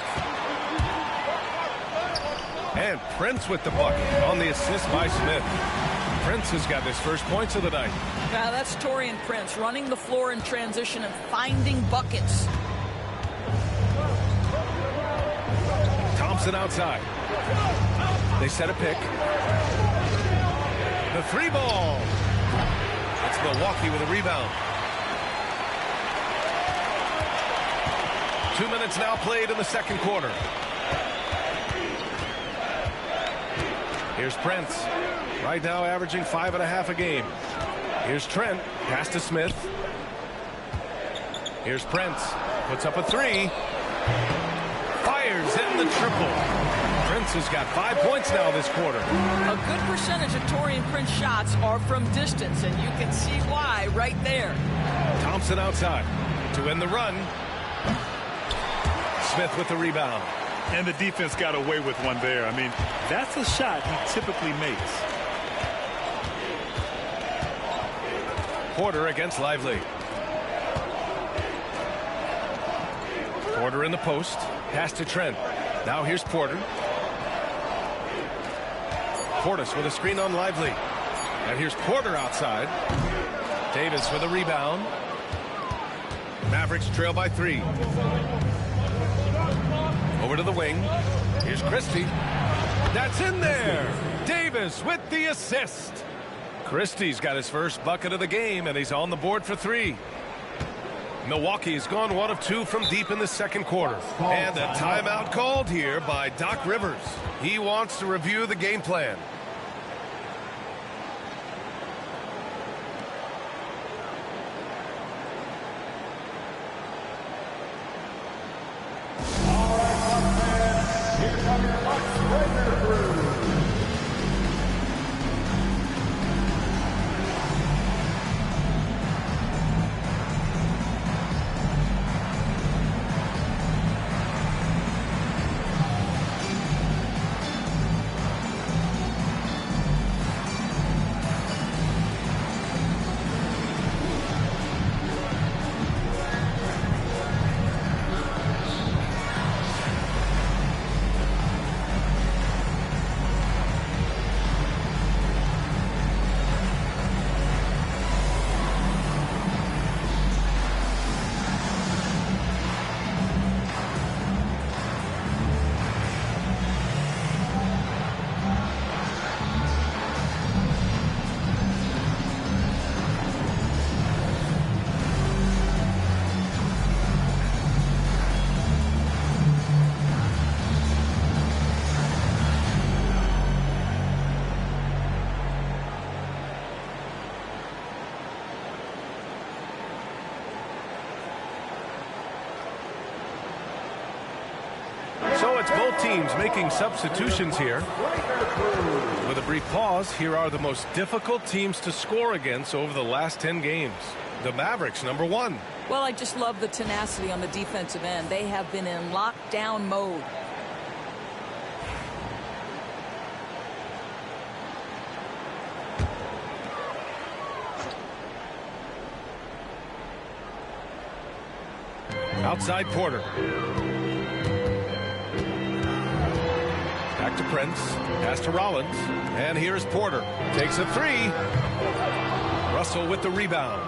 And Prince with the bucket on the assist by Smith. Prince has got his first points of the night. Now that's Taurean Prince running the floor in transition and finding buckets. Thompson outside. They set a pick. The 3 ball. It's Milwaukee with a rebound. 2 minutes now played in the second quarter. Here's Prince. Right now averaging 5.5 a game. Here's Trent. Pass to Smith. Here's Prince. Puts up a 3. Fires in the triple. Prince has got 5 points now this quarter. A good percentage of Taurean Prince shots are from distance, and you can see why right there. Thompson outside to end the run. Smith with the rebound. And the defense got away with one there. I mean, that's a shot he typically makes. Porter against Lively. Porter in the post. Pass to Trent. Now here's Porter. Portis with a screen on Lively. And here's Porter outside. Davis with a rebound. Mavericks trail by 3. Over to the wing. Here's Christie. That's in there. Davis with the assist. Christie's got his first bucket of the game, and he's on the board for 3. Milwaukee's gone 1 of 2 from deep in the second quarter. And a timeout called here by Doc Rivers. He wants to review the game plan. So it's both teams making substitutions here. With a brief pause, here are the most difficult teams to score against over the last 10 games. The Mavericks, number 1. Well, I just love the tenacity on the defensive end. They have been in lockdown mode. Outside Porter. Back to Prince. Pass to Rollins. And here's Porter. Takes a three. Russell with the rebound.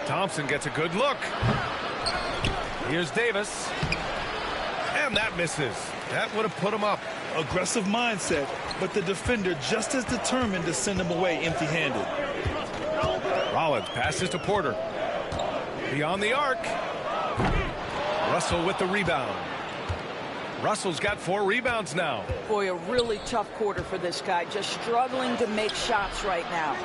Thompson gets a good look. Here's Davis. And that misses. That would have put him up. Aggressive mindset, but the defender just as determined to send him away empty-handed. Rollins passes to Porter. Beyond the arc. Russell with the rebound. Russell's got 4 rebounds now. Boy, a really tough quarter for this guy. Just struggling to make shots right now.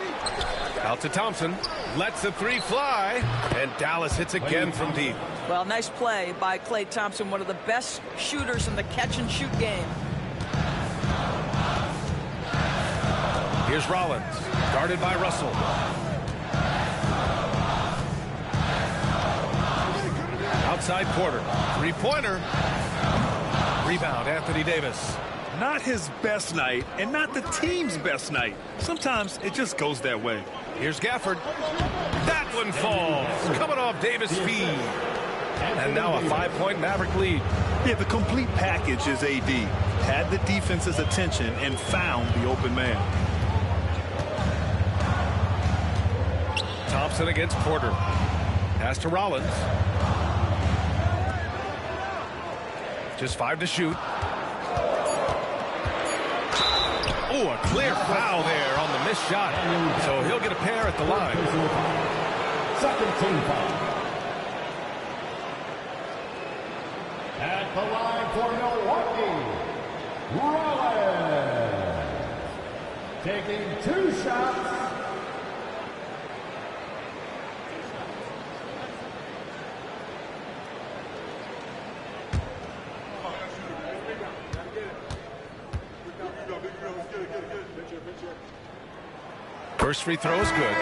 Out to Thompson. Lets the three fly. And Dallas hits again from deep. Well, nice play by Klay Thompson, one of the best shooters in the catch-and-shoot game. Here's Rollins. Guarded by Russell. Outside Porter. Three-pointer. Rebound, Anthony Davis. Not his best night, and not the team's best night. Sometimes it just goes that way. Here's Gafford. That one falls. Coming off Davis' feed. And now a 5-point Maverick lead. Yeah, the complete package is AD. Had the defense's attention and found the open man. Thompson against Porter. Pass to Rollins. Just 5 to shoot. Oh, a clear foul there on the missed shot. So he'll get a pair at the line. Second team foul. At the line for Milwaukee, Rollins. Taking 2 shots. First free throw is good.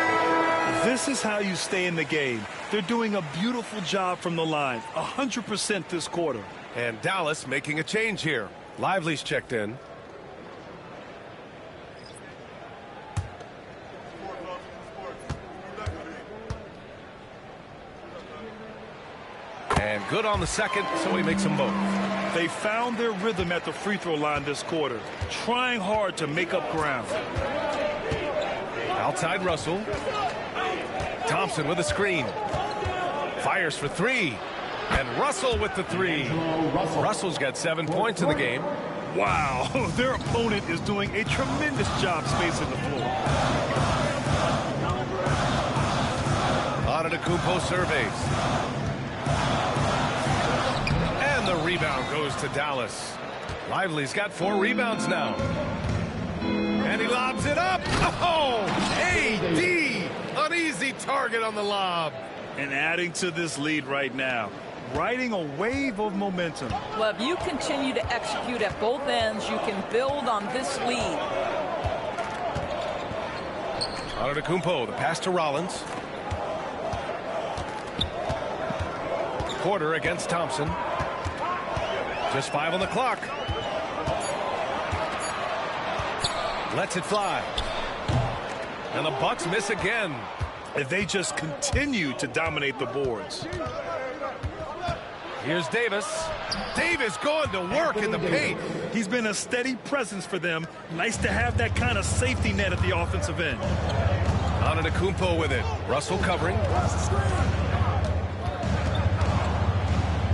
This is how you stay in the game. They're doing a beautiful job from the line. 100% this quarter. And Dallas making a change here. Lively's checked in. And good on the second, so he makes them both. They found their rhythm at the free throw line this quarter, trying hard to make up ground. Outside Russell. Thompson with a screen. Fires for 3. And Russell with the 3. Russell's got 7 points in the game. Wow, their opponent is doing a tremendous job spacing the floor. Antetokounmpo surveys. And the rebound goes to Dallas. Lively's got 4 rebounds now. And he lobs it up. Oh, AD. An easy target on the lob. And adding to this lead right now. Riding a wave of momentum. Well, if you continue to execute at both ends, you can build on this lead. Antetokounmpo, the pass to Rollins. Porter against Thompson. Just 5 on the clock. Lets it fly. And the Bucks miss again. And they just continue to dominate the boards. Here's Davis. Davis going to work in the paint. He's been a steady presence for them. Nice to have that kind of safety net at the offensive end. Antetokounmpo with it. Russell covering.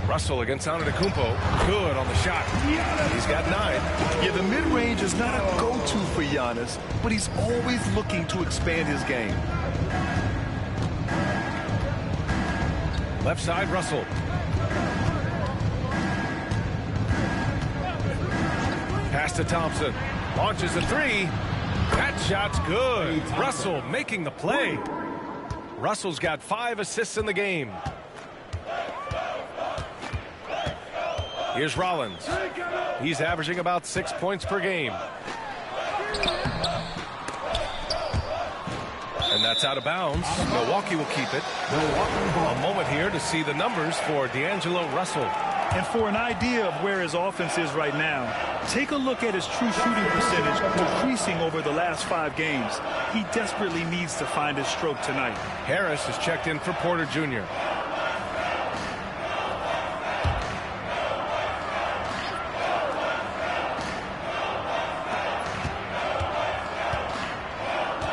Russell against Antetokounmpo. Good on the shot. He's got 9. Yeah, the mid-range is not a go-to for Giannis, but he's always looking to expand his game. Left side, Russell. Pass to Thompson. Launches a 3. That shot's good. Russell making the play. Russell's got 5 assists in the game. Here's Rollins. He's averaging about 6 points per game. And that's out of bounds. Milwaukee will keep it. A moment here to see the numbers for D'Angelo Russell. And for an idea of where his offense is right now, take a look at his true shooting percentage decreasing over the last 5 games. He desperately needs to find his stroke tonight. Harris is checked in for Porter Jr.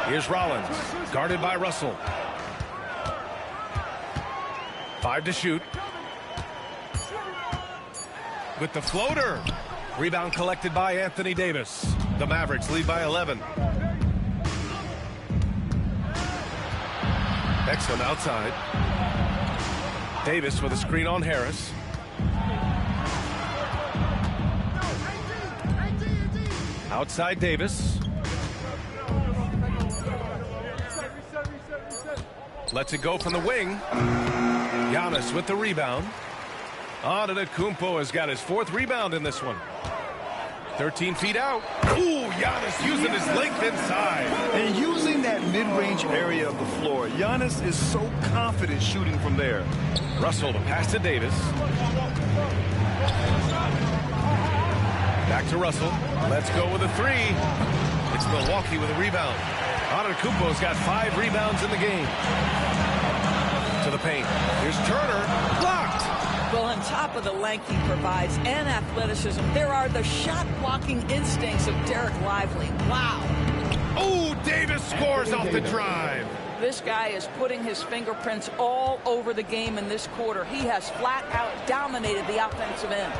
Here's Rollins, guarded by Russell. 5 to shoot. With the floater. Rebound collected by Anthony Davis. The Mavericks lead by 11. Next one outside. Davis with a screen on Harris. Outside Davis. Lets it go from the wing. Giannis with the rebound. Antetokounmpo has got his 4th rebound in this one. 13 feet out. Ooh, Giannis using his length inside. And using that mid-range area of the floor, Giannis is so confident shooting from there. Russell to pass to Davis. Back to Russell. Let's go with a 3. It's Milwaukee with a rebound. Antetokounmpo's got 5 rebounds in the game. To the paint. Here's Turner. Blocked. Well, on top of the length he provides and athleticism, there are the shot-blocking instincts of Derek Lively. Wow. Oh, Davis scores off the drive. This guy is putting his fingerprints all over the game in this quarter. He has flat-out dominated the offensive end.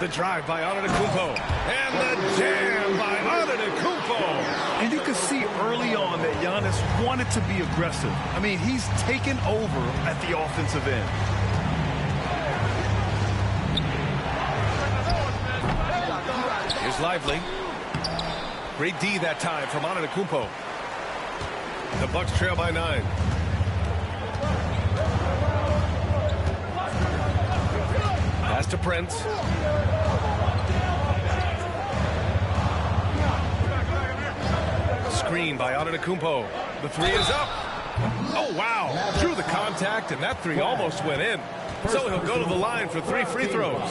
The drive by Antetokounmpo. And the jam by Antetokounmpo. And you could see early on that Giannis wanted to be aggressive. I mean, he's taken over at the offensive end. Here's Lively. Great D that time from Antetokounmpo. The Bucks trail by 9. Pass to Prince. Screen by Antetokounmpo. The 3 is up. Oh, wow. Drew the contact, and that 3 almost went in. So he'll go to the line for 3 free throws.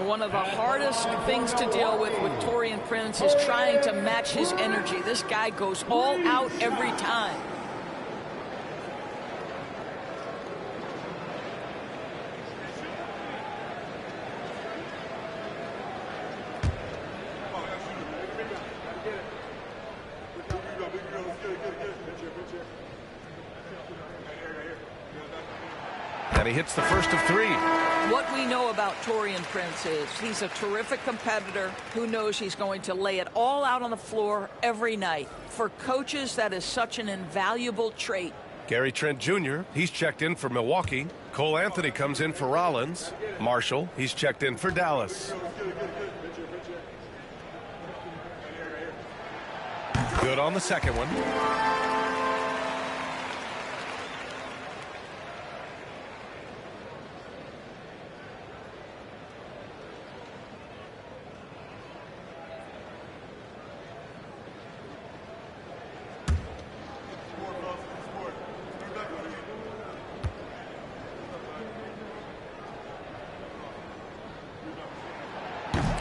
One of the hardest things to deal with Taurean Prince is trying to match his energy. This guy goes all out every time. And he hits the first of 3. What we know about Taurean Prince is he's a terrific competitor who knows he's going to lay it all out on the floor every night. For coaches, that is such an invaluable trait. Gary Trent Jr., he's checked in for Milwaukee. Cole Anthony comes in for Rollins. Marshall, he's checked in for Dallas. Good on the second one.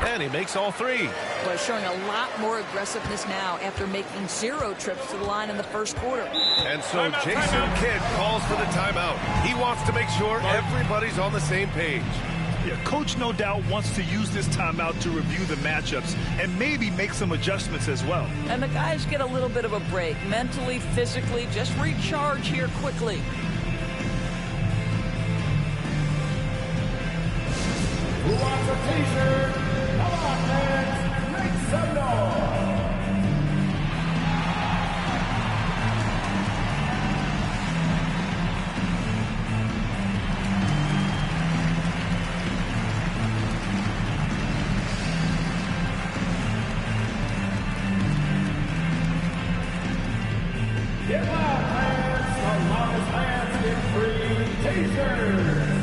And he makes all 3. Well, showing a lot more aggressiveness now after making 0 trips to the line in the first quarter. And so Jason Kidd calls for the timeout. He wants to make sure everybody's on the same page. Yeah, Coach no doubt wants to use this timeout to review the matchups and maybe make some adjustments as well. And the guys get a little bit of a break, mentally, physically, just recharge here quickly. Who wants a t-shirt? Come on, fans, make some noise. Get loud, fans. The loudest fans get free t-shirts.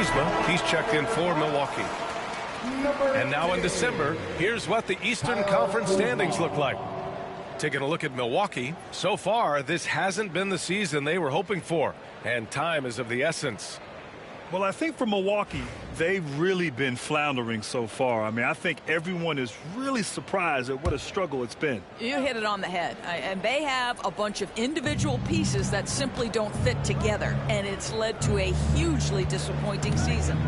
Kuzma. He's checked in for Milwaukee. And now in December, here's what the Eastern Conference standings look like. Taking a look at Milwaukee, so far this hasn't been the season they were hoping for, and time is of the essence. Well, I think for Milwaukee, they've really been floundering so far. I mean, I think everyone is really surprised at what a struggle it's been. You hit it on the head. And they have a bunch of individual pieces that simply don't fit together. And it's led to a hugely disappointing season.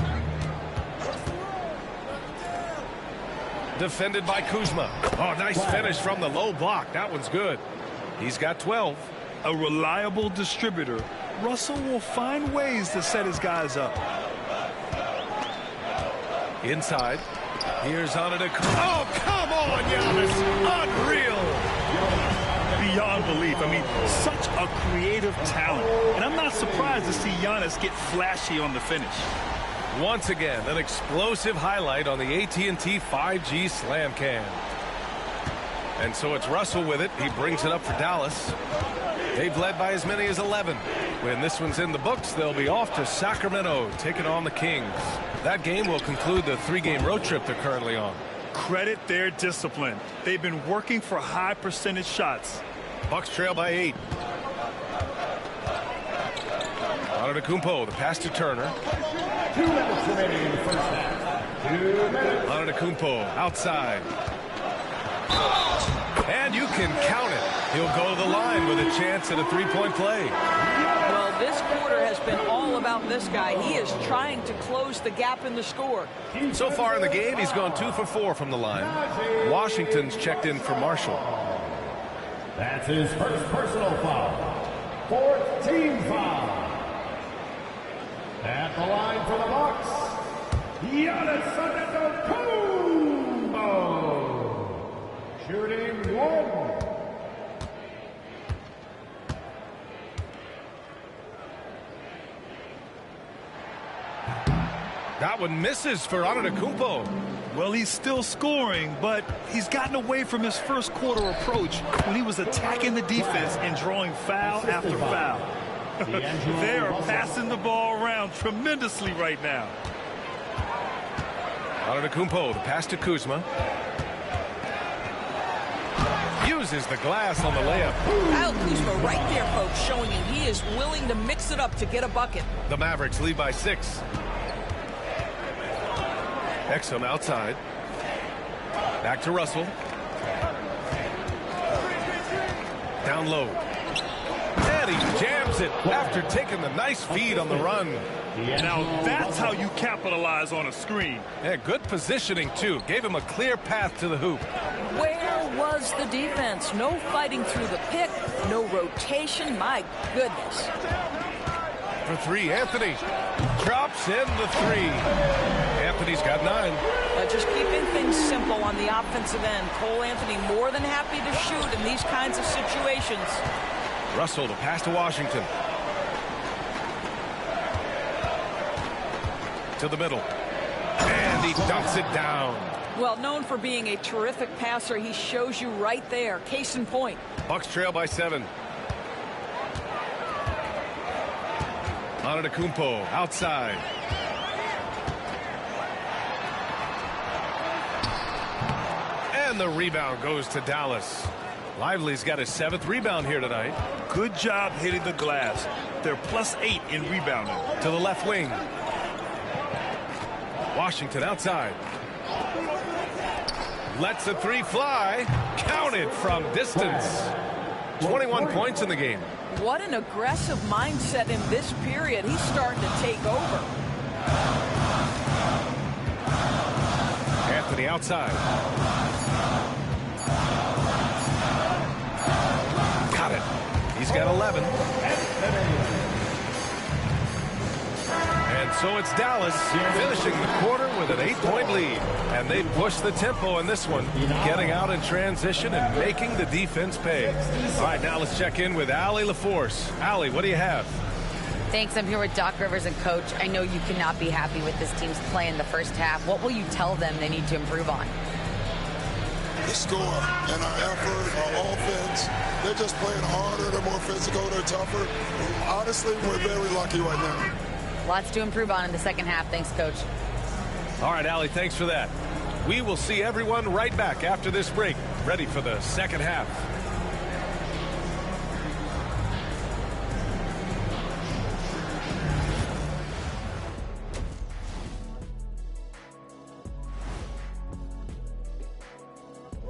Defended by Kuzma. Oh, nice finish from the low block. That one's good. He's got 12. A reliable distributor. Russell will find ways to set his guys up. Inside. Here's Antetokounmpo. Oh, come on, Giannis. Unreal. Beyond belief. I mean, such a creative talent. And I'm not surprised to see Giannis get flashy on the finish. Once again, an explosive highlight on the AT&T 5G Slam Cam. And so it's Russell with it. He brings it up for Dallas. They've led by as many as 11. When this one's in the books, they'll be off to Sacramento, taking on the Kings. That game will conclude the 3-game road trip they're currently on. Credit their discipline. They've been working for high percentage shots. Bucks trail by 8. Antetokounmpo, the pass to Turner. 2 minutes remaining in the first half. 2 minutes. Antetokounmpo outside. And you can count it. He'll go to the line with a chance at a 3-point play. Well, this quarter has been all about this guy. He is trying to close the gap in the score. So far in the game, he's gone 2 for 4 from the line. Washington's checked in for Marshall. That's his first personal foul. 4th team foul. At the line for the Bucks, Giannis Antetokounmpo. Shooting 1. That one misses for Antetokounmpo. Well, he's still scoring, but he's gotten away from his first quarter approach when he was attacking the defense and drawing foul after foul. They are passing the ball around tremendously right now. Antetokounmpo, the pass to Kuzma. Uses the glass on the layup. Kyle Kuzma right there, folks, showing you he is willing to mix it up to get a bucket. The Mavericks lead by 6. Exum outside. Back to Russell. Down low. And he jams it after taking the nice feed on the run. Now that's how you capitalize on a screen. Yeah, good positioning, too. Gave him a clear path to the hoop. Where was the defense? No fighting through the pick. No rotation. My goodness. For 3, Anthony drops in the 3. Anthony's got 9. Just keeping things simple on the offensive end. Cole Anthony more than happy to shoot in these kinds of situations. Russell, the pass to Washington. To the middle. And he dunks it down. Well, known for being a terrific passer, he shows you right there. Case in point. Bucks trail by 7. Antetokounmpo outside. And the rebound goes to Dallas. Lively's got his 7th rebound here tonight. Good job hitting the glass. They're +8 in rebounding. To the left wing. Washington outside. Lets a 3 fly. Counted from distance. 21 points in the game. What an aggressive mindset in this period. He's starting to take over. Anthony outside. Got it. He's got 11. And so it's Dallas finishing the quarter with an 8-point lead. And they push the tempo in this one, getting out in transition and making the defense pay. All right, now let's check in with Allie LaForce. Allie, what do you have? Thanks. I'm here with Doc Rivers and Coach. I know you cannot be happy with this team's play in the first half. What will you tell them they need to improve on? The score and our effort, our offense, they're just playing harder, they're more physical, they're tougher. Honestly, we're very lucky right now. Lots to improve on in the second half. Thanks, Coach. All right, Allie, thanks for that. We will see everyone right back after this break, ready for the second half.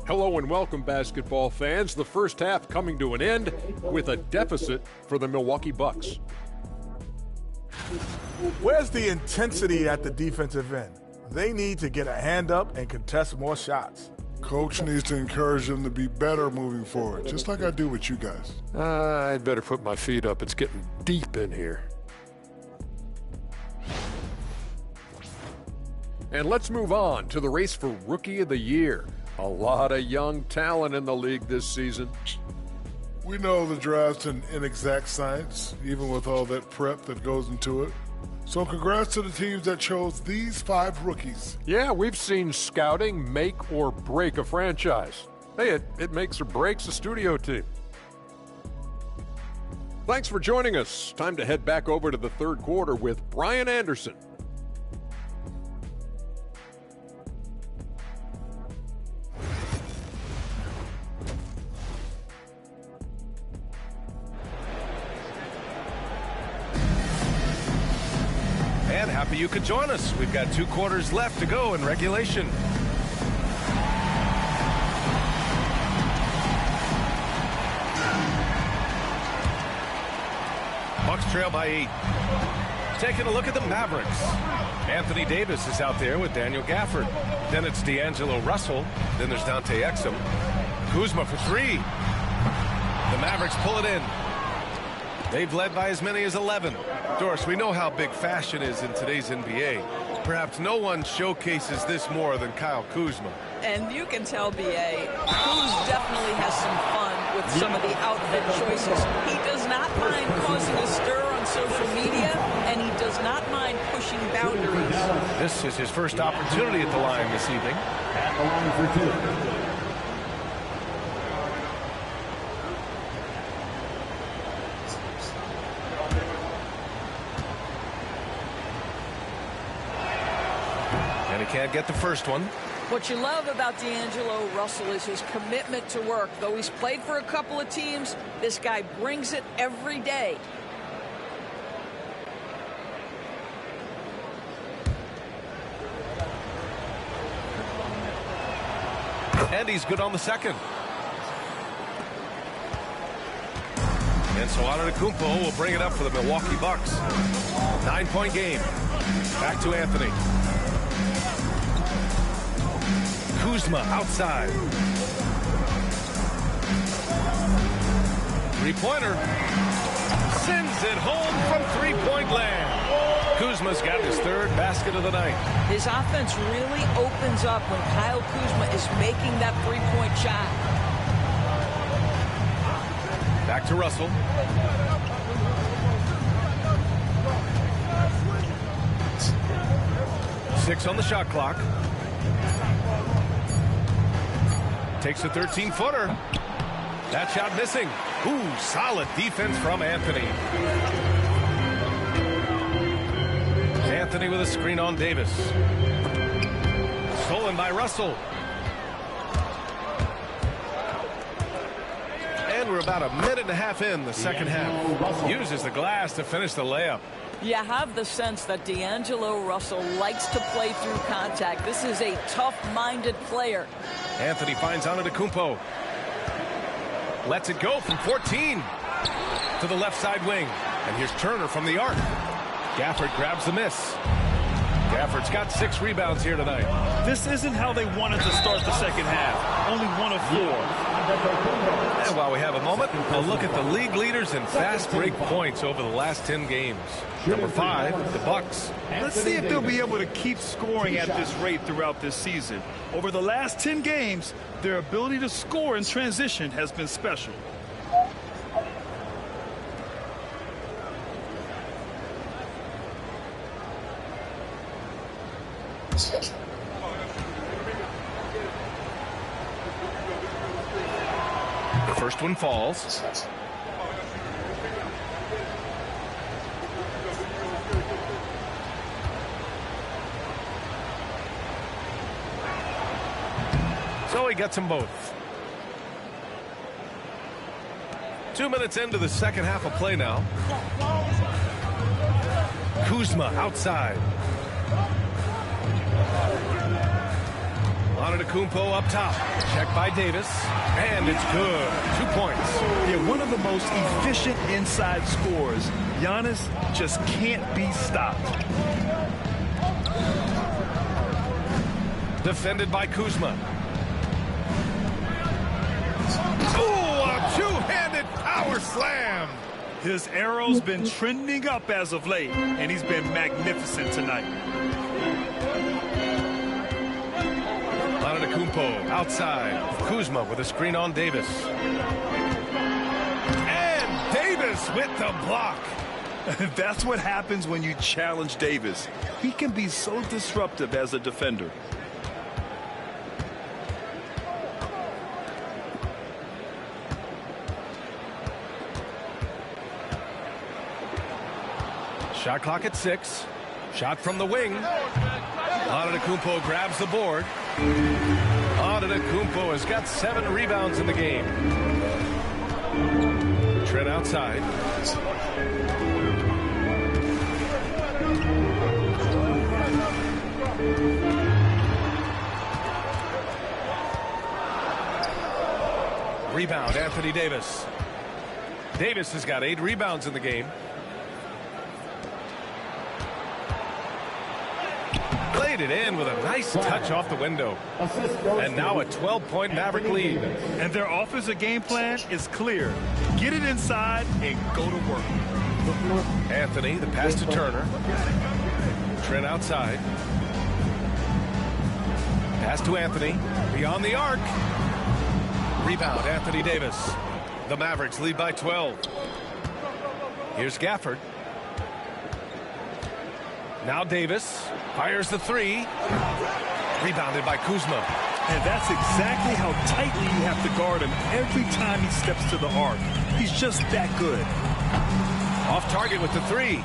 Hello and welcome, basketball fans. The first half coming to an end with a deficit for the Milwaukee Bucks. Where's the intensity at the defensive end? They need to get a hand up and contest more shots. Coach needs to encourage them to be better moving forward, just like I do with you guys. I'd better put my feet up. It's getting deep in here. And let's move on to the race for Rookie of the Year. A lot of young talent in the league this season. We know the draft's an inexact science, even with all that prep that goes into it. So congrats to the teams that chose these 5 rookies. Yeah, we've seen scouting make or break a franchise. Hey, it makes or breaks a studio team. Thanks for joining us. Time to head back over to the third quarter with Brian Anderson. And happy you could join us. We've got 2 quarters left to go in regulation. Bucks trail by 8. Taking a look at the Mavericks. Anthony Davis is out there with Daniel Gafford. Then it's D'Angelo Russell. Then there's Dante Exum. Kuzma for 3. The Mavericks pull it in. They've led by as many as 11. Doris, we know how big fashion is in today's NBA. Perhaps no one showcases this more than Kyle Kuzma. And you can tell, B.A., Kuz definitely has some fun with some of the outfit choices. He does not mind causing a stir on social media, and he does not mind pushing boundaries. This is his first opportunity at the line this evening. At the line for 2. Can't get the first one. What you love about D'Angelo Russell is his commitment to work. Though he's played for a couple of teams, this guy brings it every day. And he's good on the second. And so Antetokounmpo will bring it up for the Milwaukee Bucks. 9-point game. Back to Anthony. Kuzma outside. 3-pointer. Sends it home from 3-point land. Kuzma's got his 3rd basket of the night. His offense really opens up when Kyle Kuzma is making that 3-point shot. Back to Russell. Six on the shot clock. Takes a 13-footer. That shot missing. Ooh, solid defense from Anthony. Anthony with a screen on Davis. Stolen by Russell. And we're about a minute and a half in the second half. Uses the glass to finish the layup. You have the sense that D'Angelo Russell likes to play through contact. This is a tough-minded player. Anthony finds Antetokounmpo. Lets it go from 14 to the left side wing. And here's Turner from the arc. Gafford grabs the miss. Gafford's got 6 rebounds here tonight. This isn't how they wanted to start the second half. Only 1 of 4. And while we have a moment, a look at the league leaders in fast break points over the last 10 games. Number 5, the Bucks. Let's see if they'll be able to keep scoring at this rate throughout this season. Over the last 10 games, their ability to score in transition has been special. The first one falls. he gets them both. 2 minutes into the second half of play now. Kuzma outside. Antetokounmpo up top. Checked by Davis. And it's good. 2 points. Yeah, one of the most efficient inside scorers. Giannis just can't be stopped. Defended by Kuzma. Ooh, a two-handed power slam. His arrow's been trending up as of late, and he's been magnificent tonight. Antetokounmpo outside. Kuzma with a screen on Davis. And Davis with the block. That's what happens when you challenge Davis. He can be so disruptive as a defender. Shot clock at 6. Shot from the wing. Antetokounmpo grabs the board. Antetokounmpo has got 7 rebounds in the game. Trent outside. Rebound, Anthony Davis. Davis has got 8 rebounds in the game. Played it in with a nice touch off the window. And now a 12-point Maverick lead. And their offensive game plan is clear. Get it inside and go to work. Anthony, the pass to Turner. Trent outside. Pass to Anthony. Beyond the arc. Rebound, Anthony Davis. The Mavericks lead by 12. Here's Gafford. Now Davis fires the 3. Rebounded by Kuzma. And that's exactly how tightly you have to guard him every time he steps to the arc. He's just that good. Off target with the 3.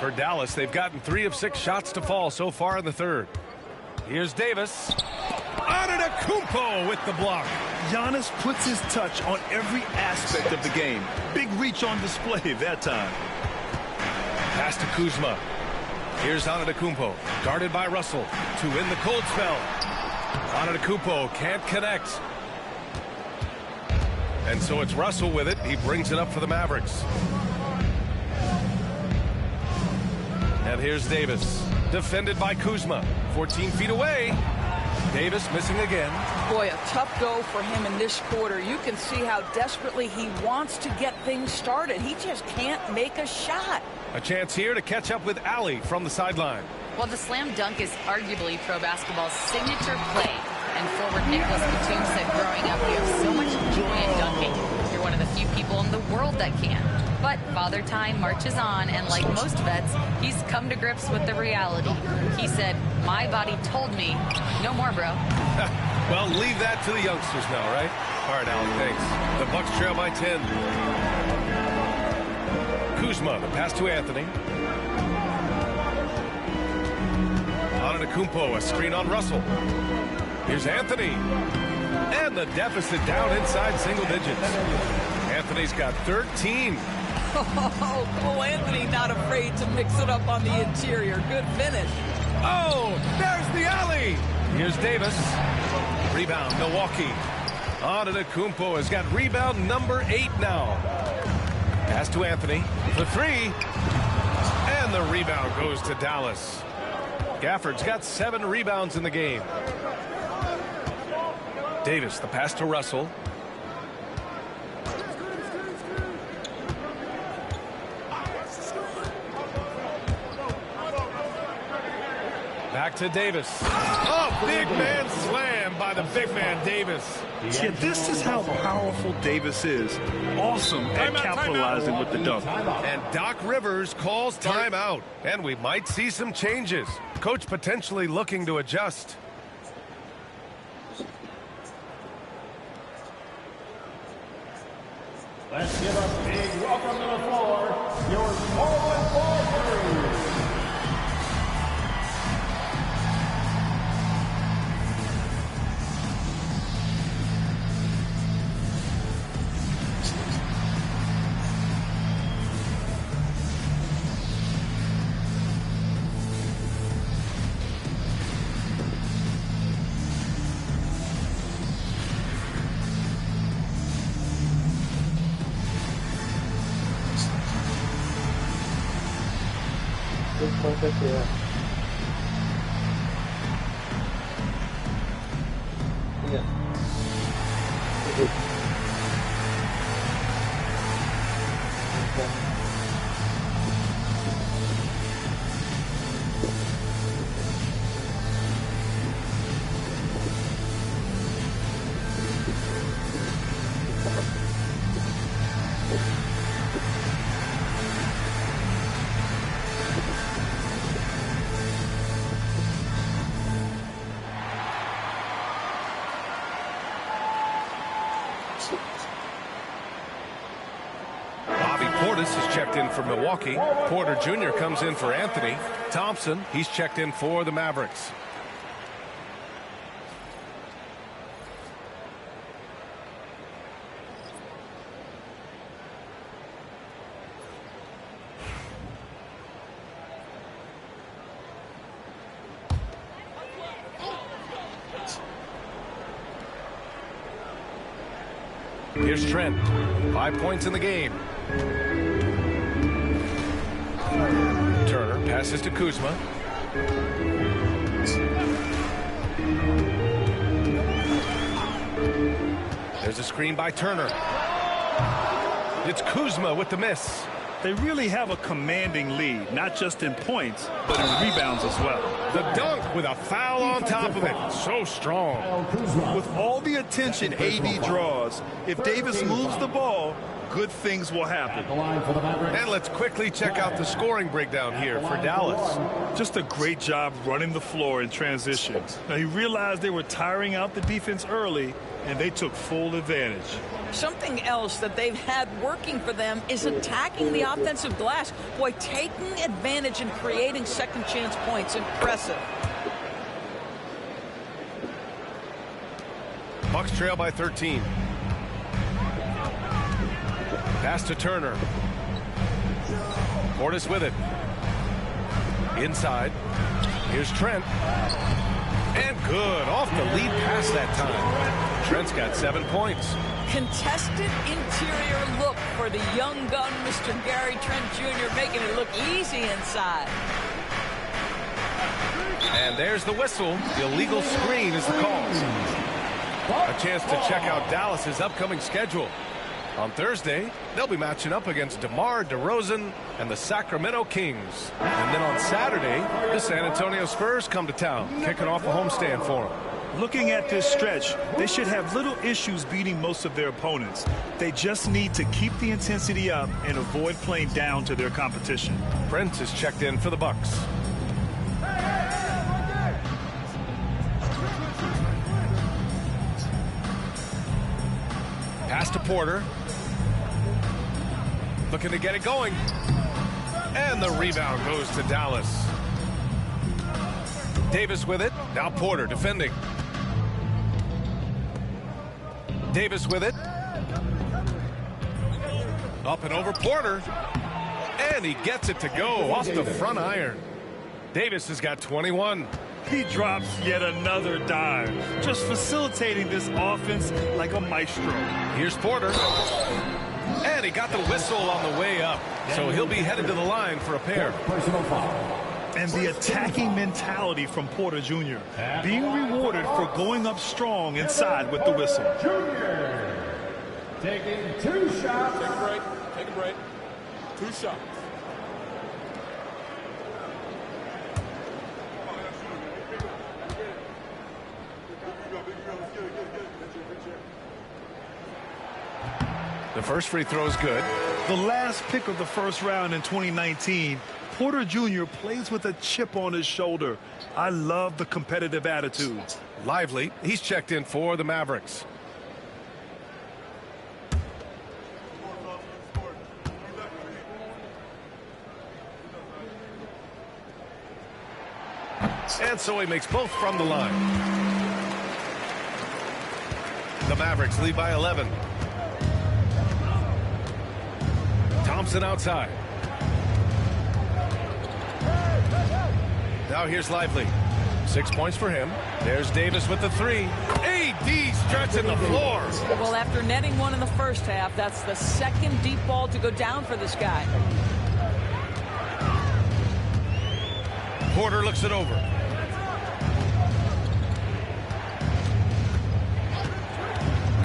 For Dallas, they've gotten 3 of 6 shots to fall so far in the third. Here's Davis. Antetokounmpo with the block. Giannis puts his touch on every aspect of the game. Big reach on display that time. Pass to Kuzma. Here's Antetokounmpo, guarded by Russell to win the cold spell. Antetokounmpo can't connect. And so it's Russell with it. He brings it up for the Mavericks. And here's Davis, defended by Kuzma. 14 feet away. Davis missing again. Boy, a tough go for him in this quarter. You can see how desperately he wants to get things started. He just can't make a shot. A chance here to catch up with Allie from the sideline. Well, the slam dunk is arguably pro basketball's signature play. And forward Nicholas Batum said growing up, you have so much joy in dunking. You're one of the few people in the world that can. But Father Time marches on, and like most vets, he's come to grips with the reality. He said, my body told me, no more, bro. Well, leave that to the youngsters now, right? All right, Allen, thanks. The Bucks trail by 10. Kuzma, the pass to Anthony. Antetokounmpo, a screen on Russell. Here's Anthony. And the deficit down inside single digits. Anthony's got 13. Oh, Cole Anthony not afraid to mix it up on the interior. Good finish. Oh, there's the alley. Here's Davis. Rebound, Milwaukee. Antetokounmpo has got rebound number 8 now. Pass to Anthony. The 3. And the rebound goes to Dallas. Gafford's got 7 rebounds in the game. Davis, the pass to Russell. Back to Davis. Oh, big man slam by the big man Davis. Yeah, this is how powerful Davis is. Awesome at capitalizing with the dunk. And Doc Rivers calls timeout. And we might see some changes. Coach potentially looking to adjust. Let's give a big welcome to the floor, your Portland Warriors. Is checked in for Milwaukee. Porter Jr. comes in for Anthony. Thompson, he's checked in for the Mavericks. Here's Trent. 5 points in the game. Turner passes to Kuzma. There's a screen by Turner. It's Kuzma with the miss. They really have a commanding lead, not just in points, but in rebounds as well. The dunk with a foul on top of it. So strong. With all the attention AD draws, if Davis moves the ball, good things will happen. And let's quickly check out the scoring breakdown here for Dallas. Just a great job running the floor in transition. Now, he realized they were tiring out the defense early, and they took full advantage. Something else that they've had working for them is attacking the offensive glass. Boy, taking advantage and creating second chance points. Impressive. Bucks trail by 13. Pass to Turner. Portis with it. Inside. Here's Trent. And good. Off the lead pass that time. Trent's got 7 points. Contested interior look for the young gun, Mr. Gary Trent Jr., making it look easy inside. And there's the whistle. The illegal screen is the call. A chance to check out Dallas's upcoming schedule. On Thursday, they'll be matching up against DeMar DeRozan and the Sacramento Kings. And then on Saturday, the San Antonio Spurs come to town, kicking off a homestand for them. Looking at this stretch, they should have little issues beating most of their opponents. They just need to keep the intensity up and avoid playing down to their competition. Brent is checked in for the Bucks. Pass to Porter. Looking to get it going. And the rebound goes to Dallas. Davis with it. Now Porter defending. Davis with it. Up and over Porter. And he gets it to go off the front iron. Davis has got 21. He drops yet another dime, just facilitating this offense like a maestro. Here's Porter. And he got the whistle on the way up. So he'll be headed to the line for a pair. And the attacking mentality from Porter Jr. being rewarded for going up strong inside with the whistle. Junior taking 2 shots. Take a break. Take a break. 2 shots. The first free throw is good. The last pick of the first round in 2019, Porter Jr. plays with a chip on his shoulder. I love the competitive attitude. Lively, he's checked in for the Mavericks. And so he makes both from the line. The Mavericks lead by 11. Thompson outside. Now here's Lively. 6 points for him. There's Davis with the 3. AD stretching the floor. Well, after netting one in the first half, that's the second deep ball to go down for this guy. Porter looks it over.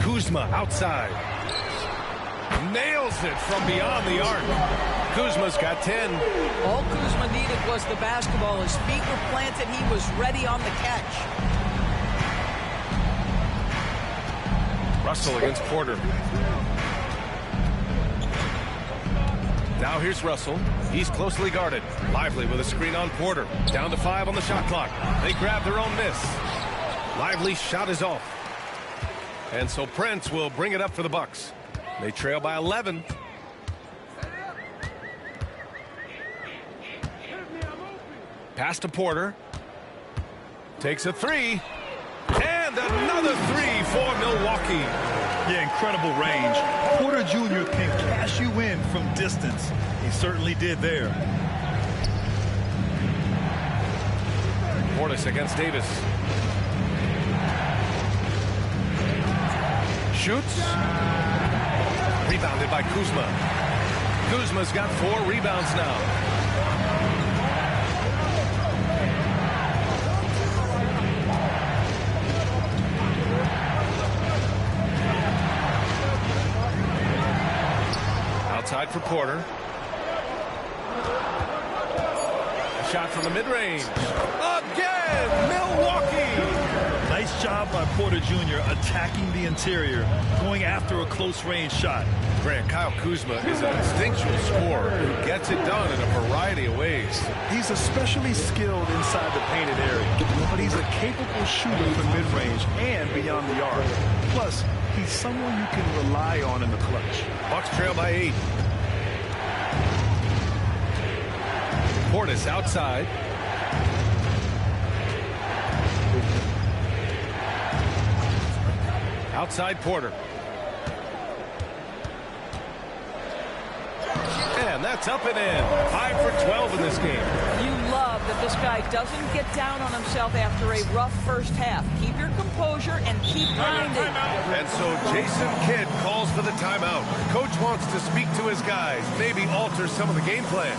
Kuzma outside. Nails it from beyond the arc. Kuzma's got 10. All Kuzma needed was the basketball. His feet were planted. He was ready on the catch. Russell against Porter. Now here's Russell. He's closely guarded. Lively with a screen on Porter. Down to 5 on the shot clock. They grab their own miss. Lively's shot is off. And so Prince will bring it up for the Bucks. They trail by 11. Pass to Porter. Takes a 3. And another 3 for Milwaukee. Yeah, incredible range. Porter Jr. can cash you in from distance. He certainly did there. Portis against Davis. Shoots. Rebounded by Kuzma. Kuzma's got 4 rebounds now. Outside for Porter. A shot from the mid-range. Again, Milwaukee! Nice job by Porter Jr. attacking the interior, going after a close-range shot. Grant, Kyle Kuzma is an instinctual scorer who gets it done in a variety of ways. He's especially skilled inside the painted area, but he's a capable shooter from mid-range and beyond the arc. Plus, he's someone you can rely on in the clutch. Bucks trail by 8. Portis outside. Outside Porter. And that's up and in. 5 for 12 in this game. You love that this guy doesn't get down on himself after a rough first half. Keep your composure and keep grinding. And so Jason Kidd calls for the timeout. Coach wants to speak to his guys, maybe alter some of the game plan.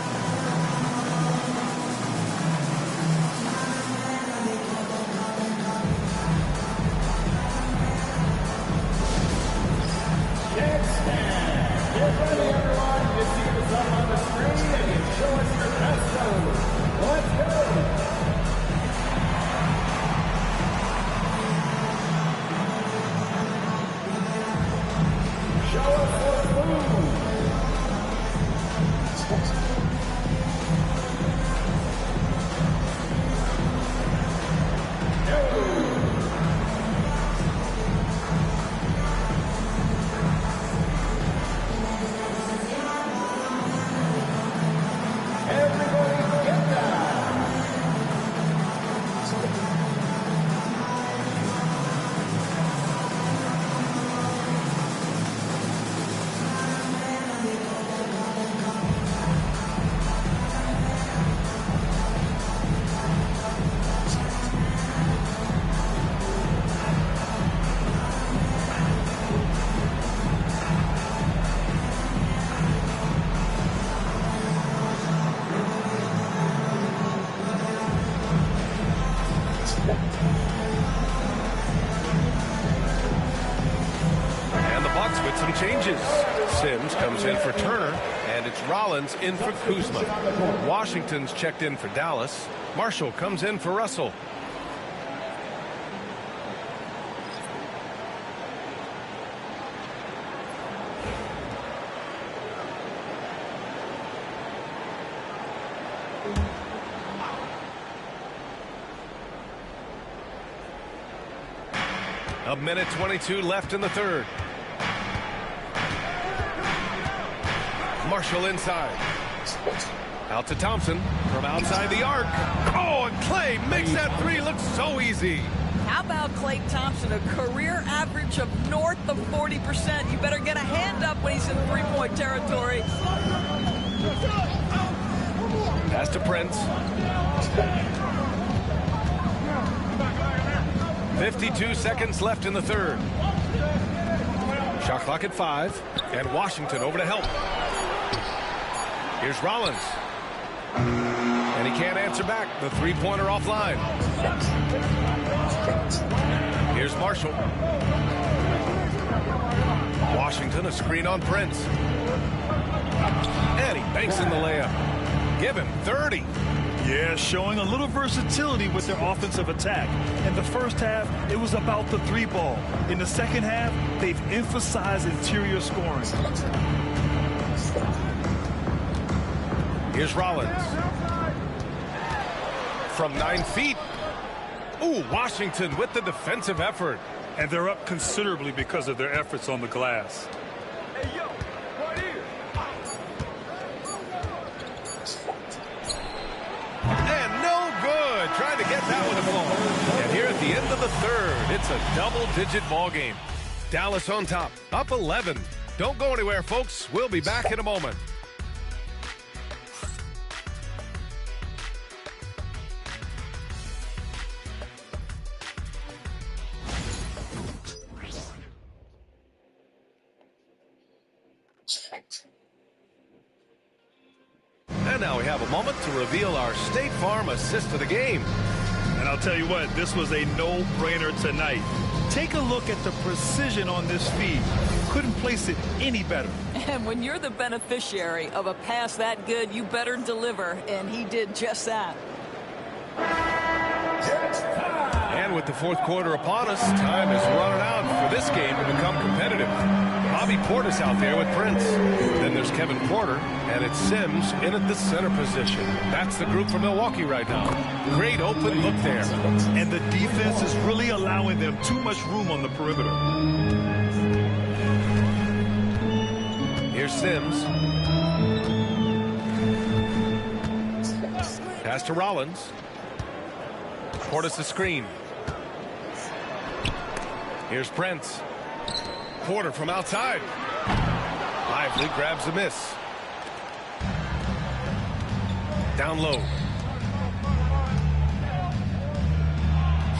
Changes. Sims comes in for Turner, and it's Rollins in for Kuzma. Washington's checked in for Dallas. Marshall comes in for Russell. A minute 22 left in the third. Marshall inside. Out to Thompson from outside the arc. Oh, and Clay makes that 3 look so easy. How about Klay Thompson, a career average of north of 40%? You better get a hand up when he's in three-point territory. Pass to Prince. 52 seconds left in the third. Shot clock at 5. And Washington over to help. Here's Rollins. And he can't answer back. The three-pointer offline. Here's Marshall. Washington, a screen on Prince. And he banks in the layup. Give him 30. Yeah, showing a little versatility with their offensive attack. In the first half, it was about the three ball. In the second half, they've emphasized interior scoring. Here's Rollins. From 9 feet. Ooh, Washington with the defensive effort. And they're up considerably because of their efforts on the glass. Hey, yo, right here. And no good. Trying to get that one to fall. And here at the end of the third, it's a double-digit ball game. Dallas on top, up 11. Don't go anywhere, folks. We'll be back in a moment. And now we have a moment to reveal our State Farm assist of the game. And I'll tell you what, this was a no-brainer tonight. Take a look at the precision on this feed. Couldn't place it any better. And when you're the beneficiary of a pass that good, you better deliver, and he did just that. And with the fourth quarter upon us, time is running out for this game to become competitive. Bobby Portis out there with Prince. Then there's Kevin Porter, and it's Sims in at the center position. That's the group for Milwaukee right now. Great open look there. And the defense is really allowing them too much room on the perimeter. Here's Sims. Pass to Rollins. Portis the screen. Here's Prince. Porter from outside. Lively grabs a miss. Down low.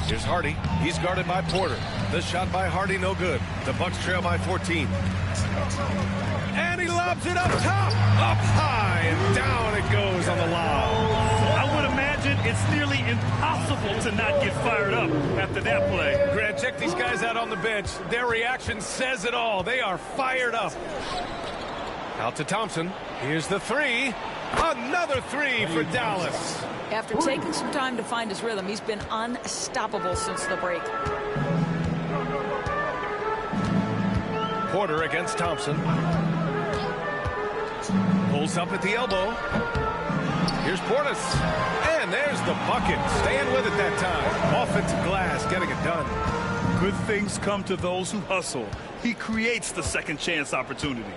Here's Hardy. He's guarded by Porter. The shot by Hardy, no good. The Bucks trail by 14. And he lobs it up top. Up high and down it goes on the lob. I would imagine it's nearly impossible to not get fired up after that play. Grant, check these guys out on the bench. Their reaction says it all. They are fired up. Out to Thompson. Here's the three. Another three for Dallas. After taking some time to find his rhythm, he's been unstoppable since the break. Porter against Thompson. Pulls up at the elbow. Here's Portis. And there's the bucket. Staying with it that time. Offensive glass, getting it done. Good things come to those who hustle. He creates the second chance opportunity.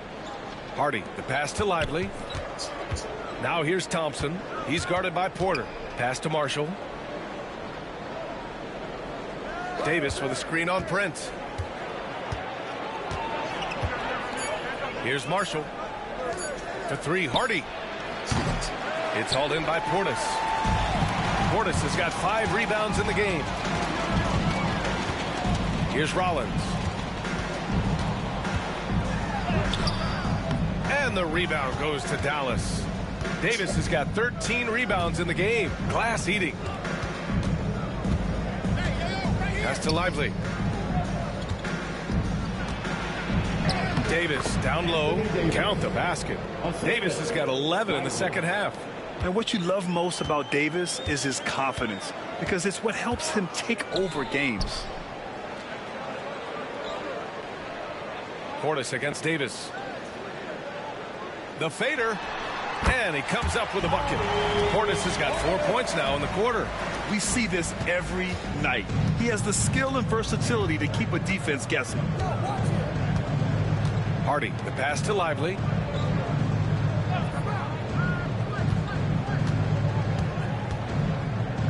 Hardy, the pass to Lively. Now here's Thompson. He's guarded by Porter. Pass to Marshall. Davis with a screen on Prince. Here's Marshall. For three, Hardy. It's hauled in by Portis. Portis has got 5 rebounds in the game. Here's Rollins. And the rebound goes to Dallas. Davis has got 13 rebounds in the game. Glass eating. Pass to Lively. Davis down low. Count the basket. Davis has got 11 in the second half. And what you love most about Davis is his confidence, because it's what helps him take over games. Portis against Davis. The fader. And he comes up with a bucket. Portis has got 4 points now in the quarter. We see this every night. He has the skill and versatility to keep a defense guessing. Hardy, the pass to Lively.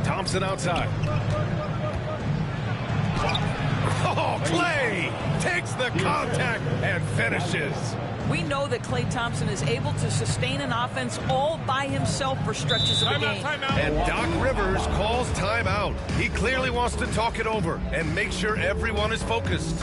Thompson outside. Oh, Clay takes the contact and finishes. We know that Klay Thompson is able to sustain an offense all by himself for stretches of the game. And Doc Rivers calls timeout. He clearly wants to talk it over and make sure everyone is focused.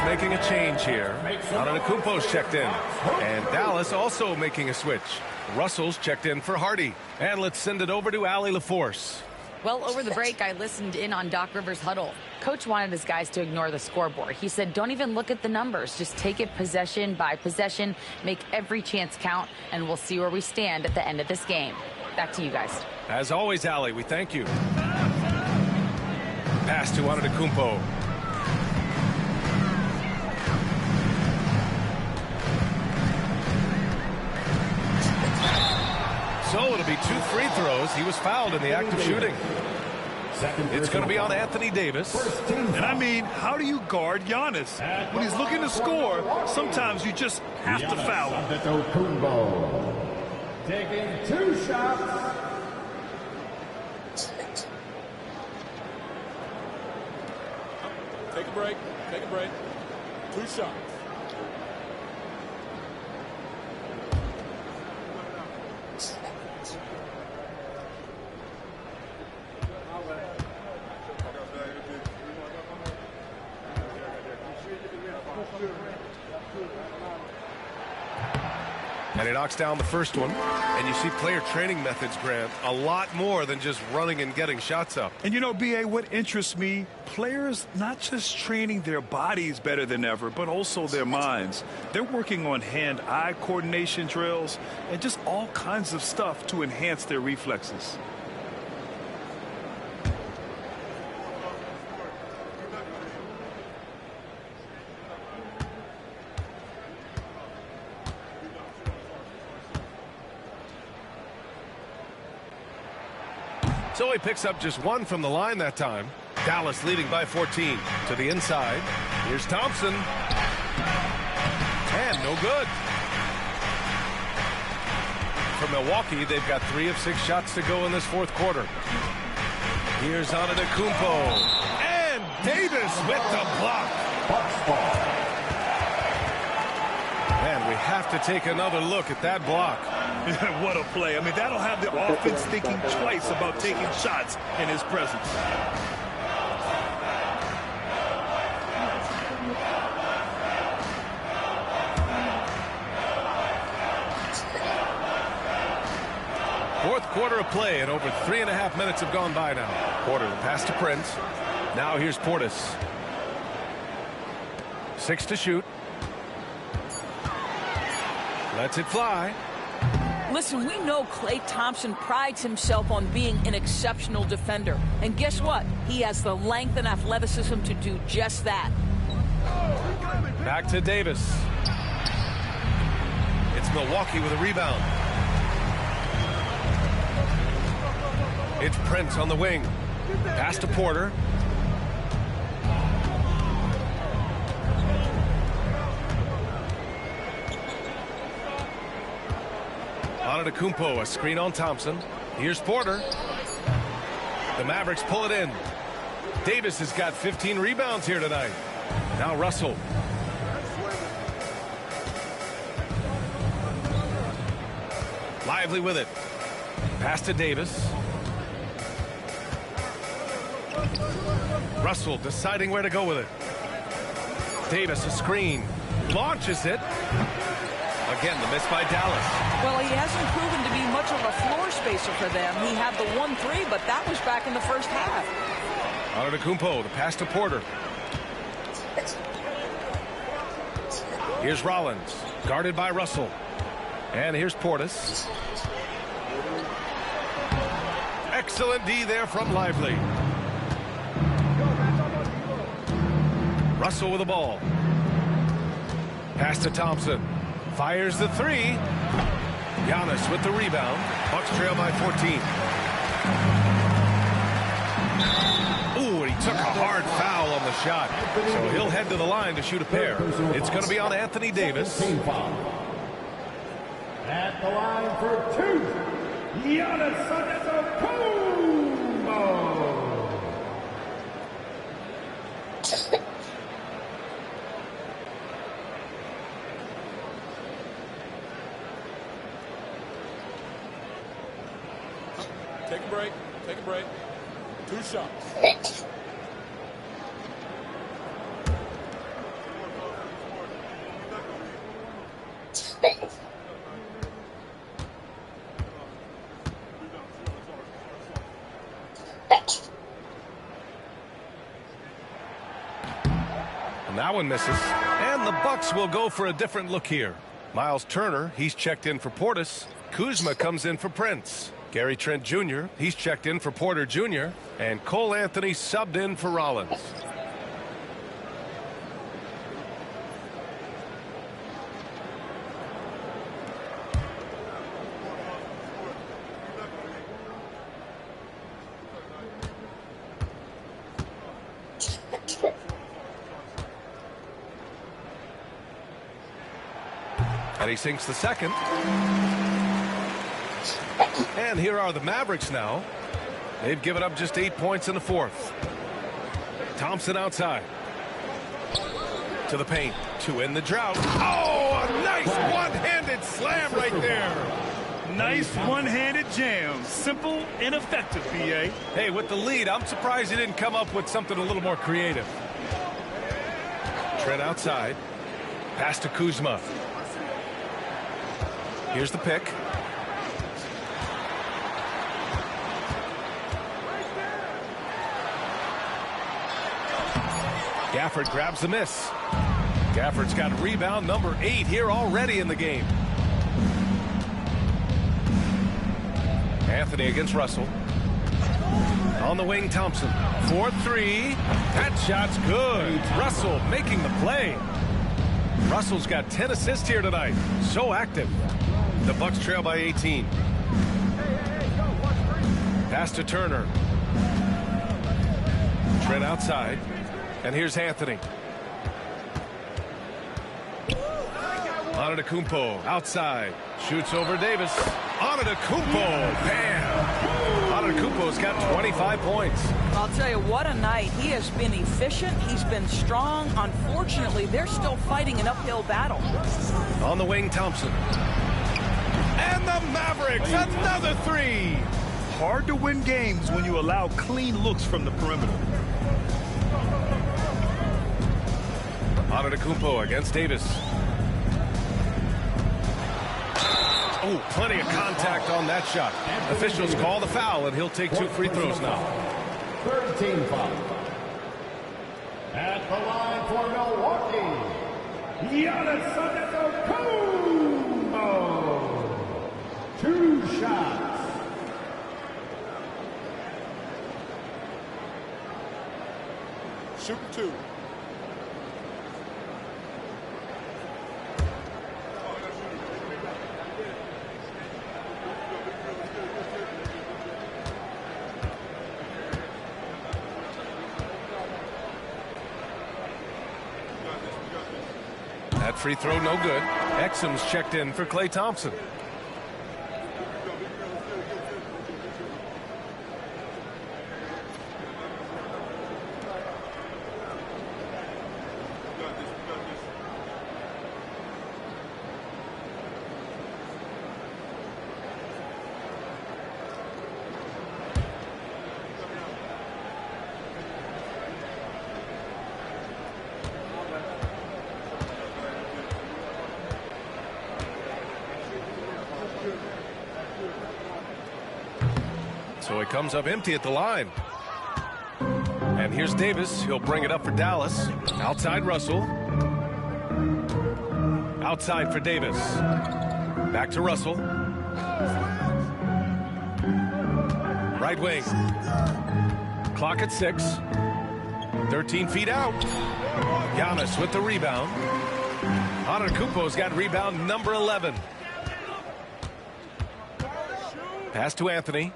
making a change here. Antetokounmpo's checked in. And Dallas also making a switch. Russell's checked in for Hardy. And let's send it over to Allie LaForce. Well, over the break, I listened in on Doc Rivers' huddle. Coach wanted his guys to ignore the scoreboard. He said, don't even look at the numbers. Just take it possession by possession, make every chance count, and we'll see where we stand at the end of this game. Back to you guys. As always, Allie, we thank you. Pass to Antetokounmpo. So it'll be 2 free throws. He was fouled in the act of shooting. It's going to be on Anthony Davis. And I mean, how do you guard Giannis? When he's looking to score, sometimes you just have to foul him. Taking 2 shots. Take a break. Take a break. 2 shots. And he knocks down the first one. And you see player training methods, Grant, a lot more than just running and getting shots up. And you know, B.A., what interests me, players not just training their bodies better than ever, but also their minds. They're working on hand-eye coordination drills and just all kinds of stuff to enhance their reflexes. So he picks up just 1 from the line that time. Dallas leading by 14 to the inside. Here's Thompson. And no good. For Milwaukee, they've got 3 of 6 shots to go in this fourth quarter. Here's Antetokounmpo. And Davis with the block. And we have to take another look at that block. What a play. I mean, that'll have the offense thinking twice about taking shots in his presence. Fourth quarter of play, and over 3.5 minutes have gone by now. Porter, the pass to Prince. Now here's Portis. 6 to shoot. Lets it fly. Listen, we know Klay Thompson prides himself on being an exceptional defender. And guess what? He has the length and athleticism to do just that. Back to Davis. It's Milwaukee with a rebound. It's Prince on the wing. Pass to Porter. Antetokounmpo, a screen on Thompson. Here's Porter. The Mavericks pull it in. Davis has got 15 rebounds here tonight. Now Russell. Lively with it. Pass to Davis. Russell deciding where to go with it. Davis, a screen. Launches it. Again, the miss by Dallas. Well, he hasn't proven to be much of a floor spacer for them. He had the 1-3, but that was back in the first half. Antetokounmpo, the pass to Porter. Here's Rollins, guarded by Russell. And here's Portis. Excellent D there from Lively. Russell with the ball. Pass to Thompson. Fires the 3. Giannis with the rebound. Bucks trail by 14. Ooh, and he took a hard foul on the shot. So he'll head to the line to shoot a pair. It's going to be on Anthony Davis. At the line for 2, Giannis Antetokounmpo. Take a break. Take a break. 2 shots. And that one misses. And the Bucks will go for a different look here. Miles Turner, he's checked in for Portis. Kuzma comes in for Prince. Gary Trent Jr., he's checked in for Porter Jr. And Cole Anthony subbed in for Rollins. And he sinks the second. And here are the Mavericks now. They've given up just 8 points in the fourth. Thompson outside. To the paint. To end the drought. Oh, a nice one-handed slam right there. Nice one-handed jam. Simple and effective, B.A. Hey, with the lead, I'm surprised he didn't come up with something a little more creative. Trent outside. Pass to Kuzma. Here's the pick. Gafford grabs the miss. Gafford's got rebound number 8 here already in the game. Anthony against Russell. On the wing, Thompson. 4-3. That shot's good. Russell making the play. Russell's got 10 assists here tonight. So active. The Bucks trail by 18. Pass to Turner. Trent outside. And here's Anthony. Antetokounmpo outside. Shoots over Davis. Antetokounmpo. Bam! Antetokounmpo's got 25 points. I'll tell you, what a night. He has been efficient. He's been strong. Unfortunately, they're still fighting an uphill battle. On the wing, Thompson. And the Mavericks, another 3. Hard to win games when you allow clean looks from the perimeter. Antetokounmpo against Davis. Oh, plenty of contact on that shot. Officials call the foul, and he'll take 2 free throws now. 13 foul. At the line for Milwaukee, Giannis Antetokounmpo. 2 shots. Shooting 2. That free throw no good. Exum's checked in for Klay Thompson. So he comes up empty at the line. And here's Davis. He'll bring it up for Dallas. Outside Russell. Outside for Davis. Back to Russell. Right wing. Clock at 6. 13 feet out. Giannis with the rebound. Antetokounmpo's got rebound number 11. Pass to Anthony.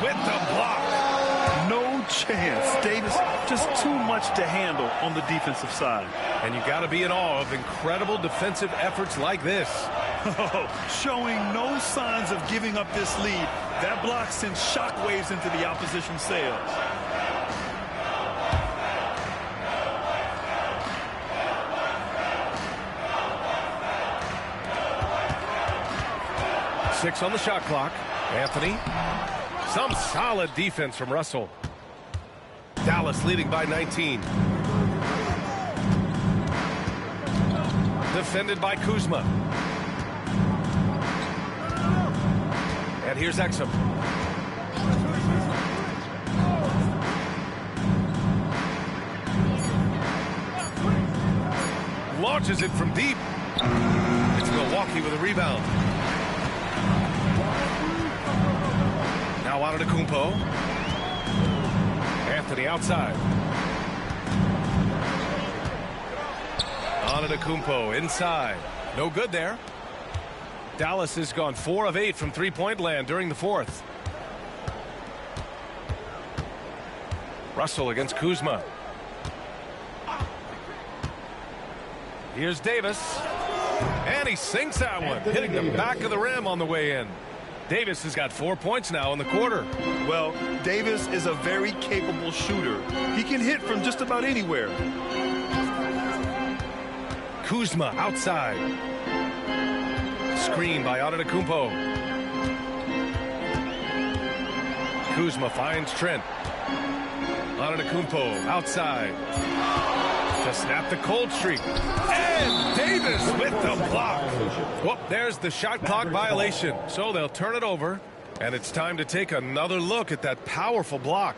With the block. No chance. Davis just too much to handle on the defensive side. And you got to be in awe of incredible defensive efforts like this. Showing no signs of giving up this lead. That block sends shockwaves into the opposition sails. Six on the shot clock. Anthony. Some solid defense from Russell. Dallas leading by 19. Defended by Kuzma. And here's Exum. launches it from deep. It's Milwaukee with a rebound. Now Antetokounmpo. Anthony outside. Antetokounmpo inside. No good there. Dallas has gone 4 of 8 from three-point land during the fourth. Russell against Kuzma. Here's Davis. And he sinks that one, hitting the back of the rim on the way in. Davis has got 4 points now in the quarter. Well, Davis is a very capable shooter. He can hit from just about anywhere. Kuzma outside. Screen by Antetokounmpo. Kuzma finds Trent. Antetokounmpo outside to snap the cold streak. And Davis with the block. Well, there's the shot clock violation. So they'll turn it over. And it's time to take another look at that powerful block.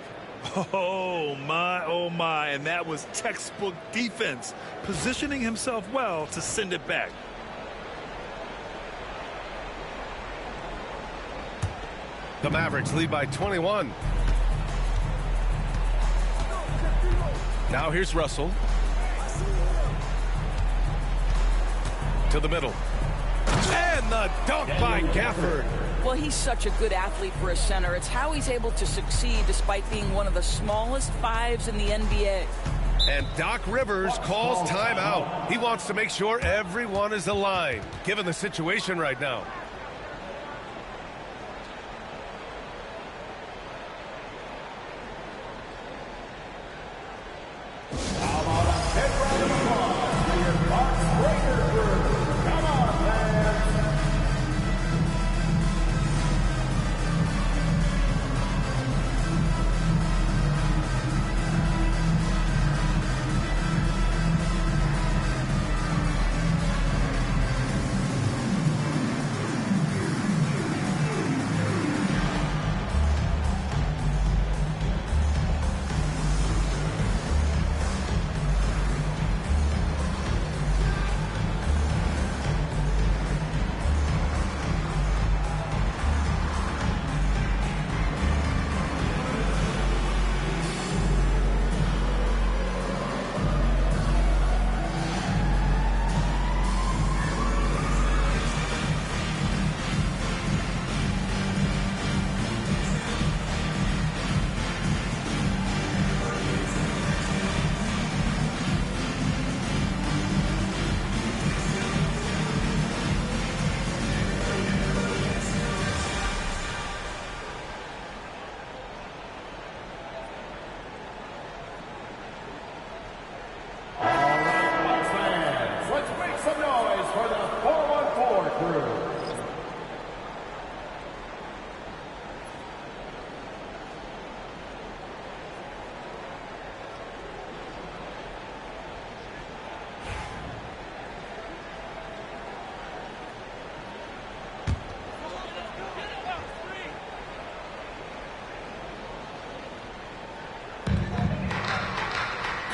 Oh, my. And that was textbook defense. Positioning himself well to send it back. The Mavericks lead by 21. Now here's Russell. To the middle. And the dunk by Gafford. Well, he's such a good athlete for a center. It's how he's able to succeed despite being one of the smallest fives in the NBA. And Doc Rivers calls timeout. He wants to make sure everyone is aligned, given the situation right now.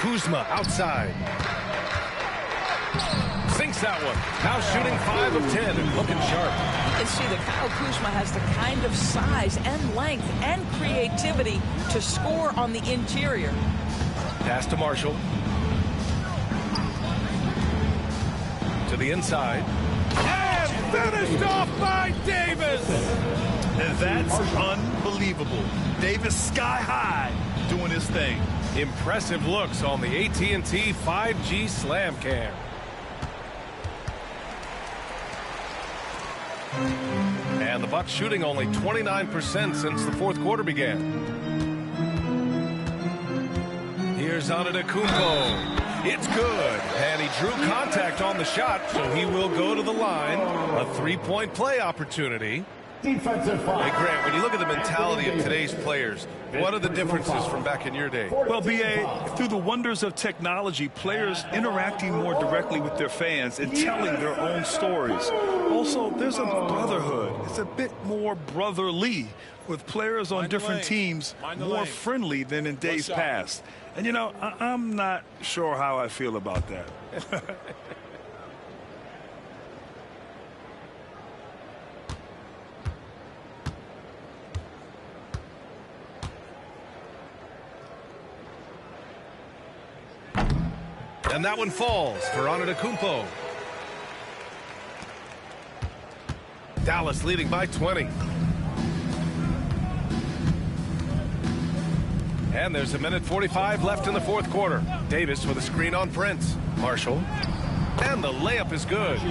Kuzma outside. Sinks that one. Now shooting 5 of 10 and looking sharp. You can see that Kyle Kuzma has the kind of size and length and creativity to score on the interior. Pass to Marshall. To the inside. And finished off by Davis. And that's unbelievable. Davis sky high doing his thing. Impressive looks on the AT&T 5G Slam Cam. And the Bucks shooting only 29% since the fourth quarter began. Here's Antetokounmpo. It's good. And he drew contact on the shot, so he will go to the line. A three-point play opportunity. Defensive foul. Hey, Grant, when you look at the mentality of today's players, what are the differences from back in your day? Well, B.A., through the wonders of technology, players interacting more directly with their fans and telling their own stories. Also, there's a brotherhood. It's a bit more brotherly with players on different teams more friendly than in days past. And, you know, I'm not sure how I feel about that. And that one falls for Antetokounmpo. Dallas leading by 20. And there's 1:45 left in the fourth quarter. Davis with a screen on Prince. Marshall. And the layup is good.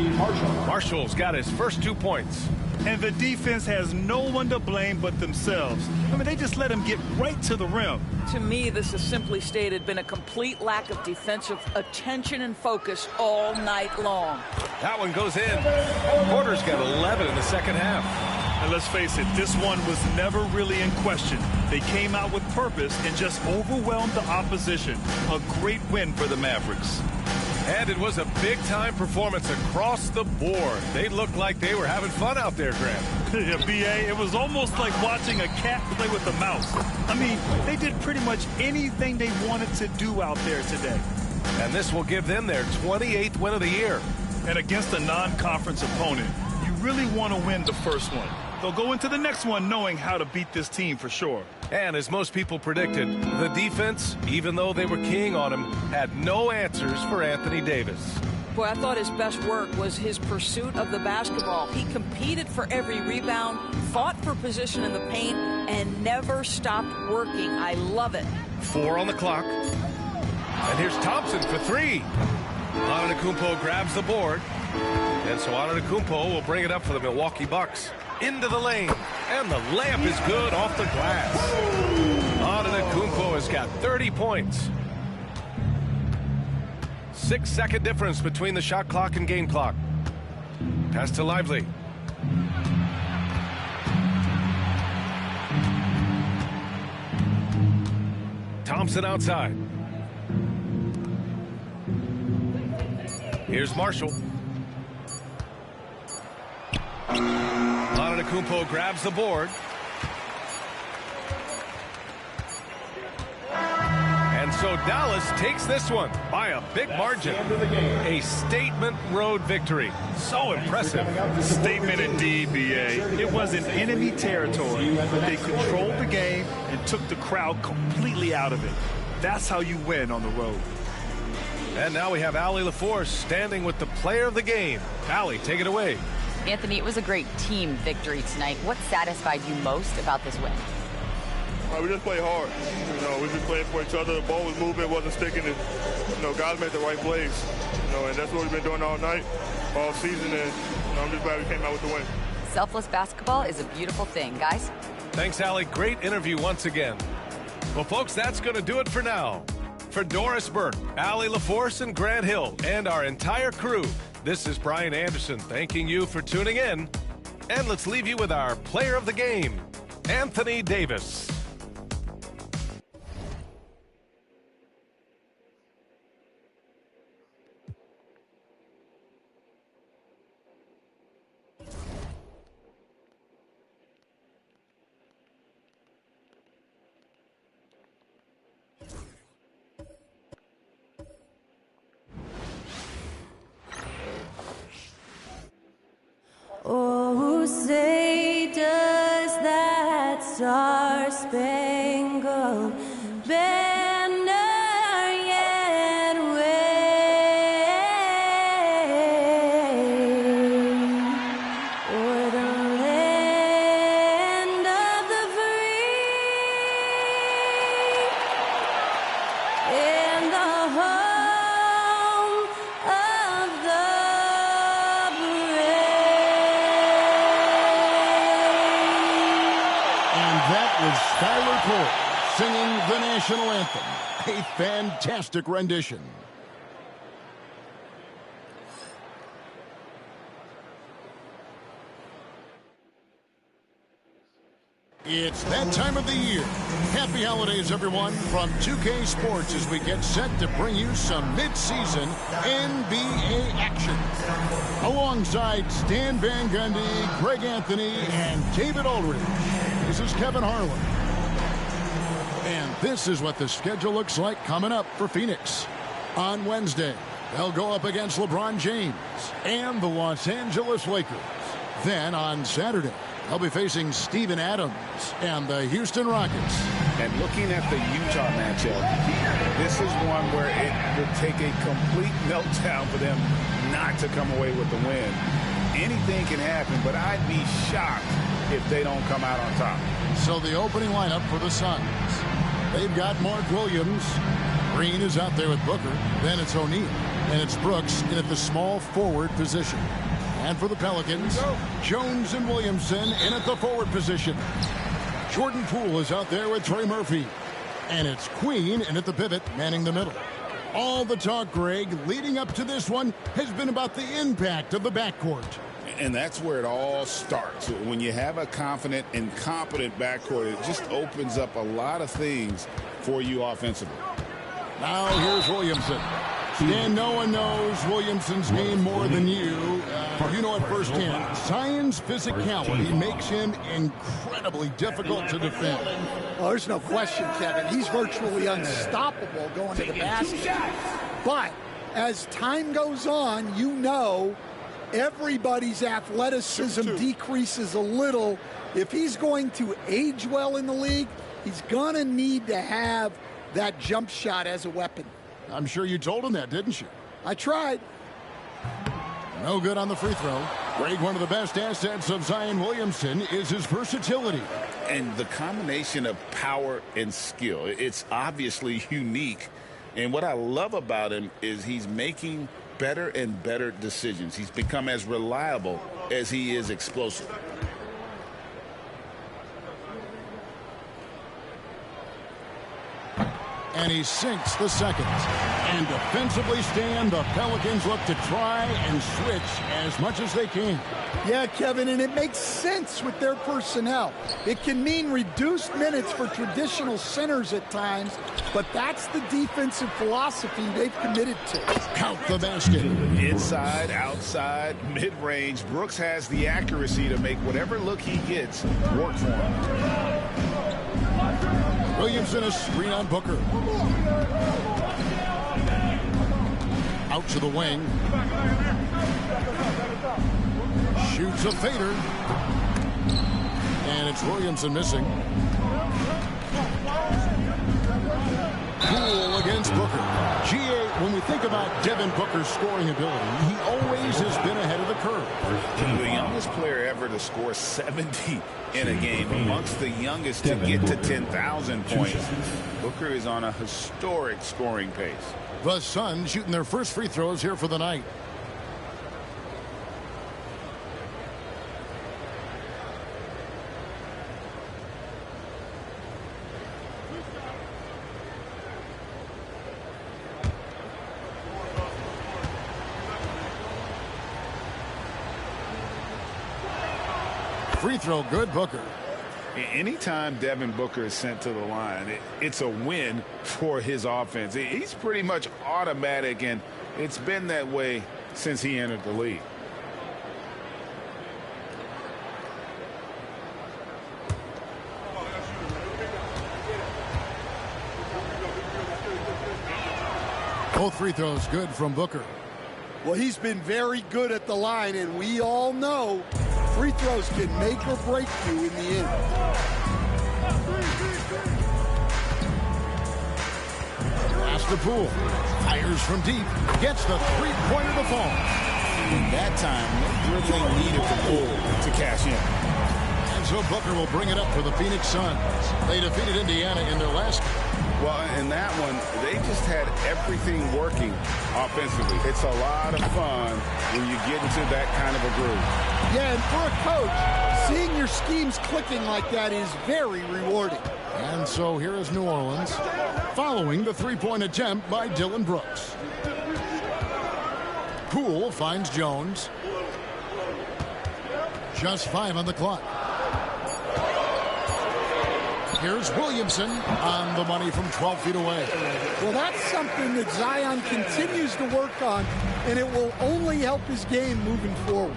Marshall's got his first 2 points. And the defense has no one to blame but themselves. I mean, they just let him get right to the rim. To me, this has simply stated been a complete lack of defensive attention and focus all night long. That one goes in. Porter's got 11 in the second half. And let's face it, this one was never really in question. They came out with purpose and just overwhelmed the opposition. A great win for the Mavericks. And it was a big-time performance across the board. They looked like they were having fun out there, Grant. Yeah, B.A., it was almost like watching a cat play with a mouse. I mean, they did pretty much anything they wanted to do out there today. And this will give them their 28th win of the year. And against a non-conference opponent, you really want to win the first one. They'll go into the next one knowing how to beat this team for sure. And as most people predicted, the defense, even though they were keying on him, had no answers for Anthony Davis. Boy, I thought his best work was his pursuit of the basketball. He competed for every rebound, fought for position in the paint, and never stopped working. I love it. 4 on the clock. And here's Thompson for 3. Antetokounmpo grabs the board. And so Antetokounmpo will bring it up for the Milwaukee Bucks. Into the lane, and the layup is good off the glass. Antetokounmpo has got 30 points. 6-second difference between the shot clock and game clock. Pass to Lively. Thompson outside. Here's Marshall. Antetokounmpo grabs the board. And so Dallas takes this one by a big margin. A statement road victory. So impressive. Statement indeed, B.A. It was in enemy territory, but they controlled the game and took the crowd completely out of it. That's how you win on the road. And now we have Allie LaForce standing with the player of the game. Allie, take it away. Anthony, it was a great team victory tonight. What satisfied you most about this win? We just played hard. We just played for each other. The ball was moving, it wasn't sticking. And, guys made the right plays. And that's what we've been doing all night, all season. And I'm just glad we came out with the win. Selfless basketball is a beautiful thing, guys. Thanks, Allie. Great interview once again. Well, folks, that's going to do it for now. For Doris Burke, Allie LaForce, and Grant Hill, and our entire crew, this is Brian Anderson thanking you for tuning in. And let's leave you with our player of the game, Anthony Davis. Oh, say does that star-spangled banner yet wave o'er the land of the free and the home of the Skylar Cole singing the national anthem. A fantastic rendition. It's that time of the year. Happy holidays, everyone, from 2K Sports as we get set to bring you some mid-season NBA action. Alongside Stan Van Gundy, Greg Anthony, and David Aldridge, this is Kevin Harlan. And this is what the schedule looks like coming up for Phoenix. On Wednesday, they'll go up against LeBron James and the Los Angeles Lakers. Then on Saturday, they'll be facing Steven Adams and the Houston Rockets. And looking at the Utah matchup, this is one where it will take a complete meltdown for them not to come away with the win. Anything can happen, but I'd be shocked if they don't come out on top. So the opening lineup for the Suns. They've got Mark Williams. Green is out there with Booker. Then it's O'Neal. And it's Brooks in at the small forward position. And for the Pelicans, Jones and Williamson in at the forward position. Jordan Poole is out there with Trey Murphy. And it's Queen in at the pivot, manning the middle. All the talk, Greg, leading up to this one has been about the impact of the backcourt. And that's where it all starts. When you have a confident and competent backcourt, it just opens up a lot of things for you offensively. Now here's Williamson. Dan, no one knows Williamson's game more than you. You know it firsthand. Zion's physicality makes him incredibly difficult to defend. Well, there's no question, Kevin. He's virtually unstoppable going to the basket. But as time goes on, you know everybody's athleticism decreases a little. If he's going to age well in the league, he's going to need to have that jump shot as a weapon. I'm sure you told him that, didn't you? I tried. No good on the free throw. Greg, one of the best assets of Zion Williamson is his versatility. And the combination of power and skill, it's obviously unique. And what I love about him is he's making better and better decisions. He's become as reliable as he is explosive. And he sinks the second. And defensively stand, the Pelicans look to try and switch as much as they can. Yeah, Kevin, and it makes sense with their personnel. It can mean reduced minutes for traditional centers at times, but that's the defensive philosophy they've committed to. Count the basket. Inside, outside, mid-range, Brooks has the accuracy to make whatever look he gets work for him. Williamson a screen on Booker. Out to the wing. Shoots a fader. And it's Williamson missing. Poole against Booker. GA, when we think about Devin Booker's scoring ability, he always has been ahead of the curve. The youngest player ever to score 70 in a game, amongst the youngest to get to 10,000 points. Booker is on a historic scoring pace. The Suns shooting their first free throws here for the night. Free throw good, Booker. Anytime Devin Booker is sent to the line, it's a win for his offense. He's pretty much automatic, and it's been that way since he entered the league. Both free throws good from Booker. Well, he's been very good at the line, and we all know free throws can make or break you in the end. Pass to Poole. Fires from deep. Gets the three-pointer to fall. In that time, no dribbling needed for Poole to cash in. And so Booker will bring it up for the Phoenix Suns. They defeated Indiana in their last game. Well, in that one, they just had everything working offensively. It's a lot of fun when you get into that kind of a groove. Yeah, and for a coach, seeing your schemes clicking like that is very rewarding. And so here is New Orleans, following the three-point attempt by Dylan Brooks. Poole finds Jones. Just 5 on the clock. Here's Williamson on the money from 12 feet away. Well, that's something that Zion continues to work on, and it will only help his game moving forward.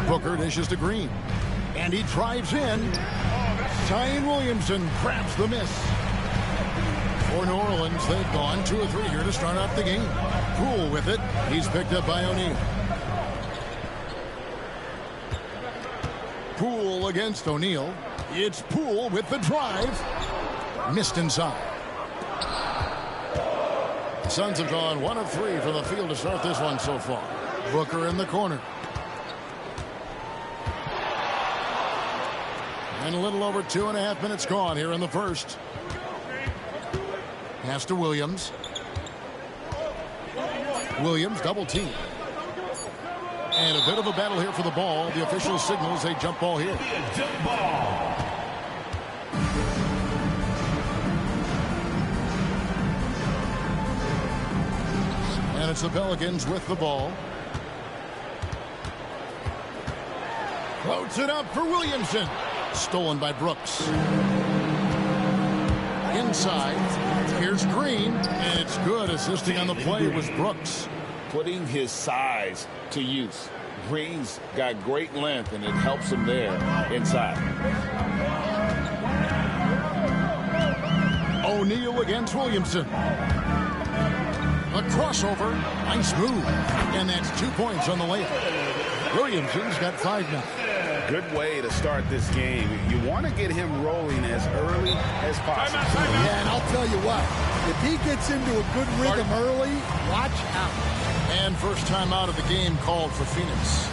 Booker dishes to Green, and he drives in. Zion Williamson grabs the miss. For New Orleans, they've gone 2 or 3 here to start out the game. Poole with it. He's picked up by O'Neal. Poole against O'Neal. It's Poole with the drive. Missed inside. The Suns have gone 1 of 3 from the field to start this one so far. Booker in the corner. And a little over 2.5 minutes gone here in the first. Pass to Williams. Williams double team. And a bit of a battle here for the ball. The official signals a jump ball here. Jump ball. And it's the Pelicans with the ball. Floats it up for Williamson. Stolen by Brooks. Inside. Here's Green. And it's good. Assisting on the play was Brooks. Putting his size to use. Green's got great length, and it helps him there inside. O'Neal against Williamson. A crossover. Nice move. And that's 2 points on the layup. Williamson's got 5 now. Good way to start this game. You want to get him rolling as early as possible. Yeah, and I'll tell you what. If he gets into a good rhythm early, watch out. And first time out of the game called for Phoenix.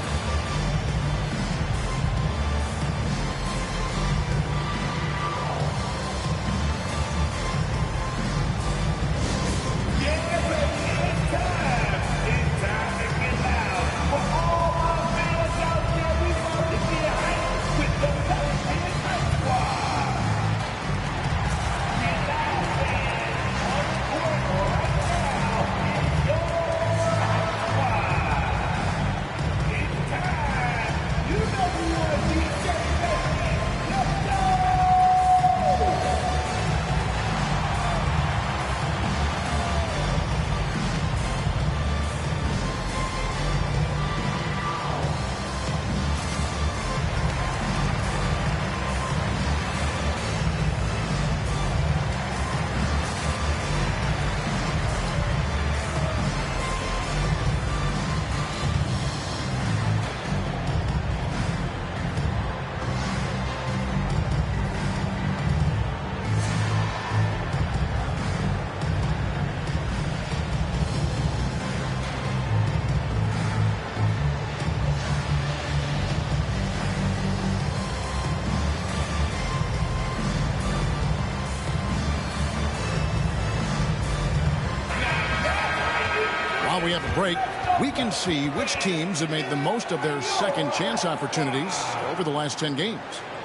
While we have a break, we can see which teams have made the most of their second chance opportunities over the last 10 games.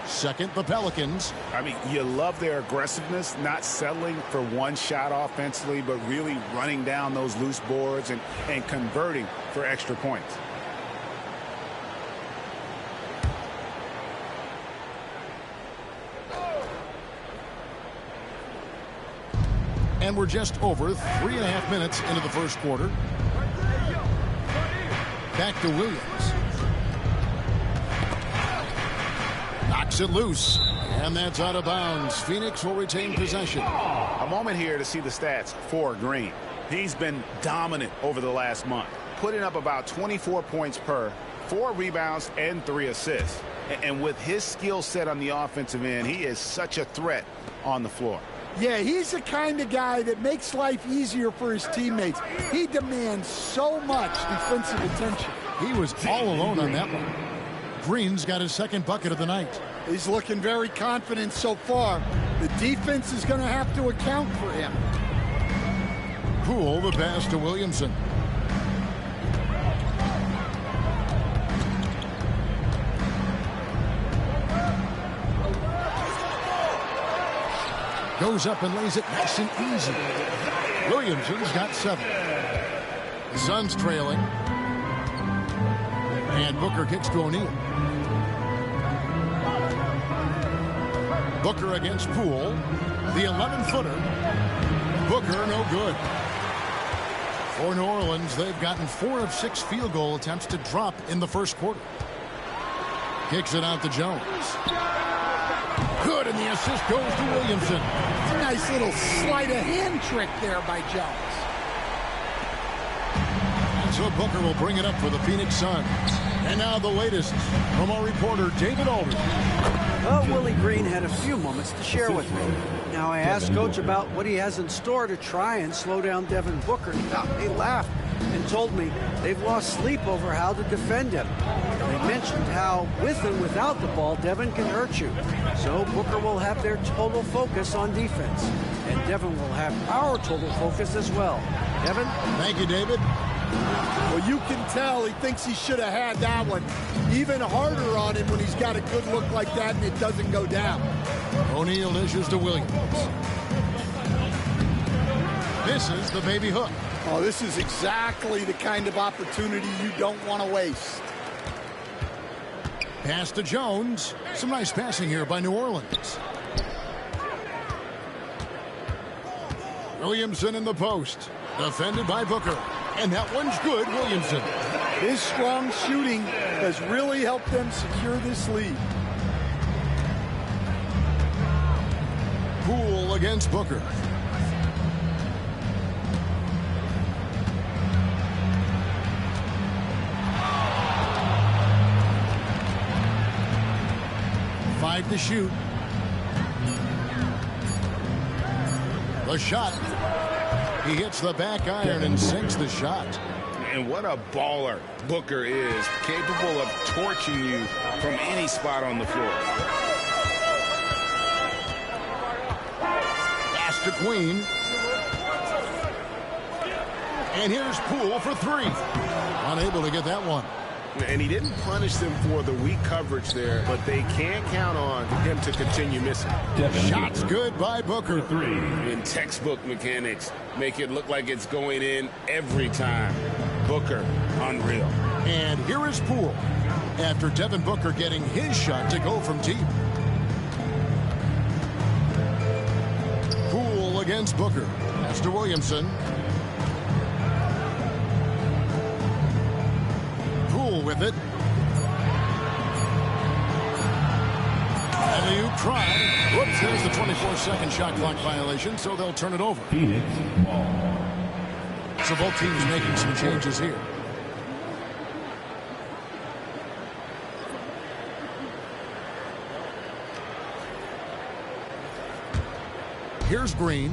Second, the Pelicans. I mean, you love their aggressiveness, not settling for one shot offensively, but really running down those loose boards and converting for extra points. And we're just over 3.5 minutes into the first quarter. Back to Williams. Knocks it loose. And that's out of bounds. Phoenix will retain possession. A moment here to see the stats for Green. He's been dominant over the last month, putting up about 24 points per, 4 rebounds, and 3 assists. And with his skill set on the offensive end, he is such a threat on the floor. Yeah, he's the kind of guy that makes life easier for his teammates. He demands so much defensive attention. He was all alone on that one. Green's got his second bucket of the night. He's looking very confident so far. The defense is going to have to account for him. Poole, the pass to Williamson. Goes up and lays it nice and easy. Williamson's got 7. The Suns trailing. And Booker kicks to O'Neal. Booker against Poole. The 11-footer. Booker no good. For New Orleans, they've gotten 4 of 6 field goal attempts to drop in the first quarter. Kicks it out to Jones. Good, and the assist goes to Williamson. It's a nice little sleight of hand trick there by Jones. So Booker will bring it up for the Phoenix Suns. And now the latest from our reporter, David Aldridge. Well, Willie Green had a few moments to share with me. Now, I asked Coach about what he has in store to try and slow down Devin Booker. He laughed and told me they've lost sleep over how to defend him. They mentioned how, with and without the ball, Devin can hurt you. So Booker will have their total focus on defense. And Devin will have our total focus as well. Devin? Thank you, David. Well, you can tell he thinks he should have had that one. Even harder on him when he's got a good look like that and it doesn't go down. O'Neal issues to Williams. Misses the baby hook. Oh, this is exactly the kind of opportunity you don't want to waste. Pass to Jones. Some nice passing here by New Orleans. Williamson in the post. Defended by Booker. And that one's good, Williamson. His strong shooting has really helped them secure this lead. Poole against Booker. Five to shoot. The shot. He hits the back iron and sinks the shot. And what a baller Booker is, capable of torching you from any spot on the floor. Pass to Queen. And here's Poole for three. Unable to get that one. And he didn't punish them for the weak coverage there, but they can't count on him to continue missing. Shots good by Booker. In textbook mechanics, make it look like it's going in every time. Booker, unreal. And here is Poole after Devin Booker getting his shot to go from deep. Poole against Booker. Pass to Williamson. With it. Alley-oop try. Whoops, there's the 24-second shot clock violation, so they'll turn it over. Phoenix ball. So both teams making some changes here. Here's Green.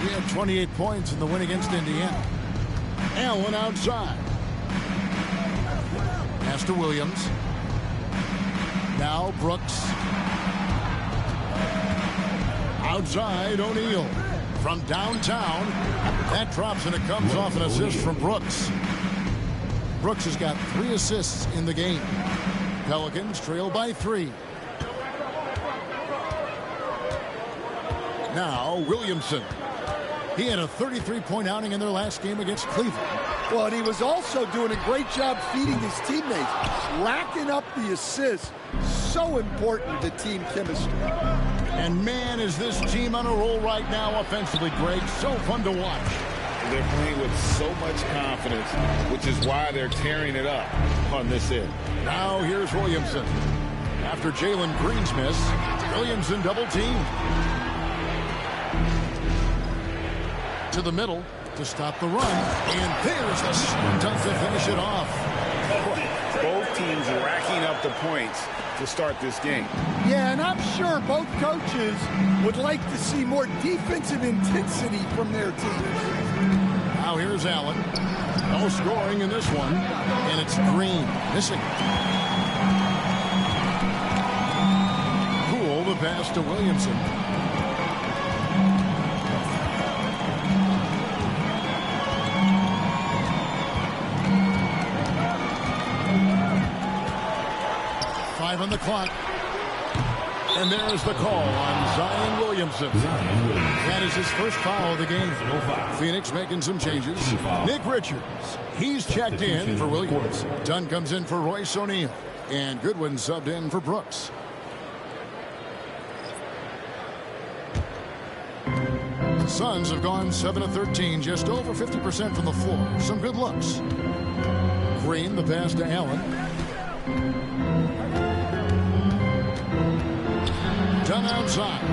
He had 28 points in the win against Indiana. Allen outside. Pass to Williams. Now Brooks. Outside O'Neal. From downtown. That drops and it comes off an assist from Brooks. Brooks has got 3 assists in the game. Pelicans trail by 3. Now Williamson. He had a 33-point outing in their last game against Cleveland. Well, and he was also doing a great job feeding his teammates, racking up the assists. So important to team chemistry. And man, is this team on a roll right now offensively, Greg. So fun to watch. They're playing with so much confidence, which is why they're tearing it up on this end. Now here's Williamson. After Jalen Green's miss, Williamson double-teamed. To the middle to stop the run. And there's the slam dunk to finish it off. Both teams racking up the points to start this game. Yeah, and I'm sure both coaches would like to see more defensive intensity from their teams. Now here's Allen. No scoring in this one. And it's Green missing. Poole the pass to Williamson. On the clock. And there's the call on Zion Williamson. That is his first foul of the game. Phoenix making some changes. Nick Richards. He's checked in for Williams. Dunn comes in for Royce O'Neal. And Goodwin subbed in for Brooks. The Suns have gone 7 of 13, just over 50% from the floor. Some good looks. Green, the pass to Allen. Dunn outside.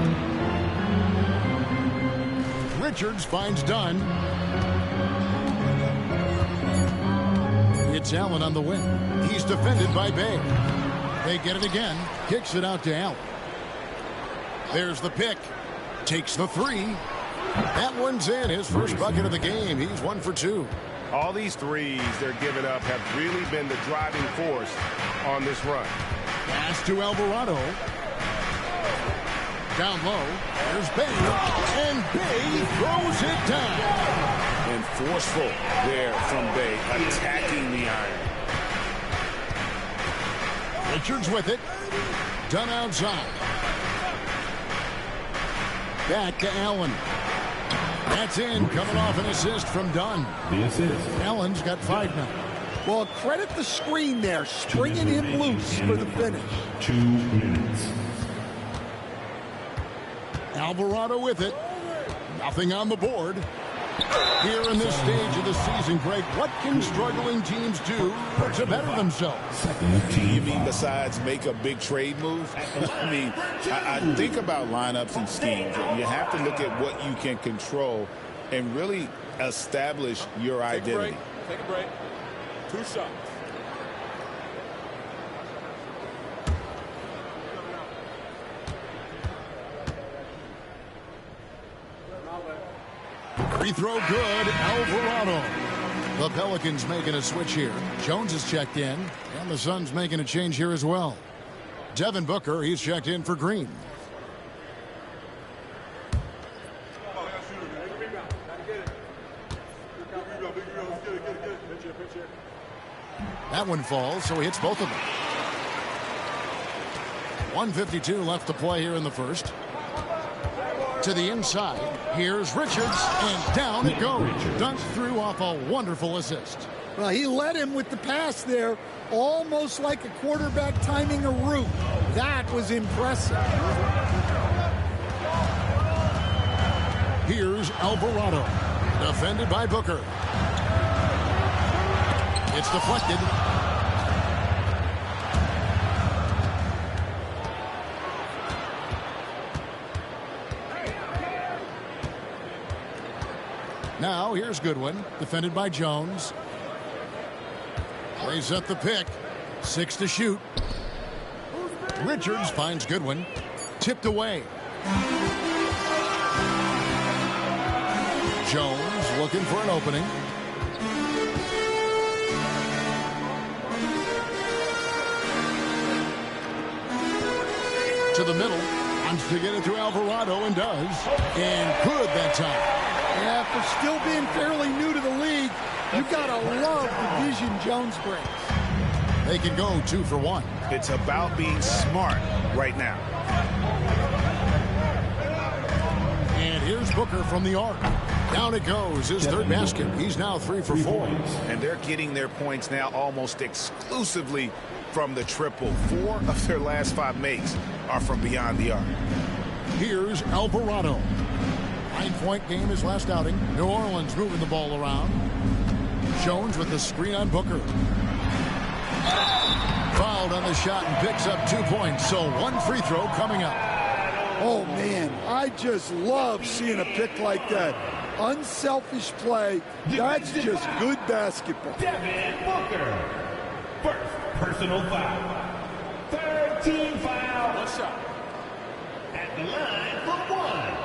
Richards finds Dunn. It's Allen on the wing. He's defended by Bay. They get it again. Kicks it out to Allen. There's the pick. Takes the three. That one's in. His first bucket of the game. He's 1 for 2. All these threes they're giving up have really been the driving force on this run. Pass to Alvarado. Down low. There's Bay. And Bay throws it down. And forceful there from Bay, attacking the iron. Richards with it. Done outside. Back to Allen. That's in, coming off an assist from Dunn. The assist. Allen's got 5 now. Well, credit the screen there, springing him loose for the finish. 2 minutes. Alvarado with it. Nothing on the board. Here in this stage of the season, Greg, what can struggling teams do to better themselves? You mean besides make a big trade move? I mean, I think about lineups and schemes. You have to look at what you can control and really establish your identity. Take a break. 2 shots. Free throw good, Alvarado. The Pelicans making a switch here. Jones is checked in, and the Suns making a change here as well. Devin Booker, he's checked in for Green. That one falls, so he hits both of them. 1:52 left to play here in the first. To the inside. Here's Richards, and down it goes. Dunked through off a wonderful assist. Well, he led him with the pass there, almost like a quarterback timing a route. That was impressive. Here's Alvarado. Defended by Booker. It's deflected. Now, here's Goodwin, defended by Jones. Plays up the pick. 6 to shoot. Richards finds Goodwin. Tipped away. Jones looking for an opening. To the middle. Wants to get it to Alvarado and does. And good that time. Yeah, for still being fairly new to the league, you gotta love the vision Jones brings. They can go 2 for 1. It's about being smart right now. And here's Booker from the arc. Down it goes, his third basket. He's now 3 for 4. And they're getting their points now almost exclusively from the triple. 4 of their last 5 makes are from beyond the arc. Here's Alvarado. 9-point game his last outing. New Orleans moving the ball around. Jones with the screen on Booker. Fouled on the shot and picks up 2 points. So 1 free throw coming up. Oh, man, I just love seeing a pick like that. Unselfish play. That's just good basketball. Devin Booker. First personal foul. 13 foul. 1 shot. At the line for 1.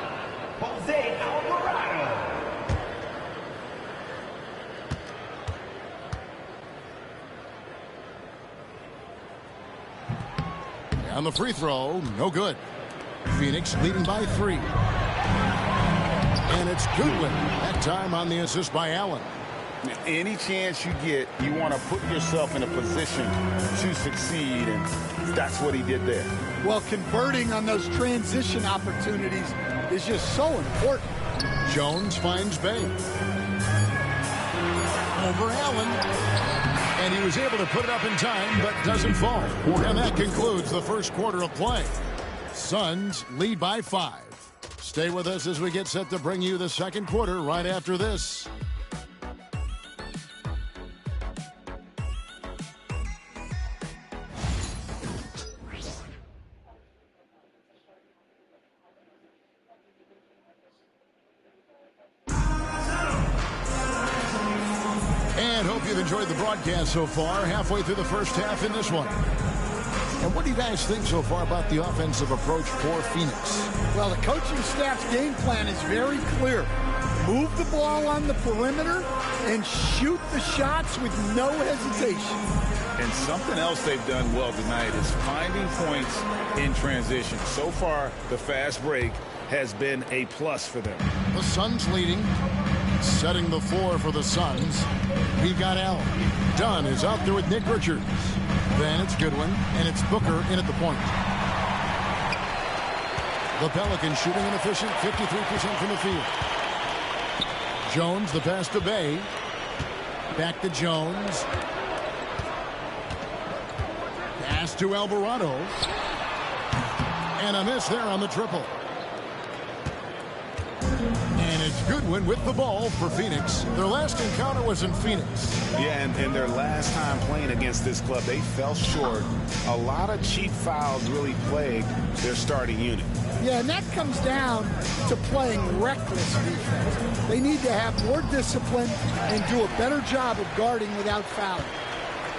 Jose Alvarado. On the free throw, no good. Phoenix leading by 3. And it's Goodwin. That time on the assist by Allen. Any chance you get, you want to put yourself in a position to succeed, and that's what he did there. Well, converting on those transition opportunities is just so important. Jones finds Bay. Over Allen. And he was able to put it up in time, but doesn't fall. And that concludes the first quarter of play. Suns lead by 5. Stay with us as we get set to bring you the second quarter right after this. you've enjoyed the broadcast so far, halfway through the first half in this one. And what do you guys think so far about the offensive approach for Phoenix? Well, the coaching staff's game plan is very clear. Move the ball on the perimeter and shoot the shots with no hesitation. And something else they've done well tonight is finding points in transition. So far, the fast break has been a plus for them. The Suns leading. Setting the floor for the Suns. We've got Allen. Dunn is out there with Nick Richards. Then it's Goodwin, and it's Booker in at the point. The Pelicans shooting an efficient 53% from the field. Jones, the pass to Bay. Back to Jones. Pass to Alvarado. And a miss there on the triple. And it's Goodwin with the ball for Phoenix. Their last encounter was in Phoenix. Yeah, and their last time playing against this club, they fell short. A lot of cheap fouls really plagued their starting unit. Yeah, and that comes down to playing reckless defense. They need to have more discipline and do a better job of guarding without fouling.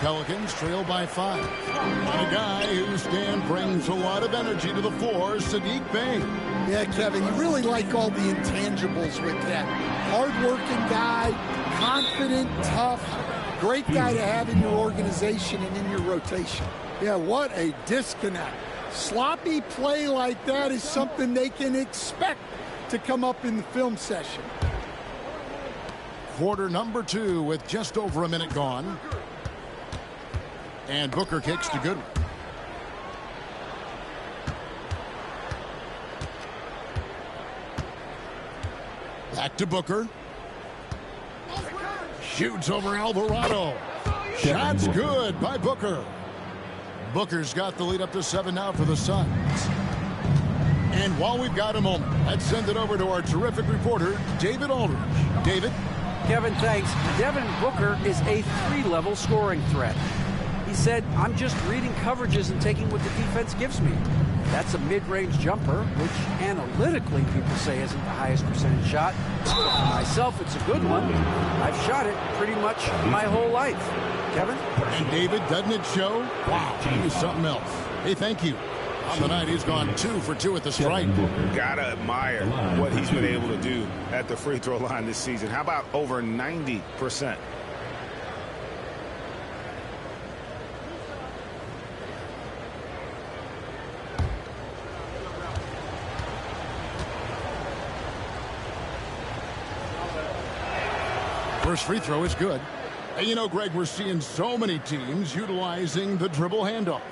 Pelicans trail by 5. And a guy whose stand brings a lot of energy to the floor, Saddiq Bey. Yeah, Kevin, you really like all the intangibles with that. Hard-working guy, confident, tough, great guy to have in your organization and in your rotation. Yeah, what a disconnect. Sloppy play like that is something they can expect to come up in the film session. Quarter number 2 with just over a minute gone. And Booker kicks to Goodwin. Back to Booker. Shoots over Alvarado. Shot's good by Booker. Booker's got the lead up to 7 now for the Suns. And while we've got a moment, let's send it over to our terrific reporter, David Aldridge. David? Kevin, thanks. Devin Booker is a 3-level scoring threat. He said, I'm just reading coverages and taking what the defense gives me. That's a mid-range jumper, which analytically people say isn't the highest percentage shot. But for myself, it's a good one. I've shot it pretty much my whole life. Kevin? And David, doesn't it show? Wow, he's something else. Hey, thank you. On the night, he's gone 2 for 2 at the stripe. Gotta admire what he's been able to do at the free throw line this season. How about over 90%? First free throw is good. And you know, Greg, we're seeing so many teams utilizing the dribble handoff.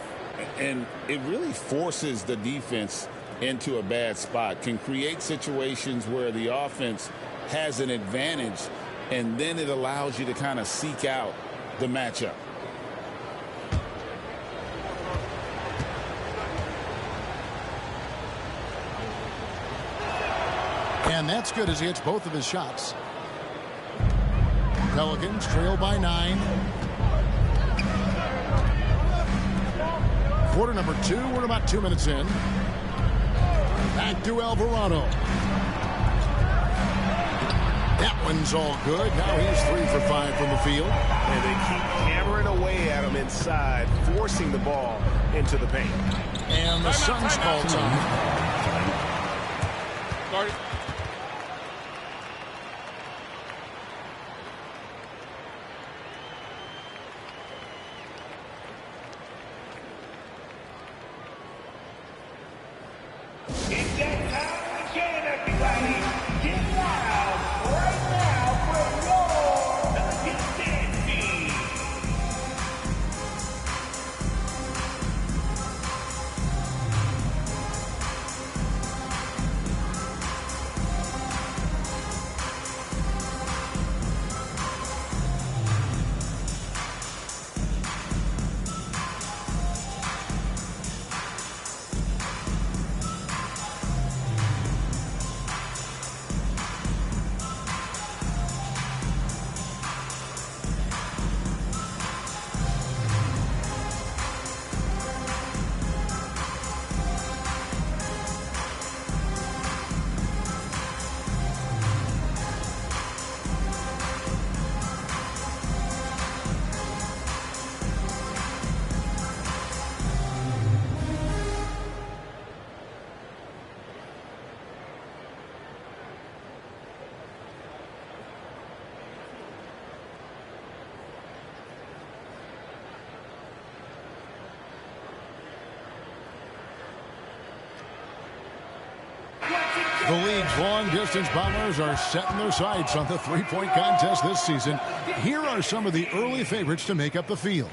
And it really forces the defense into a bad spot, can create situations where the offense has an advantage, and then it allows you to kind of seek out the matchup. And that's good as he hits both of his shots. Pelicans trail by 9. Quarter number 2. We're about 2 minutes in. Back to Alvarado. That one's all good. Now he's 3 for 5 from the field. And they keep hammering away at him inside, forcing the ball into the paint. And the Suns call time. Guard it. It's that time again, everybody. Get loud right now for your Nuggets team. The league's long-distance bombers are setting their sights on the three-point contest this season. Here are some of the early favorites to make up the field.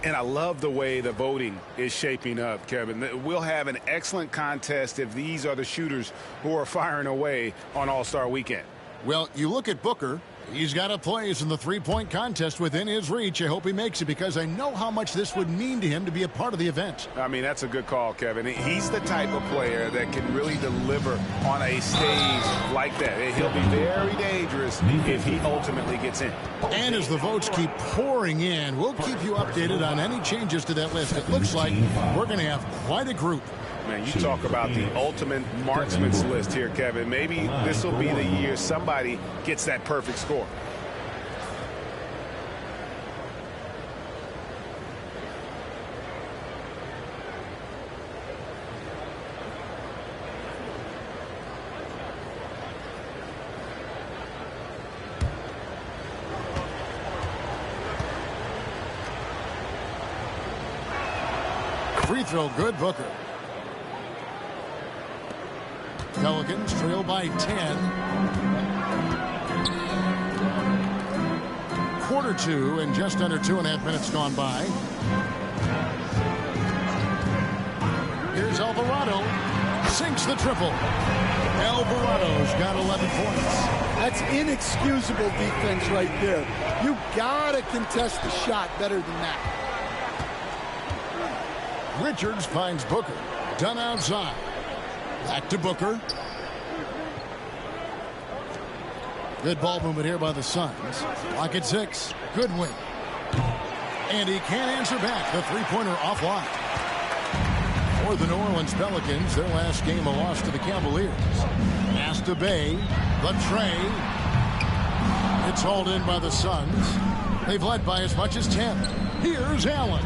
And I love the way the voting is shaping up, Kevin. We'll have an excellent contest if these are the shooters who are firing away on All-Star Weekend. Well, you look at Booker. He's got a place in the three-point contest within his reach. I hope he makes it because I know how much this would mean to him to be a part of the event. I mean, that's a good call, Kevin. He's the type of player that can really deliver on a stage like that. He'll be very dangerous if he ultimately gets in. And as the votes keep pouring in, we'll keep you updated on any changes to that list. It looks like we're going to have quite a group. Man, you talk about the ultimate marksman's list here, Kevin. Maybe this will be the year somebody gets that perfect score. Free throw good, Booker. Pelicans trail by 10. Quarter two and just under 2.5 minutes gone by. Here's Alvarado. Sinks the triple. Alvarado's got 11 points. That's inexcusable defense right there. You gotta contest the shot better than that. Richards finds Booker. Done outside. Back to Booker. Good ball movement here by the Suns. Lock at 6. Good win. And he can't answer back. The three-pointer offline. For the New Orleans Pelicans, their last game a loss to the Cavaliers. Pass to Bay. The tray. It's hauled in by the Suns. They've led by as much as 10. Here's Allen.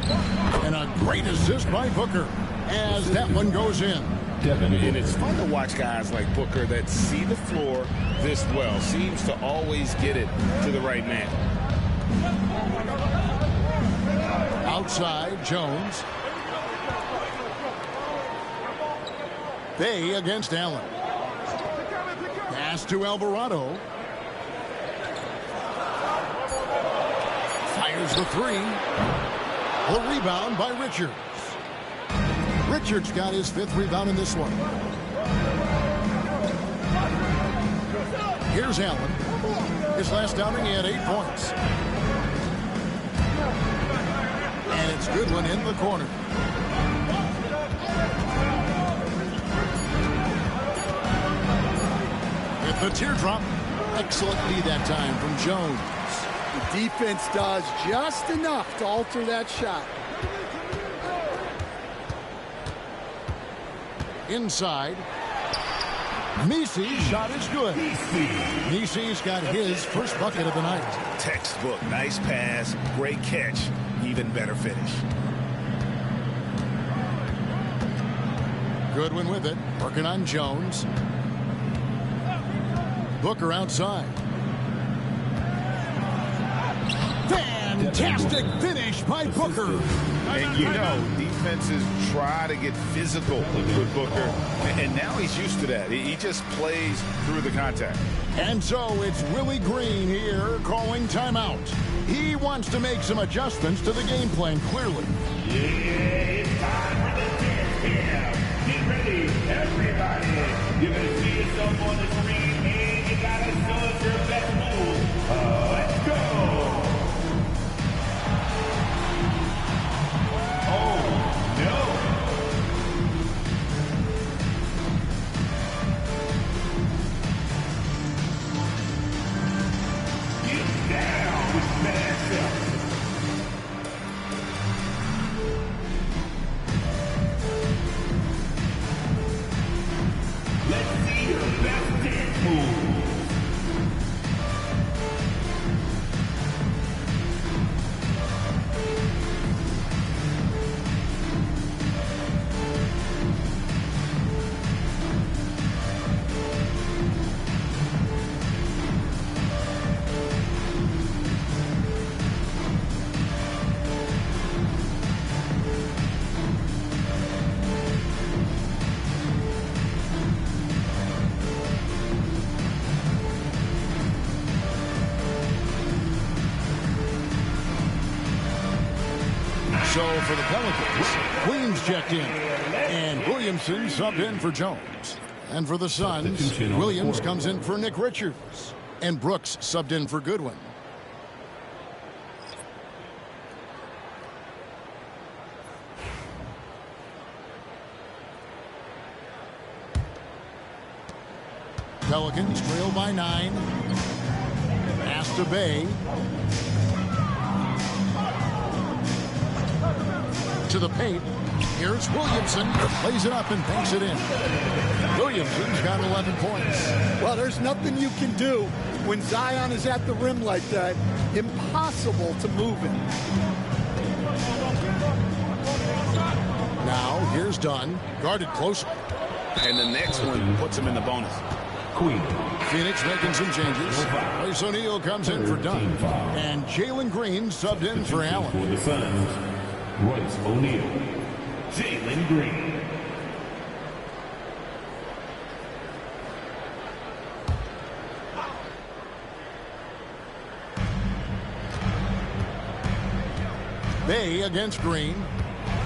And a great assist by Booker as that one goes in. And it's fun to watch guys like Booker that see the floor this well. Seems to always get it to the right man. Outside, Jones. Bay against Allen. Pass to Alvarado. Fires the three. The rebound by Richards. Richards got his 5th rebound in this one. Here's Allen. His last outing, he had 8 points. And it's Goodwin in the corner. With the teardrop. Excellent lead that time from Jones. The defense does just enough to alter that shot. Inside. Misi's shot is good. Misi's got his first bucket of the night. Textbook. Nice pass. Great catch. Even better finish. Goodwin with it. Working on Jones. Booker outside. Fantastic finish by Booker. And you know, defenses try to get physical with Booker, and now he's used to that. He just plays through the contact. And so it's Willie Green here calling timeout. He wants to make some adjustments to the game plan, clearly. Yeah, it's time for the dance cam. Get ready, everybody. You're going to see yourself on the screen, and you got to show us your best move. Let's go. Oh, no. Get down with that stuff. for the Pelicans. Queens checked in. And Williamson subbed in for Jones. And for the Suns, Williams comes in for Nick Richards. And Brooks subbed in for Goodwin. Pelicans trail by 9. Pass to Bay. To the paint. Here's Williamson. Plays it up and banks it in. Williamson's got 11 points. Well, there's nothing you can do when Zion is at the rim like that. Impossible to move him. Now, here's Dunn. Guarded closer. And the next one puts him in the bonus. Phoenix making some changes. Royce O'Neal comes in for Dunn. And Jalen Green subbed in for Allen. For the Suns, Royce O'Neal, Jalen Green. Bay against Green.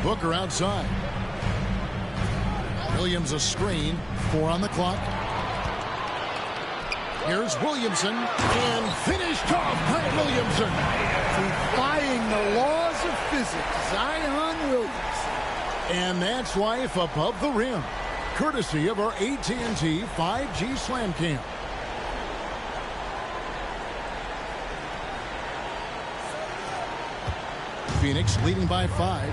Booker outside. Williams a screen. 4 on the clock. Here's Williamson, and finished off by Williamson. Defying the laws of physics, Zion Williams. And that's life above the rim, courtesy of our AT&T 5G Slam Cam. Phoenix leading by 5.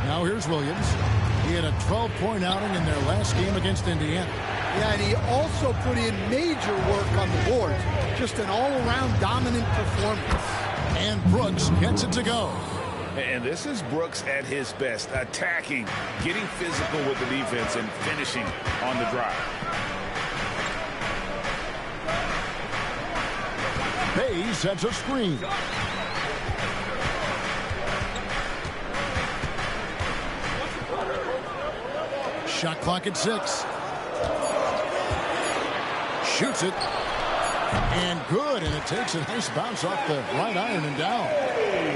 Now here's Williams. He had a 12-point outing in their last game against Indiana. Yeah, and he also put in major work on the boards. Just an all-around dominant performance. And Brooks gets it to go. And this is Brooks at his best, attacking, getting physical with the defense, and finishing on the drive. Bay sets a screen. Shot clock at 6. Shoots it. And good. And it takes a nice bounce off the right iron and down.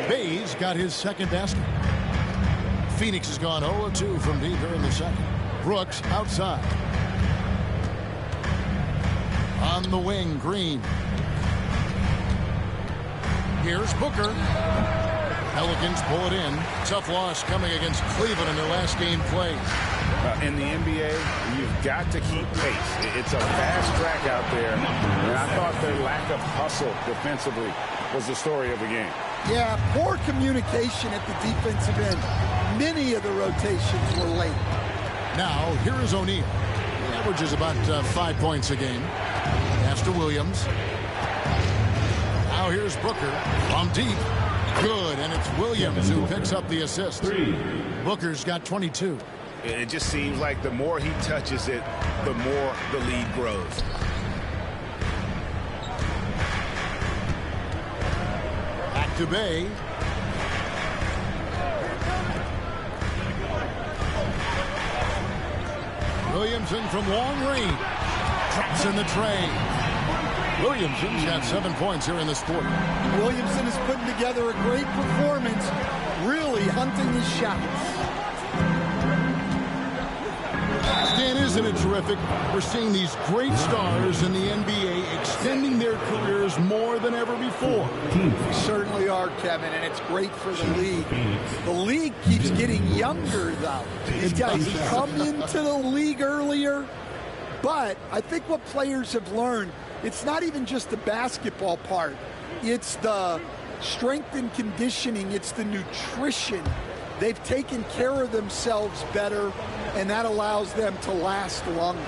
Bay's got his second basket. Phoenix has gone 0-2 from deep here in the second. Brooks outside. On the wing, Green. Here's Booker. Pelicans pull it in. Tough loss coming against Cleveland in their last game played. In the NBA, you've got to keep pace. It's a fast track out there. And I thought their lack of hustle defensively was the story of the game. Yeah, poor communication at the defensive end. Many of the rotations were late. Now, here is O'Neal. He averages about 5 points a game. Pass to Williams. Now here's Booker from deep. Good, and it's Williams who picks up the assist. Booker's got 22. It just seems like the more he touches it, the more the lead grows. Back to Bay. Williamson from long range. Drops in the tray. Williamson's got 7 points here in this quarter. Williamson is putting together a great performance, really hunting his shots. Stan, isn't it terrific? We're seeing these great stars in the NBA extending their careers more than ever before. Certainly are, Kevin, and it's great for the league. The league keeps getting younger, though. These guys come into the league earlier, but I think what players have learned, it's not even just the basketball part. It's the strength and conditioning. It's the nutrition. They've taken care of themselves better, and that allows them to last longer.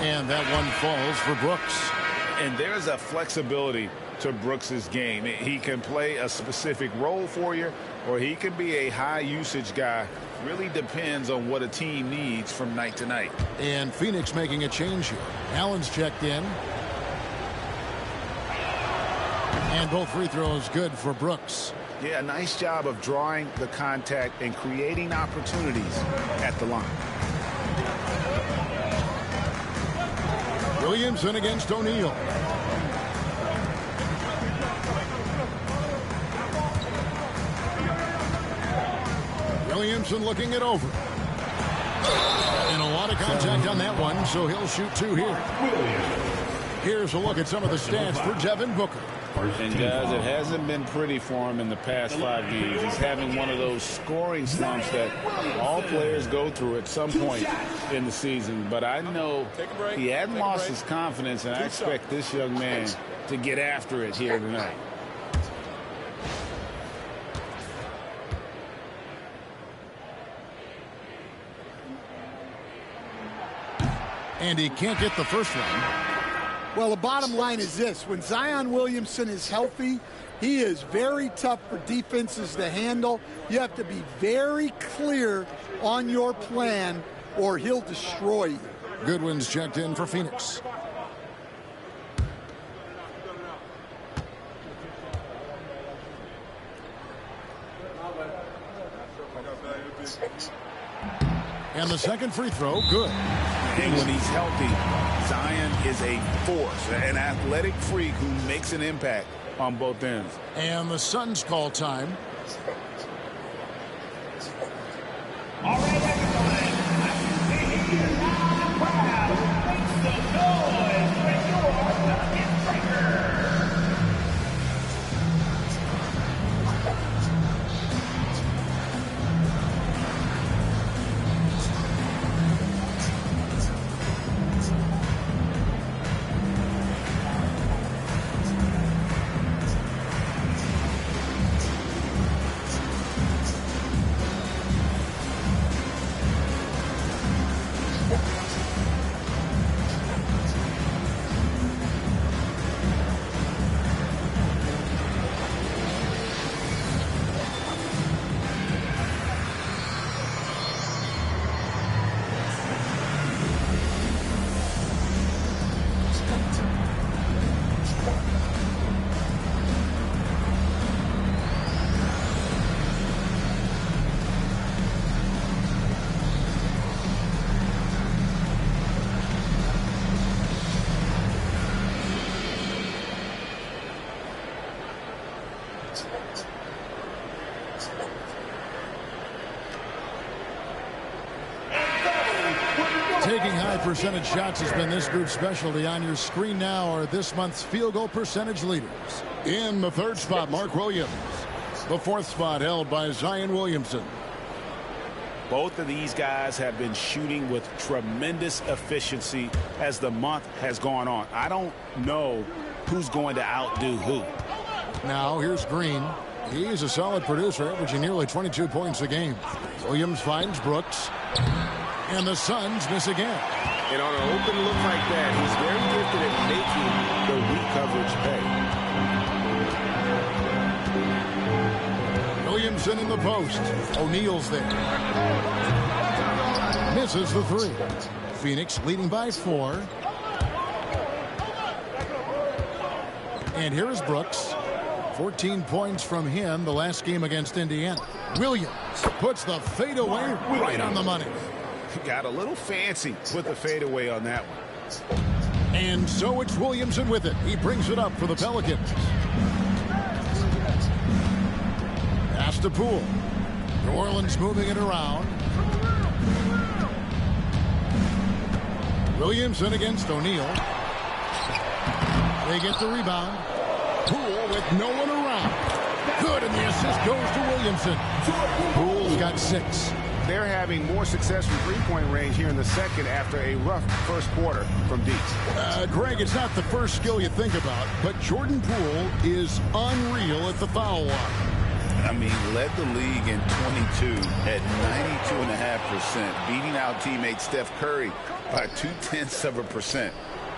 And that one falls for Brooks. And there's a flexibility to Brooks's game. He can play a specific role for you, or he can be a high-usage guy. Really depends on what a team needs from night to night. And Phoenix making a change here. Allen's checked in. And both free throws good for Brooks. Yeah, nice job of drawing the contact and creating opportunities at the line. Williamson against O'Neal. Williamson looking it over. And a lot of contact on that one, so he'll shoot 2 here. Here's a look at some of the stats for Devin Booker. And guys, it hasn't been pretty for him in the past 5 games. He's having one of those scoring slumps that all players go through at some point in the season. But I know he hadn't lost his confidence, and I expect this young man to get after it here tonight. And he can't get the first one. Well, the bottom line is this. When Zion Williamson is healthy, he is very tough for defenses to handle. You have to be very clear on your plan or he'll destroy you. Goodwin's checked in for Phoenix. And the second free throw, good. And when he's healthy, Zion is a force, an athletic freak who makes an impact on both ends. And the Suns call time. All right, everyone. I can see you loud, proud. Make some noise when you're Nuggets breaker. Taking high percentage shots has been this group's specialty. On your screen now are this month's field goal percentage leaders. In the third spot, Mark Williams. The fourth spot held by Zion Williamson. Both of these guys have been shooting with tremendous efficiency as the month has gone on. I don't know who's going to outdo who. Now here's Green. He is a solid producer, averaging nearly 22 points a game. Williams finds Brooks. And the Suns miss again. And on an open look like that, he's very gifted at making the weak coverage pay. Williamson in the post. O'Neal's there. Misses the three. Phoenix leading by 4. And here is Brooks. 14 points from him the last game against Indiana. Williams puts the fadeaway right on the money. Got a little fancy with the fadeaway on that one. And so it's Williamson with it. He brings it up for the Pelicans. Pass to Poole. New Orleans moving it around. Williamson against O'Neal. They get the rebound. Poole with no one around. Good, and the assist goes to Williamson. Poole's got 6. They're having more success from three-point range here in the second after a rough first quarter from deep. Greg, it's not the first skill you think about, but Jordan Poole is unreal at the foul line. I mean, led the league in 22 at 92.5%, beating out teammate Steph Curry by 0.2%.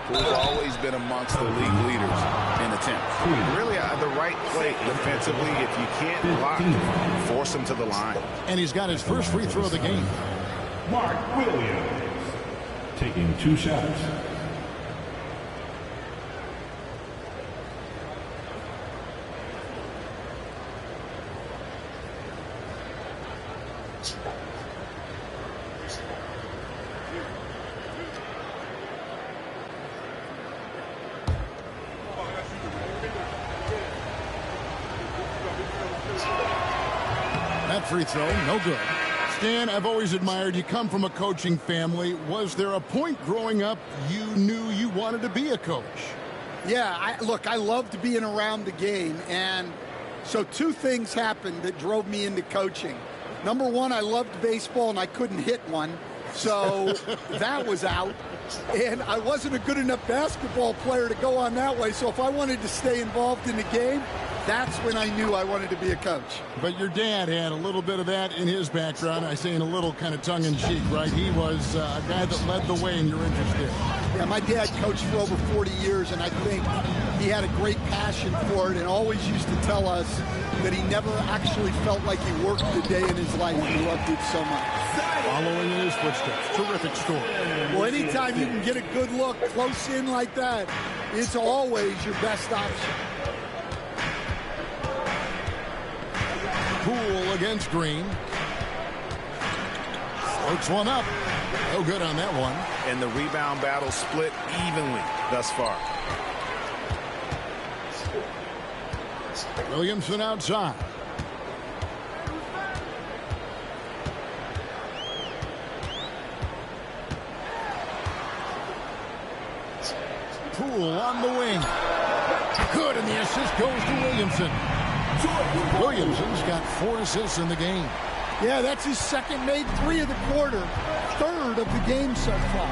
Who's always been amongst the league leaders in attempts. Really the right play defensively. If you can't block, force him to the line. And he's got his first free throw of the game. Mark Williams taking 2 shots. That free throw, no good. Stan, I've always admired you. Come from a coaching family. Was there a point growing up you knew you wanted to be a coach? Yeah, look, I loved being around the game, and so two things happened that drove me into coaching. Number one, I loved baseball, and I couldn't hit one, so that was out. And I wasn't a good enough basketball player to go on that way, so if I wanted to stay involved in the game, that's when I knew I wanted to be a coach. But your dad had a little bit of that in his background. I say in a little kind of tongue-in-cheek, right? He was a guy that led the way in your interest there. Yeah, my dad coached for over 40 years, and I think he had a great passion for it and always used to tell us that he never actually felt like he worked a day in his life. He loved it so much. Following in his footsteps. Terrific story. Well, anytime you can get a good look close in like that, it's always your best option. Poole against Green. Floats one up. No good on that one. And the rebound battle split evenly thus far. Williamson outside. Poole on the wing. Good, and the assist goes to Williamson. Williamson's got 4 assists in the game. Yeah, that's his second made 3 of the quarter, third of the game so far.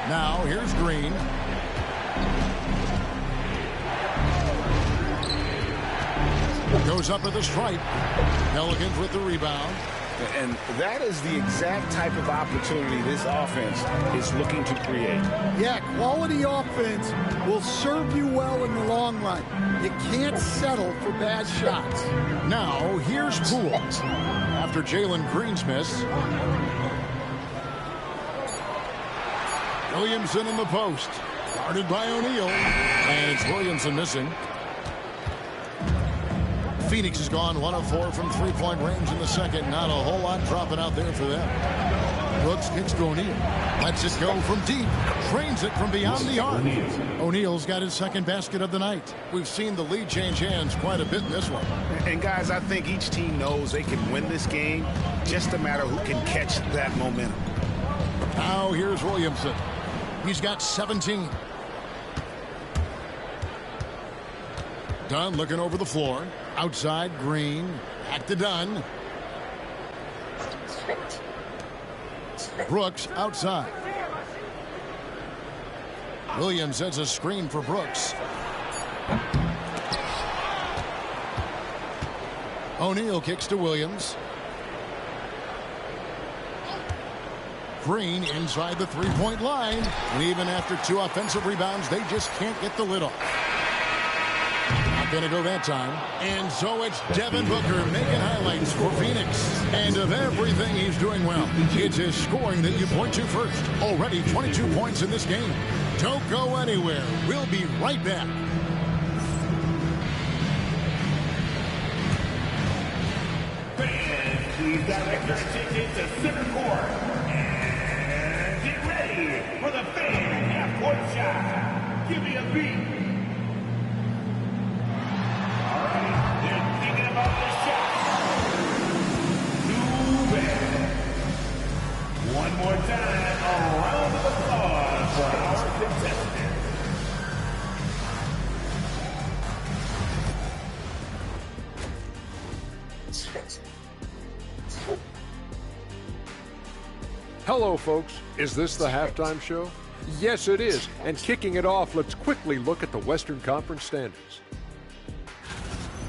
Now, here's Green. Goes up at the stripe. Pelicans with the rebound. And that is the exact type of opportunity this offense is looking to create. Yeah, quality offense will serve you well in the long run. You can't settle for bad shots. Now, here's Poole. After Jalen Green's miss. Williamson in the post. Guarded by O'Neal. And it's Williamson missing. Phoenix has gone 1 of 4 from three-point range in the second. Not a whole lot dropping out there for them. Brooks kicks to O'Neal. Lets it go from deep. Trains it from beyond the arc. O'Neal's got his second basket of the night. We've seen the lead change hands quite a bit in this one. And guys, I think each team knows they can win this game. Just a matter who can catch that momentum. Now here's Williamson. He's got 17. Dunn looking over the floor. Outside, Green. Back to Dunn. Brooks outside. Williams sets a screen for Brooks. O'Neal kicks to Williams. Green inside the three-point line. And even after 2 offensive rebounds, they just can't get the lid off. Going to go that time. And so it's Devin Booker making highlights for Phoenix. And of everything he's doing well, it's his scoring that you point to first. Already 22 points in this game. Don't go anywhere. We'll be right back. Fans, please direct your attention to center court. And get ready for the fan half-court shot. Give me a beat. About the shot. Too bad. One more time, a round of applause for our contestants. Hello, folks. Is this the halftime show? Yes, it is. And kicking it off, let's quickly look at the Western Conference standings.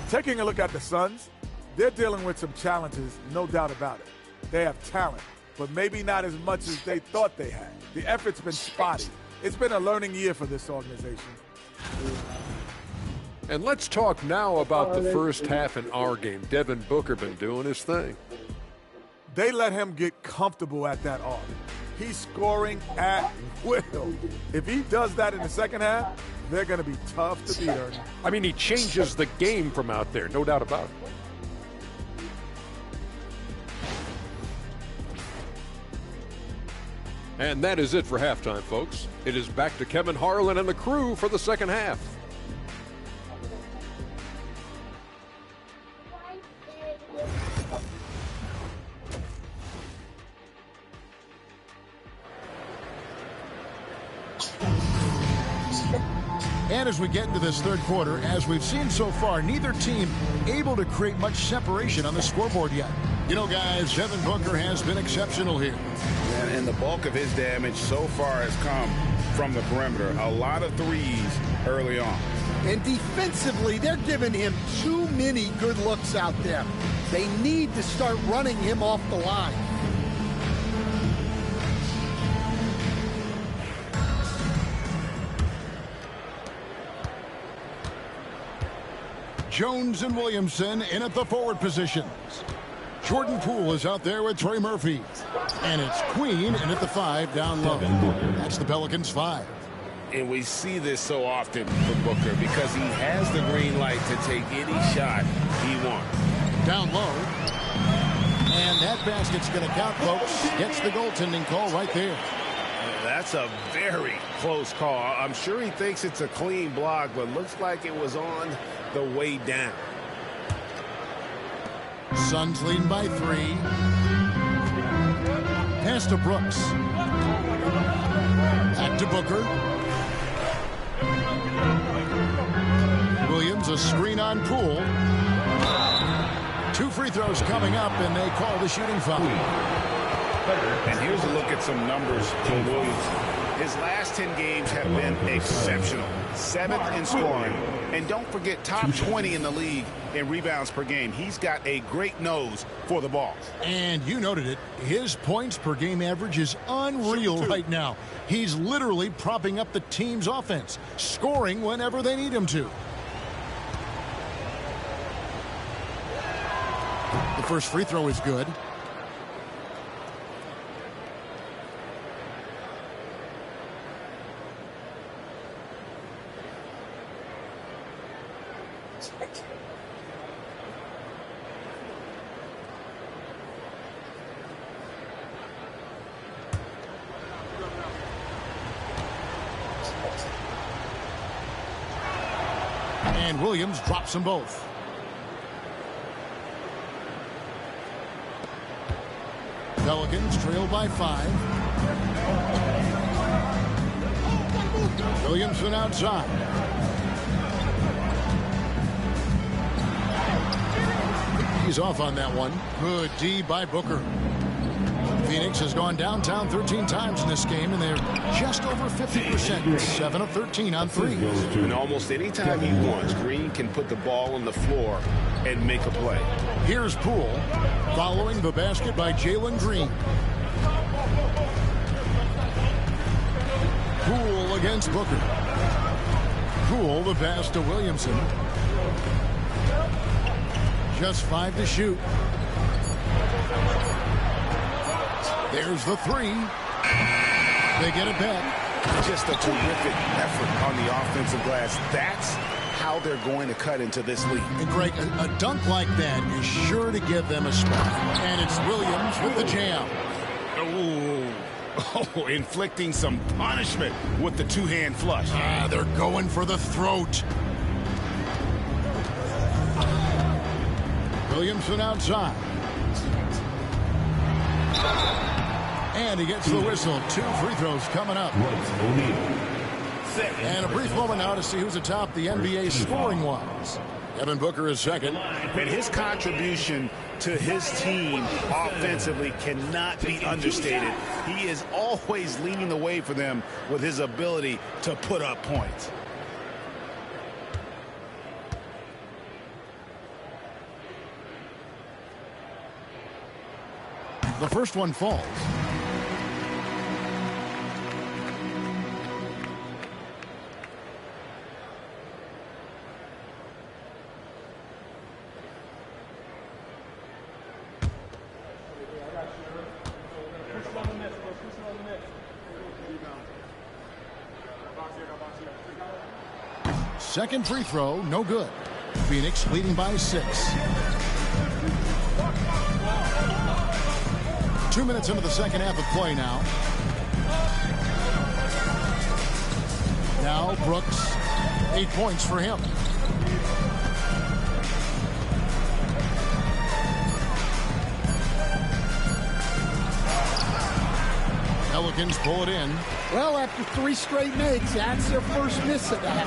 Taking a look at the Suns, they're dealing with some challenges, no doubt about it. They have talent, but maybe not as much as they thought they had. The effort's been spotty. It's been a learning year for this organization. And let's talk now about the first half in our game. Devin Booker been doing his thing. They let him get comfortable at that arc. He's scoring at will. If he does that in the second half, they're going to be tough to beat, Ernie. I mean, he changes the game from out there, no doubt about it. And that is it for halftime, folks. It is back to Kevin Harlan and the crew for the second half. And as we get into this third quarter, as we've seen so far, neither team able to create much separation on the scoreboard yet. You know, guys, Devin Booker has been exceptional here. And the bulk of his damage so far has come from the perimeter. A lot of threes early on. And defensively, they're giving him too many good looks out there. They need to start running him off the line. Jones and Williamson in at the forward positions. Jordan Poole is out there with Trey Murphy. And it's Queen in at the 5 down low. That's the Pelicans 5. And we see this so often from Booker because he has the green light to take any shot he wants. Down low. And that basket's going to count, folks. Gets the goaltending call right there. That's a very close call. I'm sure he thinks it's a clean block, but looks like it was on the way down. Suns leading by 3. Pass to Brooks. Back to Booker. Williams, a screen on Poole. 2 free throws coming up, and they call the shooting foul. And here's a look at some numbers from Williams. His last 10 games have been exceptional. 7th in scoring. And don't forget, top 20 in the league in rebounds per game. He's got a great nose for the ball. And you noted it. His points per game average is unreal right now. He's literally propping up the team's offense, scoring whenever they need him to. The first free throw is good. And Williams drops them both. Pelicans trail by 5. Williamson outside. He's off on that one. Good D by Booker. Phoenix has gone downtown 13 times in this game, and they're just over 50%. 7 of 13 on threes. And almost any time he wants, Green can put the ball on the floor and make a play. Here's Poole following the basket by Jalen Green. Poole against Booker. Poole the pass to Williamson. Just 5 to shoot. There's the 3. They get it back. Just a terrific effort on the offensive glass. That's how they're going to cut into this league. And Greg, a dunk like that is sure to give them a spark. And it's Williams with the jam. Oh, inflicting some punishment with the 2-hand flush. They're going for the throat. Williamson outside. And he gets the whistle. 2 free throws coming up. And a brief moment now to see who's atop the NBA scoring-wise. Devin Booker is second. And his contribution to his team offensively cannot be understated. He is always leading the way for them with his ability to put up points. The first one falls. Second free throw, no good. Phoenix leading by 6. 2 minutes into the second half of play now. Now Brooks, 8 points for him. Pelicans pull it in. Well, after 3 straight makes, that's their first miss of that.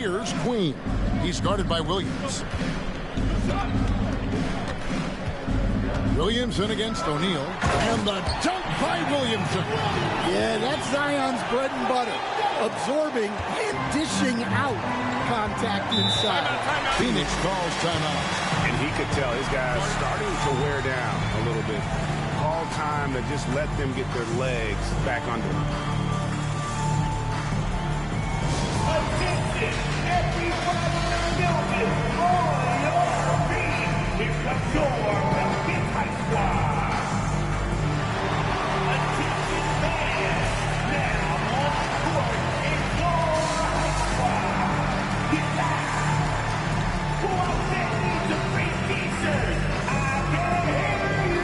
Here's Queen. He's guarded by Williams. Williamson against O'Neal. And the dunk by Williamson. Yeah, that's Zion's bread and butter. Absorbing and dishing out contact inside. Phoenix calls timeout. And he could tell his guys starting to wear down a little bit. Call time to just let them get their legs back under them. Attention, everybody in the building, on your feet. Here comes your Pelicans high squad. Attention fans, now on the court is your high squad. Get back. Who else that needs a free t-shirt? I can hear you.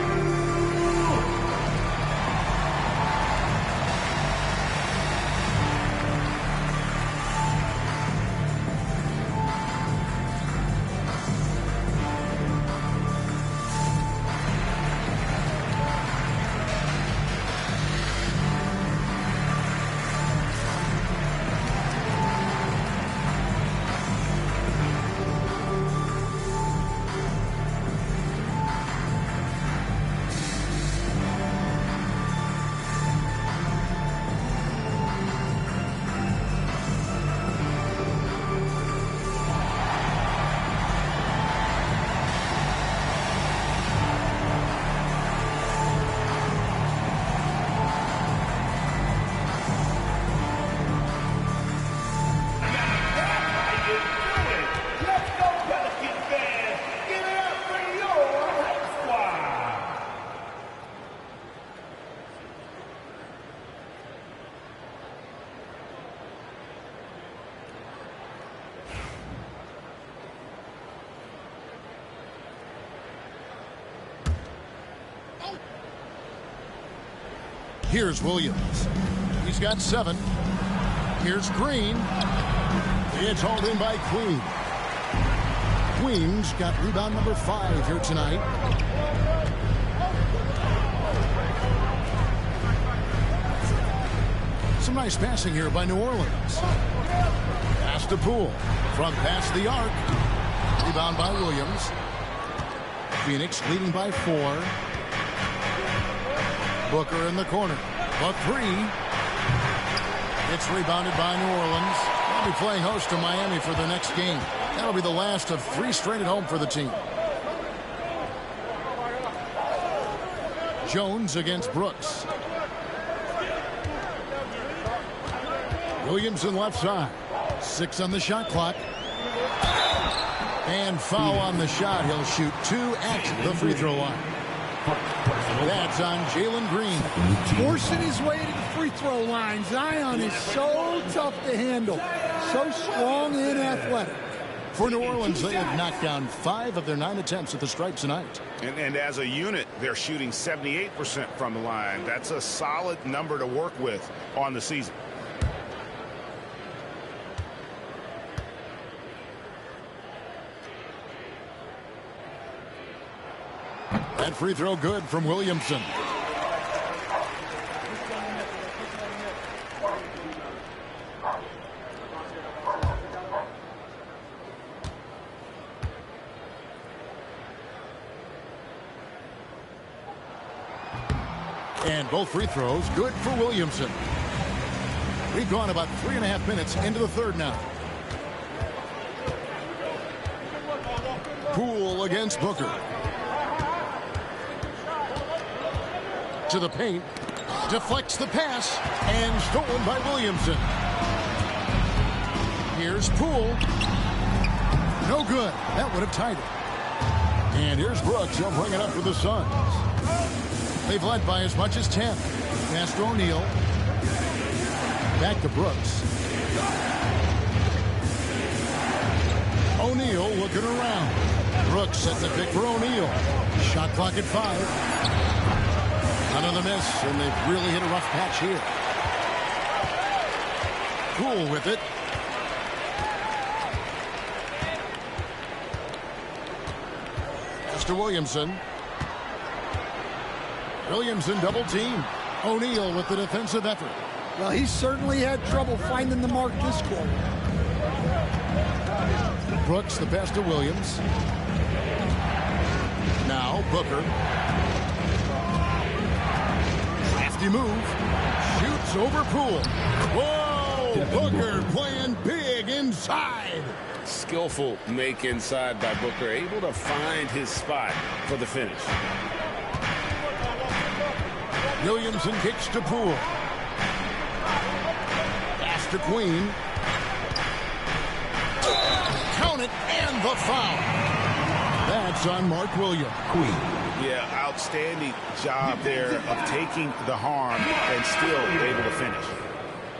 Here's Williams. He's got 7. Here's Green. It's hauled in by Queen. Queen's got rebound number 5 here tonight. Some nice passing here by New Orleans. Pass to Poole. From past the arc. Rebound by Williams. Phoenix leading by 4. Booker in the corner. The 3. It's rebounded by New Orleans. They'll be playing host to Miami for the next game. That'll be the last of 3 straight at home for the team. Jones against Brooks. Williamson left side. 6 on the shot clock. And foul on the shot. He'll shoot 2 at the free throw line. That's on Jalen Green. Forcing his way to the free throw line. Zion is so tough to handle. So strong and athletic. For New Orleans, they have knocked down 5 of their 9 attempts at the stripe tonight. And as a unit, they're shooting 78% from the line. That's a solid number to work with on the season. That free throw good from Williamson. And both free throws good for Williamson. We've gone about 3.5 minutes into the third now. Poole against Booker. To the paint. Deflects the pass. And stolen by Williamson. Here's Poole. No good. That would have tied it. And here's Brooks. He'll bring it up for the Suns. They've led by as much as 10. Pass to O'Neal. Back to Brooks. O'Neal looking around. Brooks sets a pick for O'Neal. Shot clock at 5. Another miss, and they've really hit a rough patch here. Poole with it. Mr. Williamson. Williamson double team. O'Neal with the defensive effort. Well, he certainly had trouble finding the mark this quarter. Brooks, the pass to Williams. Now Booker. Crafty move. Shoots over Poole. Whoa! Booker playing big inside. Skillful make inside by Booker, able to find his spot for the finish. Williamson kicks to Poole. Pass to Queen. Count it, and the foul. That's on Mark Williams. Queen. Yeah, outstanding job there of taking the harm and still able to finish.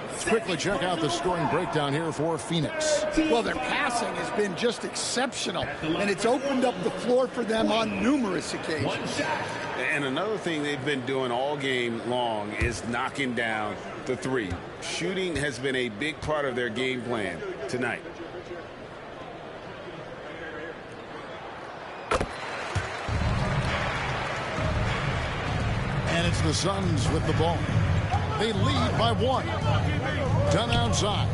Let's quickly check out the scoring breakdown here for Phoenix. Well, their passing has been just exceptional, and it's opened up the floor for them on numerous occasions. And another thing they've been doing all game long is knocking down the three. Shooting has been a big part of their game plan tonight. And it's the Suns with the ball. They lead by 1. Dunn outside.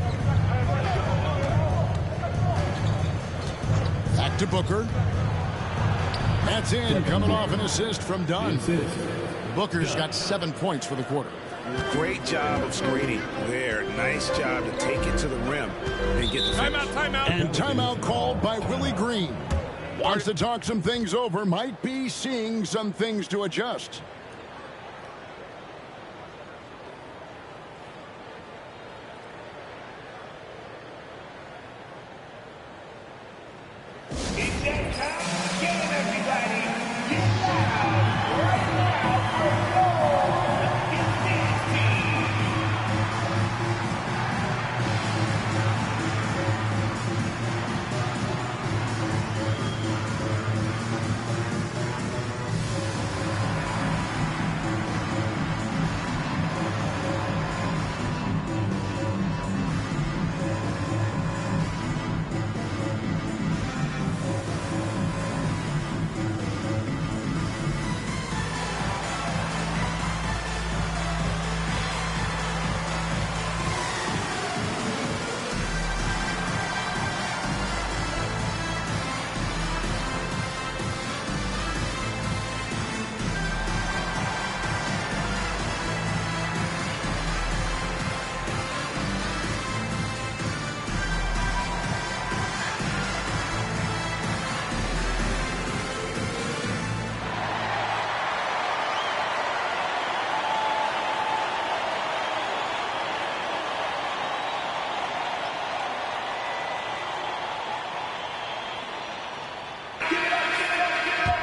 Back to Booker. That's in, coming off an assist from Dunn. Booker's got 7 points for the quarter. Great job of screening there. Nice job to take it to the rim and get the finish. Timeout. And timeout called by Willie Green. Wants to talk some things over. Might be seeing some things to adjust. It's that time again, everybody. Get loud right now for your Pistons team.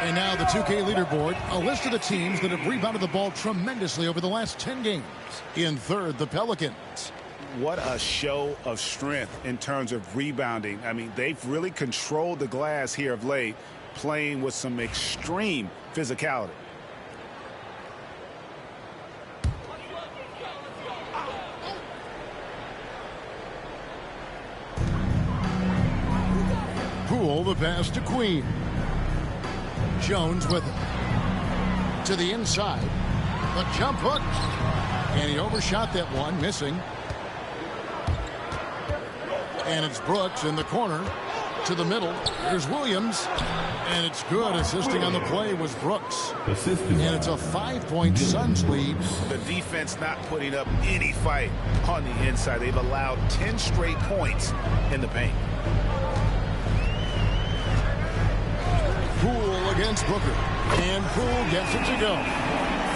And now the 2K leaderboard, a list of the teams that have rebounded the ball tremendously over the last 10 games. In third, the Pelicans. What a show of strength in terms of rebounding. I mean, they've really controlled the glass here of late, playing with some extreme physicality. Poole, the pass to Queen. Jones with it. To the inside. The jump hook. And he overshot that one, missing. And it's Brooks in the corner. To the middle. There's Williams. And it's good. Assisting on the play was Brooks. And it's a 5-point Suns lead. The defense not putting up any fight on the inside. They've allowed 10 straight points in the paint. Poole against Booker. And Poole gets it to go.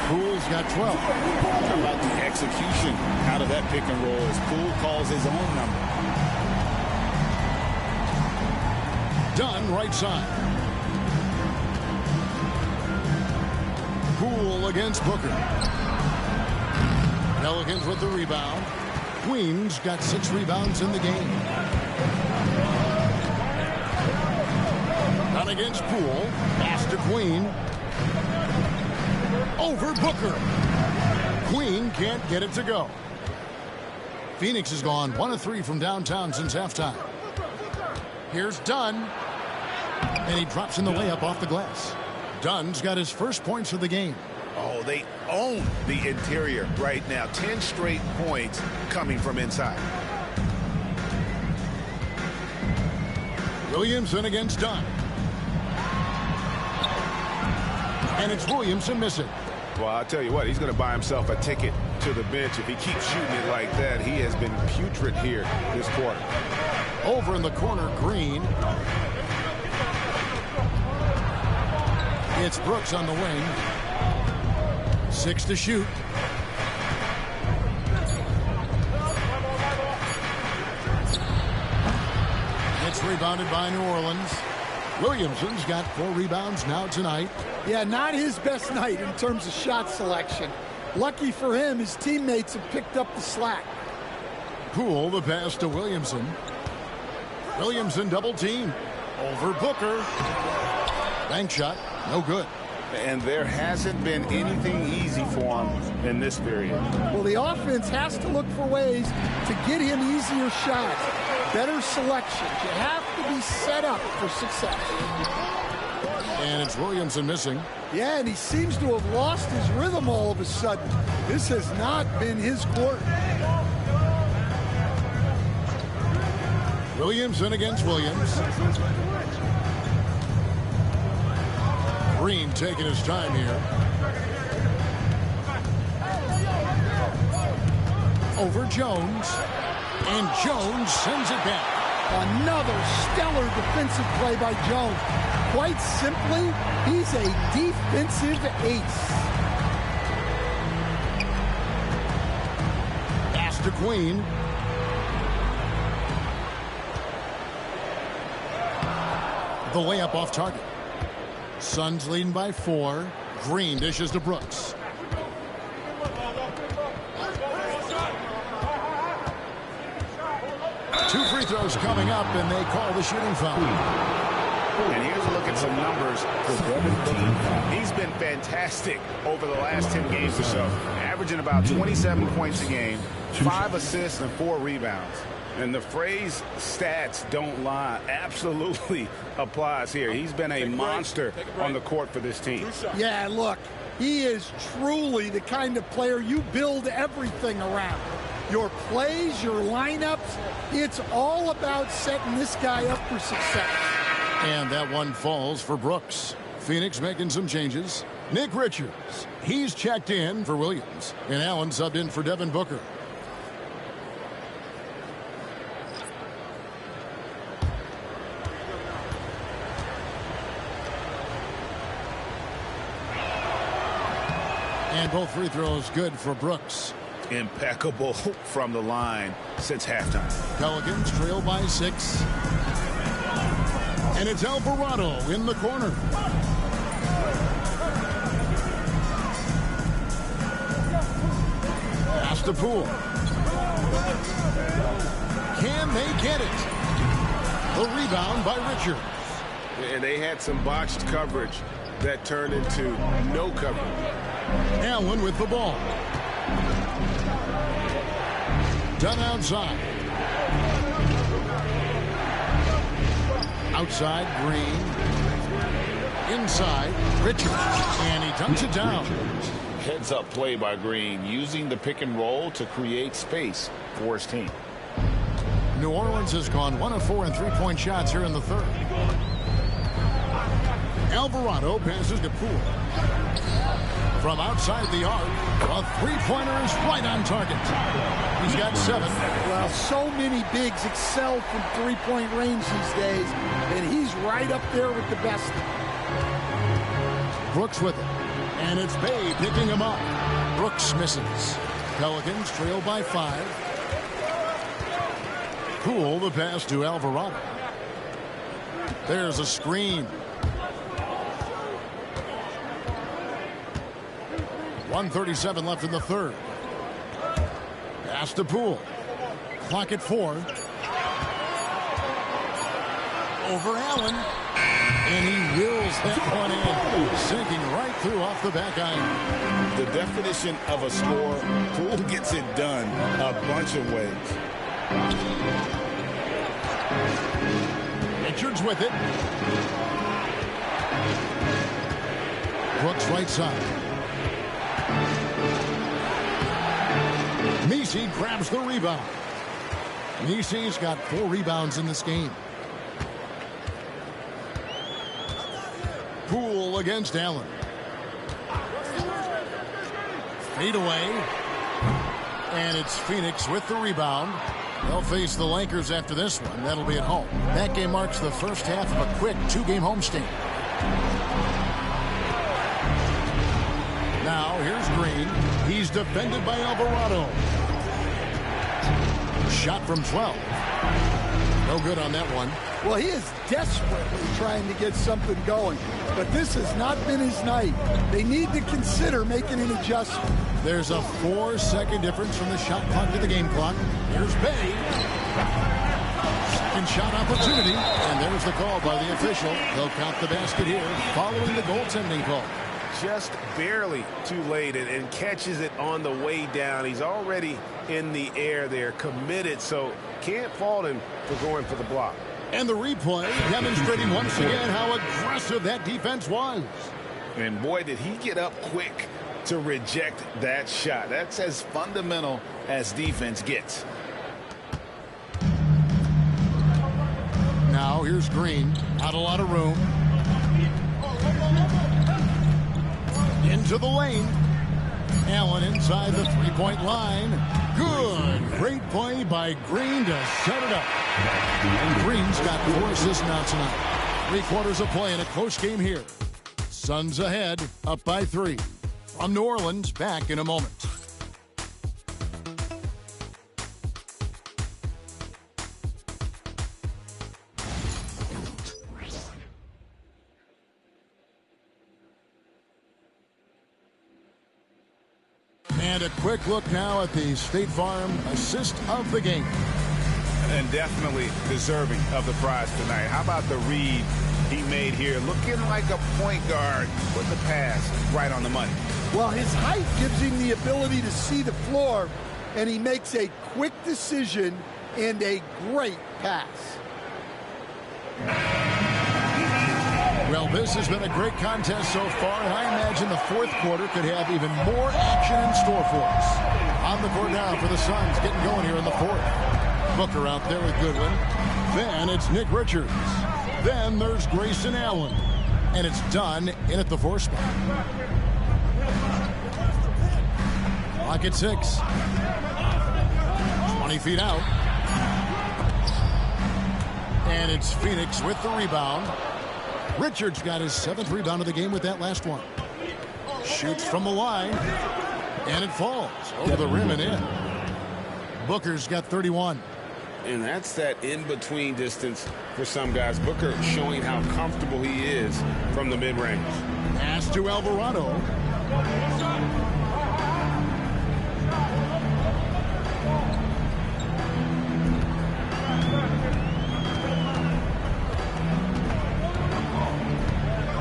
Poole's got 12. How about the execution out of that pick and roll as Poole calls his own number. Dunn right side. Poole against Booker. Pelicans with the rebound. Queen's got 6 rebounds in the game. Dunn against Poole. Pass to Queen. Over Booker. Queen can't get it to go. Phoenix has gone 1 of 3 from downtown since halftime. Here's Dunn. And he drops in the layup off the glass. Dunn's got his first points of the game. Oh, they own the interior right now. 10 straight points coming from inside. Williamson against Dunn. And it's Williamson missing. Well, I'll tell you what, he's going to buy himself a ticket to the bench. If he keeps shooting it like that, he has been putrid here this quarter. Over in the corner, Green. It's Brooks on the wing. 6 to shoot. It's rebounded by New Orleans. Williamson's got 4 rebounds now tonight. Yeah, not his best night in terms of shot selection. Lucky for him, his teammates have picked up the slack. Poole, the pass to Williamson. Williamson double team. Over Booker. Bank shot, no good. And there hasn't been anything easy for him in this period. Well, the offense has to look for ways to get him easier shots, better selections. You have to be set up for success. And it's Williamson missing. Yeah, and he seems to have lost his rhythm all of a sudden. This has not been his court. Williamson against Williams. Green taking his time here. Over Jones. And Jones sends it back. Another stellar defensive play by Jones. Quite simply, he's a defensive ace. Pass to Queen. The layup off target. Suns leading by 4. Green dishes to Brooks. Two free throws coming up, and they call the shooting foul. And here's a look at some numbers for Devin's team. He's been fantastic over the last 10 games or so, averaging about 27 points a game, 5 assists and 4 rebounds. And the phrase stats don't lie absolutely applies here. He's been a monster on the court for this team. Yeah, look, he is truly the kind of player you build everything around. Your plays, your lineups, it's all about setting this guy up for success. And that one falls for Brooks. Phoenix making some changes. Nick Richards, he's checked in for Williams. And Allen subbed in for Devin Booker. And both free throws good for Brooks. Impeccable from the line since halftime. Pelicans trail by 6. And it's Alvarado in the corner. Pass to Poole. Can they get it? The rebound by Richards. And they had some botched coverage that turned into no coverage. Allen with the ball. Done outside. Outside, Green. Inside, Richards. And he dunks it down. Heads-up play by Green, using the pick and roll to create space for his team. New Orleans has gone 1 of 4 in three-point shots here in the third. Alvarado passes to Poole. From outside the arc, a three-pointer is right on target. He's got 7. Well, so many bigs excel from three-point range these days, and he's right up there with the best. Brooks with it. And it's Bay picking him up. Brooks misses. Pelicans trail by 5. Poole the pass to Alvarado. There's a screen. 1:37 left in the third. Pass to Poole. Clock at 4. Over Allen. And he wills that one in. Sinking right through off the back iron. The definition of a score, Poole gets it done a bunch of ways. Richards with it. Brooks right side. Messi grabs the rebound. Messi's got 4 rebounds in this game. Poole against Allen. Fade away. And it's Phoenix with the rebound. They'll face the Lakers after this one. That'll be at home. That game marks the first half of a quick 2-game homestand. Now, here's Green. He's defended by Alvarado. Shot from 12. No good on that one. Well, he is desperately trying to get something going, but this has not been his night. They need to consider making an adjustment. There's a 4-second difference from the shot clock to the game clock. Here's Bay. Second shot opportunity, and there's the call by the official. They'll count the basket here following the goaltending call. Just barely too late and catches it on the way down. He's already in the air there, committed, so can't fault him for going for the block. And the replay demonstrating once again how aggressive that defense was. And boy, did he get up quick to reject that shot. That's as fundamental as defense gets. Now here's Green. Not a lot of room. Into the lane. Allen inside the three-point line. Good. Great play by Green to set it up. Green's got 4 assists now tonight. 3 quarters of play in a close game here. Suns ahead, up by 3. From New Orleans, back in a moment. And a quick look now at the State Farm assist of the game. And definitely deserving of the prize tonight. How about the read he made here? Looking like a point guard with the pass right on the money. Well, his height gives him the ability to see the floor, and he makes a quick decision and a great pass. Well, this has been a great contest so far, and I imagine the fourth quarter could have even more action in store for us. On the court now for the Suns, getting going here in the fourth. Booker out there with Goodwin. Then it's Nick Richards. Then there's Grayson Allen. And it's done in at the 4 spot. Clock at 6. 20 feet out. And it's Phoenix with the rebound. Richards got his 7th rebound of the game with that last one. Shoots from the line. And it falls over the rim and in. Booker's got 31. And that's that in-between distance for some guys. Booker showing how comfortable he is from the mid-range. Pass to Alvarado.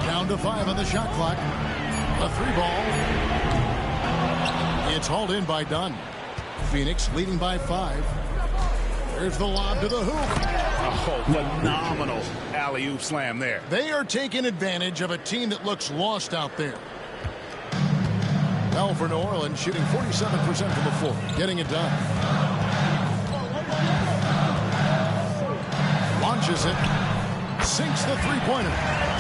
Down to 5 on the shot clock. A 3-ball. It's hauled in by Dunn. Phoenix leading by 5. There's the lob to the hoop. Oh, phenomenal alley-oop slam there. They are taking advantage of a team that looks lost out there. Well, for New Orleans, shooting 47% from the floor, getting it done. Launches it. Sinks the three-pointer.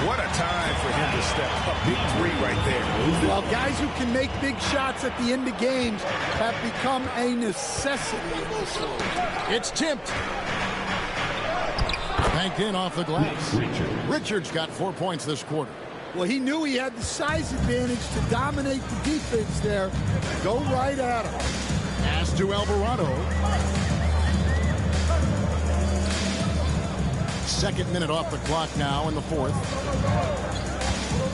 What a time for him to step up. Big 3 right there. Well, guys who can make big shots at the end of games have become a necessity in this league. It's tipped. Banked in off the glass. Richards got 4 points this quarter. Well, he knew he had the size advantage to dominate the defense there. Go right at him. Pass to Alvarado. 2nd minute off the clock now in the 4th.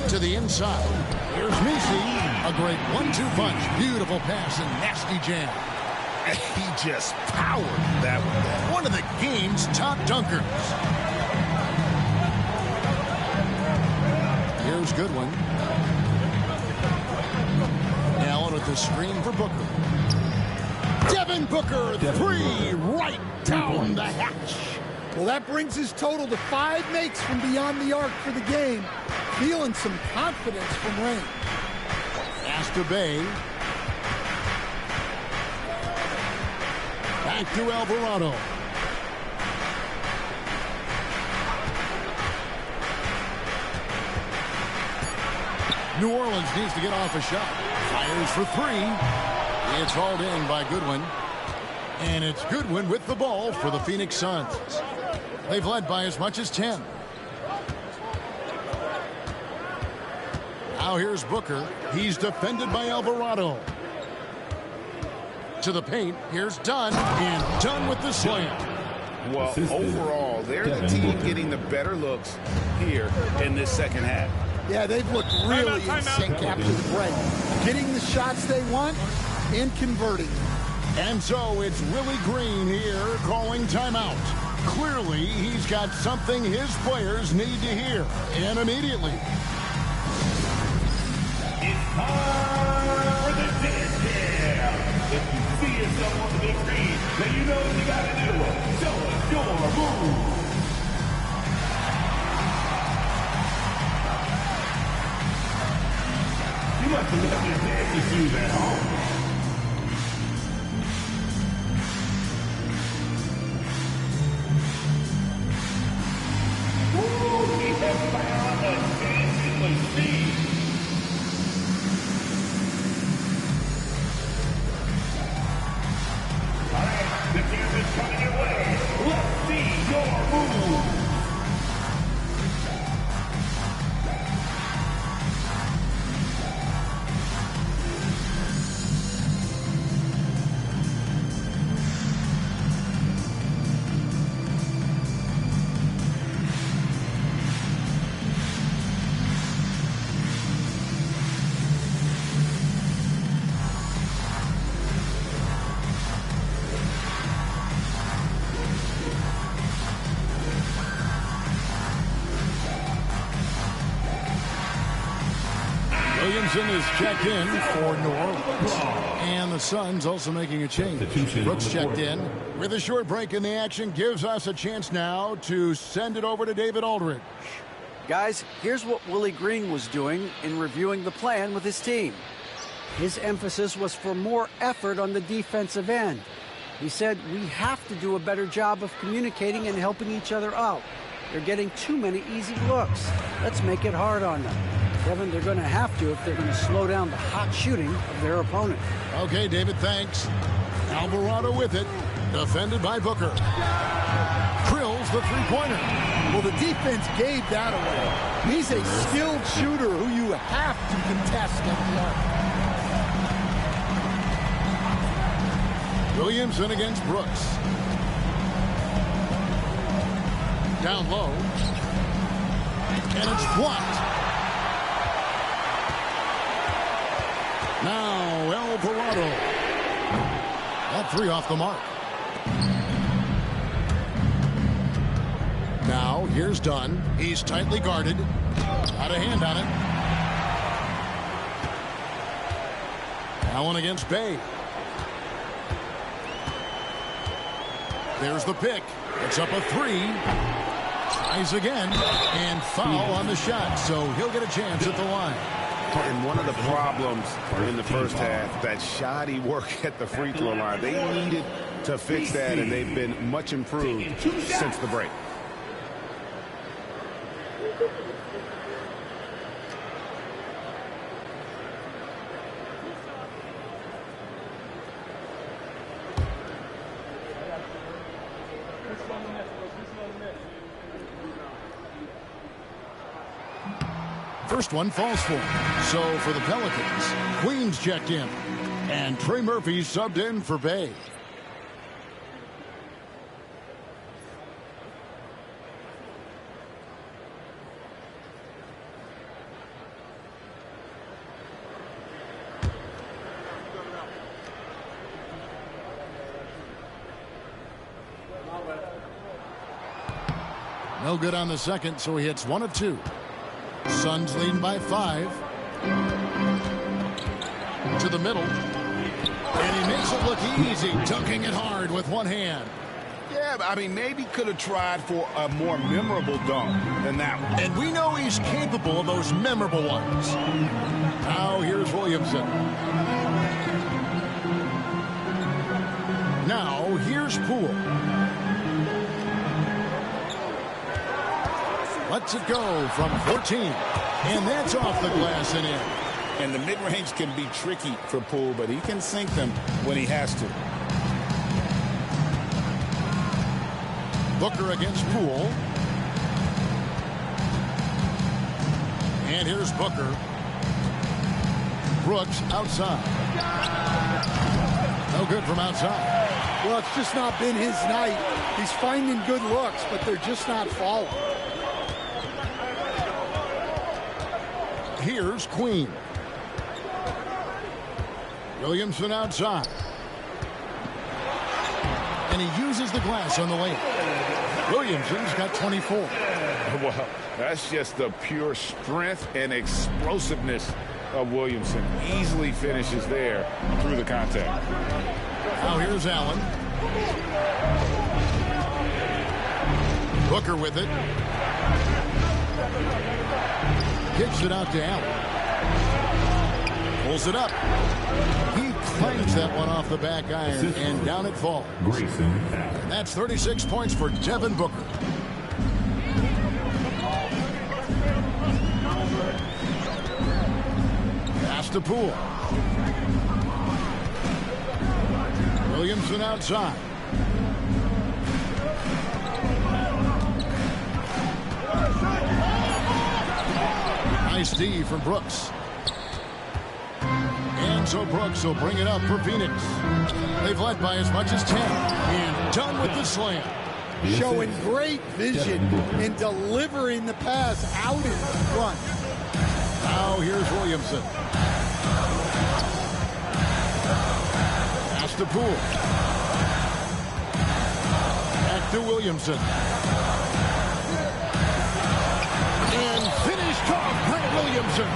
To the inside. Here's Misi. A great 1-2 punch. Beautiful pass and nasty jam. He just powered that one down. One of the game's top dunkers. Here's Goodwin. Allen with the screen for Booker. Devin Booker, 3 right down the hatch. Well, that brings his total to 5 makes from beyond the arc for the game. Feeling some confidence from range. Pass to Bay. Back to Alvarado. New Orleans needs to get off a shot. Fires for three. It's hauled in by Goodwin. And it's Goodwin with the ball for the Phoenix Suns. They've led by as much as 10. Now here's Booker. He's defended by Alvarado. To the paint. Here's Dunn. And Dunn with the slam. Well, overall, they're the team getting the better looks here in this second half. Yeah, they've looked really in sync after the break. Getting the shots they want and converting. And so it's Willie Green here calling timeout. Clearly, he's got something his players need to hear. And immediately. It's time for the dance jam. If you see yourself on the big screen, then you know what you got to do. Show us your move. You must have left your dancing shoes at home. Ooh, he has found a dancing machine. All right, the camera's coming your way. Let's see your move. Williamson is checked in for New Orleans. And the Suns also making a change. Brooks checked in. With a short break in the action, gives us a chance now to send it over to David Aldridge. Guys, here's what Willie Green was doing in reviewing the plan with his team. His emphasis was for more effort on the defensive end. He said, we have to do a better job of communicating and helping each other out. They're getting too many easy looks. Let's make it hard on them. Kevin, they're going to have to if they're going to slow down the hot shooting of their opponent. Okay, David, thanks. Alvarado with it. Defended by Booker. Drills the three-pointer. Well, the defense gave that away. He's a skilled shooter who you have to contest and block. Williamson against Brooks. Down low. And it's blocked. Now Alvarado. That three off the mark. Now here's Dunn. He's tightly guarded. Got a hand on it. Allen against Bay. There's the pick. It's up a three. Tries again. And foul on the shot. So he'll get a chance at the line. And one of the problems in the first half, that shoddy work at the free throw line. They needed to fix that, and they've been much improved since the break. First one falls for him. So for the Pelicans, Queens checked in. And Trey Murphy subbed in for Bay. No good on the second, so he hits 1 of 2. Suns leading by 5. To the middle. And he makes it look easy, dunking it hard with one hand. Yeah, I mean, maybe could have tried for a more memorable dunk than that one. And we know he's capable of those memorable ones. Now here's Williamson. Now here's Poole. Lets it go from 14. And that's off the glass and in. And the mid-range can be tricky for Poole, but he can sink them when he has to. Booker against Poole. And here's Booker. Brooks outside. No good from outside. Well, it's just not been his night. He's finding good looks, but they're just not falling. Here's Queen. Williamson outside. And he uses the glass on the way. Williamson's got 24. Well, that's just the pure strength and explosiveness of Williamson. Easily finishes there through the contact. Now here's Allen. Booker with it. Kicks it out to Allen. Pulls it up. He clanks that one off the back iron, and down it falls. And that's 36 points for Devin Booker. Pass to Poole. Williamson outside. Nice D from Brooks. And so Brooks will bring it up for Phoenix. They've led by as much as 10. And done with the slam. Showing great vision in delivering the pass out in front. Now here's Williamson. Pass to Poole. Back to Williamson. And finished off by Williamson.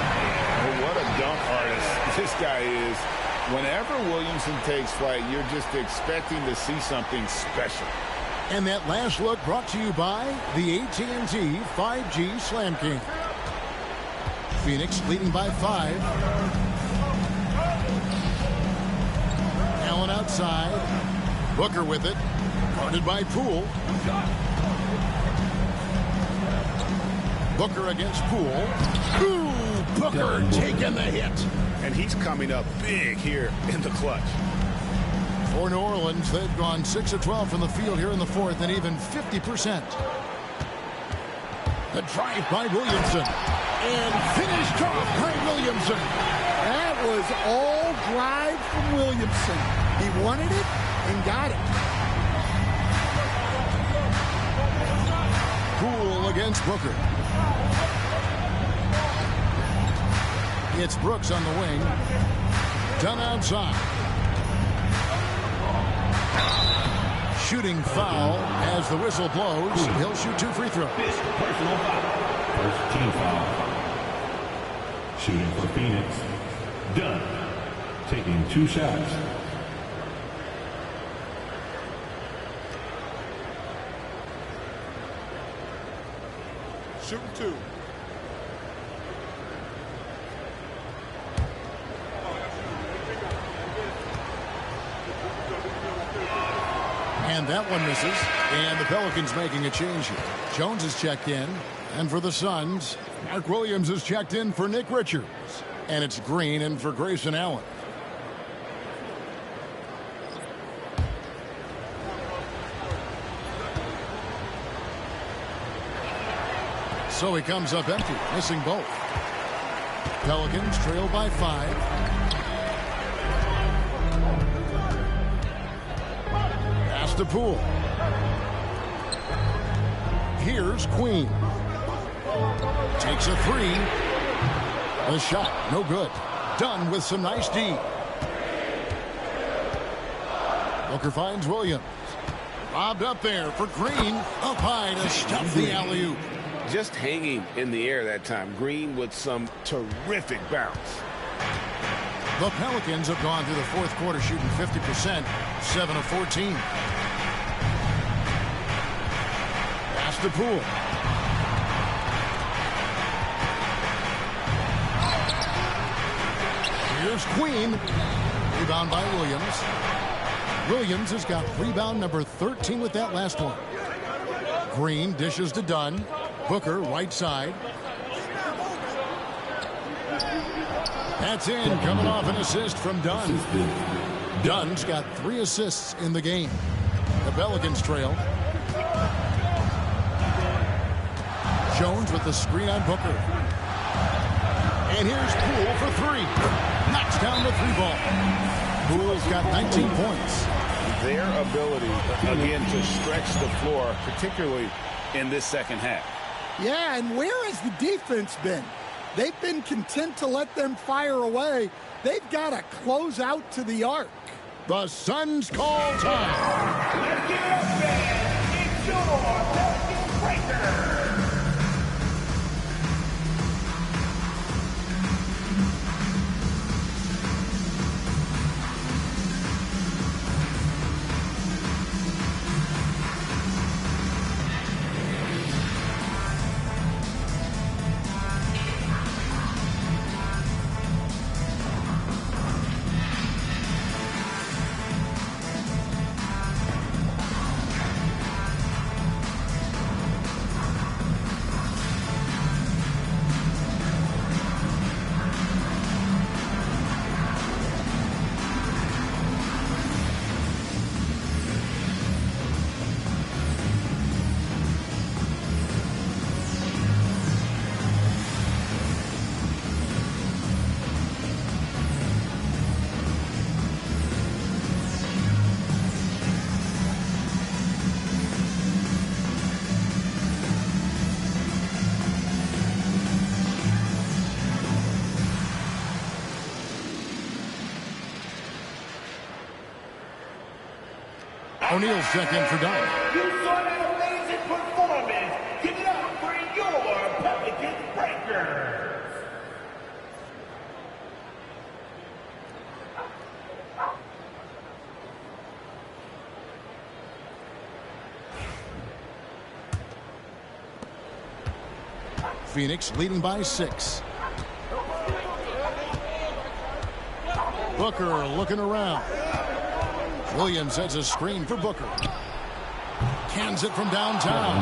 Oh, what a dunk artist this guy is. Whenever Williamson takes flight, you're just expecting to see something special. And that last look brought to you by the AT&T 5G Slam King. Phoenix leading by 5. Allen outside. Booker with it. Guarded by Poole. Booker against Poole. Ooh, Booker taking the hit. And he's coming up big here in the clutch. For New Orleans, they've gone 6 of 12 from the field here in the fourth, and even 50%. The drive by Williamson. And finished off by Williamson. That was all drive from Williamson. He wanted it and got it. Poole against Booker. It's Brooks on the wing. Done outside. Shooting foul as the whistle blows. He'll shoot 2 free throws. Personal foul. First team foul. Shooting for Phoenix. Dunn. Taking 2 shots. Shooting 2. And that one misses. And the Pelicans making a change here. Jones is checked in. And for the Suns, Mark Williams is checked in for Nick Richards. And it's Green in for Grayson Allen. So he comes up empty, missing both. Pelicans trail by 5. Pass to Poole. Here's Queen. Takes a 3. A shot, no good. Done with some nice D. Booker finds Williams. Lobbed up there for Green. Up high to stuff the alley-oop. Just hanging in the air that time. Green with some terrific bounce. The Pelicans have gone through the fourth quarter shooting 50%, 7 of 14. Pass to Poole. Here's Queen. Rebound by Williams. Williams has got rebound number 13 with that last one. Green dishes to Dunn. Booker right side. That's in, coming off an assist from Dunn. Dunn's got 3 assists in the game. The Pelicans trail. Jones with the screen on Booker. And here's Poole for 3. Knocks down the 3-ball. Poole's got 19 points. Their ability, again, to stretch the floor, particularly in this second half. Yeah, and where has the defense been? They've been content to let them fire away. They've got to close out to the arc. The Suns call time. Let's give it up, fans. It's your Pelicans Breaker. O'Neal's check in for Dunn. You saw that amazing performance. Give it up for your Pelicans Breakers. Phoenix leading by 6. Booker looking around. Williams sets a screen for Booker. Cans it from downtown.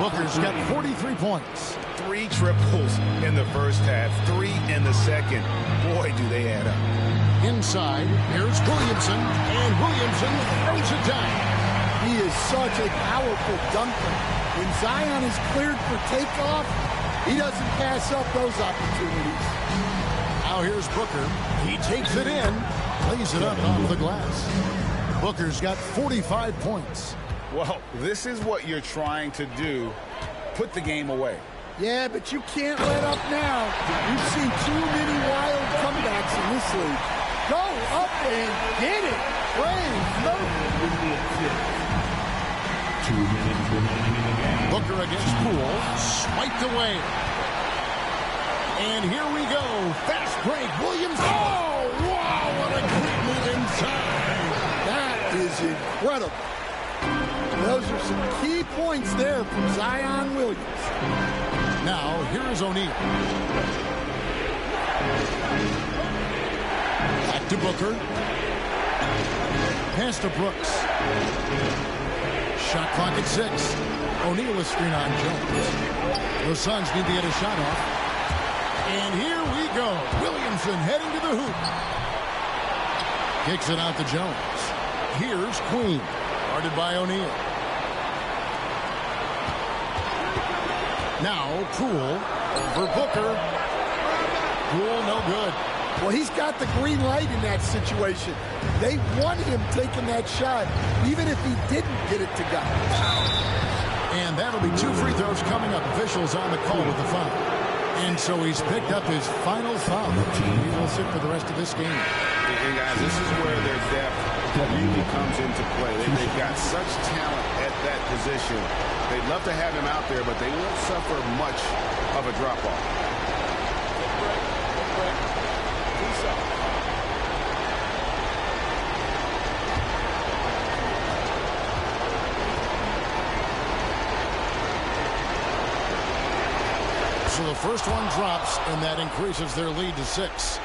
Booker's got 43 points. 3 triples in the first half, 3 in the second. Boy, do they add up. Inside, here's Williamson, and Williamson throws it down. He is such a powerful dunker. When Zion is cleared for takeoff, he doesn't pass up those opportunities. Now here's Booker. He takes it in, lays it up off the glass. Booker's got 45 points. Well, this is what you're trying to do. Put the game away. Yeah, but you can't let up now. You've seen too many wild comebacks in this league. Go up and get it. Booker against Poole. Swiped away. And here we go. Fast break. Williams. Oh, wow. What a great move inside. That is incredible. Those are some key points there from Zion Williams. Now, here's O'Neal. Back to Booker. Pass to Brooks. Shot clock at 6. O'Neal with screen on Jones. The Suns need to get a shot off. And here we go. Williamson heading to the hoop. Kicks it out to Jones. Here's Queen. Guarded by O'Neal. Now Poole over Booker. Poole no good. Well, he's got the green light in that situation. They want him taking that shot, even if he didn't get it to go. And that'll be 2 free throws coming up. Officials on the call with the foul. And so he's picked up his final foul. He will sit for the rest of this game. And guys, this is where their depth really comes into play. They've got such talent at that position. They'd love to have him out there, but they won't suffer much of a drop-off. So the first one drops, and that increases their lead to 6.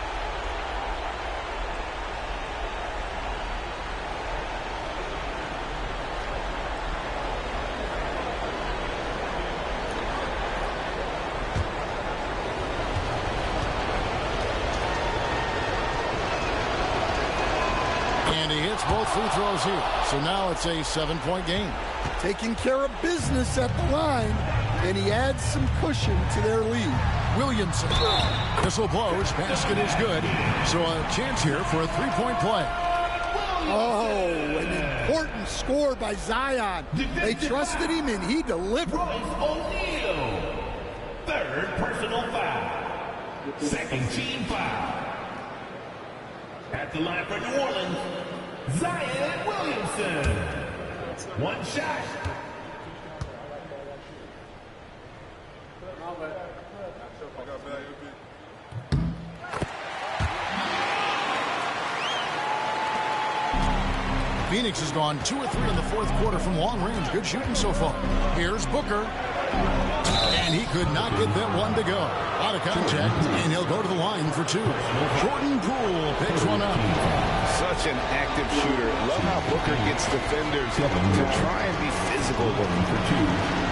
And he hits both free throws here. So now it's a 7-point game. Taking care of business at the line, and he adds some cushion to their lead. Williamson. Whistle blows. Basket is good. So a chance here for a 3-point play. Oh, an important score by Zion. They trusted him, and he delivered. O'Neal. Third personal foul. Second team foul. At the line for New Orleans, Zion Williamson. One shot. Phoenix has gone 2 or 3 in the fourth quarter from long range. Good shooting so far. Here's Booker. And he could not get that one to go. Out of contact, and he'll go to the line for 2. Jordan Poole picks one up. Such an active shooter. Love how Booker gets defenders to try and be physical looking for 2.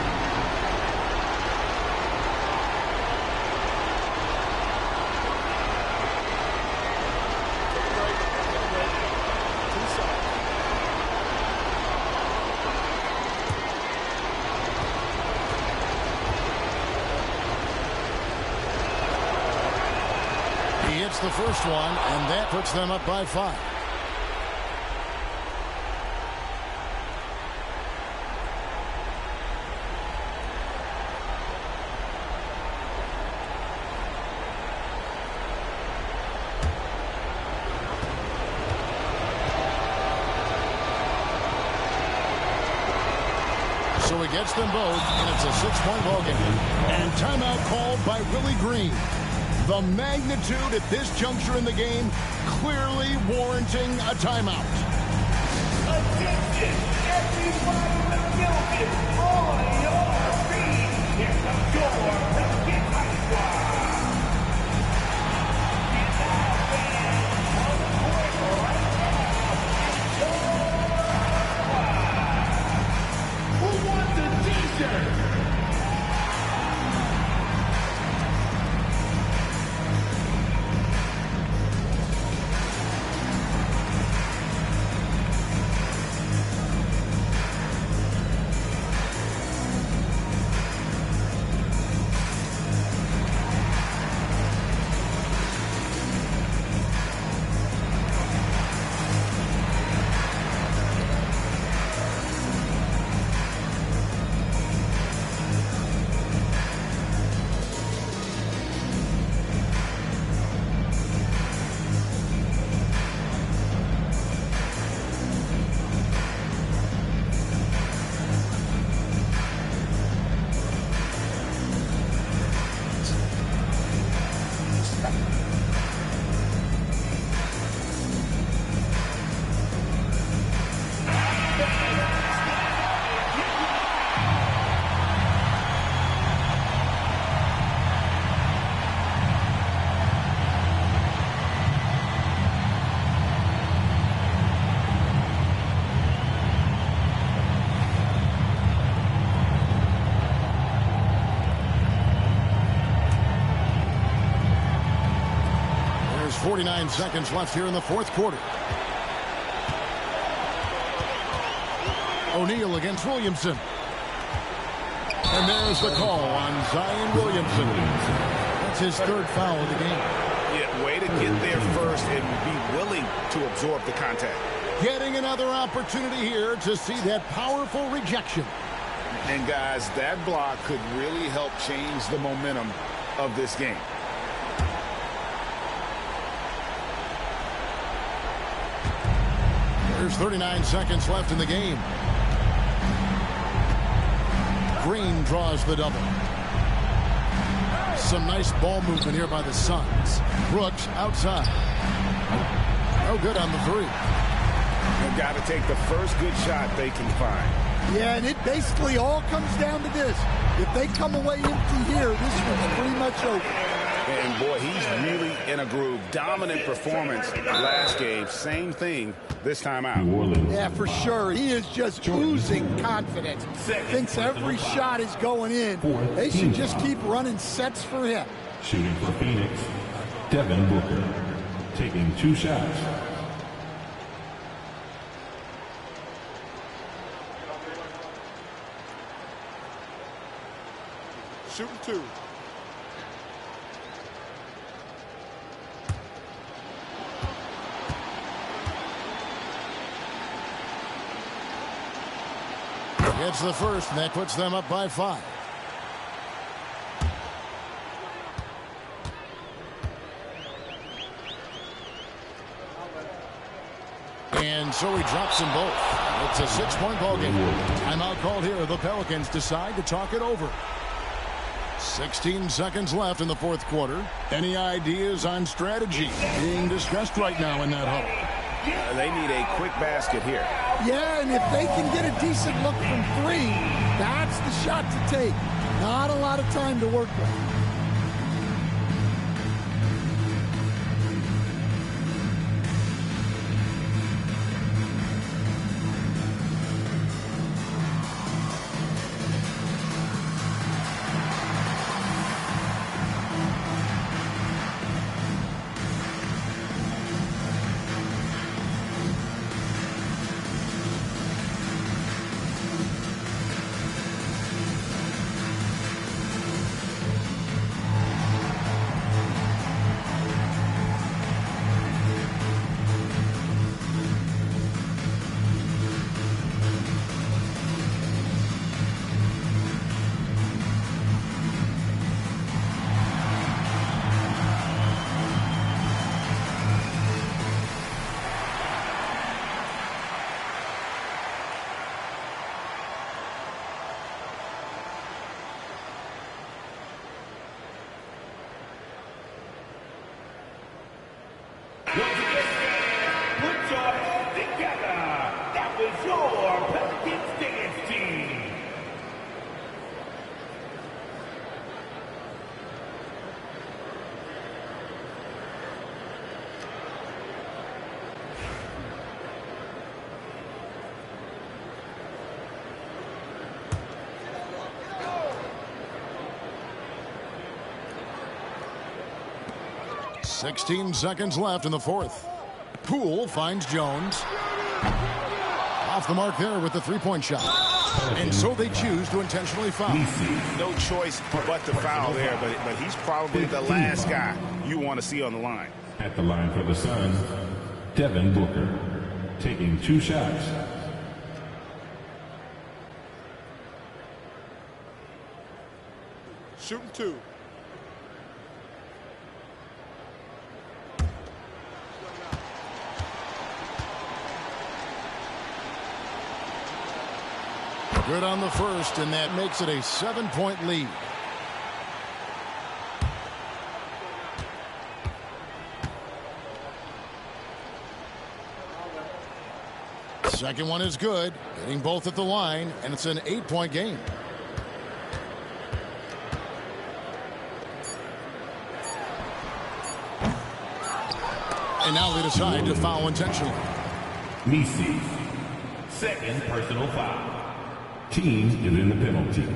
The first one, and that puts them up by 5. So he gets them both, and it's a 6-point ball game. And timeout called by Willie Green. The magnitude at this juncture in the game clearly warranting a timeout. Attention, everyone in the building, on your feet. Here comes your Pelicans high squad. And now, fans, on the court right now, who wants a t-shirt? There's 49 seconds left here in the fourth quarter. O'Neal against Williamson. And there's the call on Zion Williamson. That's his third foul of the game. Yeah, way to get there first and be willing to absorb the contact. Getting another opportunity here to see that powerful rejection. And guys, that block could really help change the momentum of this game. There's 39 seconds left in the game. Green draws the double. Some nice ball movement here by the Suns. Brooks outside. No good on the 3. They've got to take the first good shot they can find. Yeah, and it basically all comes down to this. If they come away empty here, this one's pretty much over. And boy, he's really in a groove. Dominant performance last game. Same thing this time out. Yeah, for sure. He is just oozing confidence. Thinks every shot is going in. They should just keep running sets for him. Shooting for Phoenix, Devin Booker. Taking 2 shots. Shooting 2. It's the first, and that puts them up by 5. And so he drops them both. It's a 6-point ball game. Timeout called here. The Pelicans decide to talk it over. 16 seconds left in the fourth quarter. Any ideas on strategy being discussed right now in that huddle? They need a quick basket here. Yeah, and if they can get a decent look from 3, that's the shot to take. Not a lot of time to work with. Pelicans dance team. .16 seconds left in the fourth. Poole finds Jones. Off the mark there with the three-point shot. And so they choose to intentionally foul. No choice but to foul there, but he's probably the last guy you want to see on the line. At the line for the Suns, Devin Booker taking 2 shots. Shooting 2. Good on the first, and that makes it a 7-point lead. Second one is good, hitting both at the line, and it's an 8-point game. And now they decide to foul intentionally. Nisi, second personal foul. Team is in the penalty.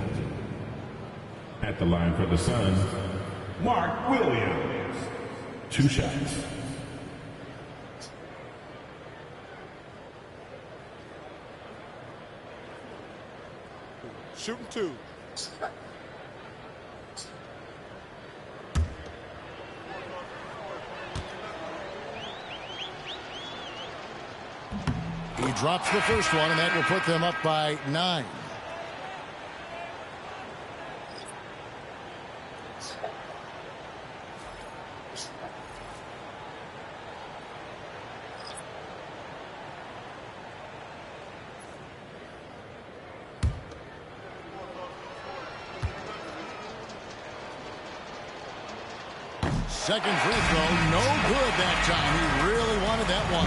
At the line for the Suns, Mark Williams. 2 shots. Shooting 2. He drops the first one, and that will put them up by 9. Second free throw, no good that time. He really wanted that one.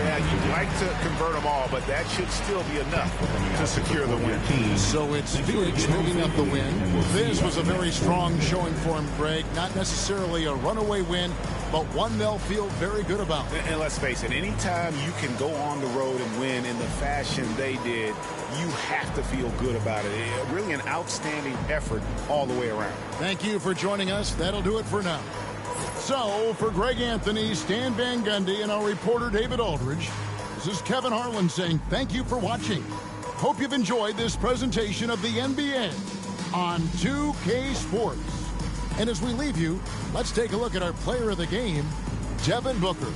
Yeah, you'd like to convert them all, but that should still be enough to secure the win. So it's Phoenix moving up the win. This was a very strong showing for him, Greg. Not necessarily a runaway win, but one they'll feel very good about. And let's face it, anytime you can go on the road and win in the fashion they did, you have to feel good about it. Really an outstanding effort all the way around. Thank you for joining us. That'll do it for now. So, for Greg Anthony, Stan Van Gundy, and our reporter David Aldridge, this is Kevin Harlan saying thank you for watching. Hope you've enjoyed this presentation of the NBA on 2K Sports. And as we leave you, let's take a look at our player of the game, Devin Booker.